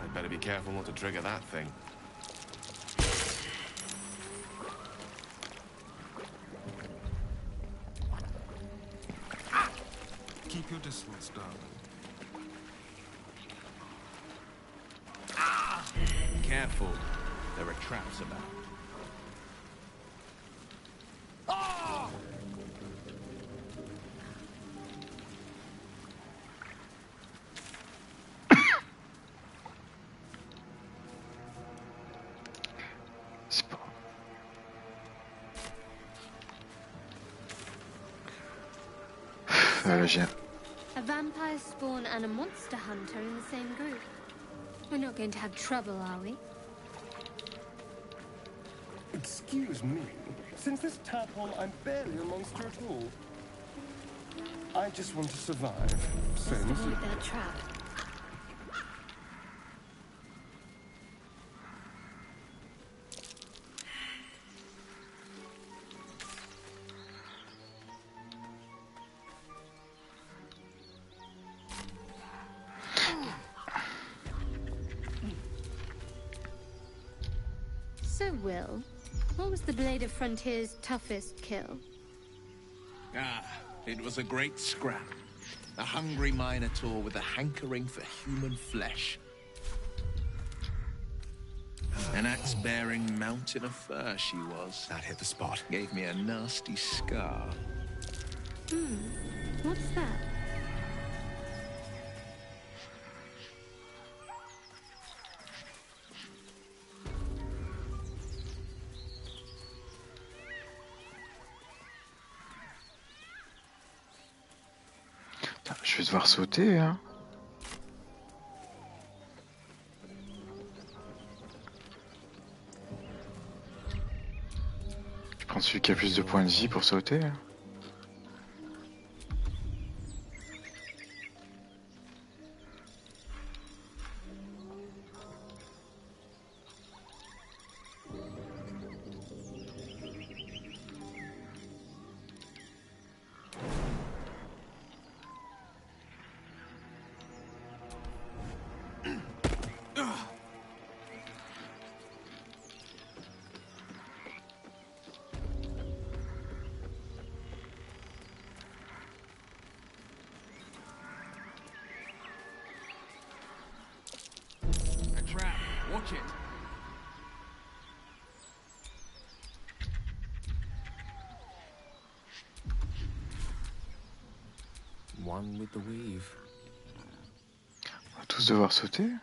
I'd better be careful not to trigger that thing. Keep your distance, darling. Careful. There are traps about. A vampire spawn and a monster hunter in the same group. We're not going to have trouble, are we? Excuse me. Since this tadpole, I'm barely a monster at all. I just want to survive. Same as you. Avoid that trap. So, Will, what was the Blade of Frontier's toughest kill? It was a great scrap. A hungry minotaur with a hankering for human flesh. An axe-bearing mountain of fur she was. That hit the spot. Gave me a nasty scar. What's that? Je vais devoir sauter, hein. Je prends celui qui a plus de points de vie pour sauter. Watch it. One with the weave. On va tous devoir sauter.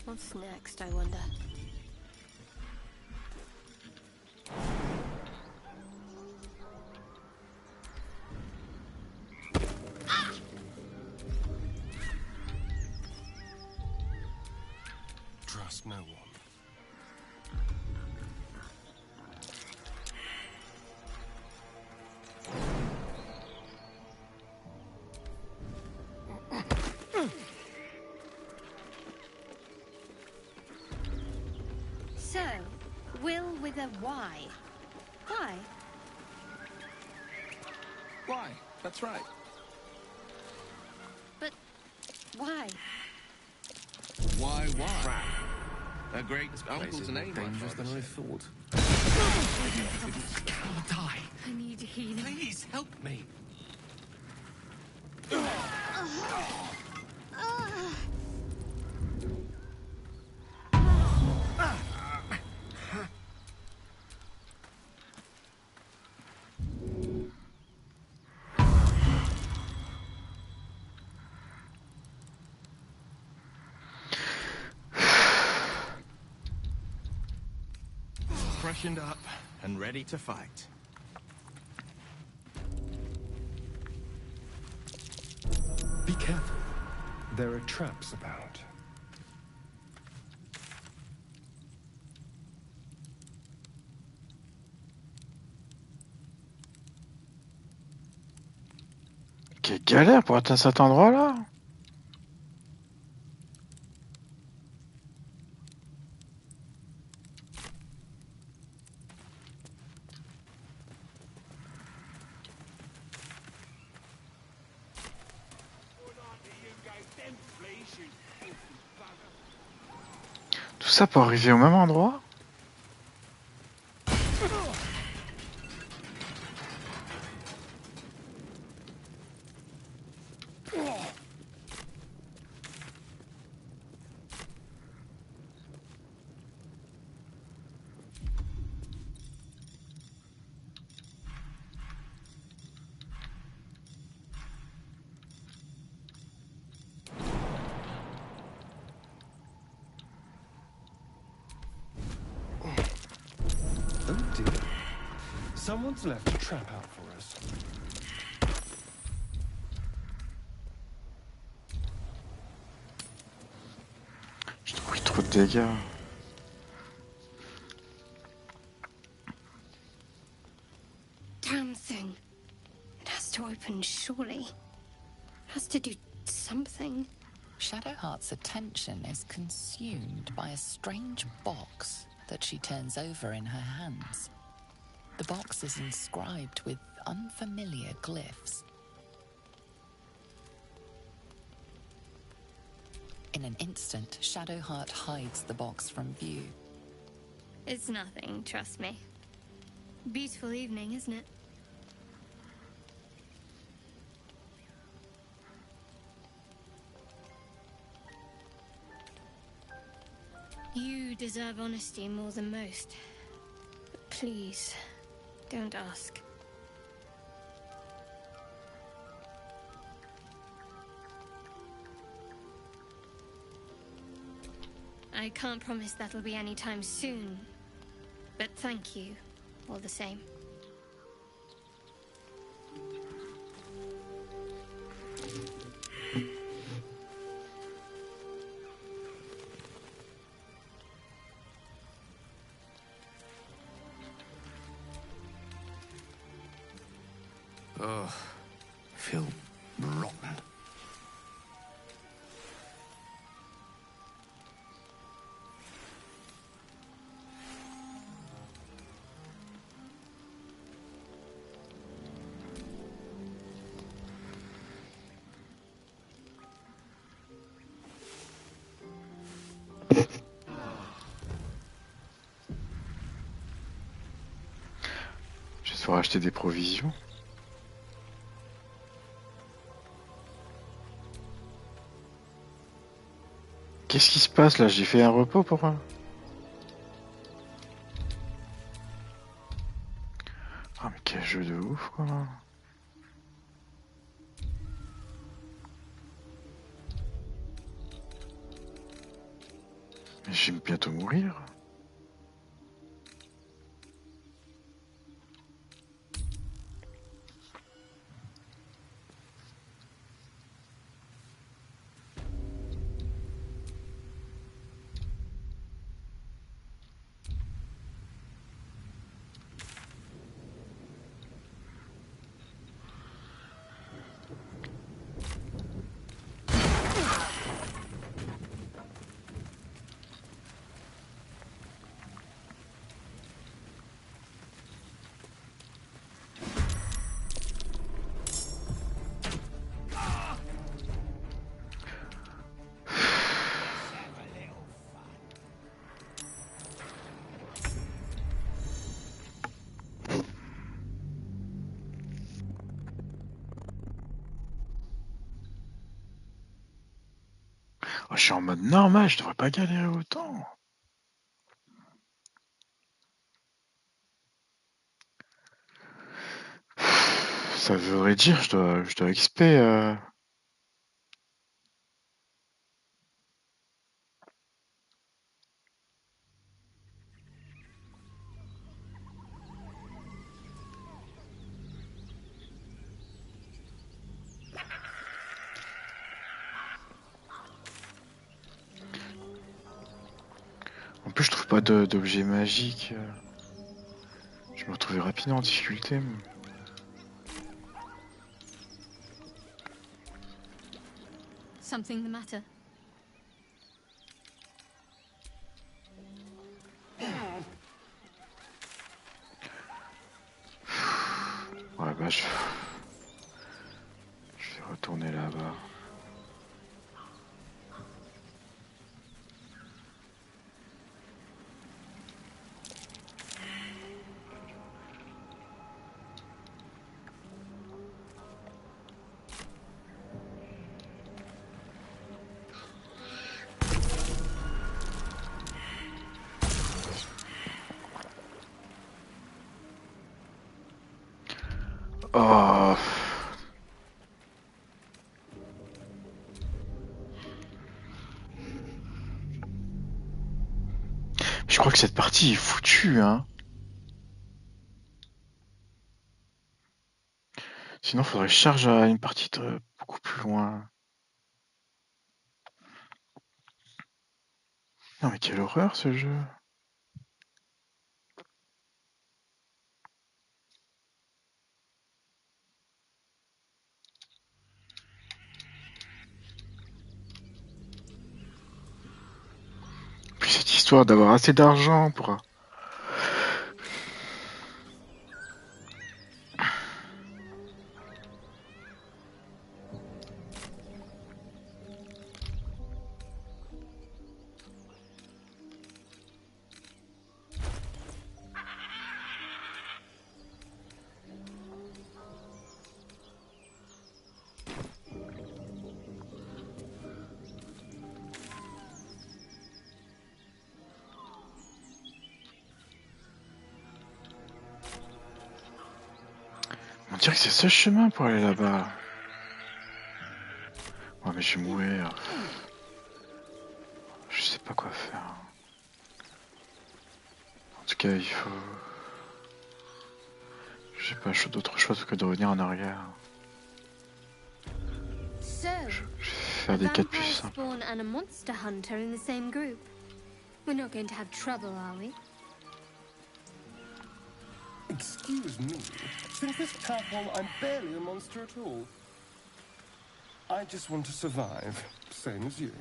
What's next, I wonder? Trust no one. So, Will with a Y. Why? Why? That's right. But why? Why? A great uncle's name. Dangerous than I thought. Can't die. I need healing. Please help me. Freshened up and ready to fight. Be careful. There are traps about. Quelle galère pour atteindre cet endroit-là. Tout ça pour arriver au même endroit? Oh dear. Someone's left a trap out for us. J'ai pris trop de dégâts. Damn thing. It has to open, surely. It has to do something. Shadowheart's attention is consumed by a strange box that she turns over in her hands. The box is inscribed with unfamiliar glyphs. In an instant, Shadowheart hides the box from view. It's nothing, trust me. Beautiful evening, isn't it? You deserve honesty more than most. But please, don't ask. I can't promise that'll be anytime soon, but thank you, all the same. Ugh, feel rotten. Je vais devoir acheter des provisions. Qu'est-ce qui se passe là? J'ai fait un repos pour un... Ah mais quel jeu de ouf quoi. Mais je vais bientôt mourir. Oh, je suis en mode normal, je devrais pas galérer autant. Ça voudrait dire, je dois XP. En plus, je trouve pas d'objet magique. Je me retrouvais rapidement en difficulté. Something the matter? Ouais, bah je vais retourner là-bas. Oh. Je crois que cette partie est foutue, hein. Sinon, faudrait que je charge à une partie de beaucoup plus loin. Non, mais quelle horreur ce jeu. Puis cette histoire d'avoir assez d'argent pour... On dirait que c'est ce chemin pour aller là-bas. Ouais, mais je vais mourir. Je sais pas quoi faire. En tout cas, il faut... J'ai pas d'autre choix que de revenir en arrière. So, Je vais faire a des 4 vampire plus simples. spawn and a monster hunter in the same group. We're not going to have trouble, are we? Excuse me. Since this tadpole, I'm barely a monster at all. I just want to survive, same as you.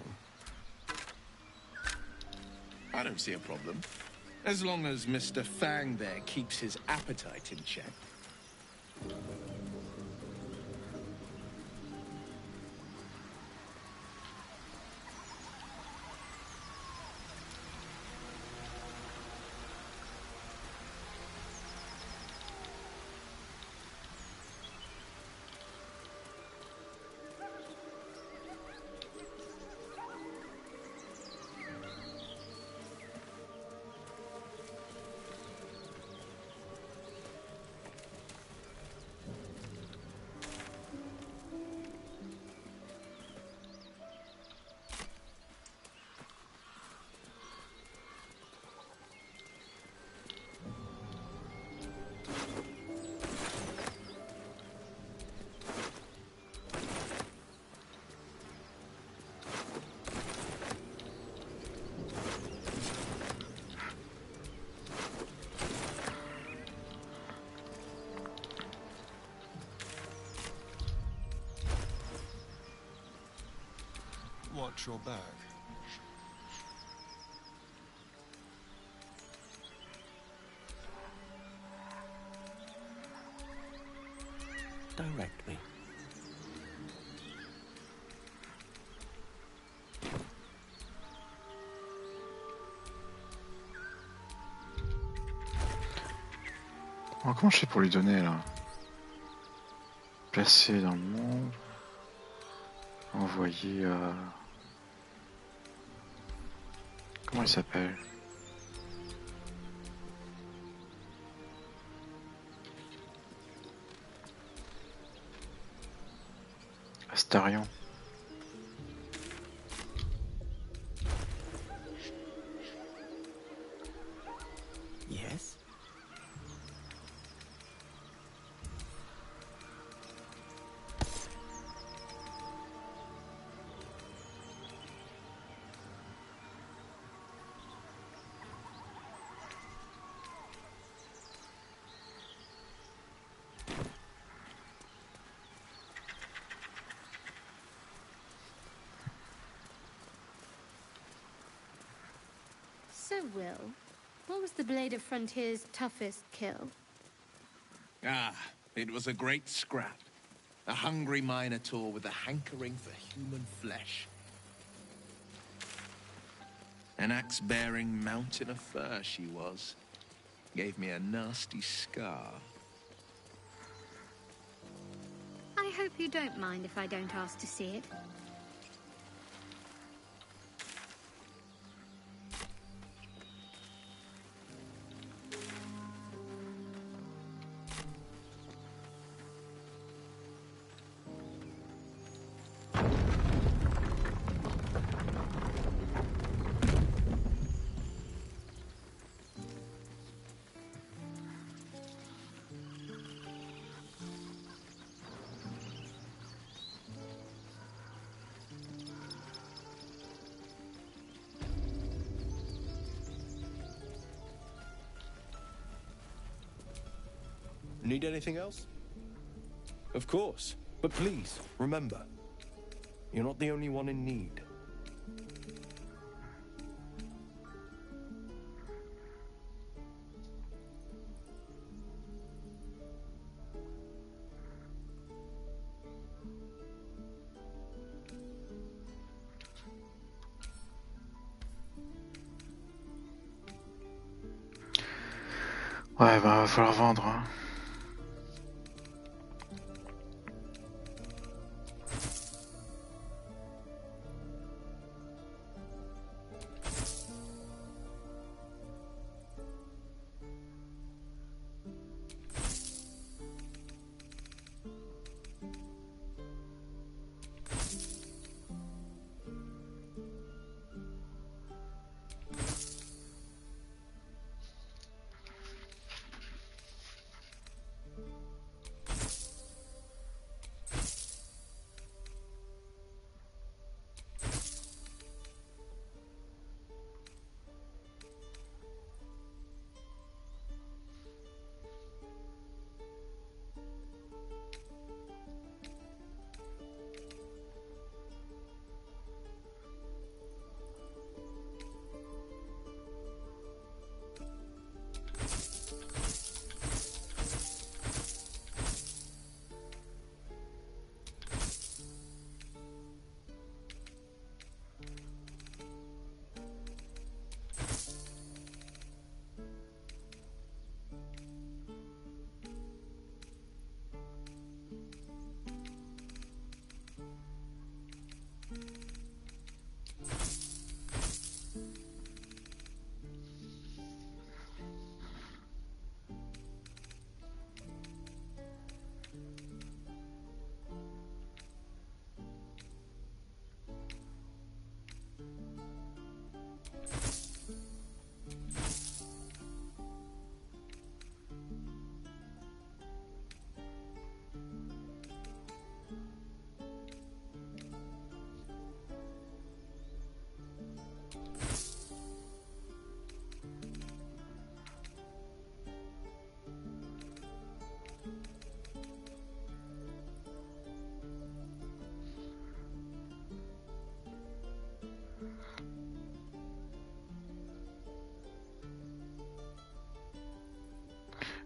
I don't see a problem. As long as Mr. Fang there keeps his appetite in check. Watch your back. Direct me. Alors, comment je fais pour lui donner là? Placer dans le monde. Envoyer à... Comment il s'appelle? Astarion. Yes? So, Will, what was the Blade of Frontier's toughest kill? Ah, it was a great scrap. A hungry minotaur with a hankering for human flesh. An axe-bearing mountain of fur she was. Gave me a nasty scar. I hope you don't mind if I don't ask to see it. Need anything else? Of course. But please, remember, you're not the only one in need. Ouais, bah va falloir vendre, hein.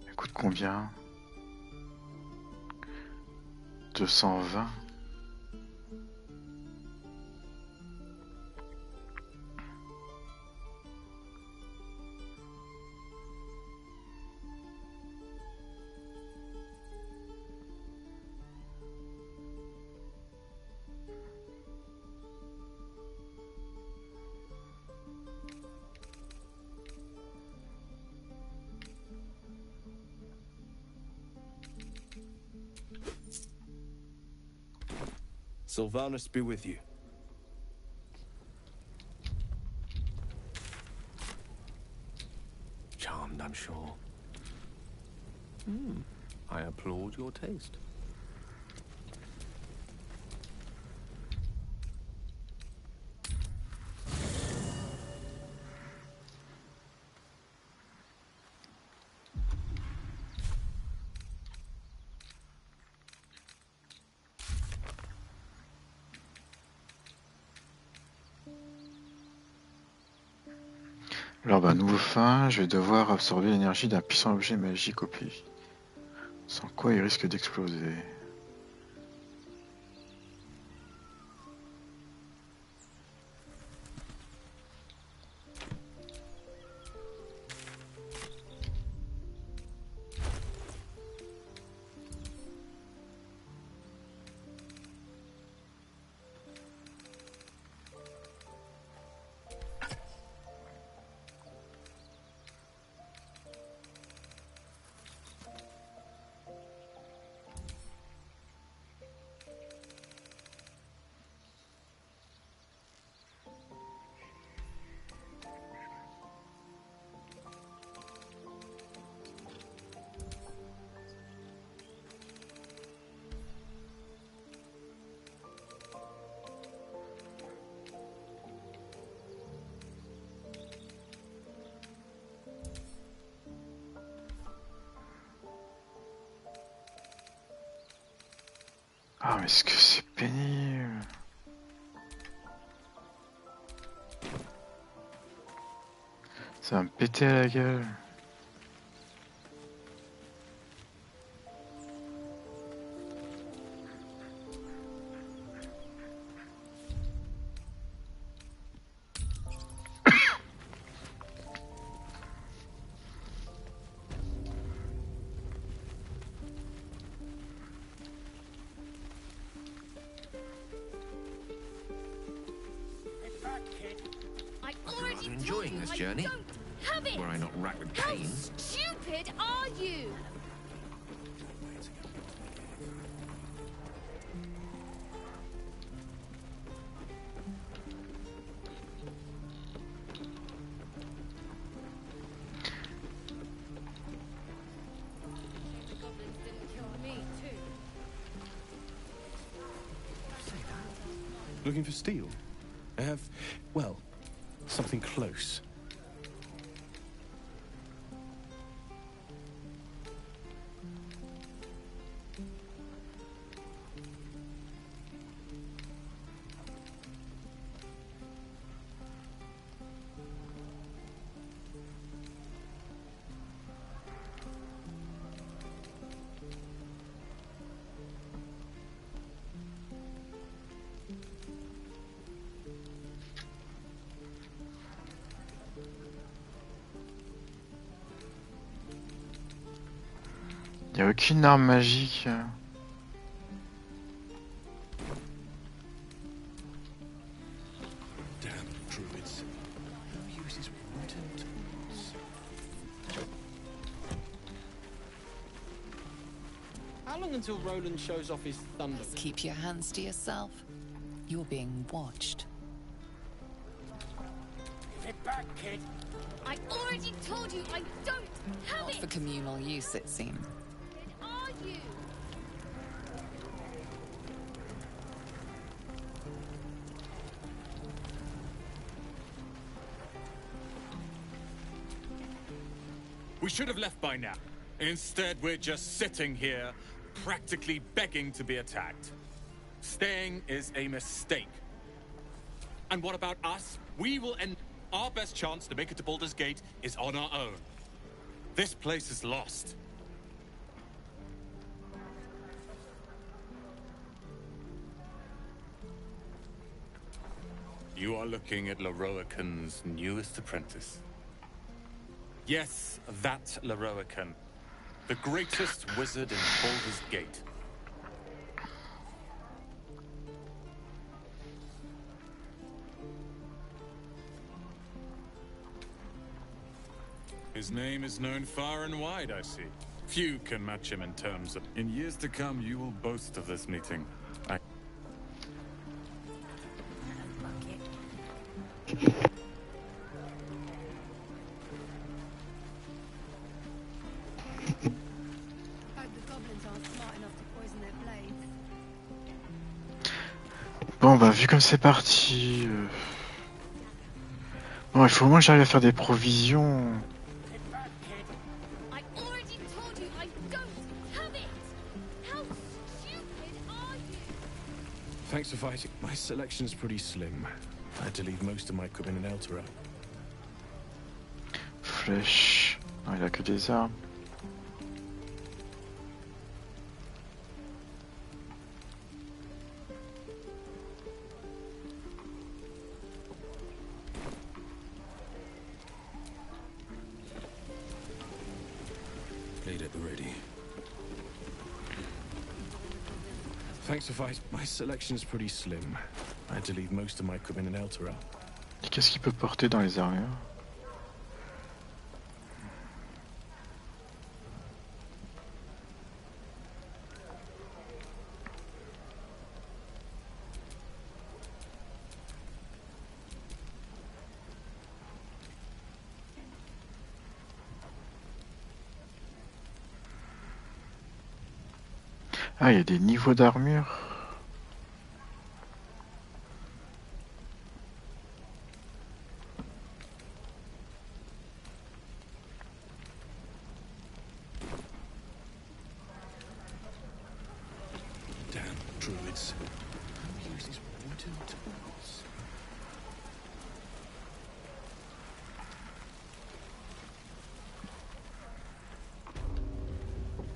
Elle coûte combien? 220. Sylvanus be with you. Charmed, I'm sure. I applaud your taste. Alors bah nouveau fin, je vais devoir absorber l'énergie d'un puissant objet magique au pays. Sans quoi il risque d'exploser. Ah mais est-ce que c'est pénible. Ça va me péter à la gueule. Enjoying this journey? Have it! Were I not racked with How pain? stupid are you? Looking for steel? I have, well, something close. Y a aucune arme magique. Damn druids. Who uses wooden tools? How long until Roland shows off his thunder? Keep your hands to yourself. You're being watched. Give it back, kid. I already told you I don't have Not it! for communal use, it seems. Are you? We should have left by now. Instead, we're just sitting here, practically begging to be attacked. Staying is a mistake. And what about us? We will end... Our best chance to make it to Baldur's Gate is on our own. This place is lost. You are looking at Leroican's newest apprentice. Yes, that Leroican. The greatest wizard in Baldur's Gate. His name is known far and wide, I see. Few can match him in terms of... In years to come, you will boast of this meeting. Bon bah vu comme c'est parti... Bon, il faut au moins que j'arrive à faire des provisions. Thanks for fighting. My selection's pretty slim. I had to leave most of my equipment in Eltera. Flèche. Non, il a que des armes. Blade at the ready. Thanks for fighting. My selection's pretty slim. I had to leave most of my equipment in Eltera. Et qu'est-ce qu'il peut porter dans les armures? Ah, il y a des niveaux d'armure. Damn, druids. Who uses wooden tools?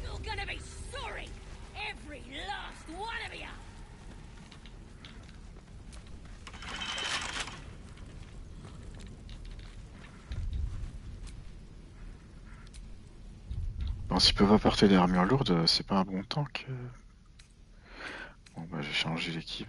You're gonna be sorry! Every last one of you! Bon, s'ils peuvent apporter des armures lourdes, c'est pas un bon tank. Bon, bah, j'ai changé l'équipe.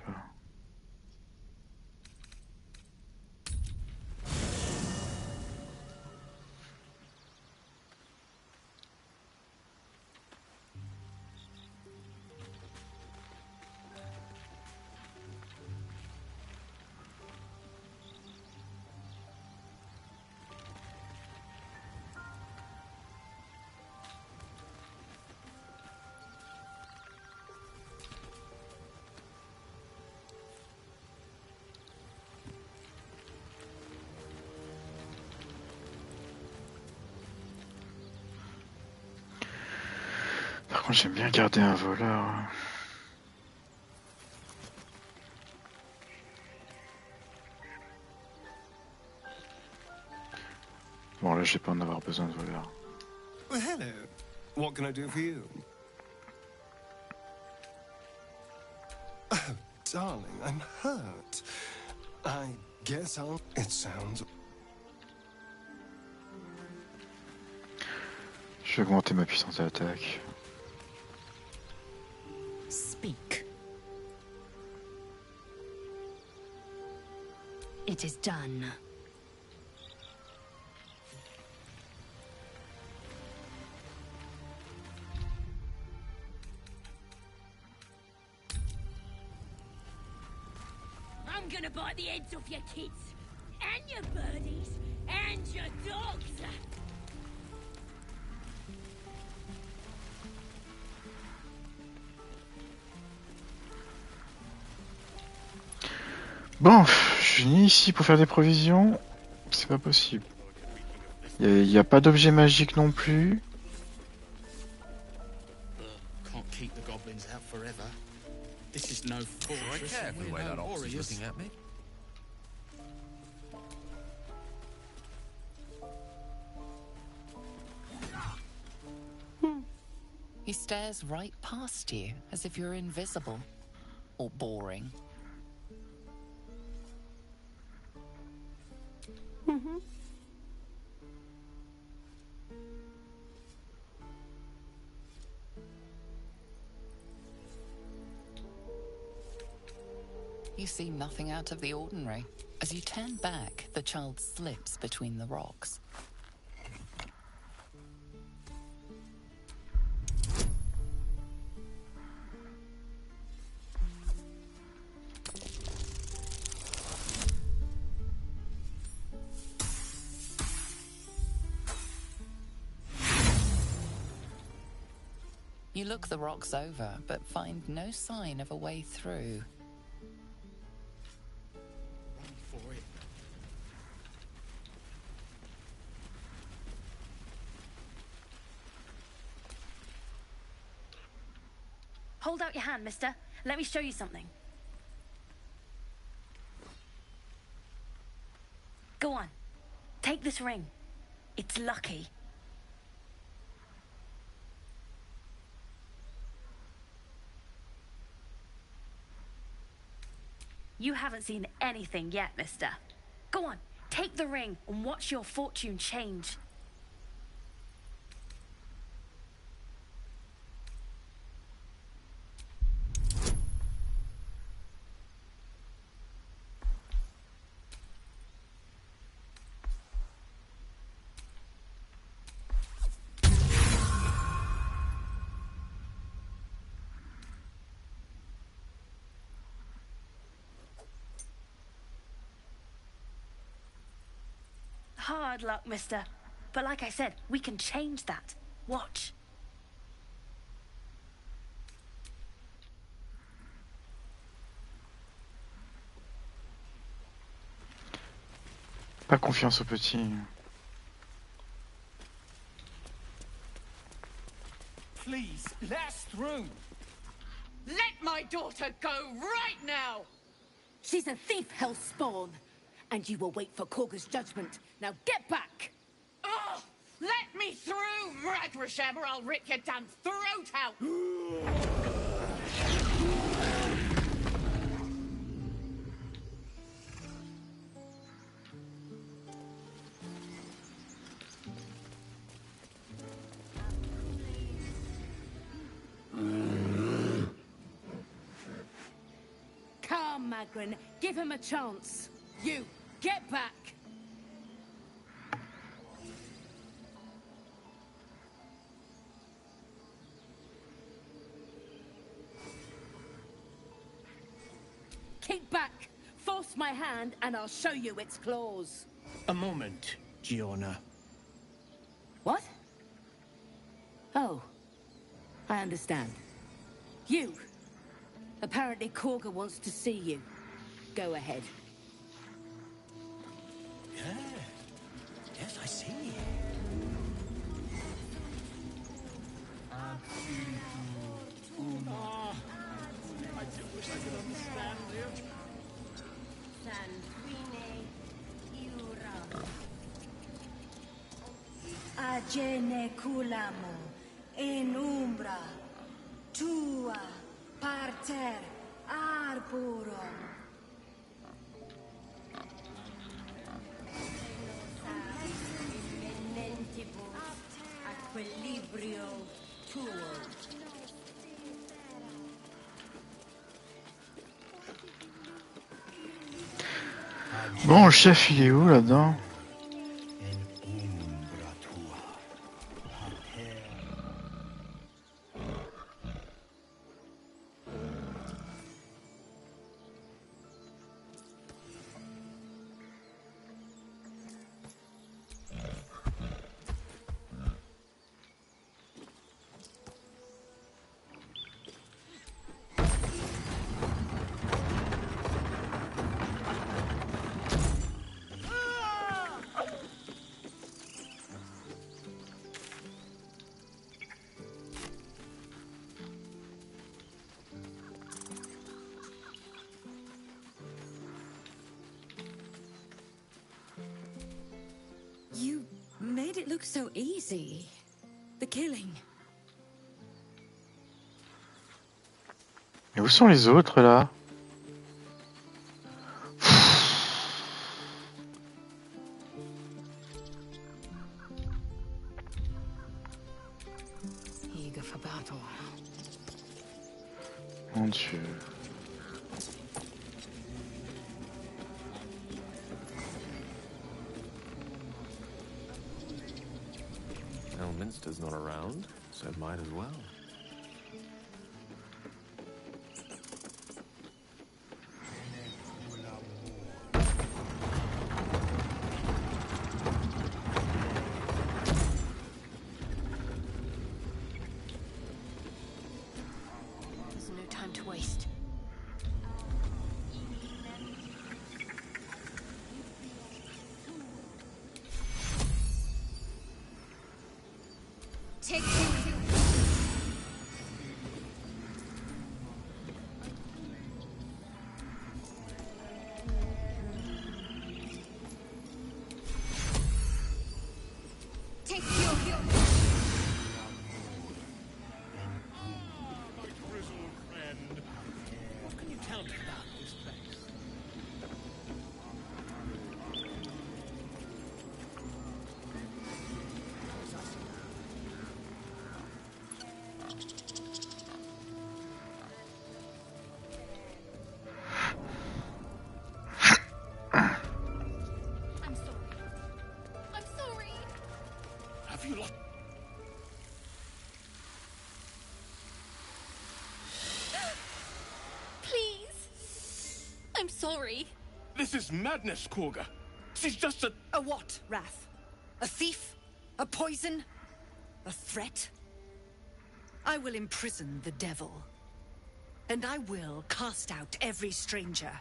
Par contre, j'aime bien garder un voleur. Bon, là, je vais pas en avoir besoin de voleur. Well, hello. What can I do for you? Oh, darling, I'm hurt. I guess I'll... It sounds... Je vais augmenter ma puissance d'attaque. Speak. It is done. I'm gonna bite the heads off your kids, and your birdies, and your dogs! Bon, je suis venu ici pour faire des provisions. C'est pas possible. Il y a pas d'objet magique non plus. Can't keep the goblins out forever. This is no fortress. I care for the way that ox is looking at me. He stares right past you, as if you're invisible. Or boring. You see nothing out of the ordinary. As you turn back, the child slips between the rocks. You look the rocks over, but find no sign of a way through. For it. Hold out your hand, mister. Let me show you something. Go on. Take this ring. It's lucky. You haven't seen anything yet, mister. Go on, take the ring and watch your fortune change. Hard luck, mister. But like I said, we can change that. Watch. Pas confiance au petit. Please, let us through. Let my daughter go right now! She's a thief, hellspawn. And you will wait for Korga's judgment. Now get back! Oh, let me through, Ragrasham, or I'll rip your damn throat out! Come, Magrin. Give him a chance. You, get back! Keep back! Force my hand and I'll show you its claws. A moment, Giona. What? Oh. I understand. You! Apparently Korga wants to see you. Go ahead. Yeah. Yes, I see. I do wish I could understand you. Agene culamo in umbra tua parter arboro. Equilibrio tuo. Bon, le chef, il est où là-dedans? You made it look so easy. The killing. Et où sont les autres là? Eager for battle. Mon Dieu. Elminster's not around, so it might as well. Take What can you tell me about this place? I'm sorry. I'm sorry. Have you lost? Please. I'm sorry. This is madness, Korga. She's just a... A what, Wrath? A thief? A poison? A threat? I will imprison the devil. And I will cast out every stranger.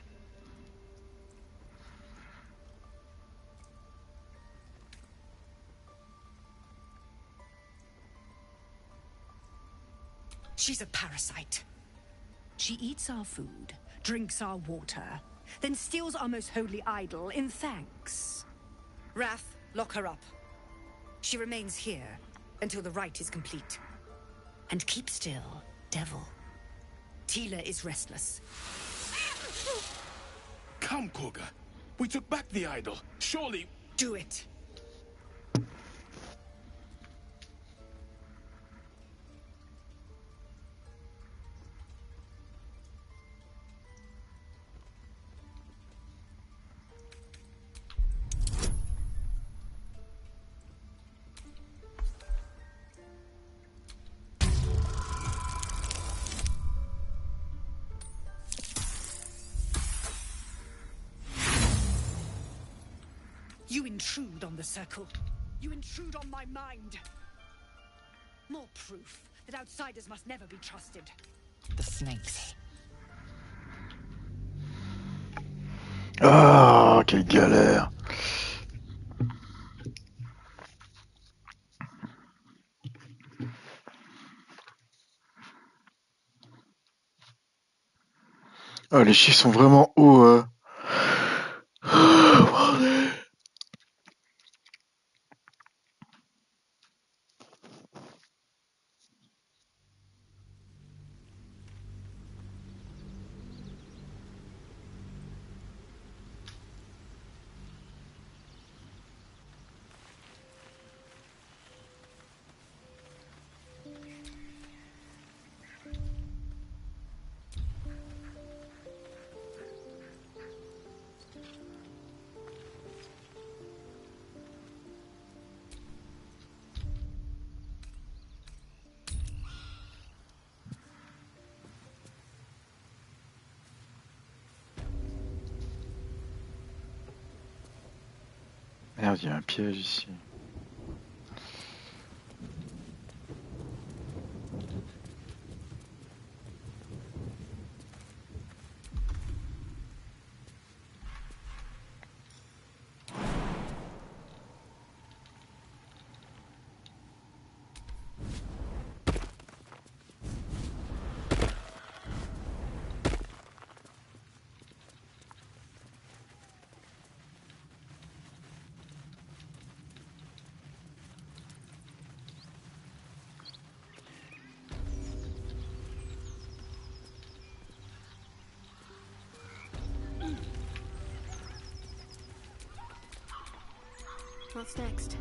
She's a parasite. She eats our food, drinks our water, then steals our most holy idol in thanks. Wrath, lock her up. She remains here until the rite is complete. And keep still, devil. Tila is restless. Come, Korga. We took back the idol. Surely... Do it. You intrude on the circle. You intrude on my mind. More proof that outsiders must never be trusted. The snakes. Ah, quelle galère. Ah, les chiffres sont vraiment hauts. Ah, bordel. Merde, il y a un piège ici. What's next?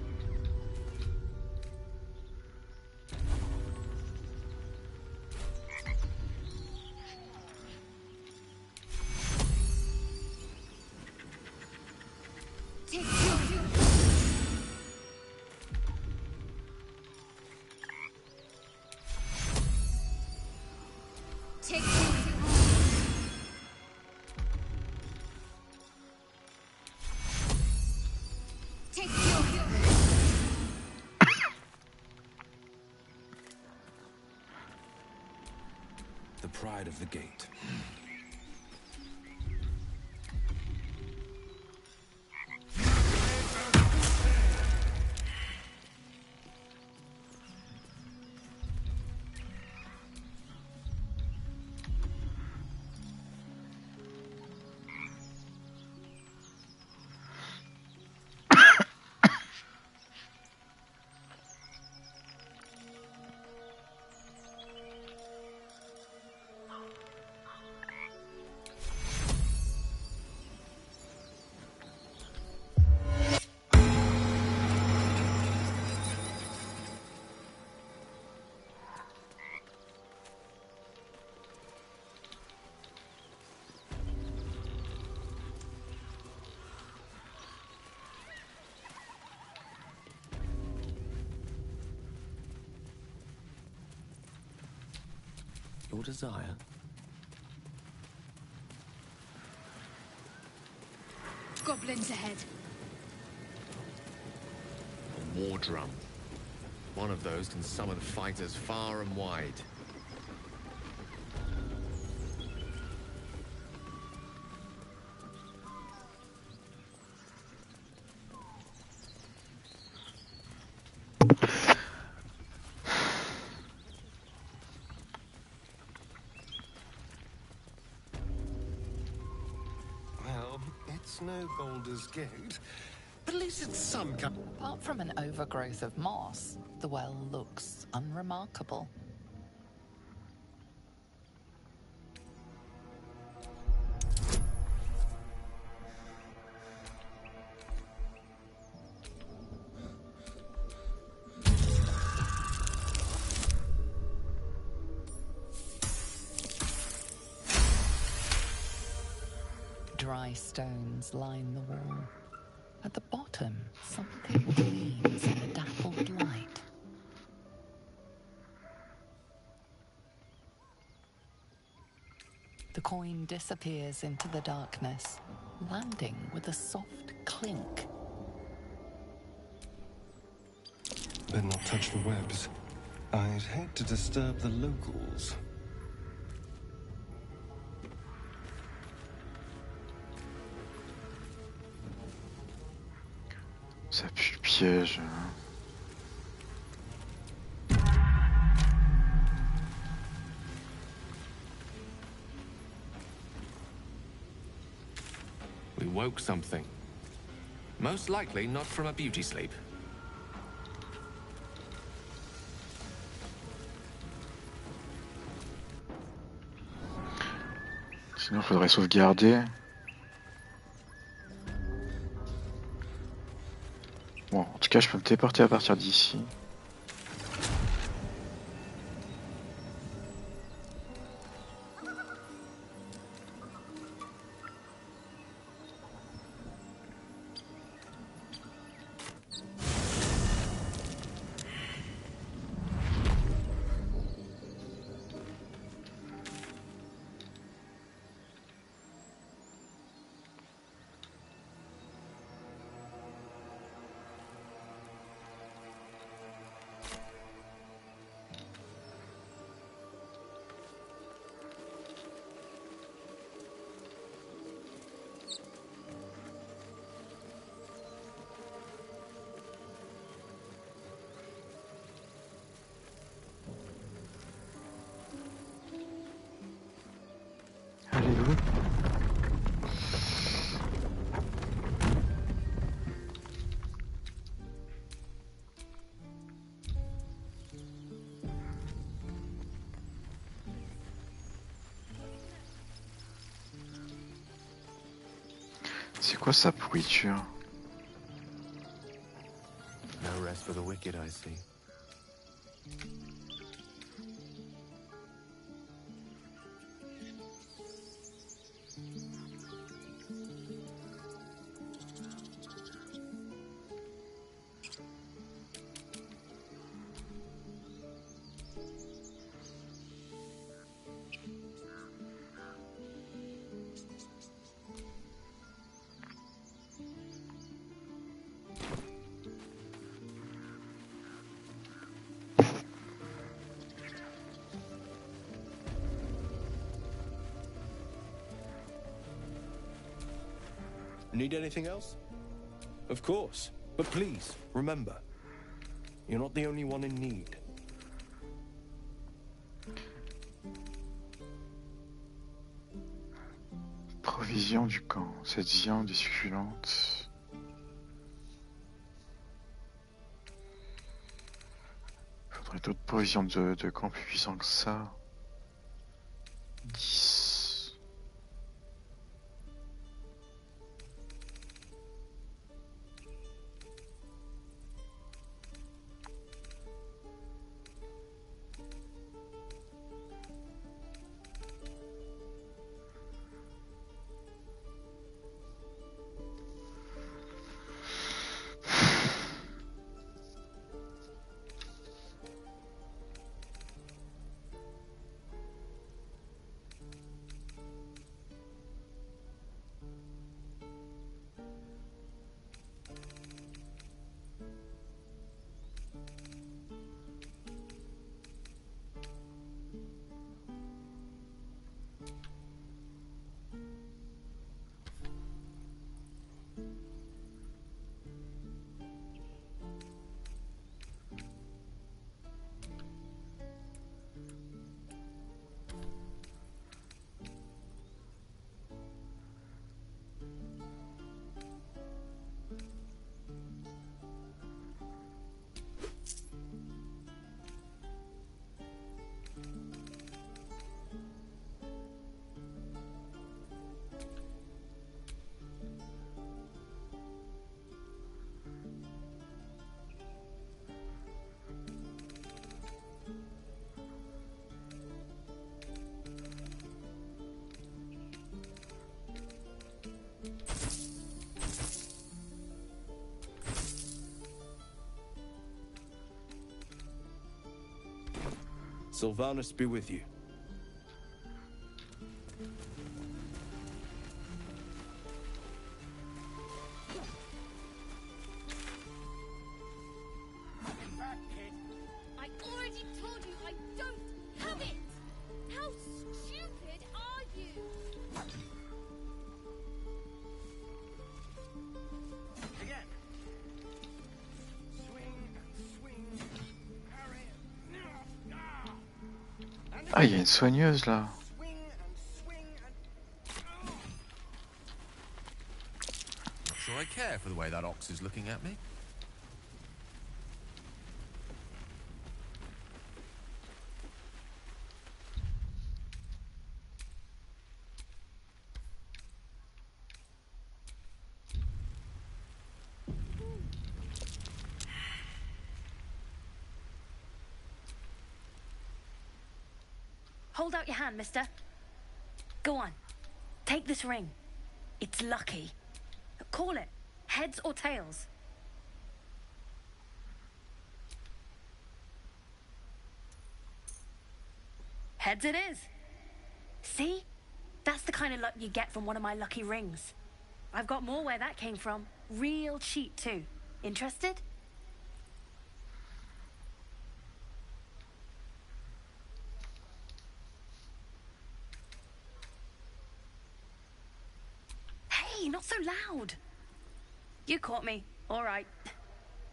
The pride of the gate. your desire. Goblins ahead. A war drum. One of those can summon fighters far and wide. Well, it's no Baldur's Gate, but at least it's some kind. Apart from an overgrowth of moss, the well looks unremarkable. Dry stones line the wall. At the bottom, something gleams in the dappled light. The coin disappears into the darkness, landing with a soft clink. Better not touch the webs. I'd hate to disturb the locals. Ça pue le piège. We woke something. Most likely not from a beauty sleep. Sinon, faudrait sauvegarder. Bon, en tout cas, je peux me téléporter à partir d'ici. Allez-vous? C'est quoi sa pourriture? No rest for the wicked, I see. Need anything else? Of course. But please, remember, you're not the only one in need. Provision du camp. Cette viande est succulente. Faudrait d'autres provisions de camp plus puissants que ça. 10. Sylvanus be with you. I already told you I don't have it! How stupid are you? Again. Swing. Parry. Ah, il y a une soigneuse là. Not sure I care for the way that ox is looking at me. Hold out your hand, mister. Go on. Take this ring. It's lucky. Call it. Heads or tails. Heads it is. See? That's the kind of luck you get from one of my lucky rings. I've got more where that came from. Real cheap, too. Interested? Hey, not so loud. You caught me. All right.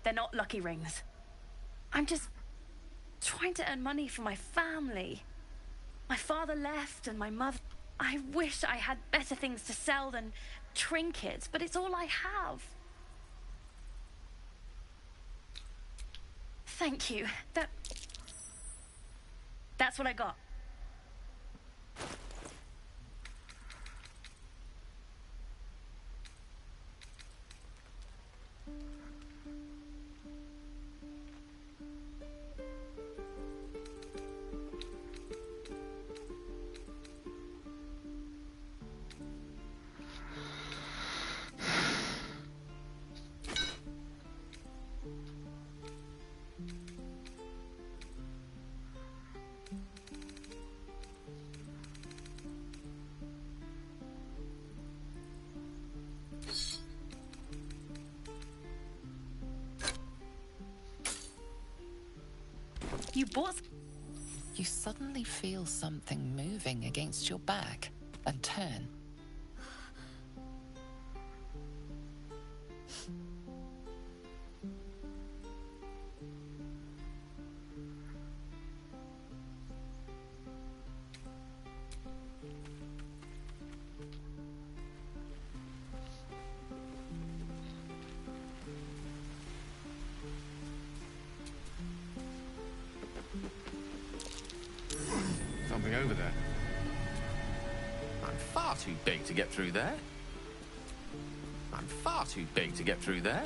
They're not lucky rings. I'm just trying to earn money for my family. My father left and my mother... I wish I had better things to sell than trinkets, but it's all I have. Thank you. That's what I got. You bought... You suddenly feel something moving against your back and turn. Something over there. I'm far too big to get through there. I'm far too big to get through there.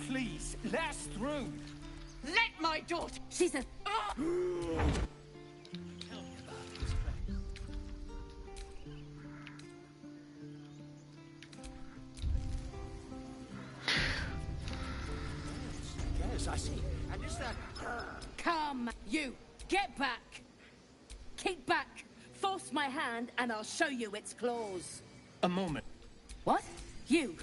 Please, last through. Let my daughter... She's a... Yes, I see. And is that... Come, you. Get back. Kick back. Force my hand and I'll show you its claws. A moment. What? You.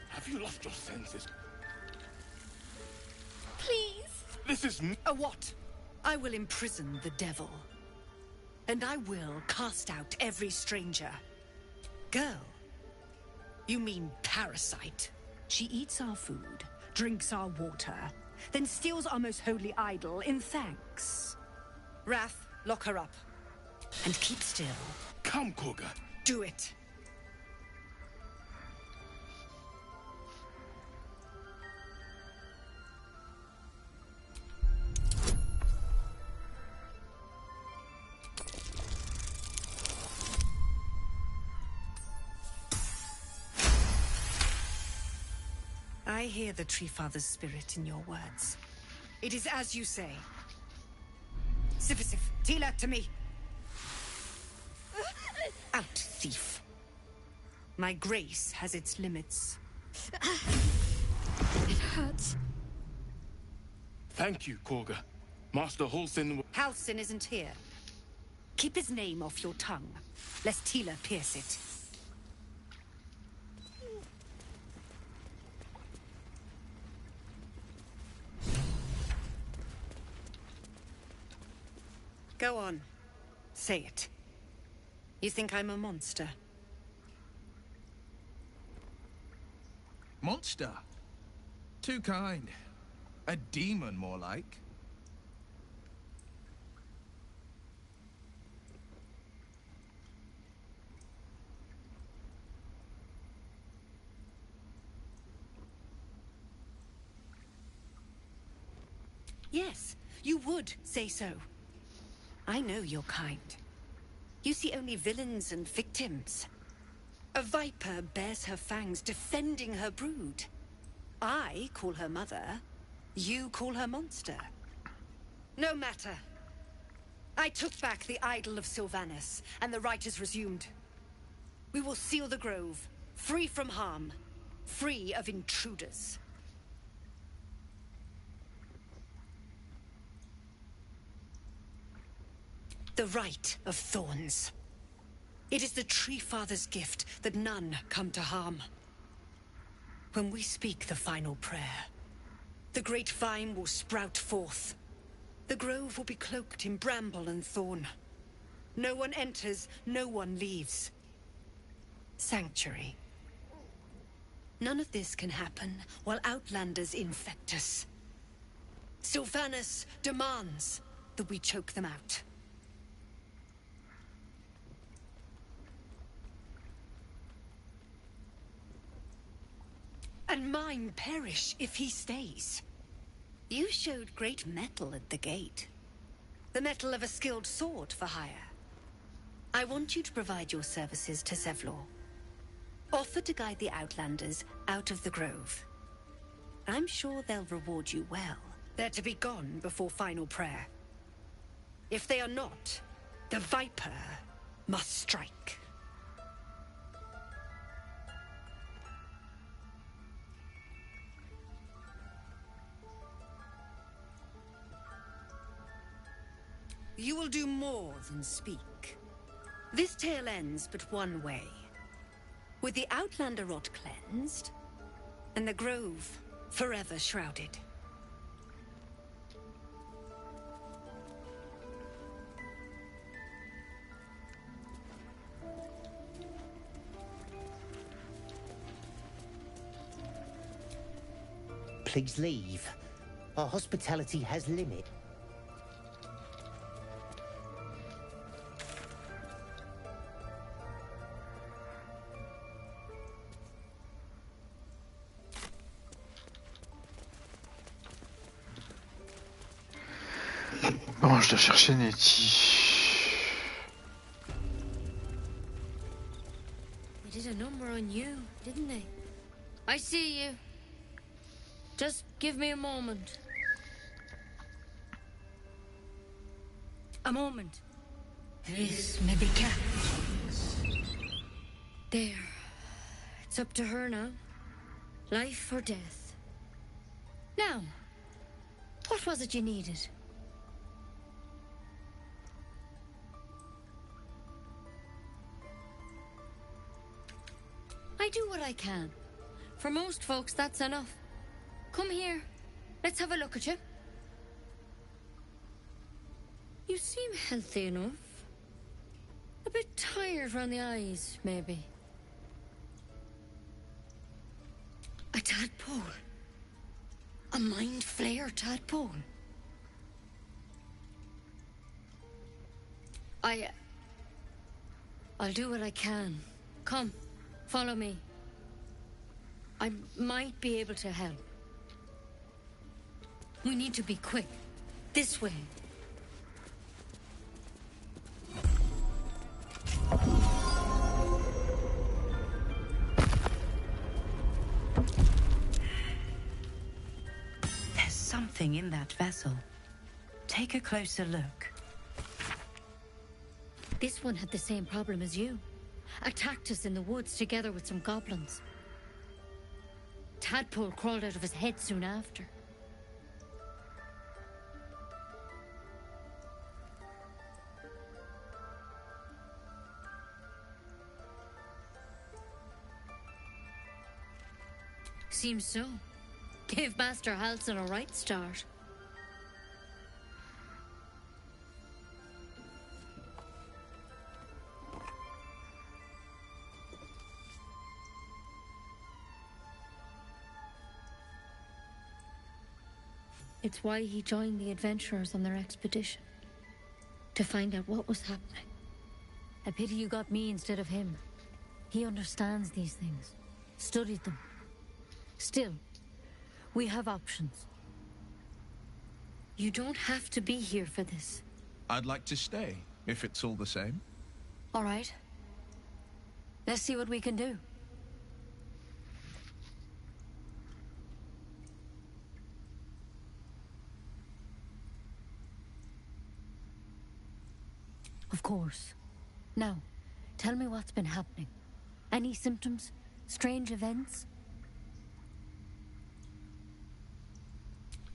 Have you lost your senses? Please. This is... A what? I will imprison the devil. And I will cast out every stranger. Girl, You mean parasite? She eats our food, drinks our water, then steals our most holy idol in thanks. Wrath, lock her up. And keep still. Come, Korga. Do it. I hear the Tree Father's spirit in your words. It is as you say. Sifisif, Tila, to me! Out, thief. My grace has its limits. It hurts. Thank you, Korga. Master Halsin... Halsin isn't here. Keep his name off your tongue, lest Tila pierce it. Go on. Say it. You think I'm a monster? Monster? Too kind. A demon, more like. Yes, you would say so. I know your kind. You see only villains and victims. A viper bears her fangs defending her brood. I call her mother. You call her monster. No matter. I took back the idol of Sylvanas, and the rite is resumed. We will seal the grove, free from harm, free of intruders. The Rite of Thorns. It is the Tree Father's gift that none come to harm. When we speak the final prayer, the great vine will sprout forth. The grove will be cloaked in bramble and thorn. No one enters, no one leaves. Sanctuary. None of this can happen while Outlanders infect us. Sylvanas demands that we choke them out. And mine perish if he stays. You showed great mettle at the gate. The mettle of a skilled sword for hire. I want you to provide your services to Zevlor. Offer to guide the Outlanders out of the grove. I'm sure they'll reward you well. They're to be gone before final prayer. If they are not, the Viper must strike. You will do more than speak. This tale ends but one way. With the Outlander rot cleansed, and the grove forever shrouded. Please leave. Our hospitality has limit. Bon, je dois chercher Nettie. They did a number on you, didn't they? I see you. Just give me a moment. A moment. This may be cat. There. It's up to her now. Life or death. Now, what was it you needed? I do what I can. For most folks, that's enough. Come here. Let's have a look at you. You seem healthy enough. A bit tired round the eyes, maybe. tadpole. A mind flayer tadpole. I'll do what I can. Come, follow me. I might be able to help. We need to be quick. This way. There's something in that vessel. Take a closer look. This one had the same problem as you. Attacked us in the woods together with some goblins. Tadpole crawled out of his head soon after. Seems so. Gave Master Halsin a right start. It's why he joined the adventurers on their expedition. To find out what was happening. A pity you got me instead of him. He understands these things. Studied them. Still, we have options. You don't have to be here for this. I'd like to stay, if it's all the same. All right. Let's see what we can do. Of course. Now, tell me what's been happening. Any symptoms? Strange events?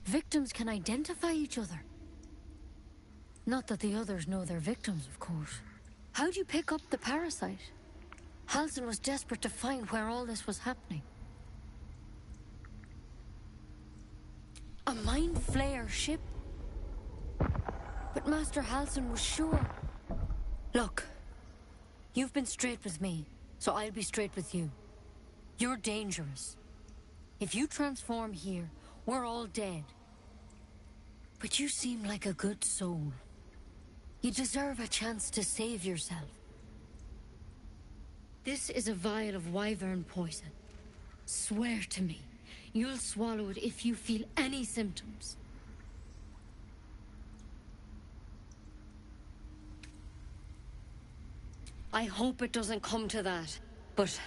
Victims can identify each other. Not that the others know they're victims, of course. How'd you pick up the parasite? Halsin was desperate to find where all this was happening. A mind flayer ship? But Master Halsin was sure. Look, you've been straight with me, so I'll be straight with you. You're dangerous. If you transform here, we're all dead. But you seem like a good soul. You deserve a chance to save yourself. This is a vial of wyvern poison. Swear to me, you'll swallow it if you feel any symptoms. I hope it doesn't come to that, but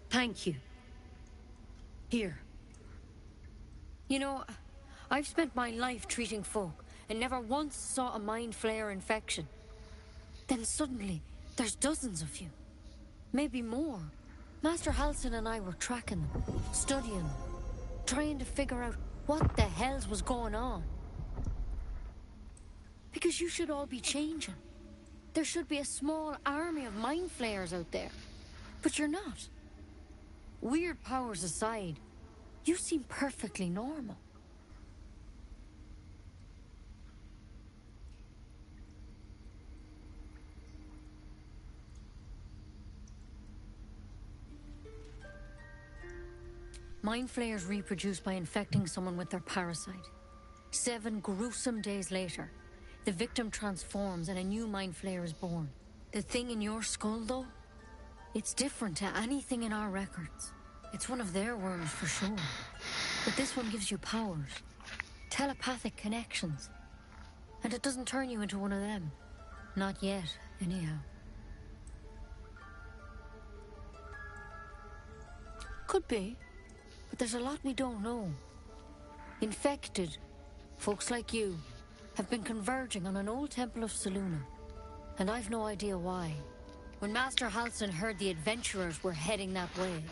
thank you. Here. You know, I've spent my life treating folk and never once saw a mind flayer infection. Then suddenly, there's dozens of you. Maybe more. Master Halsin and I were tracking them, studying them, trying to figure out what the hells was going on. Because you should all be changing. There should be a small army of mind flayers out there. But you're not. Weird powers aside, you seem perfectly normal. Mind flayers reproduce by infecting someone with their parasite. 7 gruesome days later, the victim transforms and a new mind flayer is born. The thing in your skull, though, it's different to anything in our records. It's one of their worms for sure. But this one gives you powers. Telepathic connections. And it doesn't turn you into one of them. Not yet, anyhow. Could be. But there's a lot we don't know. Infected, folks like you, have been converging on an old temple of Selûne. And I've no idea why. When Master Halsin heard the adventurers were heading that way,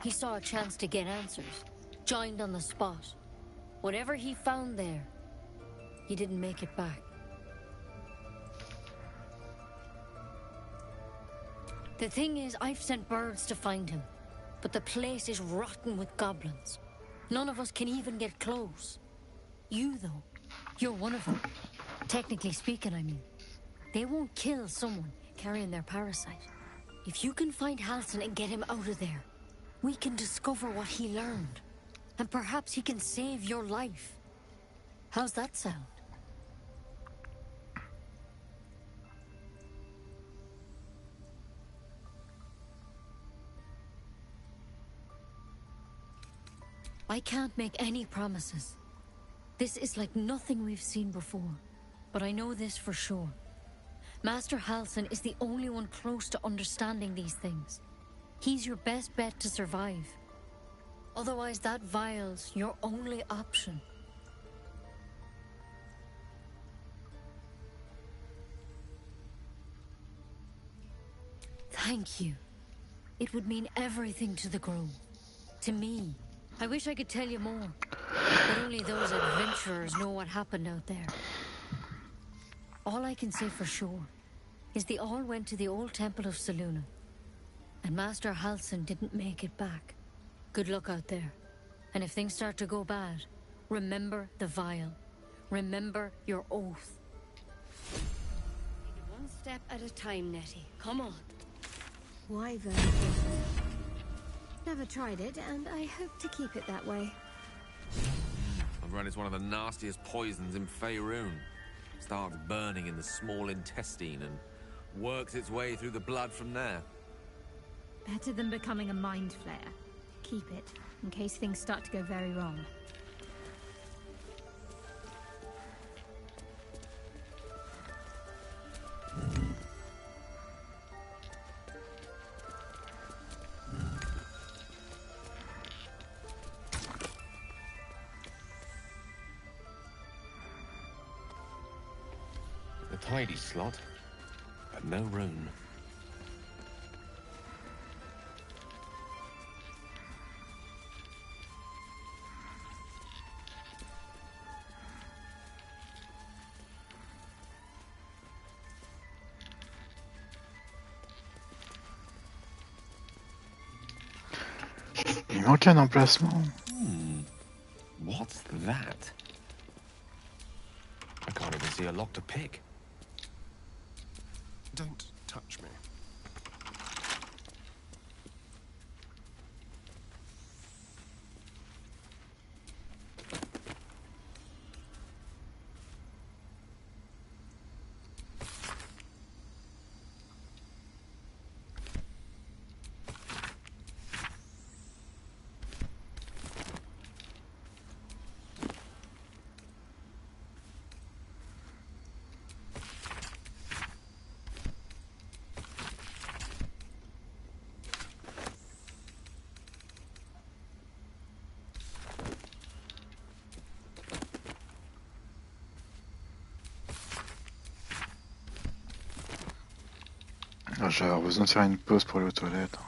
he saw a chance to get answers. Joined on the spot. Whatever he found there, he didn't make it back. The thing is, I've sent birds to find him. But the place is rotten with goblins. None of us can even get close. You, though, you're one of them. Technically speaking, I mean. They won't kill someone carrying their parasite. If you can find Halsin and get him out of there, we can discover what he learned. and perhaps he can save your life. How's that sound? I can't make any promises. This is like nothing we've seen before. But I know this for sure. Master Halsin is the only one close to understanding these things. He's your best bet to survive. Otherwise, that vial's your only option. Thank you. It would mean everything to the Grove. To me. I wish I could tell you more. But only those adventurers know what happened out there. All I can say for sure is they all went to the old temple of Selûne. And Master Halsin didn't make it back. Good luck out there. And if things start to go bad, remember the vial. Remember your oath. Take it one step at a time, Nettie. Come on. Wyvern. Never tried it, and I hope to keep it that way. I've read it's one of the nastiest poisons in Faerun. Starts burning in the small intestine and works its way through the blood from there. Better than becoming a mind flayer. Keep it, in case things start to go very wrong. A tidy slot, but no room. Il manque un emplacement. What's that? I can't even see a lock to pick. Don't touch me. J'aurais besoin de faire une pause pour aller aux toilettes.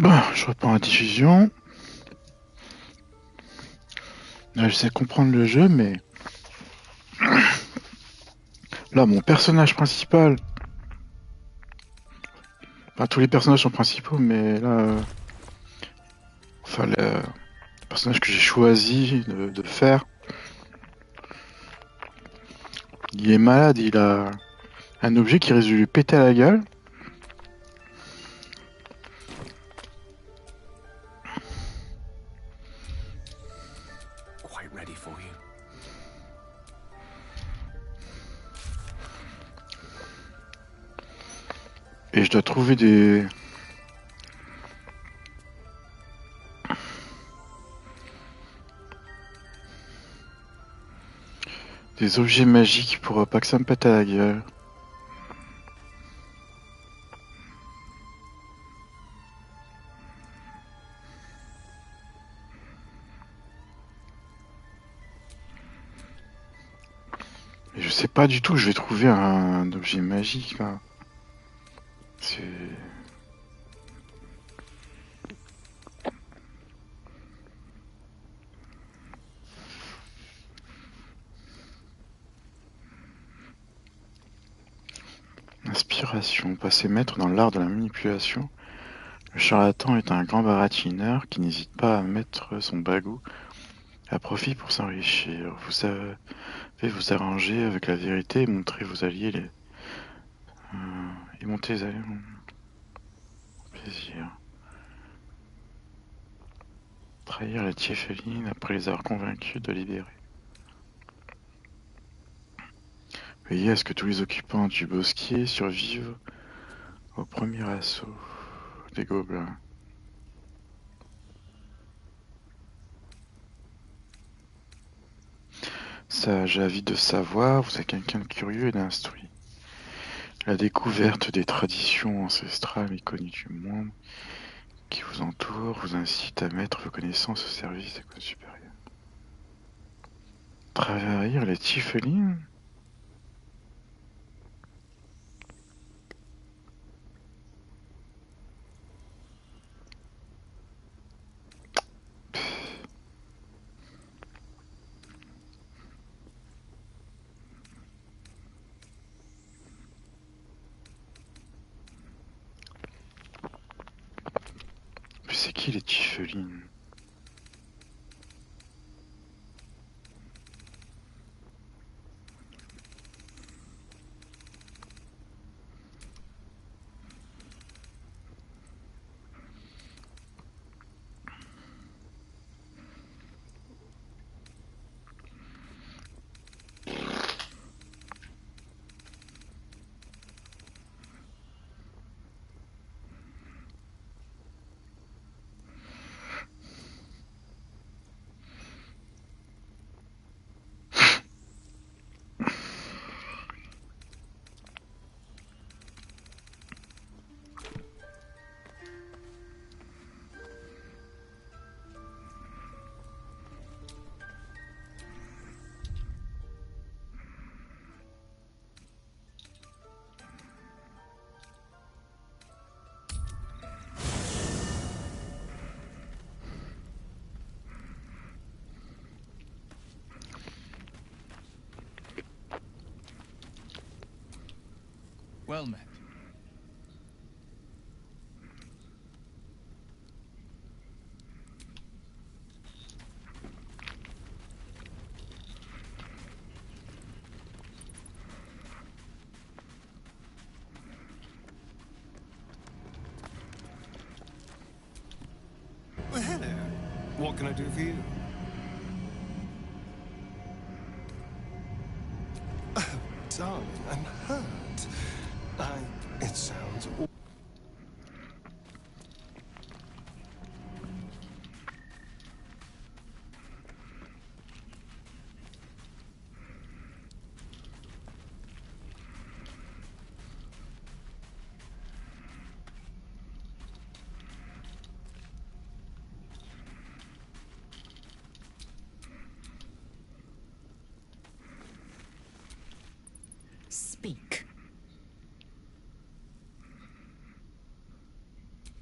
Bon, je reprends la diffusion. Là, je sais comprendre le jeu, mais... Là, mon personnage principal... Enfin, tous les personnages sont principaux, mais là... Enfin, le personnage que j'ai choisi de faire... Il est malade, il a un objet qui risque de lui péter à la gueule. Quite ready for you. Et je dois trouver des... Des objets magiques pour pas que ça me pète à la gueule. Et je sais pas du tout où je vais trouver un objet magique là. C'est... Inspiration. Passer maître dans l'art de la manipulation. Le charlatan est un grand baratineur qui n'hésite pas à mettre son bagou à profit pour s'enrichir. Vous savez vous arranger avec la vérité et montrer vos alliés et monter les alliés. Plaisir. Trahir la Tieffeline après les avoir convaincus de libérer. Veillez à ce que tous les occupants du bosquier survivent au premier assaut des gobelins. Sage, avide de savoir, vous êtes quelqu'un de curieux et d'instruit. La découverte des traditions ancestrales méconnues du monde qui vous entoure vous incite à mettre vos connaissances au service des causes supérieures. Trahir les Tieffelines ? C'est qui les Tieffelines ? Well met. Well, hello. What can I do for you? Oh, darling, I'm hurt. It sounds awful. Speak.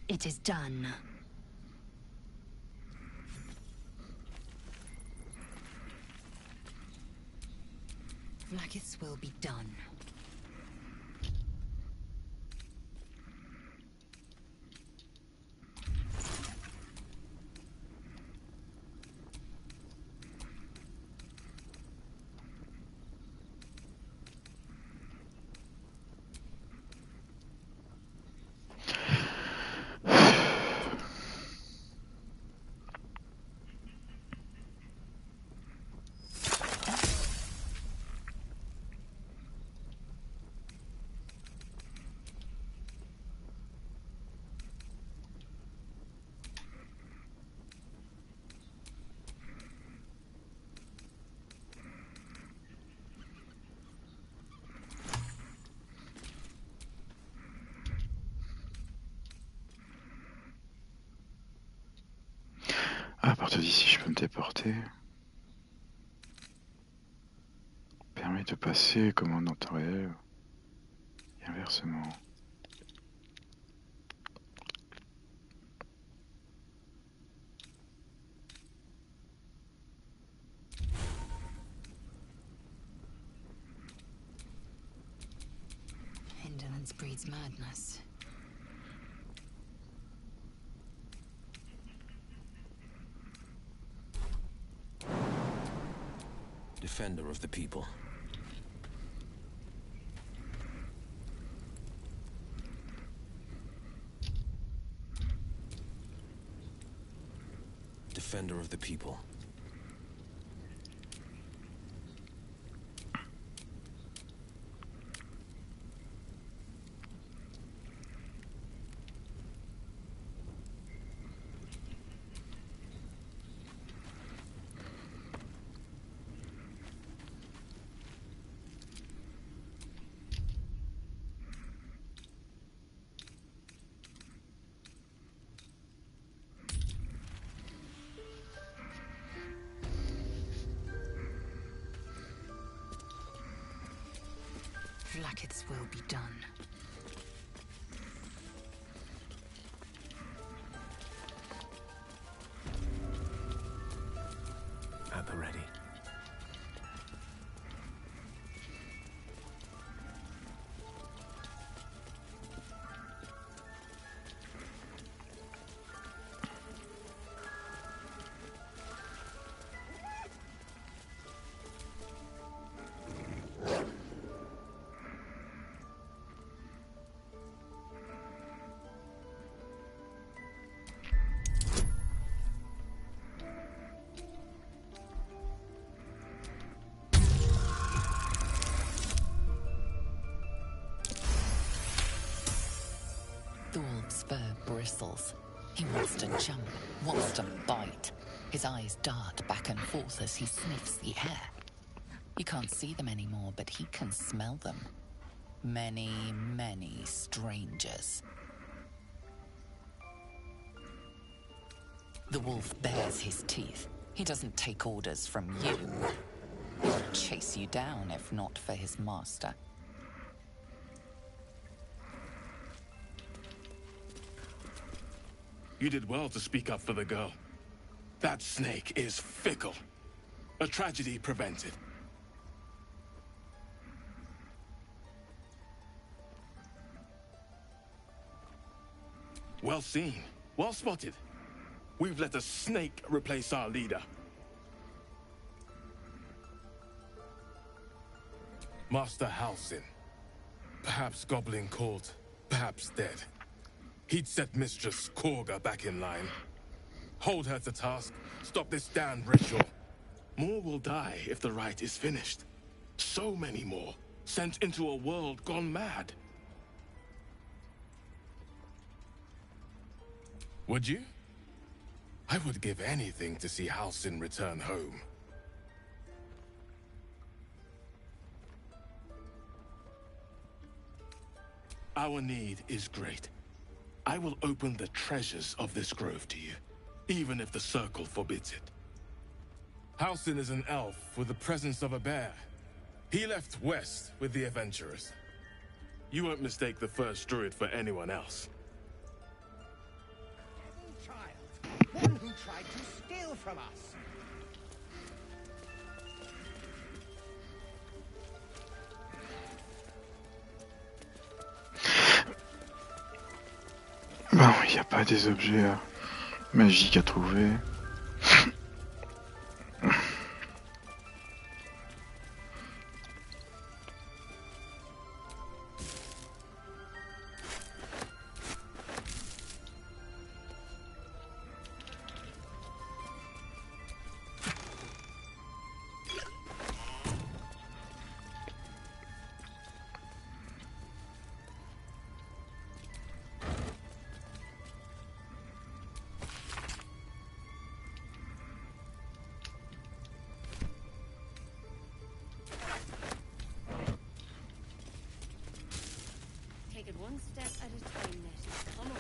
It is done. Vlaakith's will be done. À partir d'ici, je peux me déporter. Permet de passer comme en temps réel. Et inversement. Indolence breeds madness. Defender of the people. Defender of the people. Vlaakith's will be done. At the ready. The wolf's fur bristles. He wants to jump, wants to bite. His eyes dart back and forth as he sniffs the air. You can't see them anymore, but he can smell them. Many, many strangers. The wolf bares his teeth. He doesn't take orders from you. He would chase you down if not for his master. You did well to speak up for the girl. That snake is fickle. A tragedy prevented. Well seen. Well spotted. We've let a snake replace our leader. Master Halsin. Perhaps Goblin caught, perhaps dead. He'd set Mistress Korga back in line. Hold her to task, stop this damned ritual. More will die if the rite is finished. So many more, sent into a world gone mad. Would you? I would give anything to see Halsin return home. Our need is great. I will open the treasures of this grove to you, even if the Circle forbids it. Halsin is an elf with the presence of a bear. He left west with the adventurers. You won't mistake the first druid for anyone else. Child, one who tried to steal from us. Bon, il n'y a pas des objets magiques à trouver. Take it one step at a time, Nettie. Come on.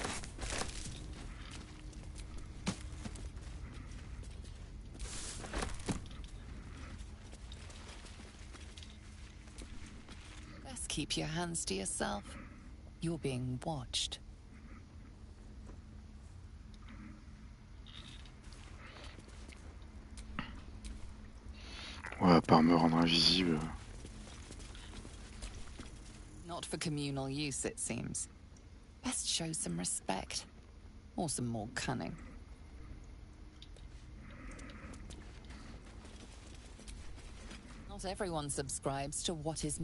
Best keep your hands to yourself. You're being watched. Ouais, à part me rendre invisible. Not for communal use, it seems. Best show some respect. Or some more cunning. Not everyone subscribes to what is...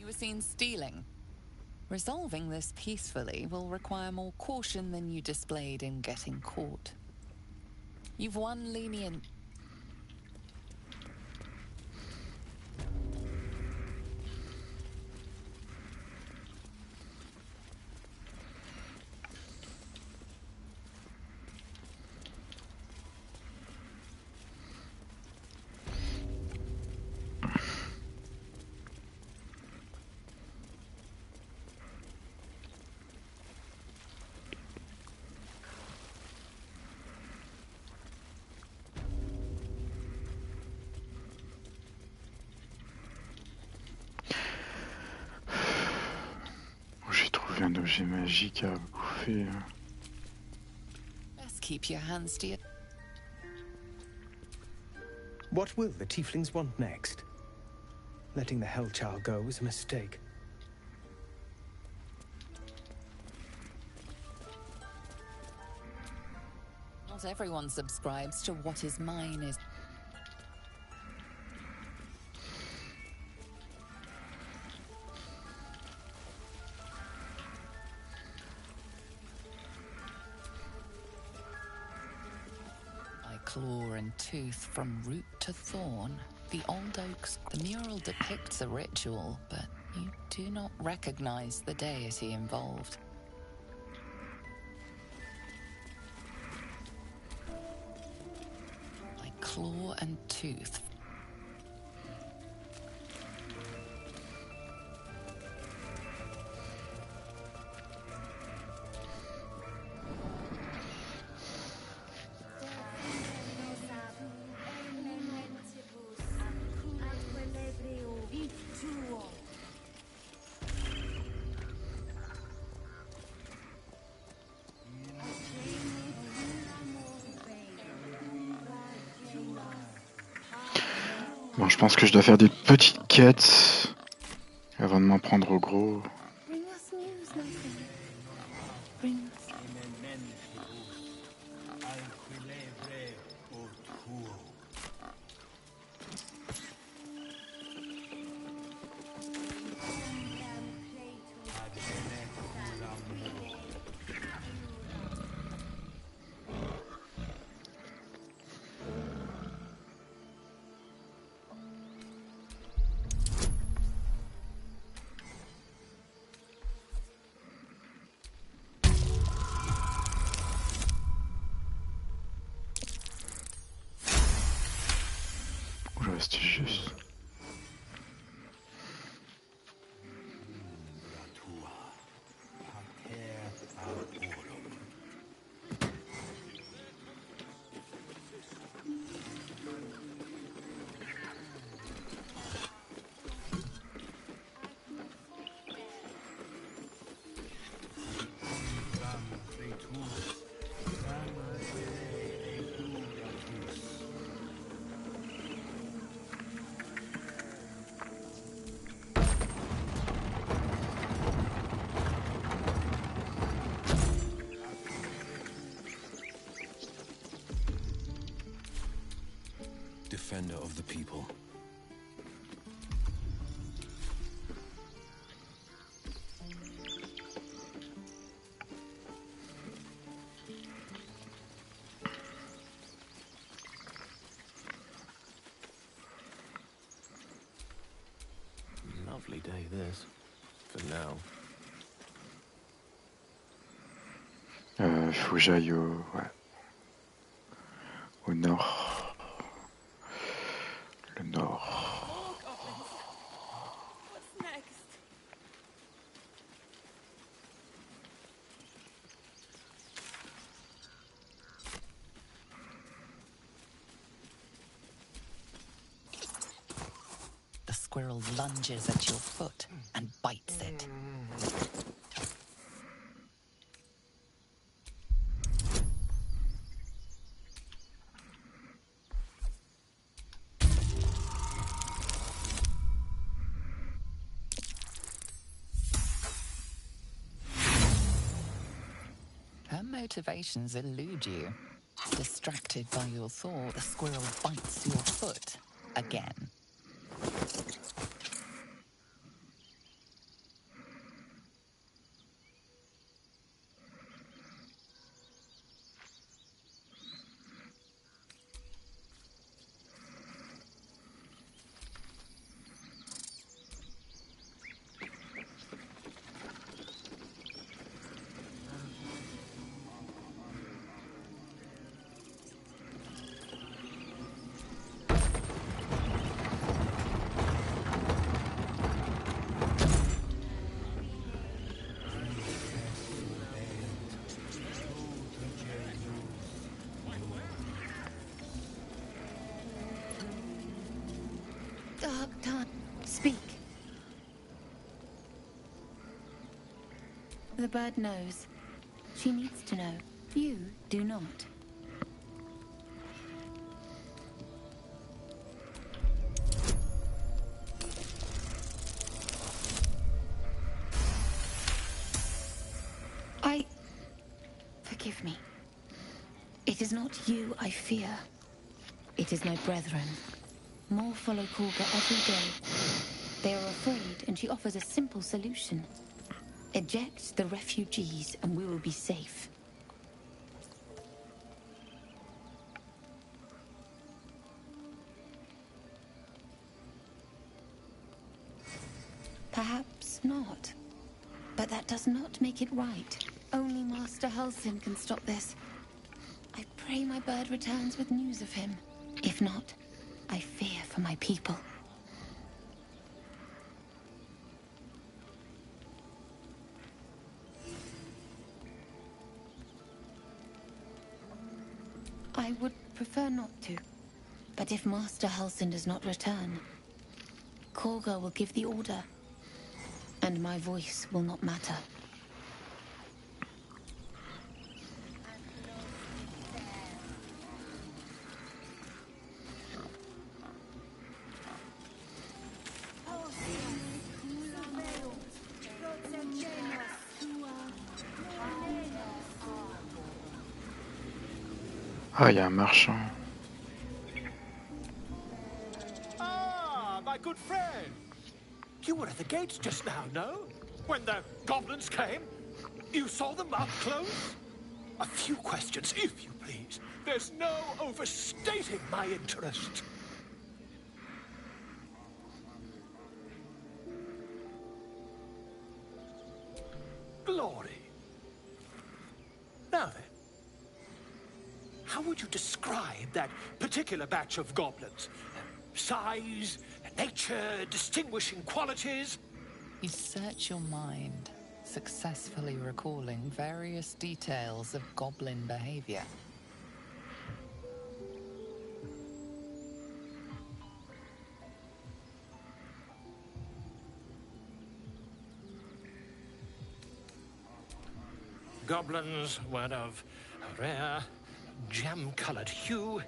You were seen stealing. Resolving this peacefully will require more caution than you displayed in getting caught. You've won lenient... J'ai trouvé un objet magique à bouffer. Best keep your hands to your... What will the tieflings want next? Letting the Hellchild go was a mistake. Not everyone subscribes to what is mine is... Claw and tooth from root to thorn, the old oaks. The mural depicts a ritual, but you do not recognize the deity involved. Like claw and tooth. Bon, je pense que je dois faire des petites quêtes avant de m'en prendre au gros. C'était juste. defender of the people. Lovely day, this. For now. Faut que j'aille au nord. Le nord. What's next? The squirrel lunges at your foot and bites it. Her motivations elude you. Distracted by your thought, the squirrel bites your foot again. Dark time. Speak. The bird knows. She needs to know. You do not. Forgive me. It is not you I fear. It is my brethren. More follow Kulga every day. They are afraid, and she offers a simple solution. Eject the refugees, and we will be safe. Perhaps not. But that does not make it right. Only Master Halsin can stop this. I pray my bird returns with news of him. If not, I fear for my people. I would prefer not to. But if Master Halsin does not return, Korga will give the order. And my voice will not matter. Ah, il y a un marchand. Ah, my good friend. You were at the gates just now, no? When the goblins came? You saw them up close? A few questions, if you please. There's no overstating my interest. Glory. Now then. How would you describe that particular batch of goblins? Size, nature, distinguishing qualities? You search your mind, successfully recalling various details of goblin behavior. Goblins were of a rare, jam-colored hue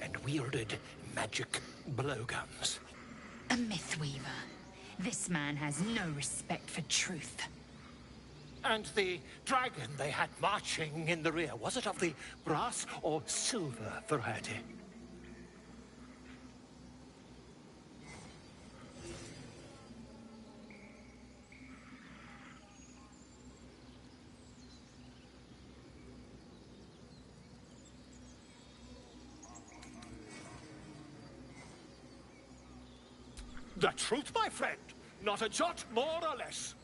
and wielded magic blowguns. A mythweaver. This man has no respect for truth. And the dragon they had marching in the rear, was it of the brass or silver variety? The truth, my friend. Not a jot more or less.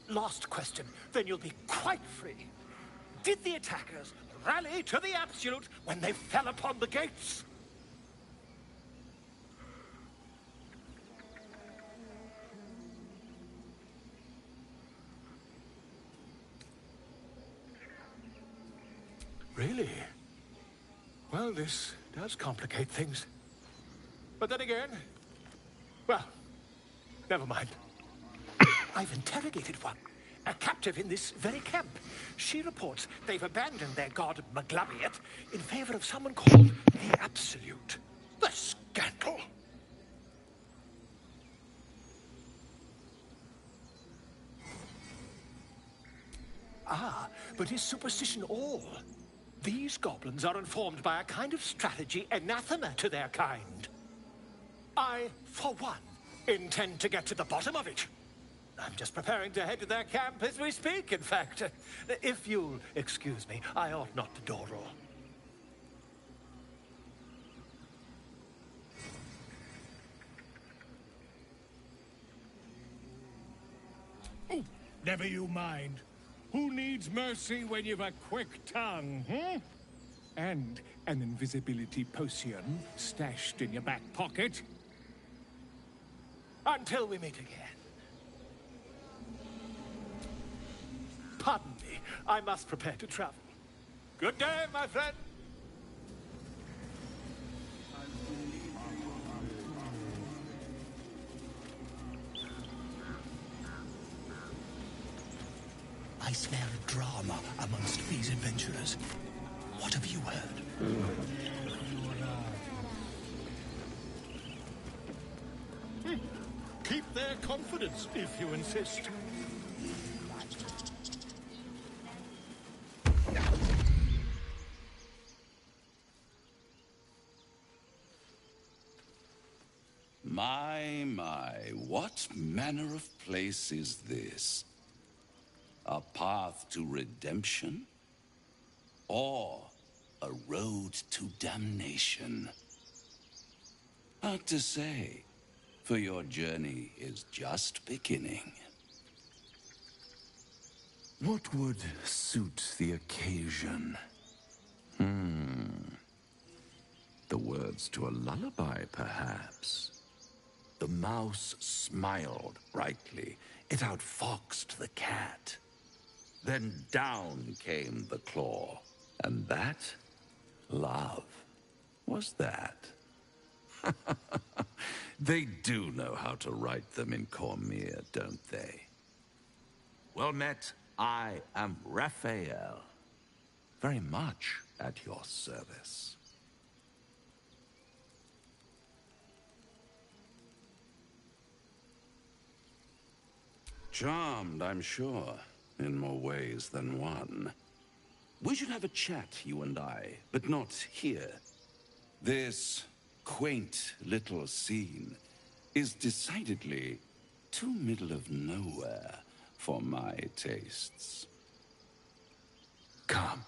Last question, then you'll be quite free. Did the attackers rally to the absolute when they fell upon the gates? Really? Well, this does complicate things. But then again, well, never mind. I've interrogated one, a captive in this very camp. She reports they've abandoned their god Maglabiet in favor of someone called the Absolute. The scandal! Ah, but is superstition all? These goblins are informed by a kind of strategy anathema to their kind. I, for one, intend to get to the bottom of it. I'm just preparing to head to their camp as we speak, in fact. If you'll excuse me, I ought not to dawdle. Oh, never you mind. Who needs mercy when you've a quick tongue, hmm? And an invisibility potion stashed in your back pocket? Until we meet again. Pardon me, I must prepare to travel. Good day, my friend. I smell drama amongst these adventurers. What have you heard? Keep their confidence, if you insist. My, what manner of place is this? A path to redemption? Or a road to damnation? Hard to say, for your journey is just beginning. What would suit the occasion? The words to a lullaby, perhaps. The mouse smiled brightly. It outfoxed the cat. Then down came the claw. And that, love, was that. They do know how to write them in Cormier, don't they? Well met, I am Raphael. Very much at your service. Charmed, I'm sure, in more ways than one. We should have a chat, you and I, but not here. This quaint little scene is decidedly too middle of nowhere for my tastes. Come.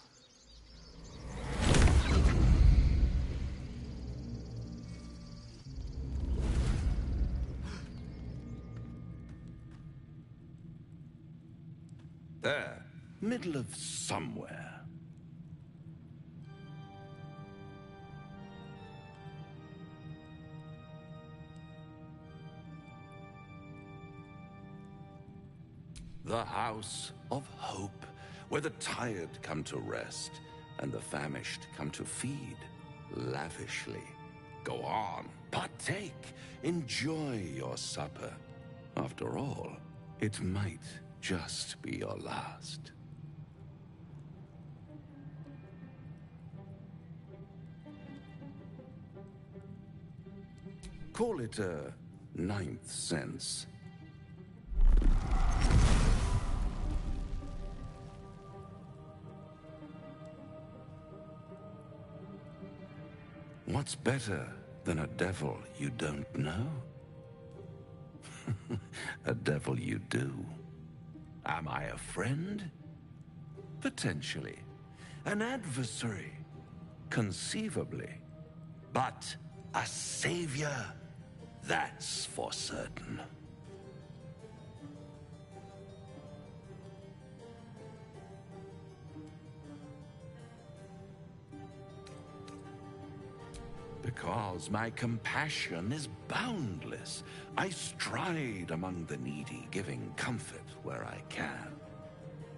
There, middle of somewhere. The House of Hope, where the tired come to rest and the famished come to feed lavishly. Go on, partake, enjoy your supper. After all, it might just be your last. Call it a ninth sense. What's better than a devil you don't know? A devil you do. Am I a friend? Potentially. An adversary? Conceivably. But a savior? That's for certain. Because my compassion is boundless. I stride among the needy, giving comfort where I can.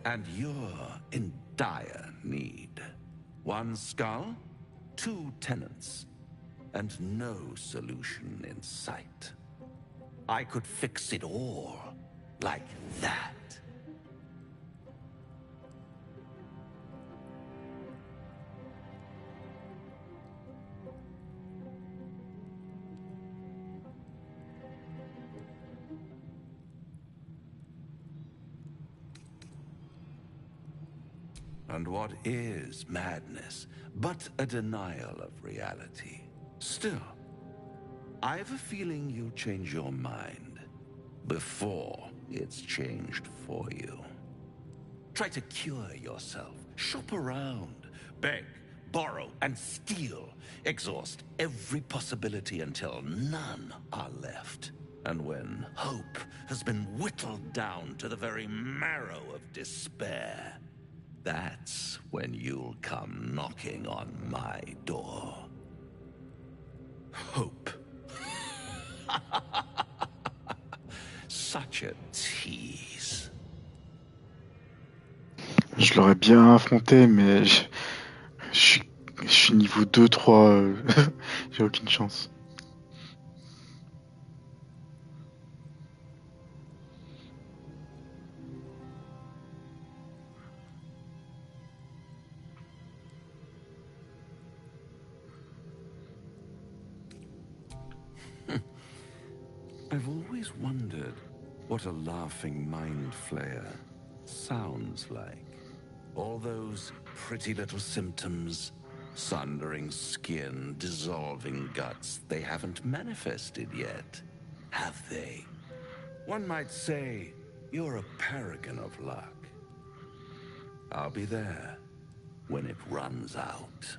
And you're in dire need. 1 skull, 2 tenants, and no solution in sight. I could fix it all, like that. And what is madness but a denial of reality? Still, I have a feeling you'll change your mind before it's changed for you. Try to cure yourself, shop around, beg, borrow, and steal. Exhaust every possibility until none are left. And when hope has been whittled down to the very marrow of despair, that's when you'll come knocking on my door. Hope. Such a tease. Je l'aurais bien affronté, mais je suis niveau 2-3, j'ai aucune chance. I've always wondered what a laughing mind flayer sounds like. All those pretty little symptoms, sundering skin, dissolving guts, they haven't manifested yet, have they? One might say you're a paragon of luck. I'll be there when it runs out.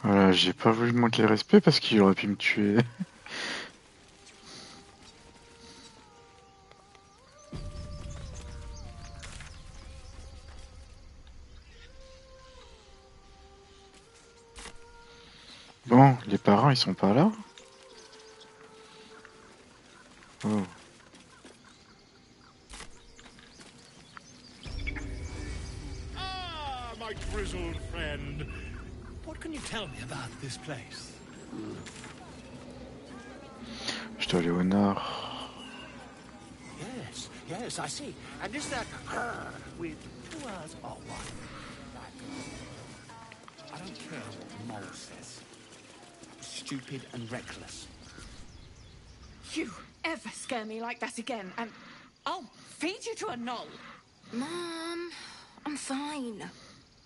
Voilà, j'ai pas voulu manquer de respect parce qu'il aurait pu me tuer. Bon, les parents, ils sont pas là? Oh. Ah, my grizzled friend. What can you tell me about this place? Je dois aller au nord. Yes, yes, I see. And is that with 2 hours or what? I don't care what Mole says. Stupid and reckless. You ever scare me like that again, and I'll feed you to a knoll. Mom, I'm fine.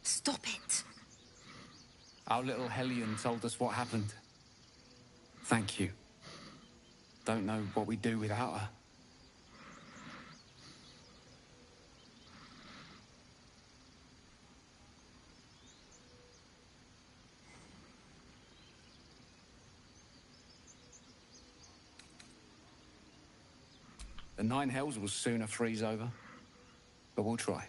Stop it. Our little Hellion told us what happened. Thank you. Don't know what we'd do without her. The 9 hells will sooner freeze over, but we'll try.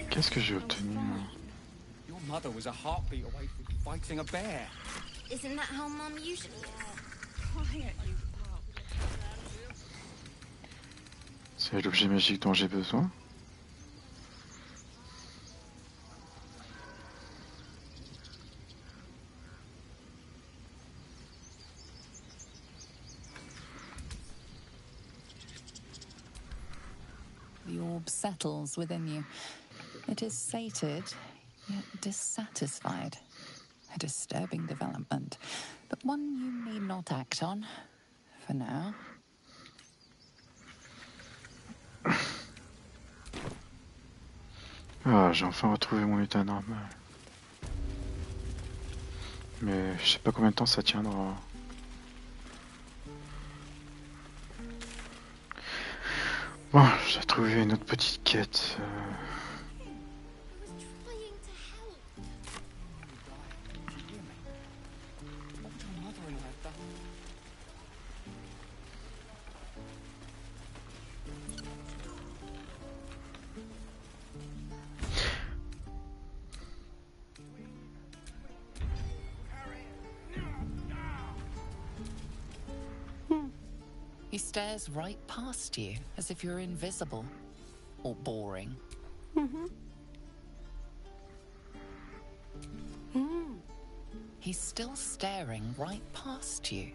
Qu'est-ce que j'ai obtenu, moi? Your mother was a heartbeat away from fighting a bear. Isn't that how Mum usually is? Quiet, you C'est l'objet magique dont j'ai besoin. The orb settles within you. It is sated, yet dissatisfied. A disturbing development, but one you need not act on, for now. Ah, j'ai enfin retrouvé mon état normal. Mais je sais pas combien de temps ça tiendra. Bon, j'ai trouvé une autre petite quête. He stares right past you, as if you're invisible. Or boring. He's still staring right past you.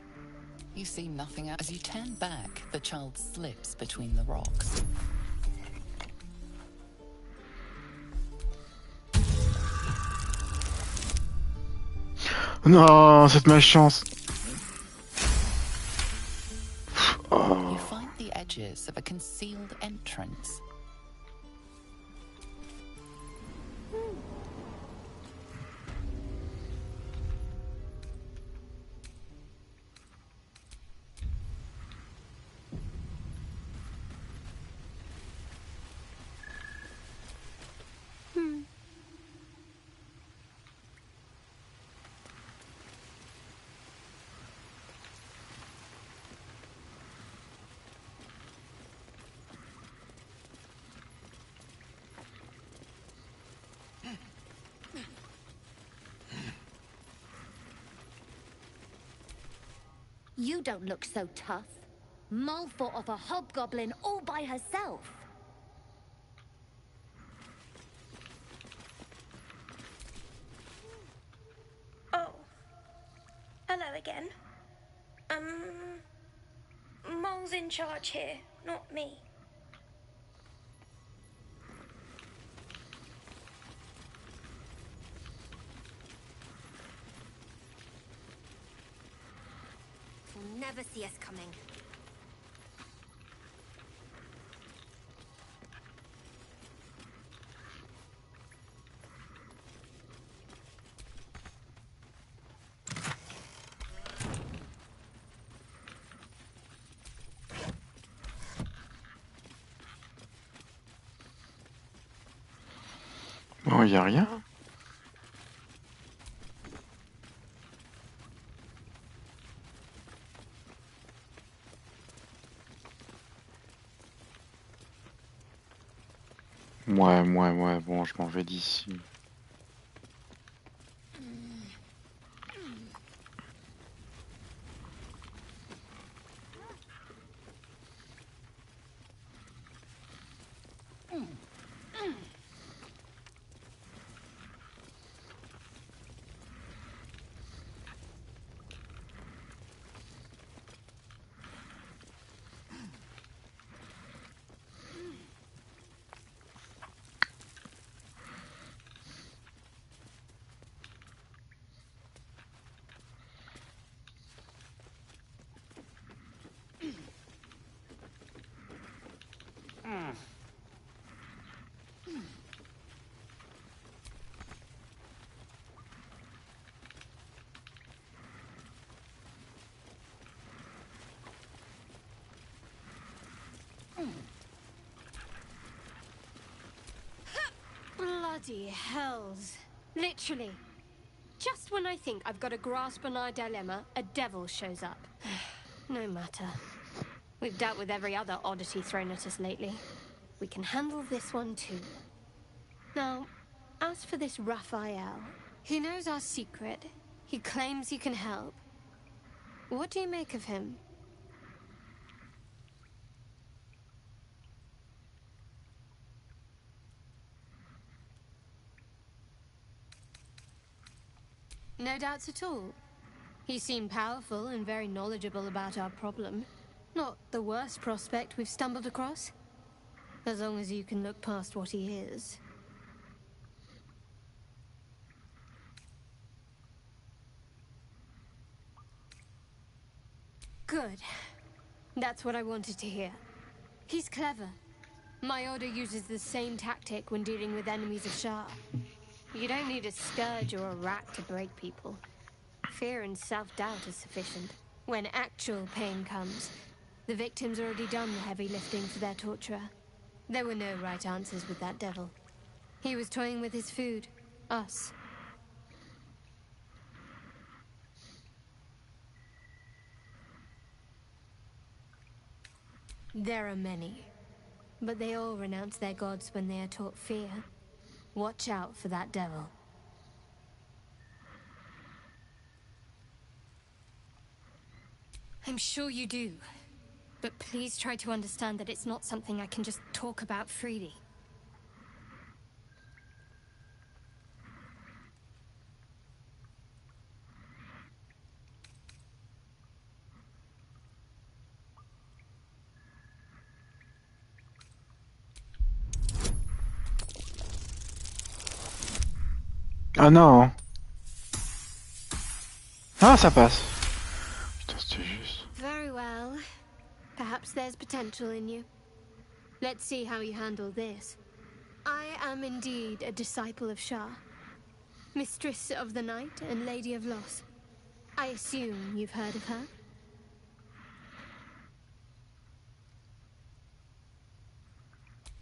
You see nothing else. As you turn back, the child slips between the rocks. Non, cette malchance. You find the edges of a concealed entrance. You don't look so tough. Mull fought off a hobgoblin all by herself. Oh. Hello again. Mull's in charge here, not me. You'll never see us coming. Bon, y a rien. Ouais, bon, je m'en vais d'ici. Bloody hells. Literally. Just when I think I've got a grasp on our dilemma, a devil shows up. No matter. We've dealt with every other oddity thrown at us lately. We can handle this one too. Now, as for this Raphael, he knows our secret. He claims he can help. What do you make of him? No doubts at all. He seemed powerful and very knowledgeable about our problem. Not the worst prospect we've stumbled across. As long as you can look past what he is. Good. That's what I wanted to hear. He's clever. My order uses the same tactic when dealing with enemies of Shah. You don't need a scourge or a rack to break people. fear and self-doubt is sufficient. When actual pain comes, the victim's already done the heavy lifting for their torturer. There were no right answers with that devil. He was toying with his food. Us. There are many, but they all renounce their gods when they are taught fear. Watch out for that devil. I'm sure you do, but please try to understand that it's not something I can just talk about freely. Ah non. Ah, ça passe. Putain, c'était juste. Very well. Perhaps there's potential in you. Let's see how you handle this. I am indeed a disciple of Shah, Mistress of the Night and Lady of Loss. I assume you've heard of her?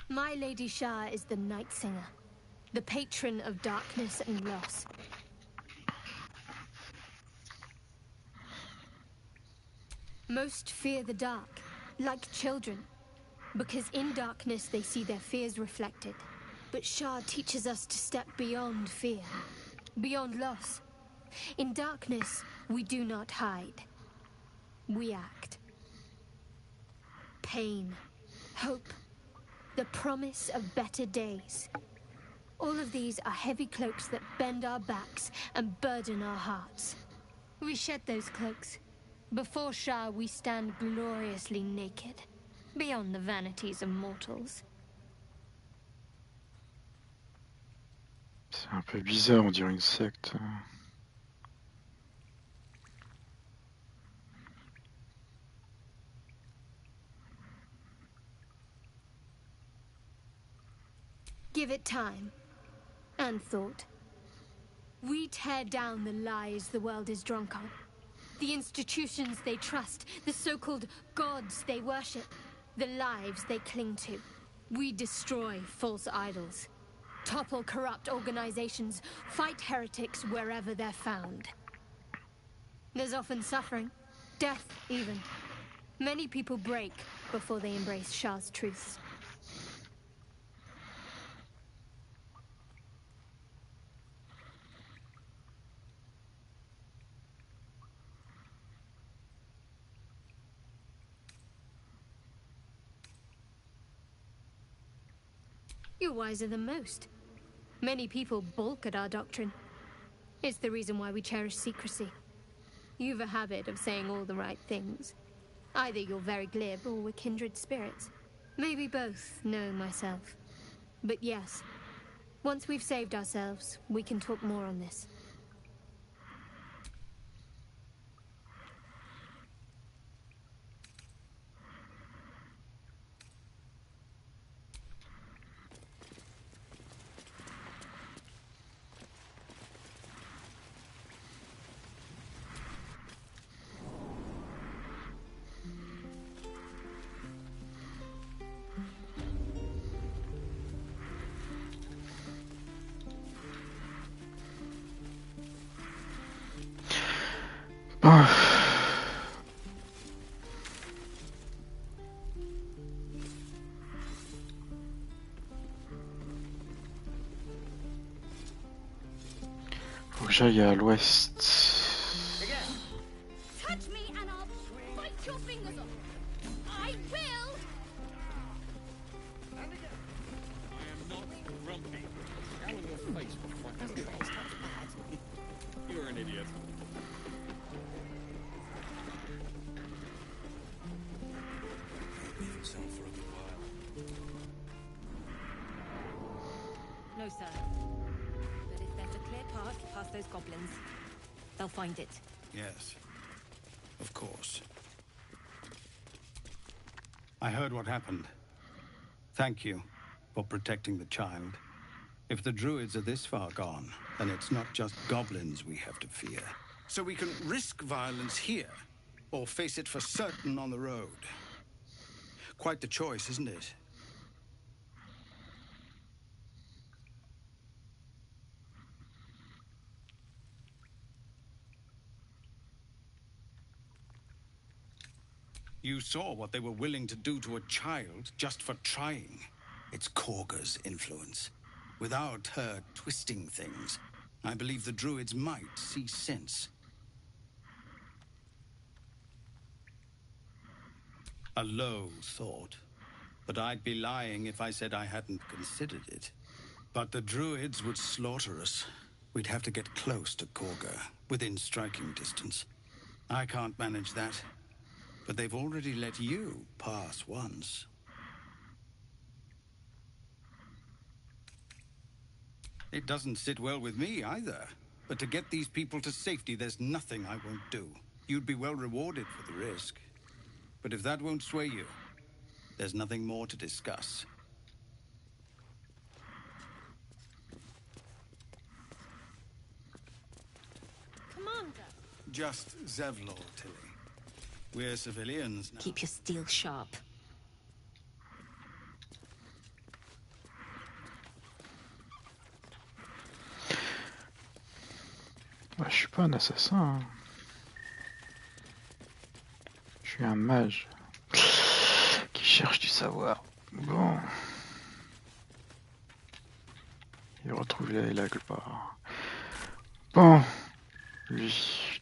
My Lady Shah is the Night Singer, the patron of darkness and loss. Most fear the dark, like children, because in darkness they see their fears reflected. But Shah teaches us to step beyond fear, beyond loss. In darkness, we do not hide. We act. Pain, hope, the promise of better days. All of these are heavy cloaks that bend our backs and burden our hearts. We shed those cloaks. Before Shah, we stand gloriously naked, beyond the vanities of mortals. C'est un peu bizarre, on dirait une secte. Give it time and thought. We tear down the lies the world is drunk on. The institutions they trust, the so-called gods they worship, the lives they cling to. We destroy false idols, topple corrupt organizations, fight heretics wherever they're found. There's often suffering, death even. Many people break before they embrace Shah's truths. You're wiser than most. Many people balk at our doctrine. It's the reason why we cherish secrecy. You've a habit of saying all the right things. Either you're very glib or we're kindred spirits. Maybe both, knowing myself. But yes, once we've saved ourselves, we can talk more on this. Faut que j'aille à l'ouest. Touch me and I'll bite your fingers off. I will. I am not grumpy. Down on your face before I have a try. You're an idiot. No, sir. But if there's a clear path past those goblins, they'll find it. Yes, of course. I heard what happened. Thank you for protecting the child. If the druids are this far gone, then it's not just goblins we have to fear. So we can risk violence here, or face it for certain on the road. Quite the choice, isn't it? You saw what they were willing to do to a child just for trying. It's Korga's influence. Without her twisting things, I believe the druids might see sense. A low thought, but I'd be lying if I said I hadn't considered it. But the druids would slaughter us. We'd have to get close to Korga, within striking distance. I can't manage that. But they've already let you pass once. It doesn't sit well with me either. But to get these people to safety, there's nothing I won't do. You'd be well rewarded for the risk. But if that won't sway you, there's nothing more to discuss. Commander! Just Zevlor, Tilly. We're civilians now. Keep your steel sharp. Ouais, je suis pas un assassin. Hein. Je suis un mage qui cherche du savoir. Bon. Il retrouve la gloire. Bon. Lui.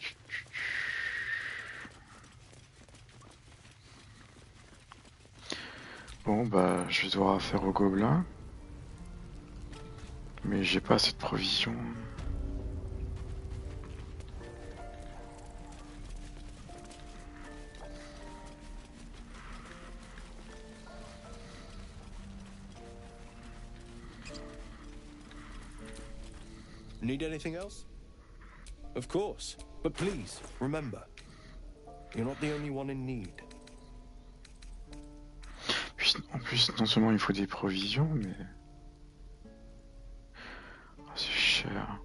Bon, bah, je vais devoir faire au gobelin. Mais j'ai pas assez de provisions. Need anything else? Of course. But please, remember, you're not the only one in need. En plus, non seulement il faut des provisions, mais... Oh, c'est cher.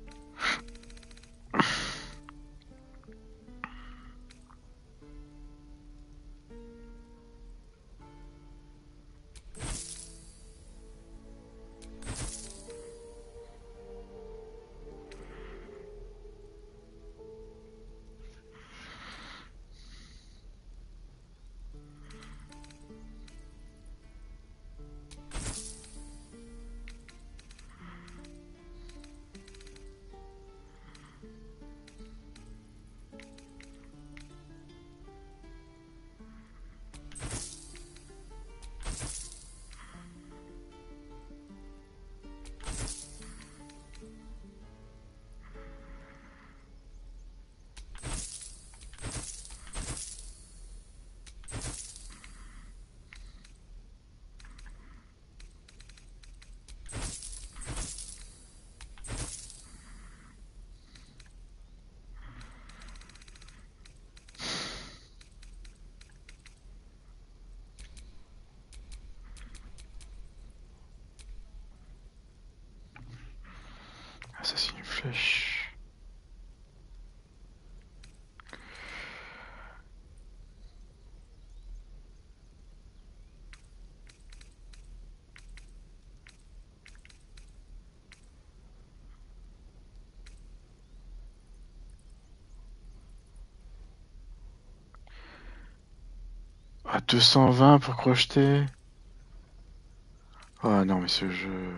Ah, ça c'est une flèche. À 220 pour crocheter. Oh non mais ce jeu...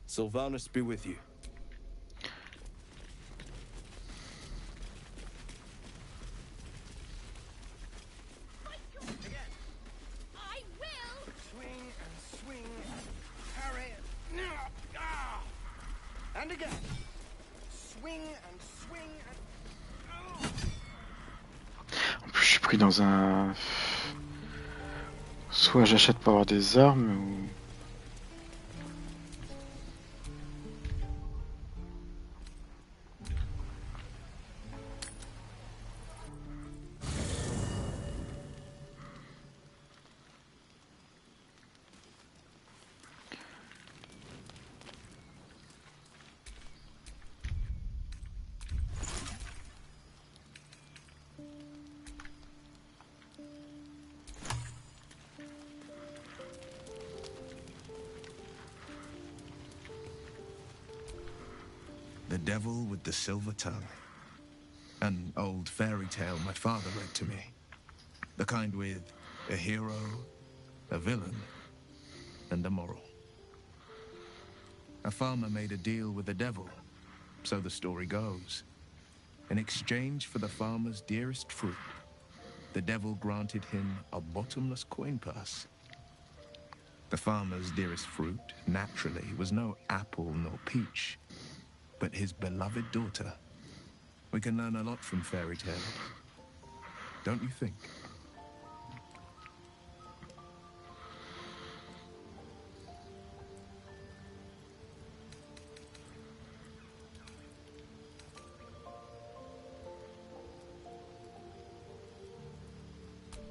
Sylvanus be with you. I will! Swing and swing, parry, and again. Swing and swing and... En plus je suis pris dans un... Soit j'achète pour avoir des armes, ou... Devil with the Silver Tongue. An old fairy tale my father read to me. The kind with a hero, a villain, and a moral. A farmer made a deal with the devil, so the story goes. In exchange for the farmer's dearest fruit, the devil granted him a bottomless coin purse. The farmer's dearest fruit, naturally, was no apple nor peach, but his beloved daughter. We can learn a lot from fairy tales, don't you think?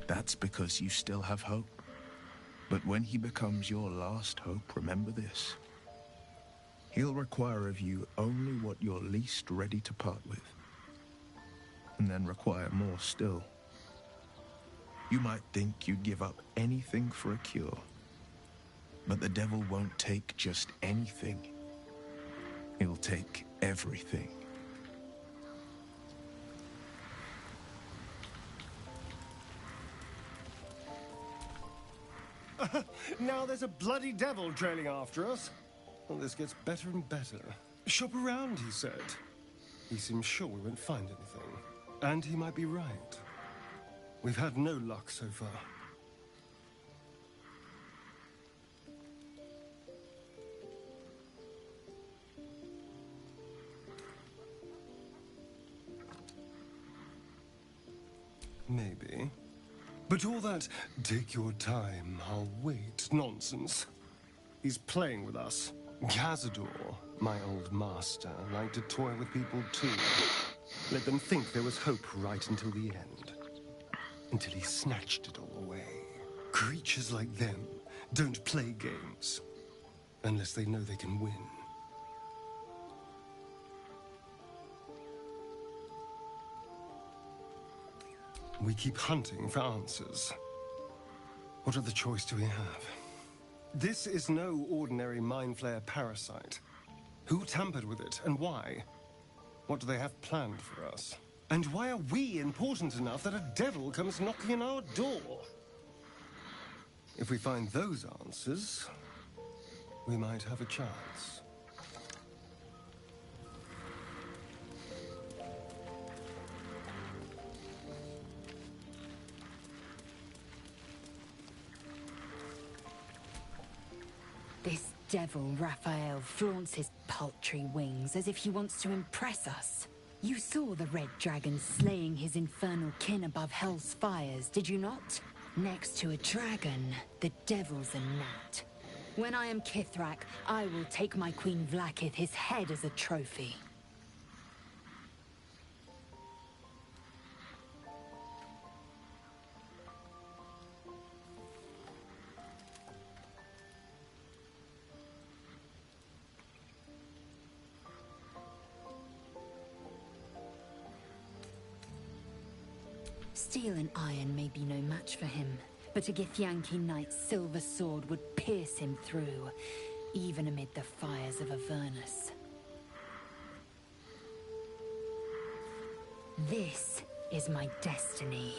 That's because you still have hope. But when he becomes your last hope, remember this. He'll require of you only what you're least ready to part with. And then require more still. You might think you'd give up anything for a cure. But the devil won't take just anything. He'll take everything. Now there's a bloody devil trailing after us. Well, this gets better and better. Shop around, he said. He seems sure we won't find anything. And he might be right. We've had no luck so far. Maybe. But all that, take your time, I'll wait, nonsense. He's playing with us. Cazador, my old master, liked to toy with people too. Let them think there was hope right until the end. Until he snatched it all away. Creatures like them don't play games. Unless they know they can win. We keep hunting for answers. What other choice do we have? This is no ordinary mind flayer parasite. Who tampered with it, and why? What do they have planned for us? And why are we important enough that a devil comes knocking on our door? If we find those answers, we might have a chance. This devil, Raphael, flaunts his paltry wings as if he wants to impress us. You saw the red dragon slaying his infernal kin above hell's fires, did you not? Next to a dragon, the devil's a gnat. When I am Kithrak, I will take my Queen Vlaakith his head as a trophy. Steel and iron may be no match for him, but a Githyanki knight's silver sword would pierce him through, even amid the fires of Avernus. This is my destiny.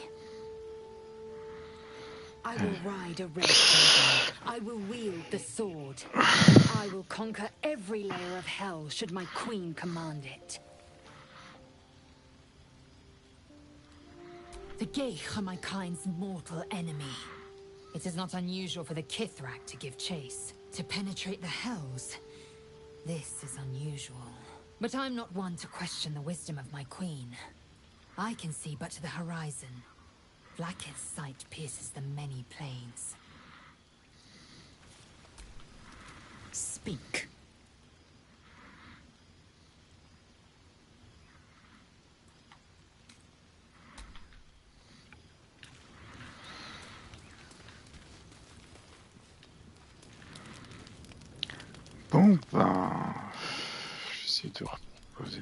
I will ride a red dragon. I will wield the sword. I will conquer every layer of hell should my queen command it. The Geich are my kind's mortal enemy. It is not unusual for the Kithrak to give chase. To penetrate the hells, this is unusual. But I'm not one to question the wisdom of my queen. I can see but to the horizon. Vlaakith's sight pierces the many planes. Speak. Bon, ben... J'essaie de reposer.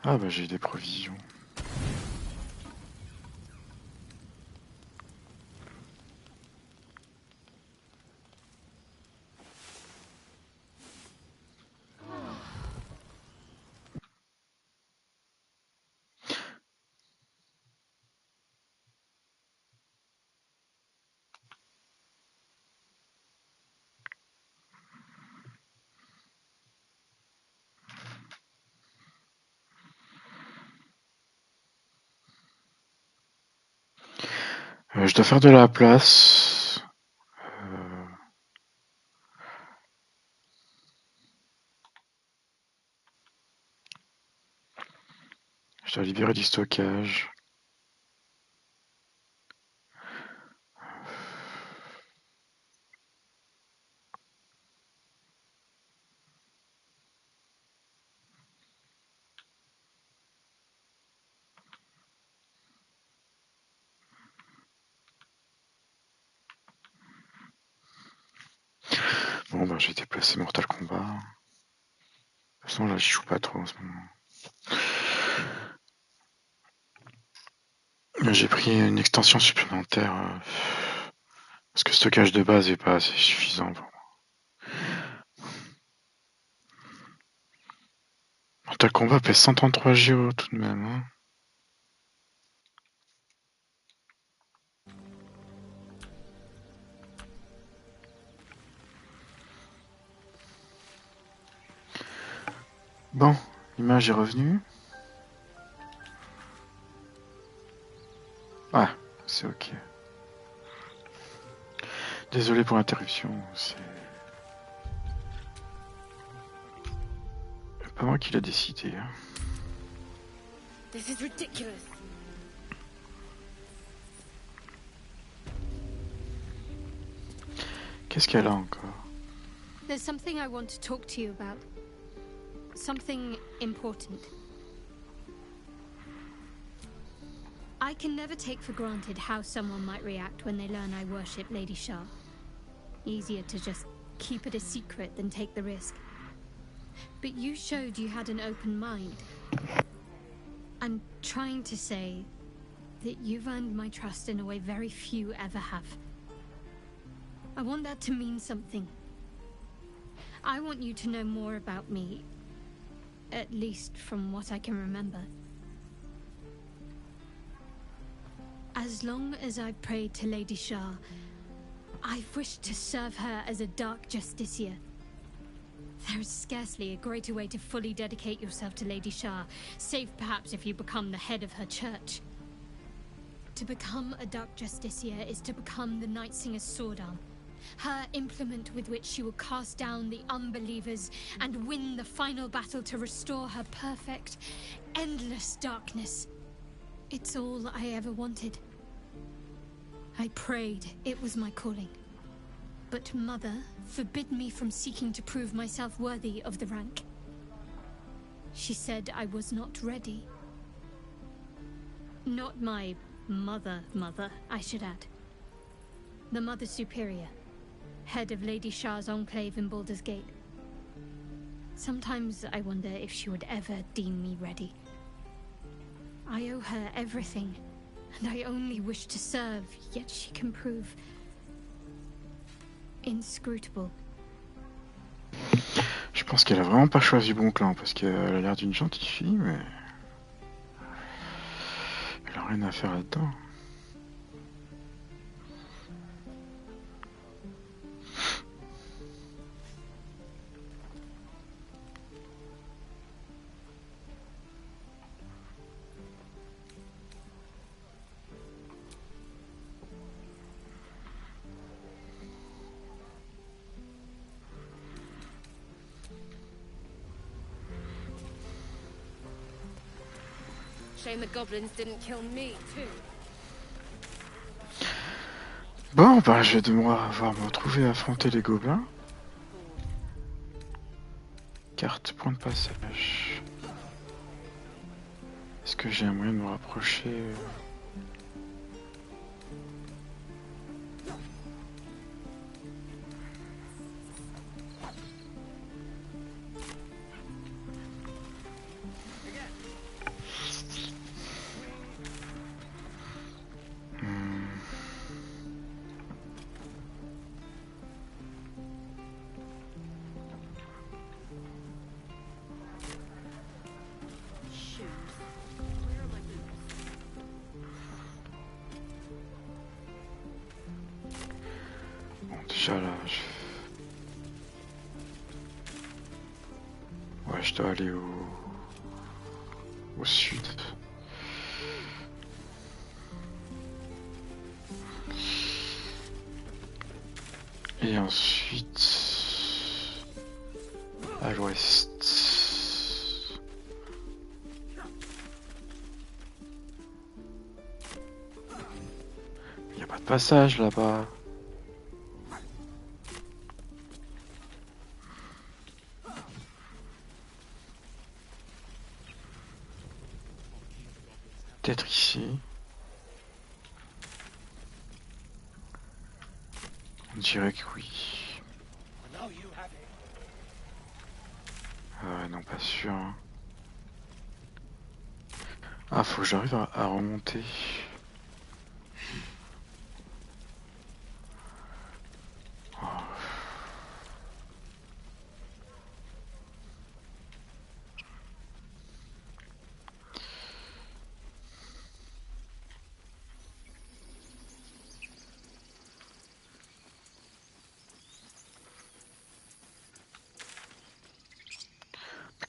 Ah bah j'ai des provisions. Je dois faire de la place. Je dois libérer du stockage. Bon, bah, j'ai déplacé Mortal Kombat. De toute façon, là, j'y joue pas trop en ce moment. J'ai pris une extension supplémentaire. Parce que le stockage de base est pas assez suffisant pour moi. Mortal Kombat pèse 133 Go tout de même. Hein. Bon, l'image est revenue. Ah, c'est ok. Désolé pour l'interruption, c'est pas moi qui l'a décidé. Hein. This is ridiculous. Qu'est-ce qu'elle a encore? There's something I want to talk to you about. Something important. I can never take for granted how someone might react when they learn I worship Lady Shah. Easier to just keep it a secret than take the risk. But you showed you had an open mind. I'm trying to say that you've earned my trust in a way very few ever have. I want that to mean something. I want you to know more about me, at least from what I can remember. As long as I prayed to Lady Shah, I've wished to serve her as a dark justiciar. There is scarcely a greater way to fully dedicate yourself to Lady Shah, save perhaps if you become the head of her church. To become a dark justiciar is to become the Night Singer's sword arm, her implement with which she will cast down the unbelievers and win the final battle to restore her perfect, endless darkness. It's all I ever wanted. I prayed it was my calling. But Mother forbid me from seeking to prove myself worthy of the rank. She said I was not ready. Not my mother, I should add. The Mother Superior, head of Lady Shah's enclave in Baldur's Gate. Sometimes I wonder if she would ever deem me ready. I owe her everything, and I only wish to serve, yet she can prove inscrutable. Je pense qu'elle a vraiment pas choisi le bon clan, parce qu'elle a l'air d'une gentille fille, mais elle a rien à faire là-dedans. Shame the goblins didn't kill me too. Bon, bah je vais devoir me retrouver à affronter les gobelins. Carte, point de passage. Est-ce que j'ai un moyen de me rapprocher déjà là, ouais, je dois aller au sud. Et ensuite... à l'ouest. Il n'y a pas de passage là-bas. Peut-être ici. On dirait que oui. Non, pas sûr. Hein. Ah, faut que j'arrive à remonter. Oh.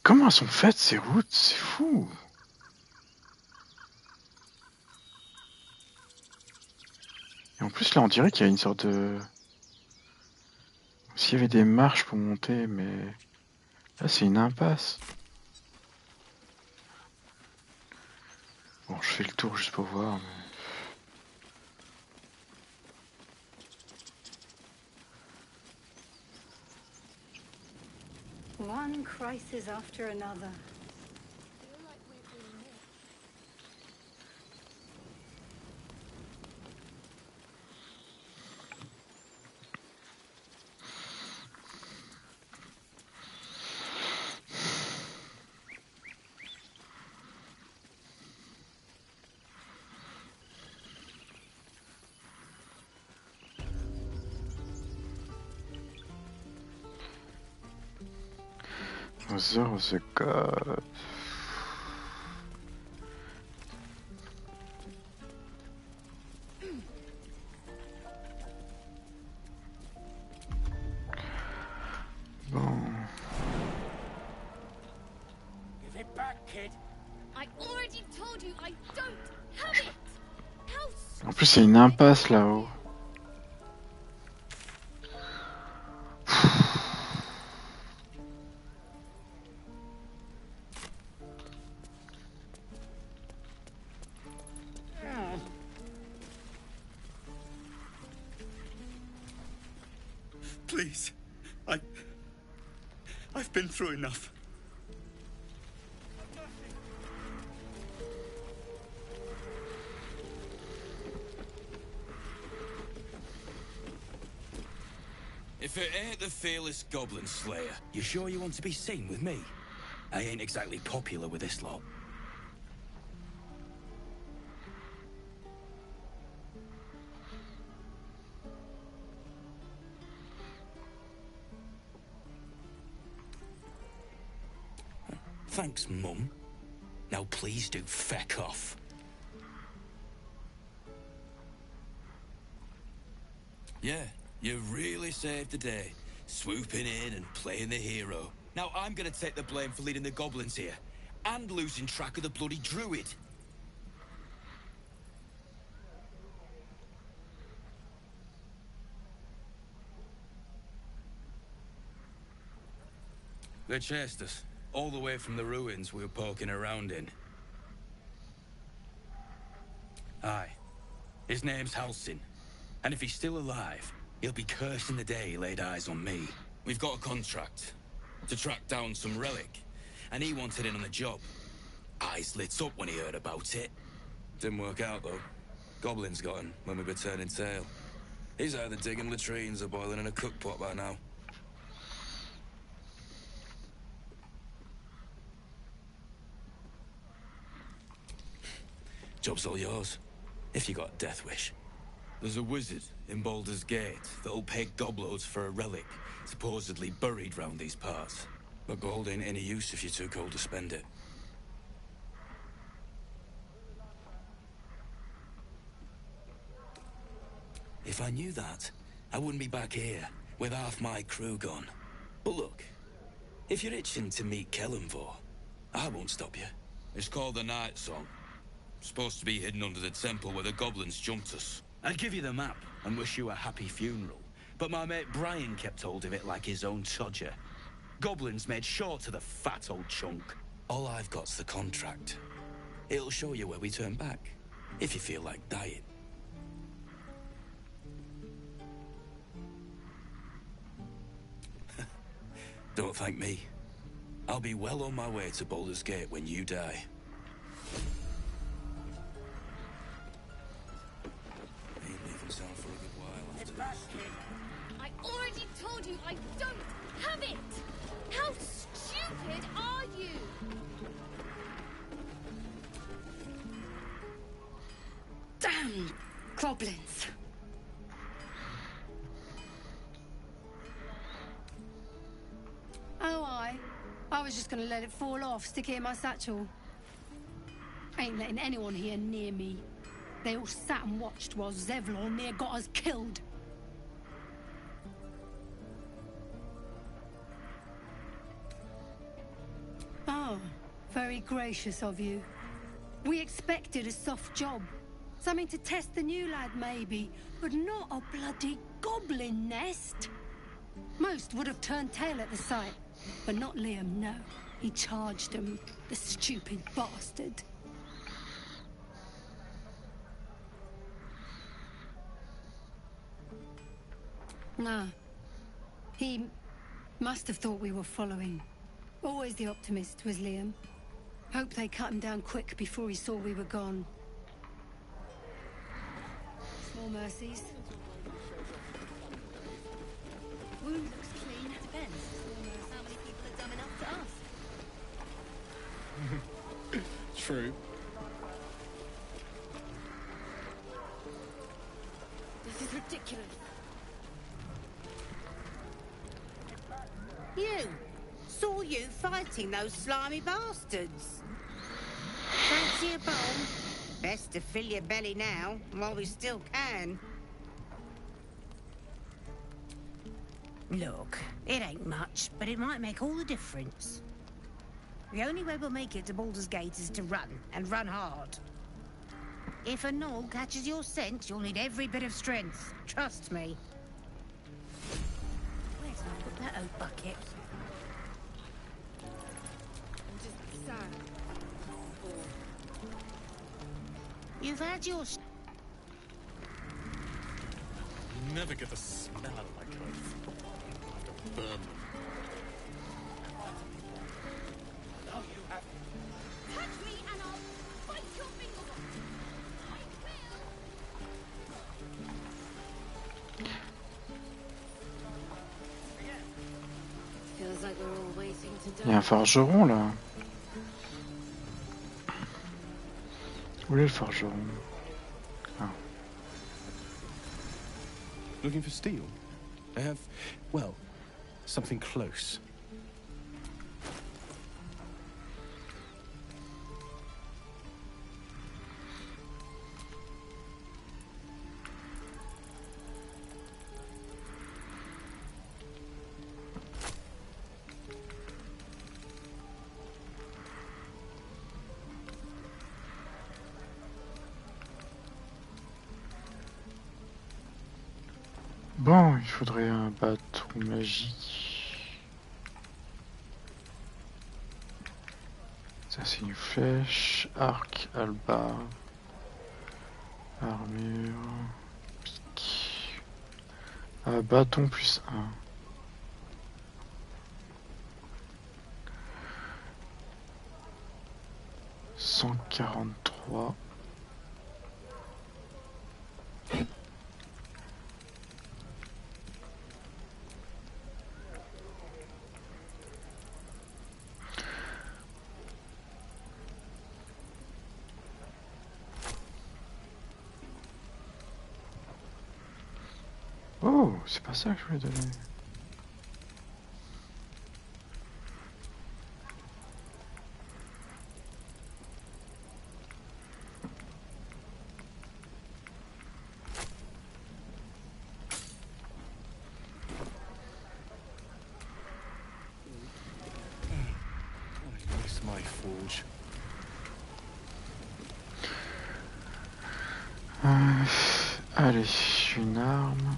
Comment elles sont faites ces routes? C'est fou. Et en plus là on dirait qu'il y a une sorte de... S'il y avait des marches pour monter, mais... Là c'est une impasse. Bon, je fais le tour juste pour voir, mais... One crisis after another. Heures of the God. Bon. Give it back, kid. I already told you I don't have it. How En plus c'est une impasse là-haut. Please. I've been through enough. If it ain't the fearless Goblin Slayer, You sure you want to be seen with me? I ain't exactly popular with this lot. Thanks, Mum. Now please do feck off. Yeah, you really saved the day. Swooping in and playing the hero. Now I'm gonna take the blame for leading the goblins here. And losing track of the bloody druid. They chased us. All the way from the ruins we were poking around in. Aye. His name's Halsin. And if he's still alive, he'll be cursing the day he laid eyes on me. We've got a contract to track down some relic, and he wanted in on the job. Eyes lit up when he heard about it. Didn't work out, though. Goblins got him when we were turning tail. He's either digging latrines or boiling in a cookpot by now. Job's all yours, if you got a death wish. There's a wizard in Baldur's Gate that'll pay gobloads for a relic, supposedly buried round these parts. But gold ain't any use if you're too cold to spend it. If I knew that, I wouldn't be back here, with half my crew gone. But look, if you're itching to meet Kellenvor, I won't stop you. It's called the Night Song. Supposed to be hidden under the temple where the goblins jumped us. I'd give you the map and wish you a happy funeral, but my mate Brian kept hold of it like his own todger. Goblins made short to the fat old chunk. All I've got's the contract. It'll show you where we turn back, if you feel like dying. Don't thank me. I'll be well on my way to Baldur's Gate when you die. Ain't leaving town for a good while after this. I already told you I don't have it! How stupid are you? Damn goblins. Oh, I was just gonna let it fall off, stick it in my satchel. Ain't letting anyone here near me. They all sat and watched while Zevlor near got us killed. Oh, very gracious of you. We expected a soft job. Something to test the new lad, maybe, but not a bloody goblin nest. Most would have turned tail at the sight, but not Liam, no. He charged them, the stupid bastard. No. He must have thought we were following. Always the optimist was Liam. Hope they cut him down quick before he saw we were gone. Small mercies. Wound looks clean. Depends. How many people are dumb enough to ask? True. This is ridiculous. You! Saw you fighting those slimy bastards. Fancy a bowl? Best to fill your belly now, while we still can. Look, it ain't much, but it might make all the difference. The only way we'll make it to Baldur's Gate is to run, and run hard. If a gnoll catches your scent, you'll need every bit of strength. Trust me. Where did I put that oat bucket? You've had your... Never get the smell out of my clothes. I have to burn them. No, you have. Touch me and I'll bite your fingers off. Feels like we're all waiting to die. Il y a un forgeron là. Où est le forgeron? Ah. Looking for steel? I have, well, something close. Bon, il faudrait un bâton magique. Ça c'est une flèche, arc, hallebarde, armure, pique. Bâton plus 1. « 143. Oh, c'est pas ça que je voulais donner. I miss my forge. Allez, une arme.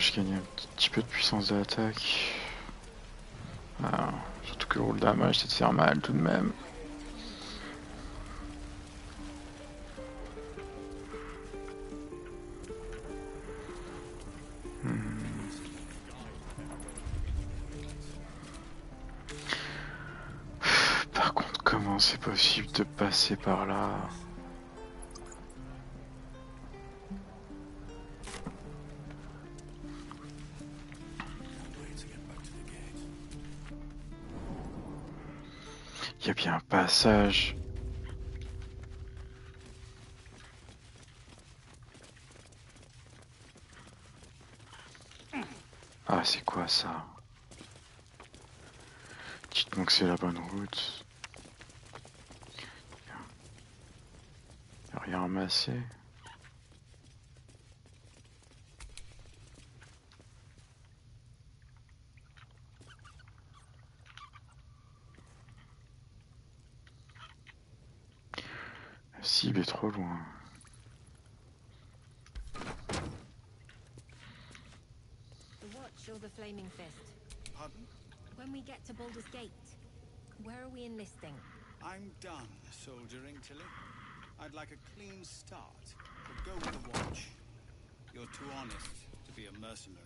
je gagne un petit peu de puissance d'attaque. Ah, surtout que le rôle damage, c'est de faire mal tout de même. Par contre, comment c'est possible de passer par là? Il y a bien un passage. Ah, c'est quoi ça? Dites-moi que c'est la bonne route. Y'a rien ramassé. La cible est trop loin. The Watch or the Flaming Fist? Pardon? When we get to Baldur's Gate, where are we enlisting? I'm done soldiering, Tilly. I'd like a clean start, but go with the Watch. You're too honest to be a mercenary.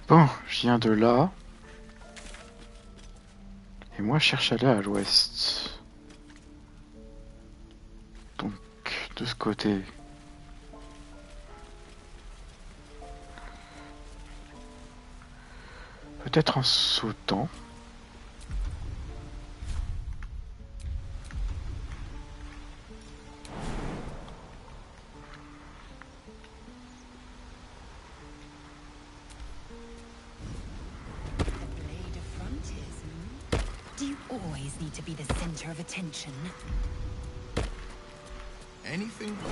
Bon, je viens de là. Et moi, je cherche à aller à l'ouest. Donc, de ce côté. Peut-être en sautant. Do you always need to be the center of attention? Anything but.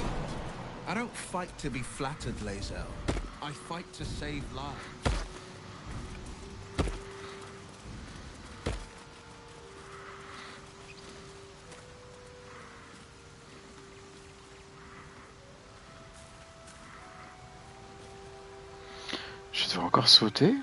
I don't fight to be flattered, Lae'zel. I fight to save lives. Je dois encore sauter.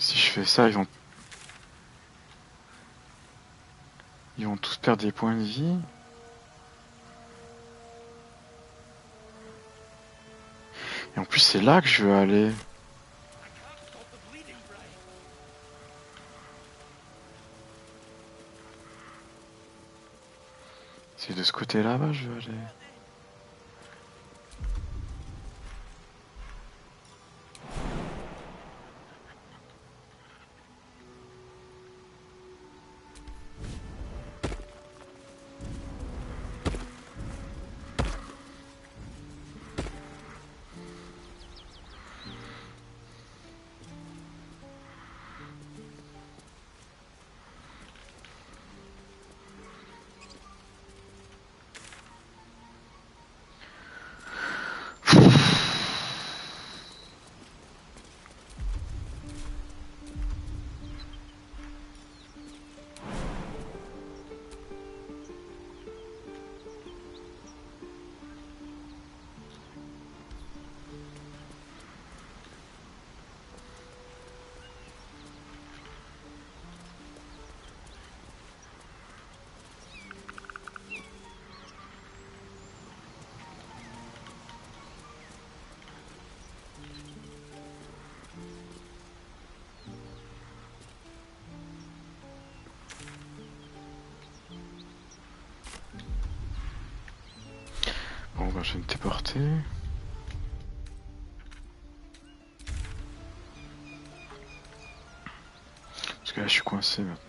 Si je fais ça, ils vont tous perdre des points de vie. Et en plus, c'est là que je veux aller. C'est de ce côté-là, je veux aller. va je vais me téléporter. Parce que là je suis coincé maintenant.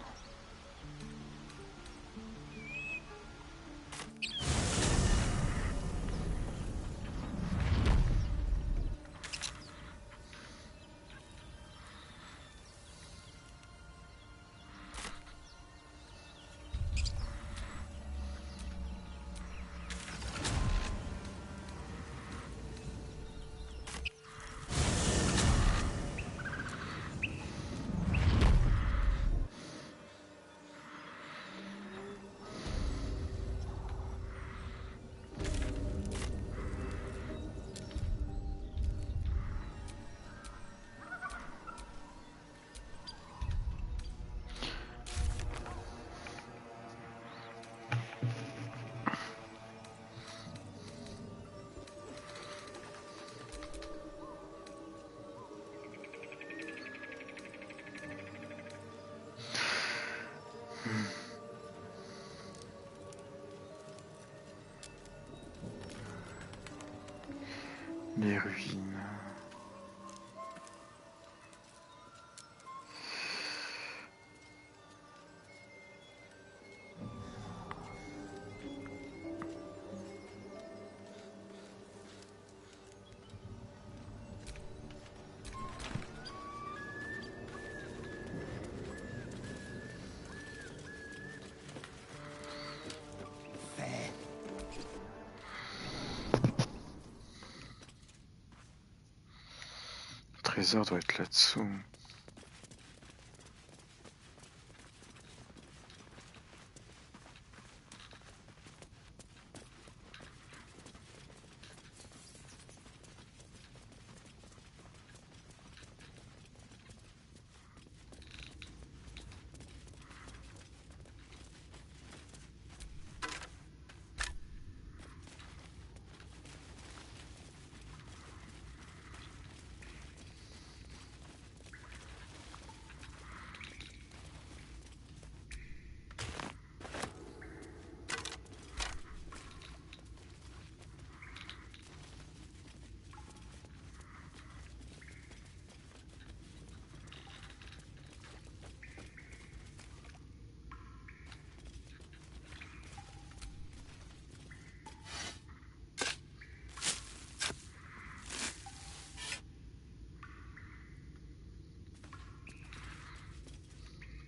Les ruines. Le trésor doit être là-dessous.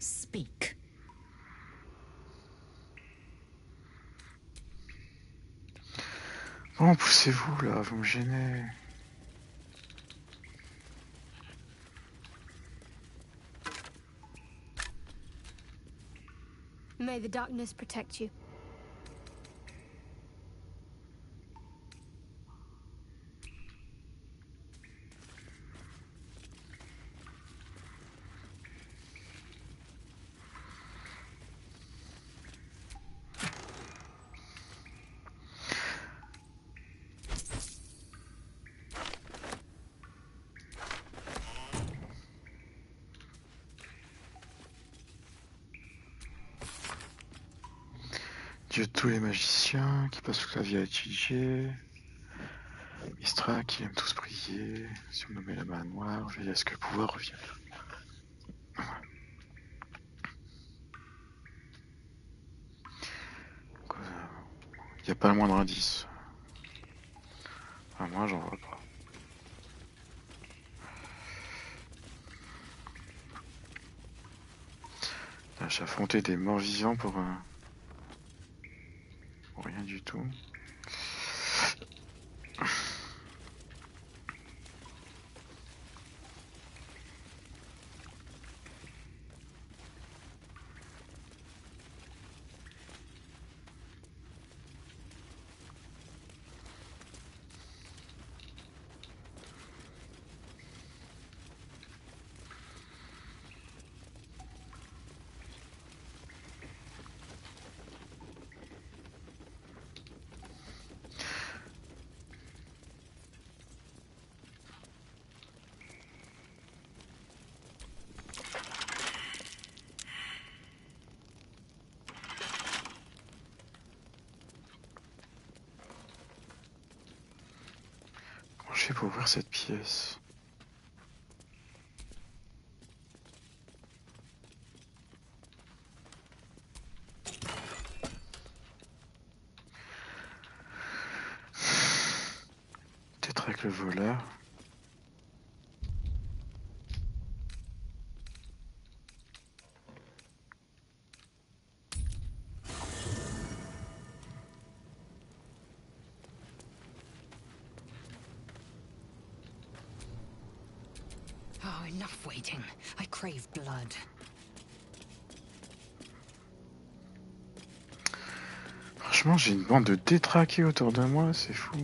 Speak. Bon, poussez-vous là, vous me gênez. May the darkness protect you. Dieu de tous les magiciens qui passent toute la vie à étudier. Mistra qui aime tous prier. Si vous nommez la main noire, veillez à ce que le pouvoir revienne. Il n'y a pas le moindre indice. Enfin, moi, j'en vois pas. Là, j'ai affronté des morts vivants pour rien du tout. toucher pour ouvrir cette pièce? Peut-être avec le voleur. Oh, enough waiting. I crave blood. Franchement, j'ai une bande de détraqués autour de moi, c'est fou.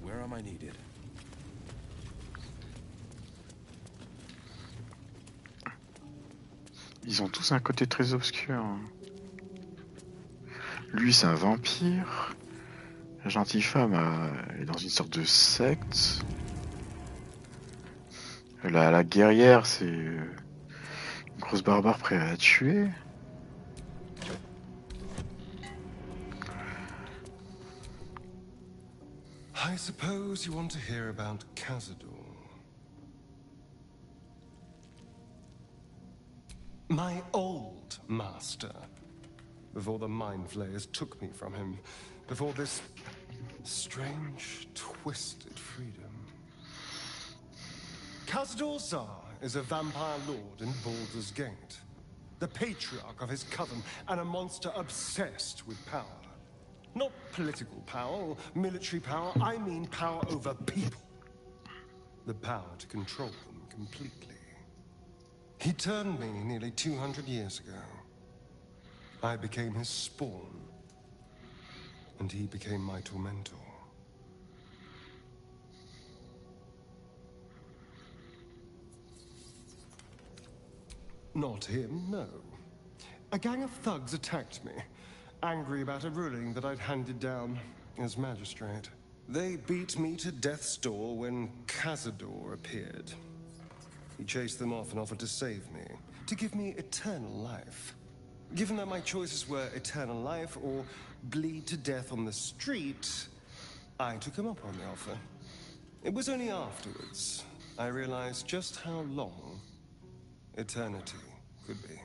Where am I needed? Ils ont tous un côté très obscur. Lui, c'est un vampire. La gentille femme est dans une sorte de secte. La guerrière, c'est une grosse barbare prête à tuer. I suppose you want to hear about Cazador. My old master. Before the Mind Flayers took me from him. Before this strange, twisted freedom. Cazador Zar is a vampire lord in Baldur's Gate. The patriarch of his coven, and a monster obsessed with power. Not political power or military power, I mean power over people. The power to control them completely. He turned me nearly 200 years ago. I became his spawn, and he became my tormentor. Not him, no. A gang of thugs attacked me, angry about a ruling that I'd handed down as magistrate. They beat me to death's door when Cazador appeared. He chased them off and offered to save me, to give me eternal life. Given that my choices were eternal life or bleed to death on the street, I took him up on the offer. It was only afterwards I realized just how long eternity could be.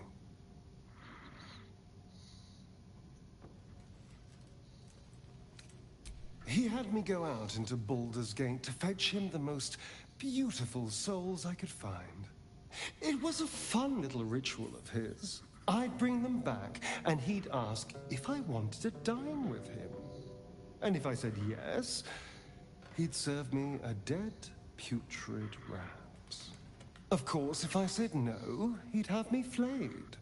He had me go out into Baldur's Gate to fetch him the most beautiful souls I could find. It was a fun little ritual of his. I'd bring them back, and he'd ask if I wanted to dine with him. And if I said yes, he'd serve me a dead, putrid rat. Of course, if I said no, he'd have me flayed.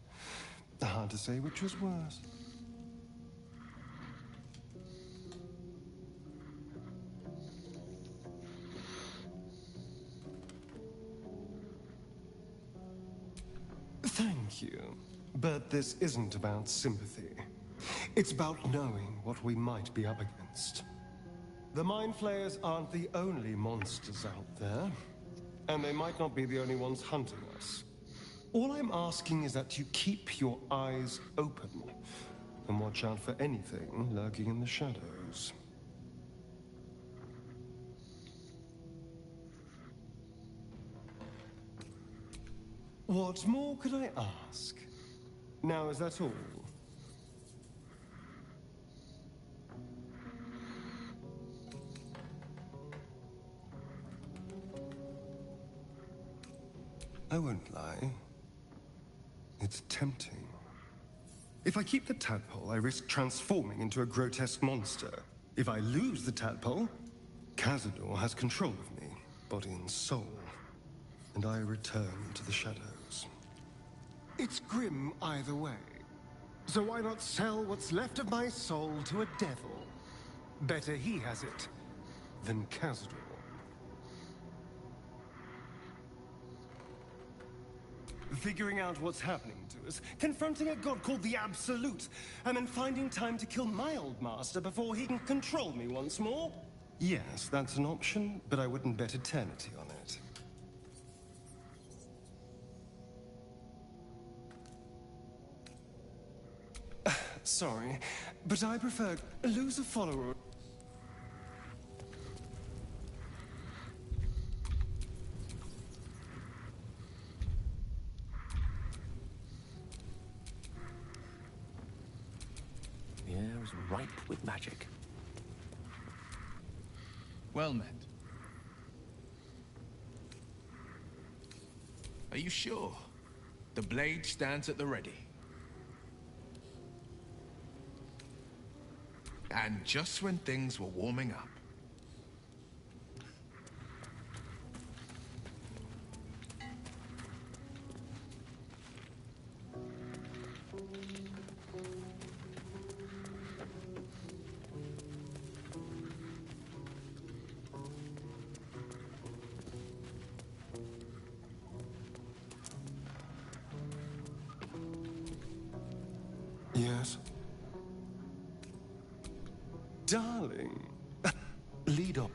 Hard to say which was worse. Thank you. But this isn't about sympathy. It's about knowing what we might be up against. The Mind Flayers aren't the only monsters out there, and they might not be the only ones hunting us. All I'm asking is that you keep your eyes open and watch out for anything lurking in the shadows. What more could I ask? Now, is that all? I won't lie. It's tempting. If I keep the tadpole, I risk transforming into a grotesque monster. If I lose the tadpole, Cazador has control of me, body and soul, and I return to the shadows. It's grim either way. So why not sell what's left of my soul to a devil? Better he has it than Cazador. Figuring out what's happening to us, confronting a god called the Absolute, and then finding time to kill my old master before he can control me once more? Yes, that's an option, but I wouldn't bet eternity on it. Sorry, but I prefer lose a follower. The air is ripe with magic. Well met. Are you sure? The blade stands at the ready. And just when things were warming up. Yes. Darling, lead on.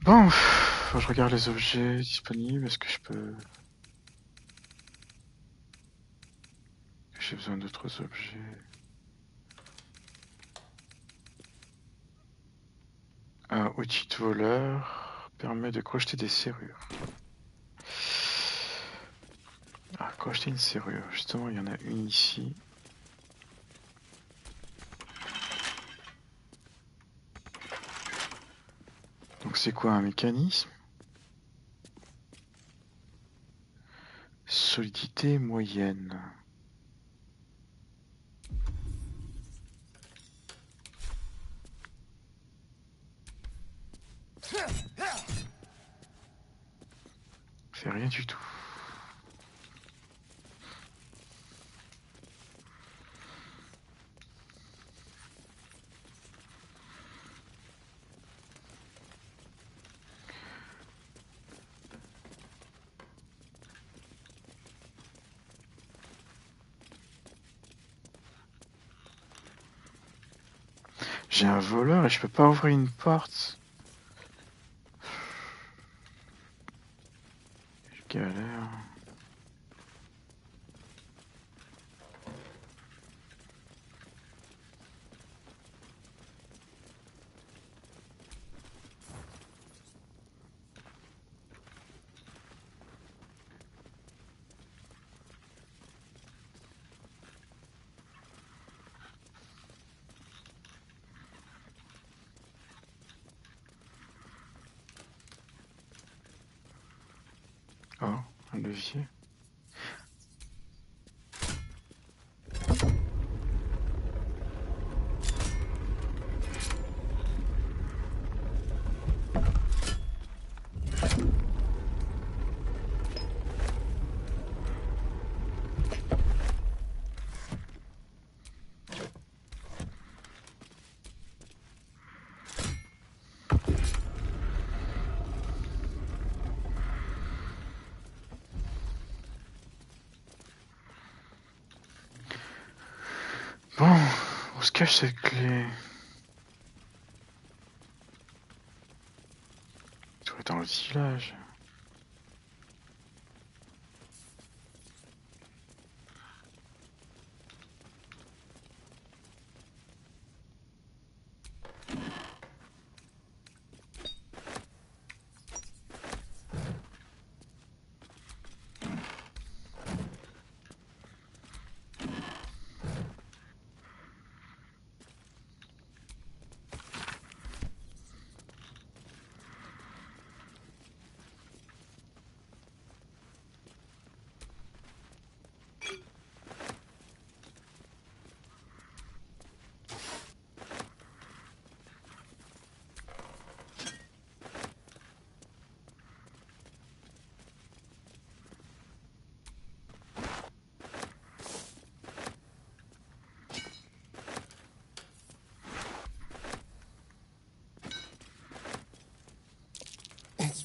Bon, je regarde les objets disponibles. Est-ce que je peux... J'ai besoin d'autres objets. Un outil de voleur permet de crocheter des serrures. Ah, crocheter une serrure. Justement, il y en a une ici. Donc c'est quoi, un mécanisme? Solidité moyenne. C'est rien du tout. J'ai un voleur et je peux pas ouvrir une porte. Je galère. Oh, un levier. Bon, où se cache cette clé? Ça doit être dans le village.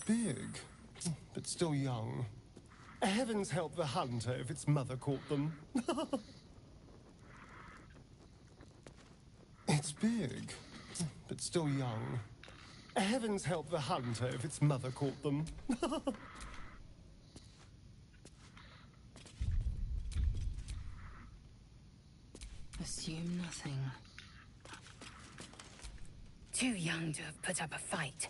big, but still young. Heavens help the hunter if its mother caught them. It's big, but still young. Heavens help the hunter if its mother caught them. Assume nothing. Too young to have put up a fight.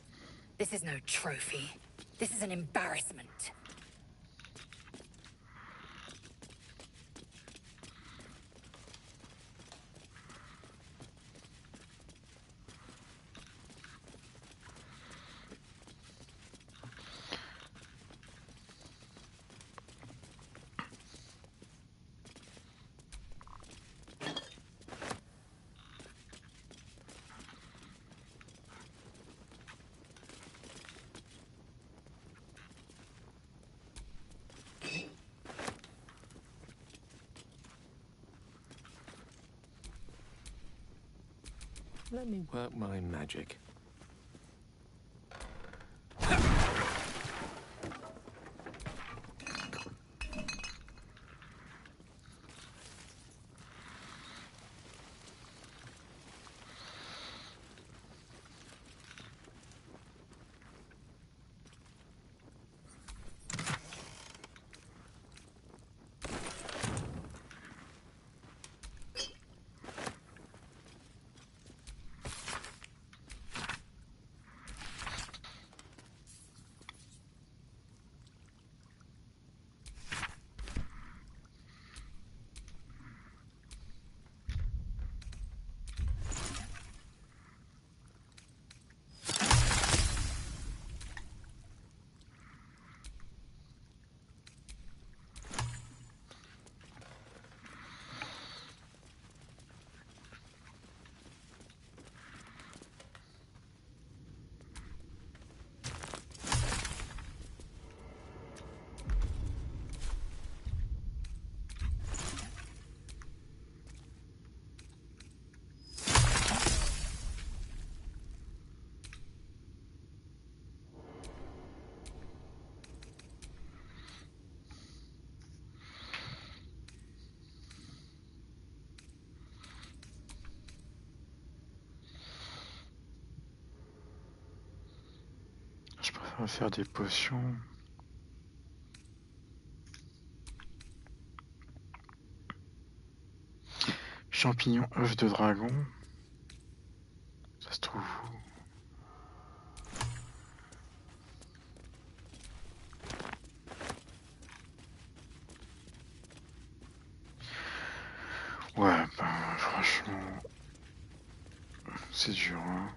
This is no trophy. This is an embarrassment. Let me work my magic. Je préfère faire des potions. Champignons, œufs de dragon. Ça se trouve où? Ouais, ben franchement, c'est dur, hein.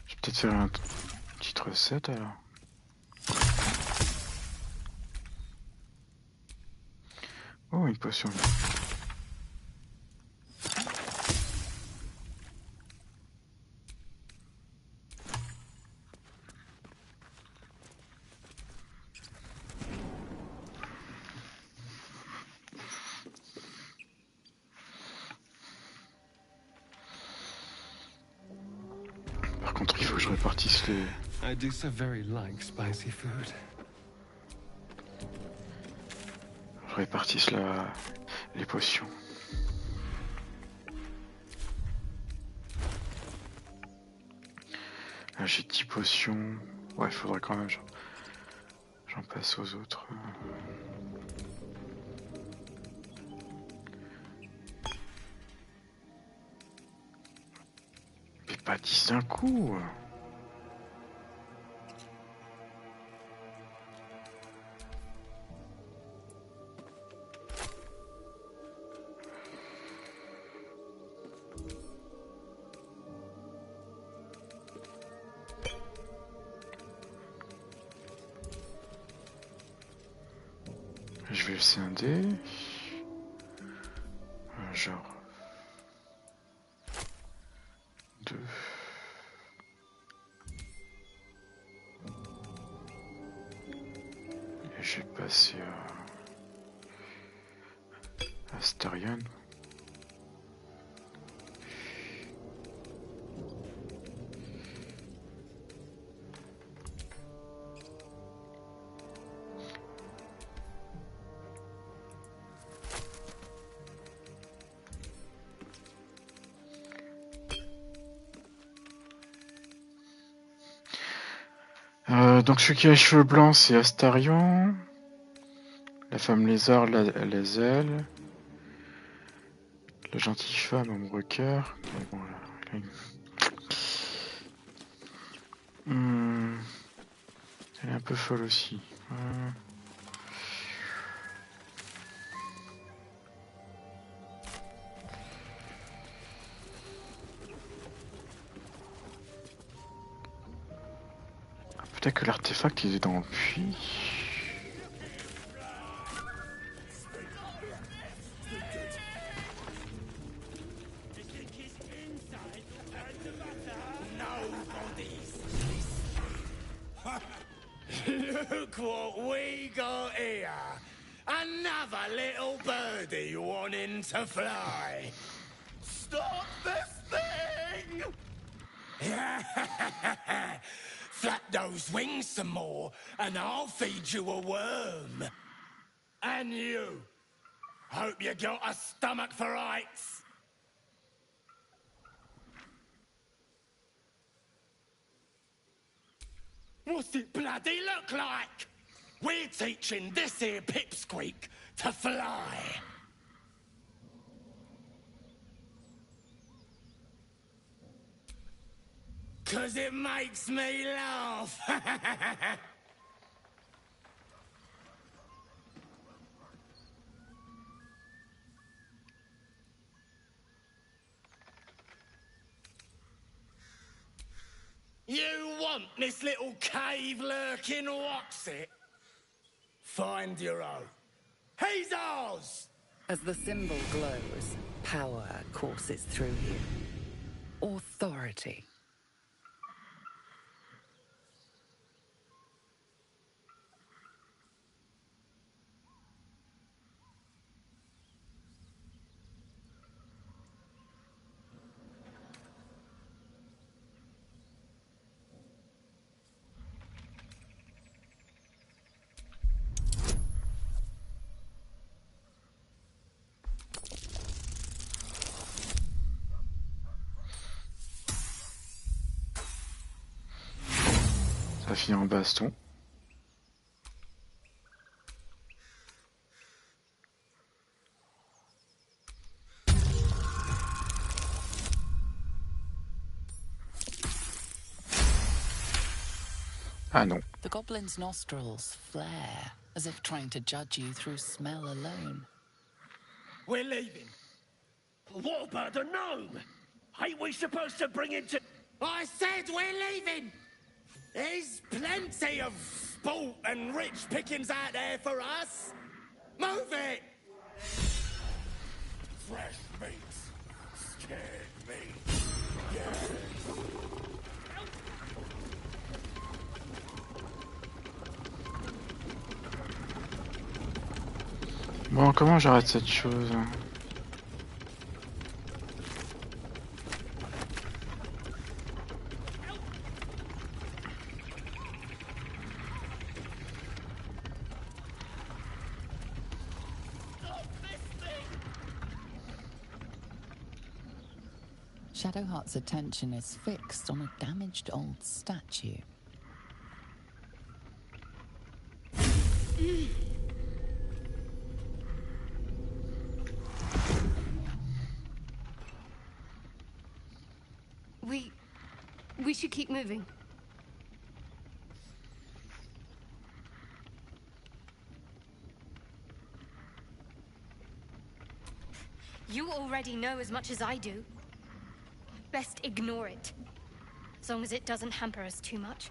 Je vais peut-être faire une petite recette alors. Oh, une potion. Par contre, il faut que je répartisse les... I do so very like spicy food. Je répartisse les potions. Là, j'ai 10 potions. Ouais, il faudrait quand même j'en passe aux autres. Mais pas 10 d'un coup. Je vais le scinder. Genre 2. Et je vais passer à Starion. Donc celui qui a les cheveux blancs, c'est Astarion. La femme lézard, les ailes. La gentille femme, amoureux cœur. Bon, là, elle est un peu folle aussi. Peut-être que l'artefact il est dans le puits. Look what we got here. Another little birdie wanting to fly. Stop this thing! Flap those wings some more, and I'll feed you a worm. And you. Hope you got a stomach for heights. What's it bloody look like? We're teaching this here pipsqueak to fly. Cause it makes me laugh. You want this little cave lurking what's it? Find your own. He's ours! As the symbol glows, power courses through you. Authority. Ça finit en baston. Ah non. The goblin's nostrils flare, as if trying to judge you through smell alone. We're leaving. What about the gnome? Ain't we supposed to bring him to... I said we're leaving! There's plenty of sport and rich pickings out there for us. Move it! Fresh meats. Scared meat. Yes. Bon, comment j'arrête cette chose? Shadowheart's attention is fixed on a damaged old statue. We should keep moving. You already know as much as I do. Best ignore it. As long as it doesn't hamper us too much.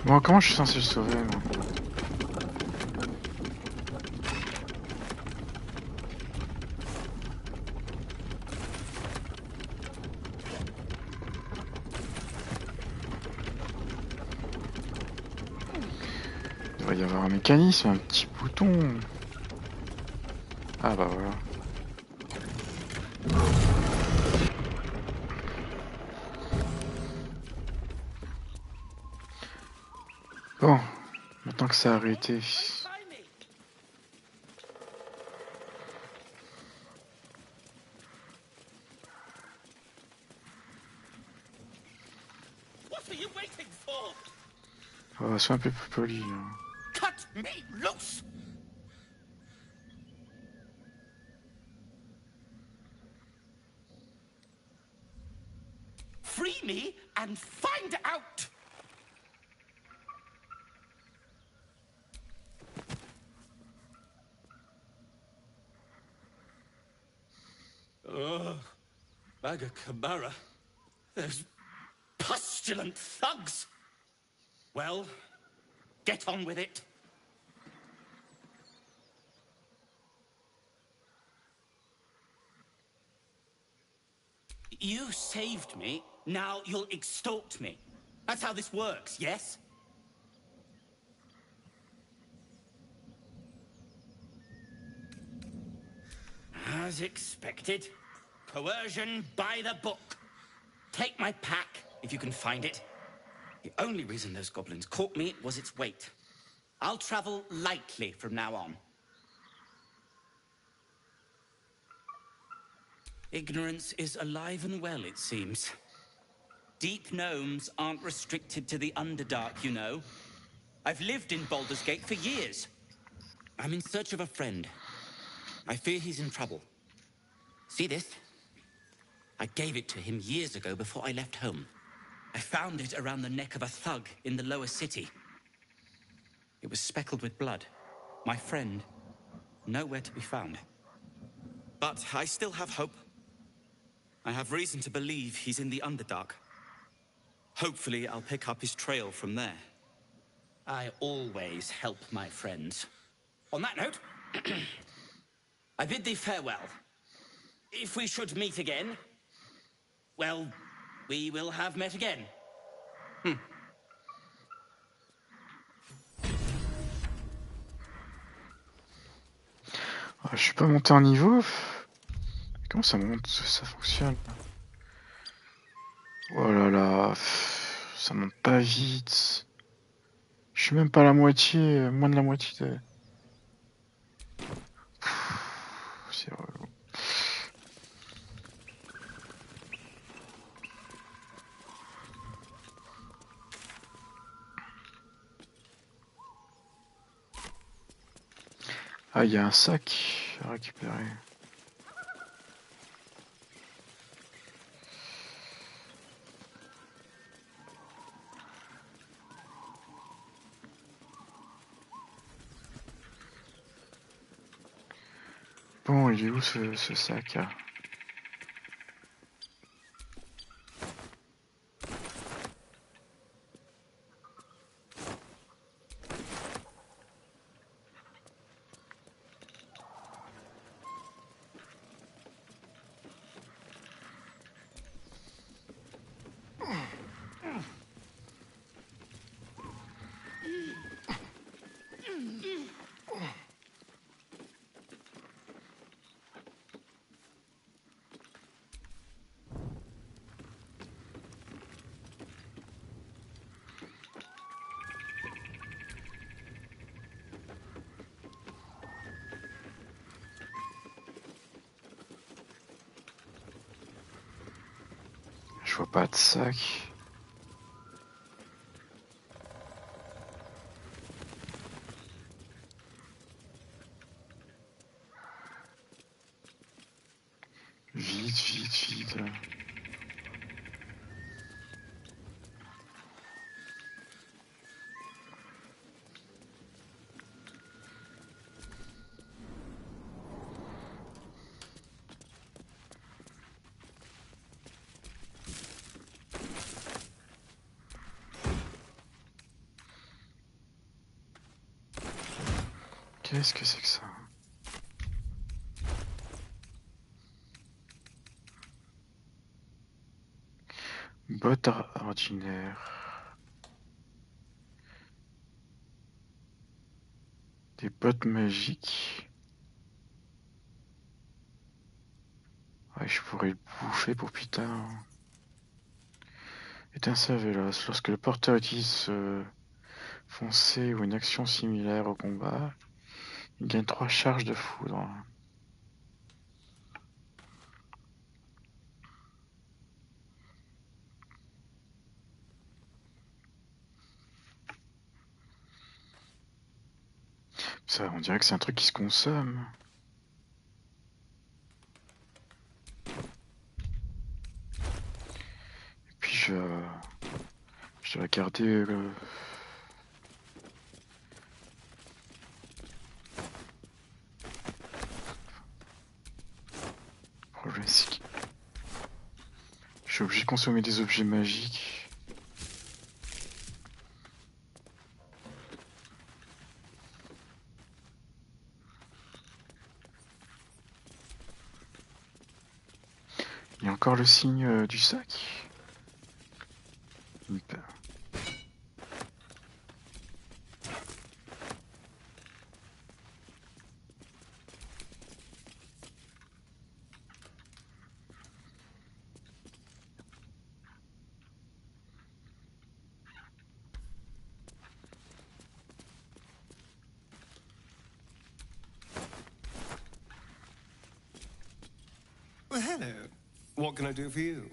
Bon, comment je suis censé le sauver, moi? Il devrait y avoir un mécanisme, un petit bouton. Ah bah voilà. Bon, maintenant que ça a arrêté. Oh, sois un peu plus poli. Hein. Cut me loose! Free me and find out! Ugh. Bagakabara. Those pustulant thugs. Well, get on with it. You saved me, now you'll extort me. That's how this works, yes? As expected. Coercion by the book. Take my pack, if you can find it. The only reason those goblins caught me was its weight. I'll travel lightly from now on. Ignorance is alive and well, it seems. Deep gnomes aren't restricted to the Underdark, you know. I've lived in Baldur's Gate for years. I'm in search of a friend. I fear he's in trouble. See this? I gave it to him years ago before I left home. I found it around the neck of a thug in the lower city. It was speckled with blood. My friend, nowhere to be found. But I still have hope. I have reason to believe he's in the Underdark. Hopefully, I'll pick up his trail from there. I always help my friends. On that note, I bid thee farewell. If we should meet again, well, we will have met again. Ah, je suis pas monté en niveau. Comment ça monte? Ça fonctionne? Oh là là, ça monte pas vite. Je suis même pas à la moitié, moins de la moitié. C'est relou. Ah, il y a un sac à récupérer. Bon, il est où ce sac là? Je vois pas de sac. Vide, vide, vide. Qu'est-ce que c'est que ça? Bottes ordinaires. Des bottes magiques. Ouais, je pourrais le bouffer pour plus tard. Étincelle véloce. Lorsque le porteur utilise foncé ou une action similaire au combat, il gagne 3 charges de foudre. Ça, on dirait que c'est un truc qui se consomme. Et puis je dois garder le... problème, c'est que je suis obligé de consommer des objets magiques. Il y a encore le signe du sac. Une paire. Well, hello. What can I do for you?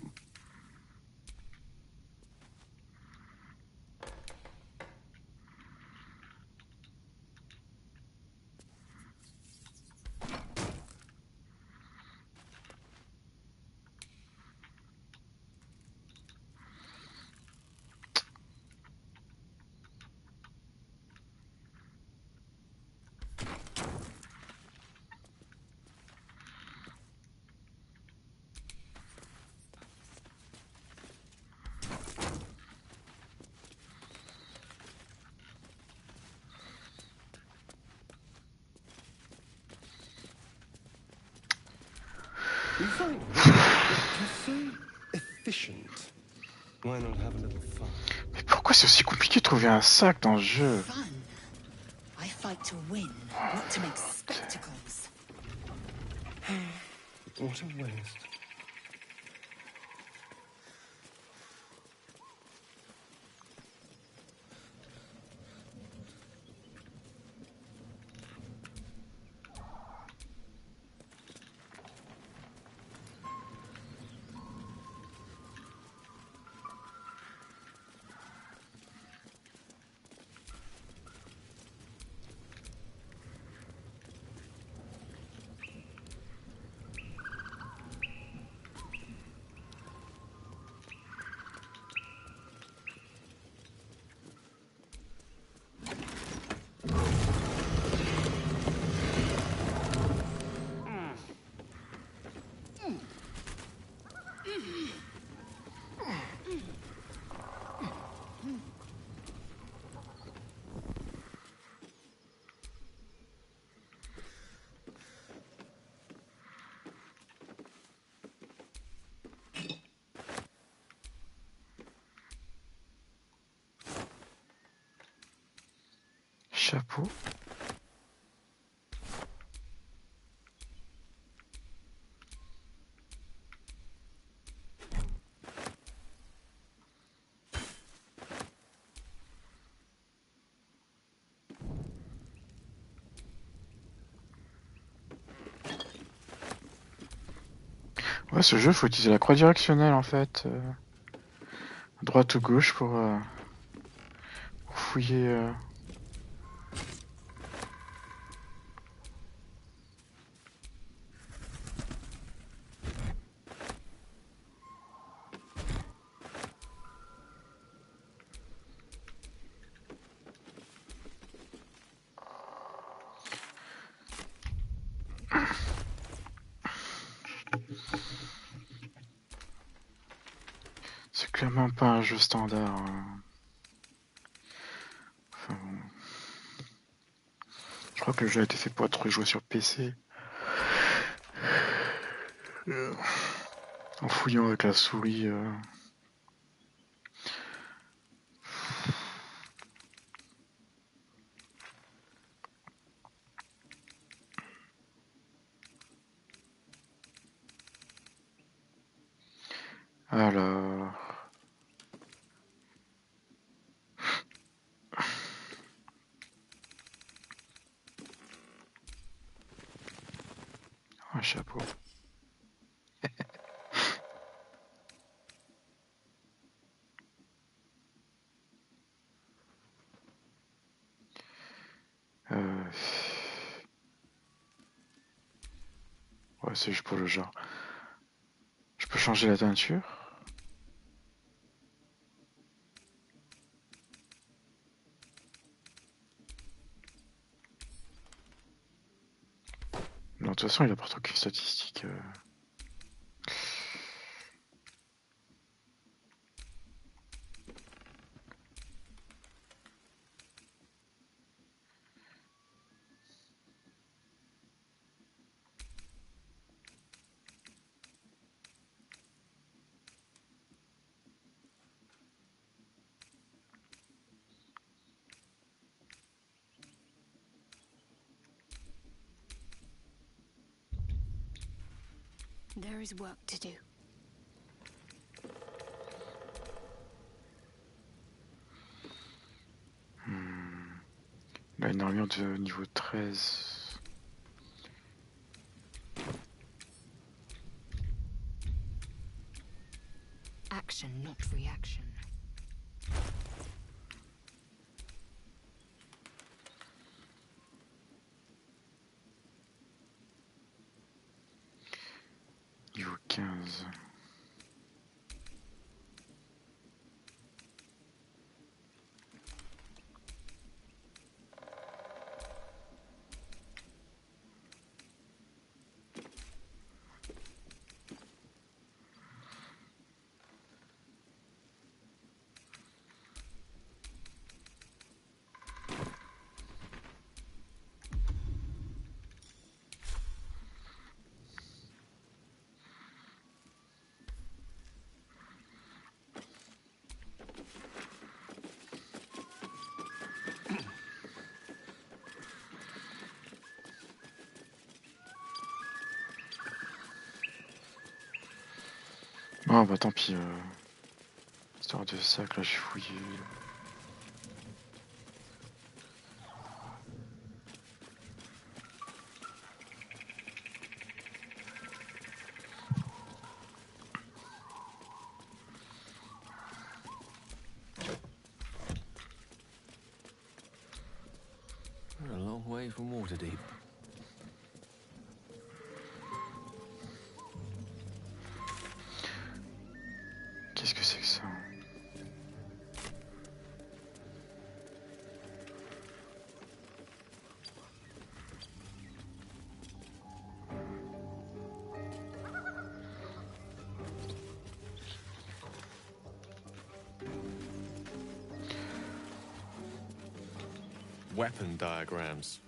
You find it so efficient. Why not have a little fun? Mais pourquoi c'est aussi compliqué de trouver un sac dans le jeu? Fun. I fight to win, not to make spectacles. What a waste. Chapeau. Ouais, ce jeu, faut utiliser la croix directionnelle en fait. Droite ou gauche pour fouiller. C'est clairement pas un jeu standard. Enfin, bon. Je crois que le jeu a été fait pour être joué sur PC. En fouillant avec la souris. Alors. Un chapeau. Ouais, c'est juste pour le genre. Je peux changer la teinture. Non, de toute façon, il apporte aucune statistique. There is work to do. Il a une armure de niveau 13. Action, not reaction. Niveau 15. Ah bah tant pis. Histoire de sac, là j'ai fouillé. We're a long way from Waterdeep. Qu'est-ce que c'est que ça? Weapon diagrams.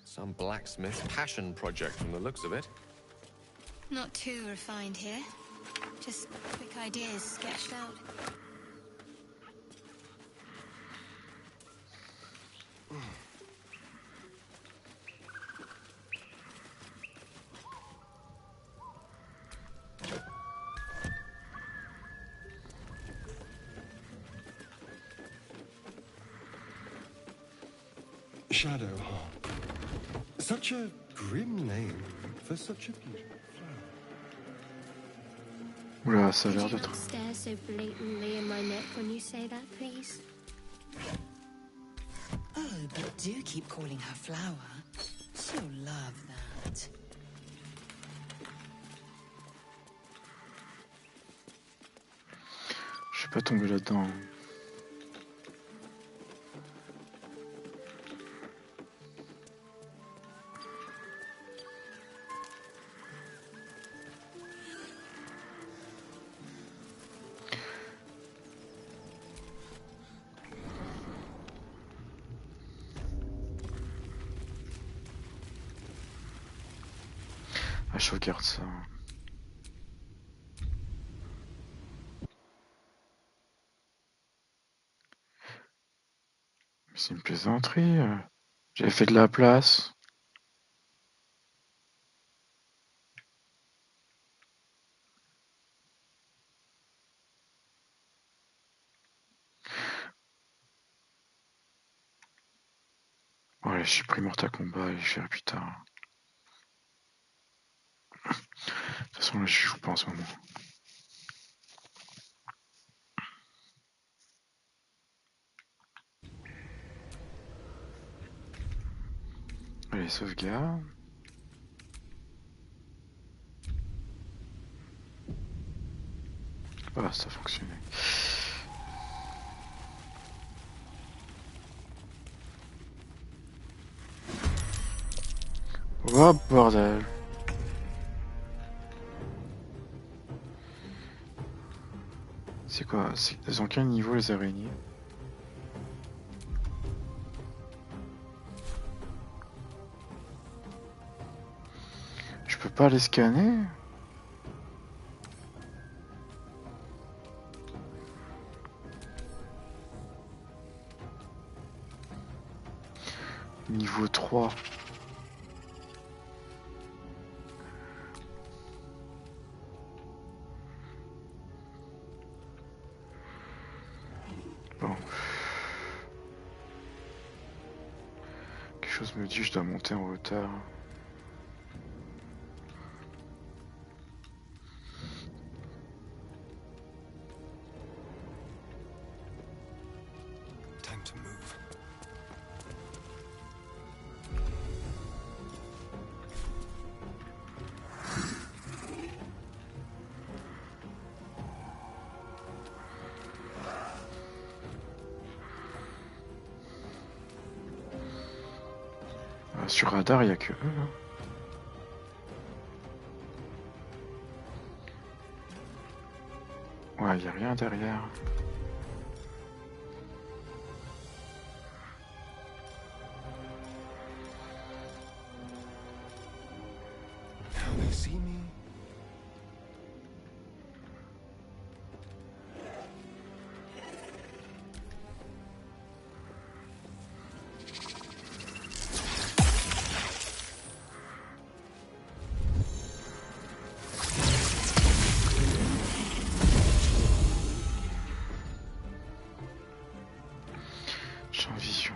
Some blacksmith's passion project from the looks of it. Not too refined here. Just quick ideas sketched out. Shadow. Such a grim name for such a beautiful Oula, ça a Could l'air you d'être... not stare so blatantly in my neck when you say that, please? Oh, but do keep calling her Flower. She'll love that. Je suis pas tombé là-dedans. Ah, je regarde ça. C'est une plaisanterie. J'avais fait de la place. Ouais, je suis pris Mortal Kombat et je verrai plus tard. De toute façon, là, je joue pas en ce moment. Allez, sauvegarde. Ah, ça a fonctionné. Oh, bordel. C'est quoi? Elles ont quel niveau, les araignées? Je peux pas les scanner? Niveau 3. Bon. Quelque chose me dit que je dois monter en hauteur. Time to move. Sur radar, il n'y a que eux. Hein. Ouais, il n'y a rien derrière. Now they see me. Champ vision.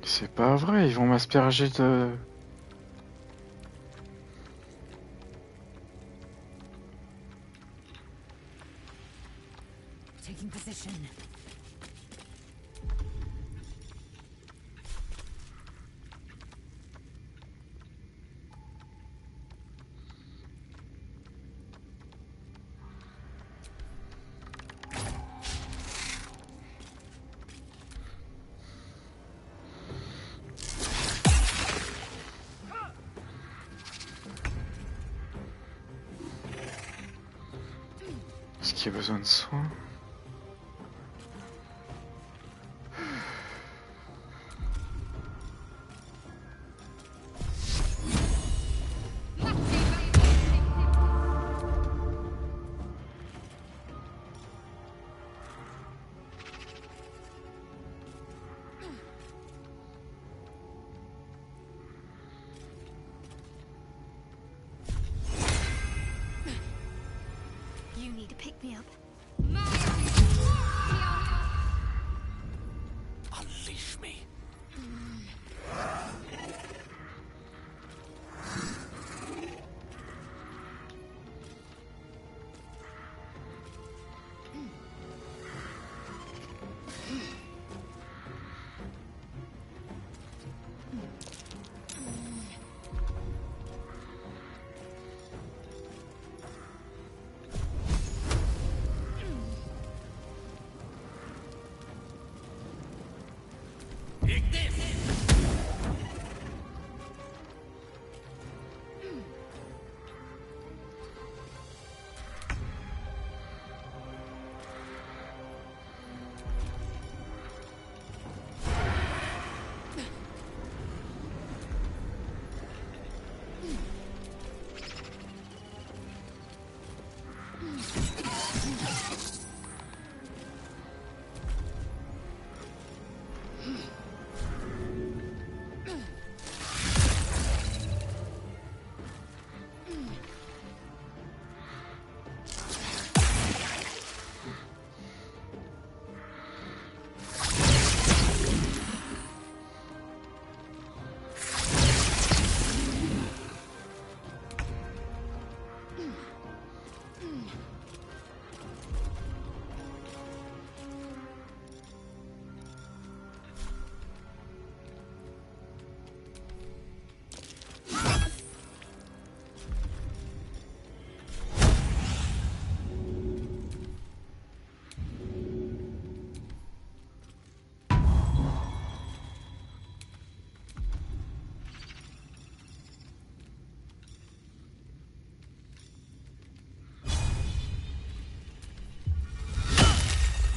C'est pas vrai, ils vont m'asperger de... Taking position. Est-ce qu'il y a besoin de soins? need to pick me up. Unleash me.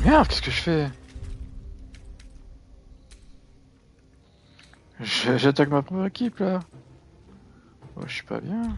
Merde, qu'est-ce que je fais? J'attaque ma propre équipe là. Oh, je suis pas bien.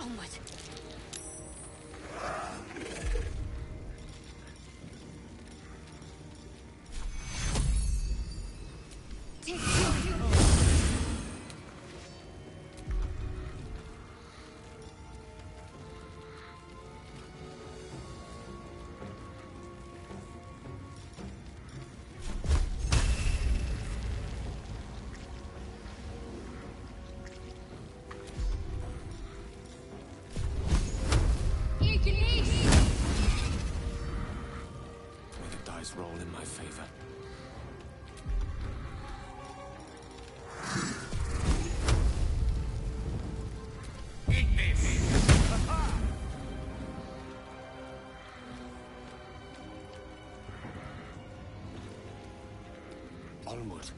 Onward. Roll in my favor. Eat this! Onward.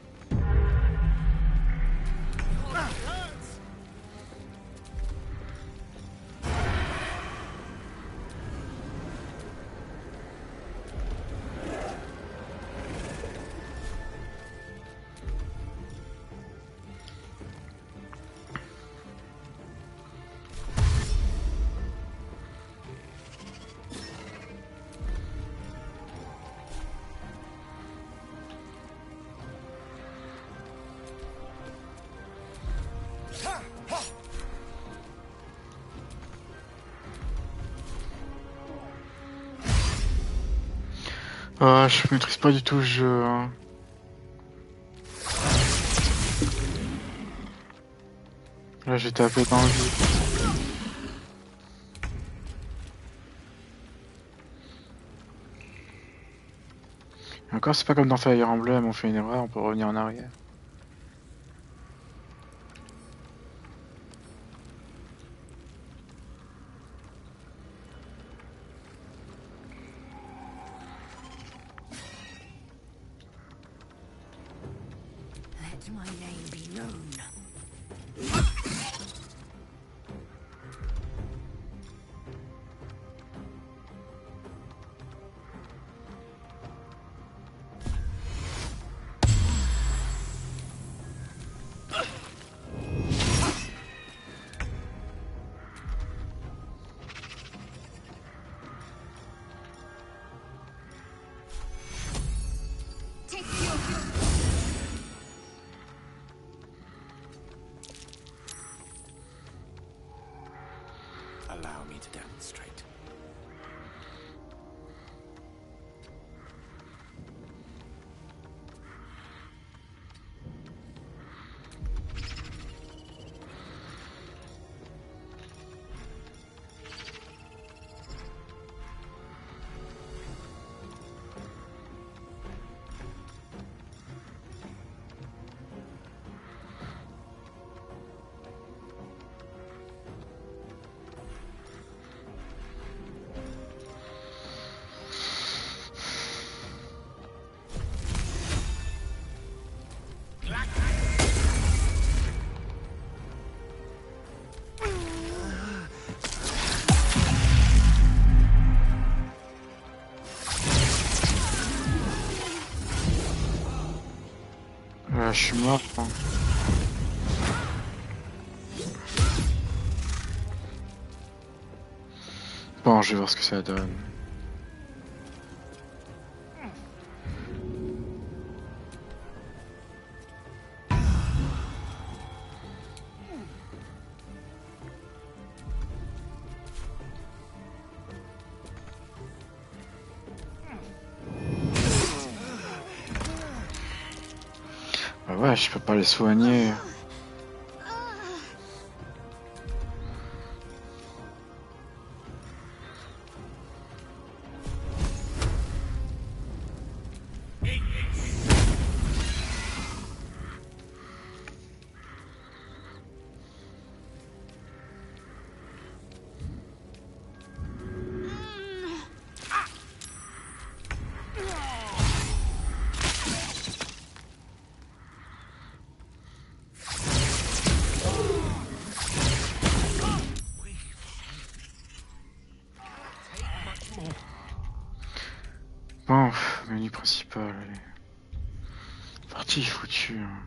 Je maîtrise pas du tout le jeu. Hein. Là j'ai tapé dans le vide. Et encore c'est pas comme dans Fire Emblem, on fait une erreur, on peut revenir en arrière. Let my name be known. Allow me to demonstrate. Je suis mort. Hein. Bon, je vais voir ce que ça donne. Bah ouais, je peux pas les soigner. Bon, menu principal, allez. Partie foutue. Hein.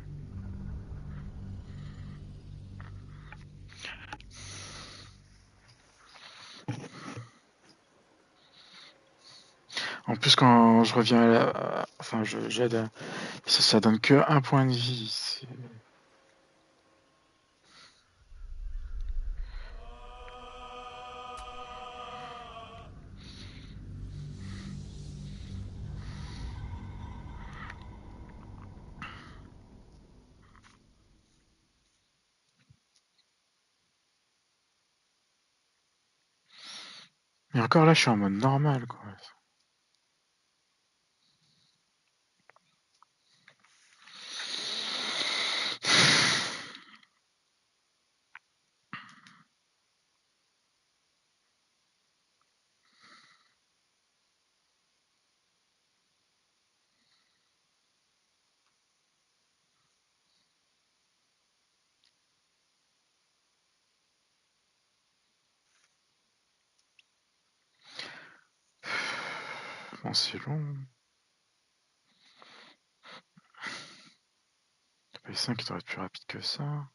En plus, quand je reviens enfin, j'aide, ça donne que 1 point de vie. Et encore là, je suis en mode normal, quoi. Bon, c'est long. Le Ps5 doit être plus rapide que ça.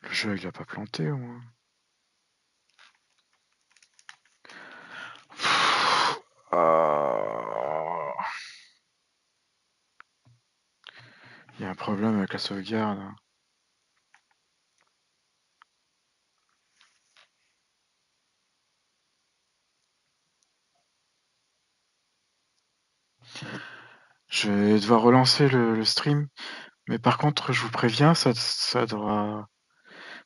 Le jeu, il a pas planté, au moins. Il y a un problème avec la sauvegarde. Je vais devoir relancer le stream. Mais par contre, je vous préviens, ça devra...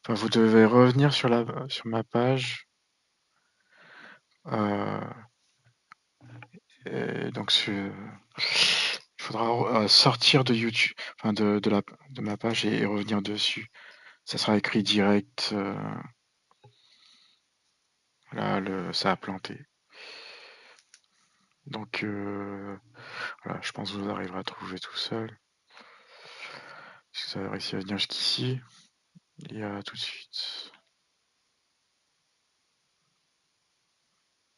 Enfin, vous devez revenir sur ma page. Et donc, il faudra sortir de YouTube, enfin de ma page et revenir dessus. Ça sera écrit direct. Là, ça a planté. Donc, voilà, je pense que vous arriverez à trouver tout seul. Si vous avez réussi à venir jusqu'ici, il y a tout de suite.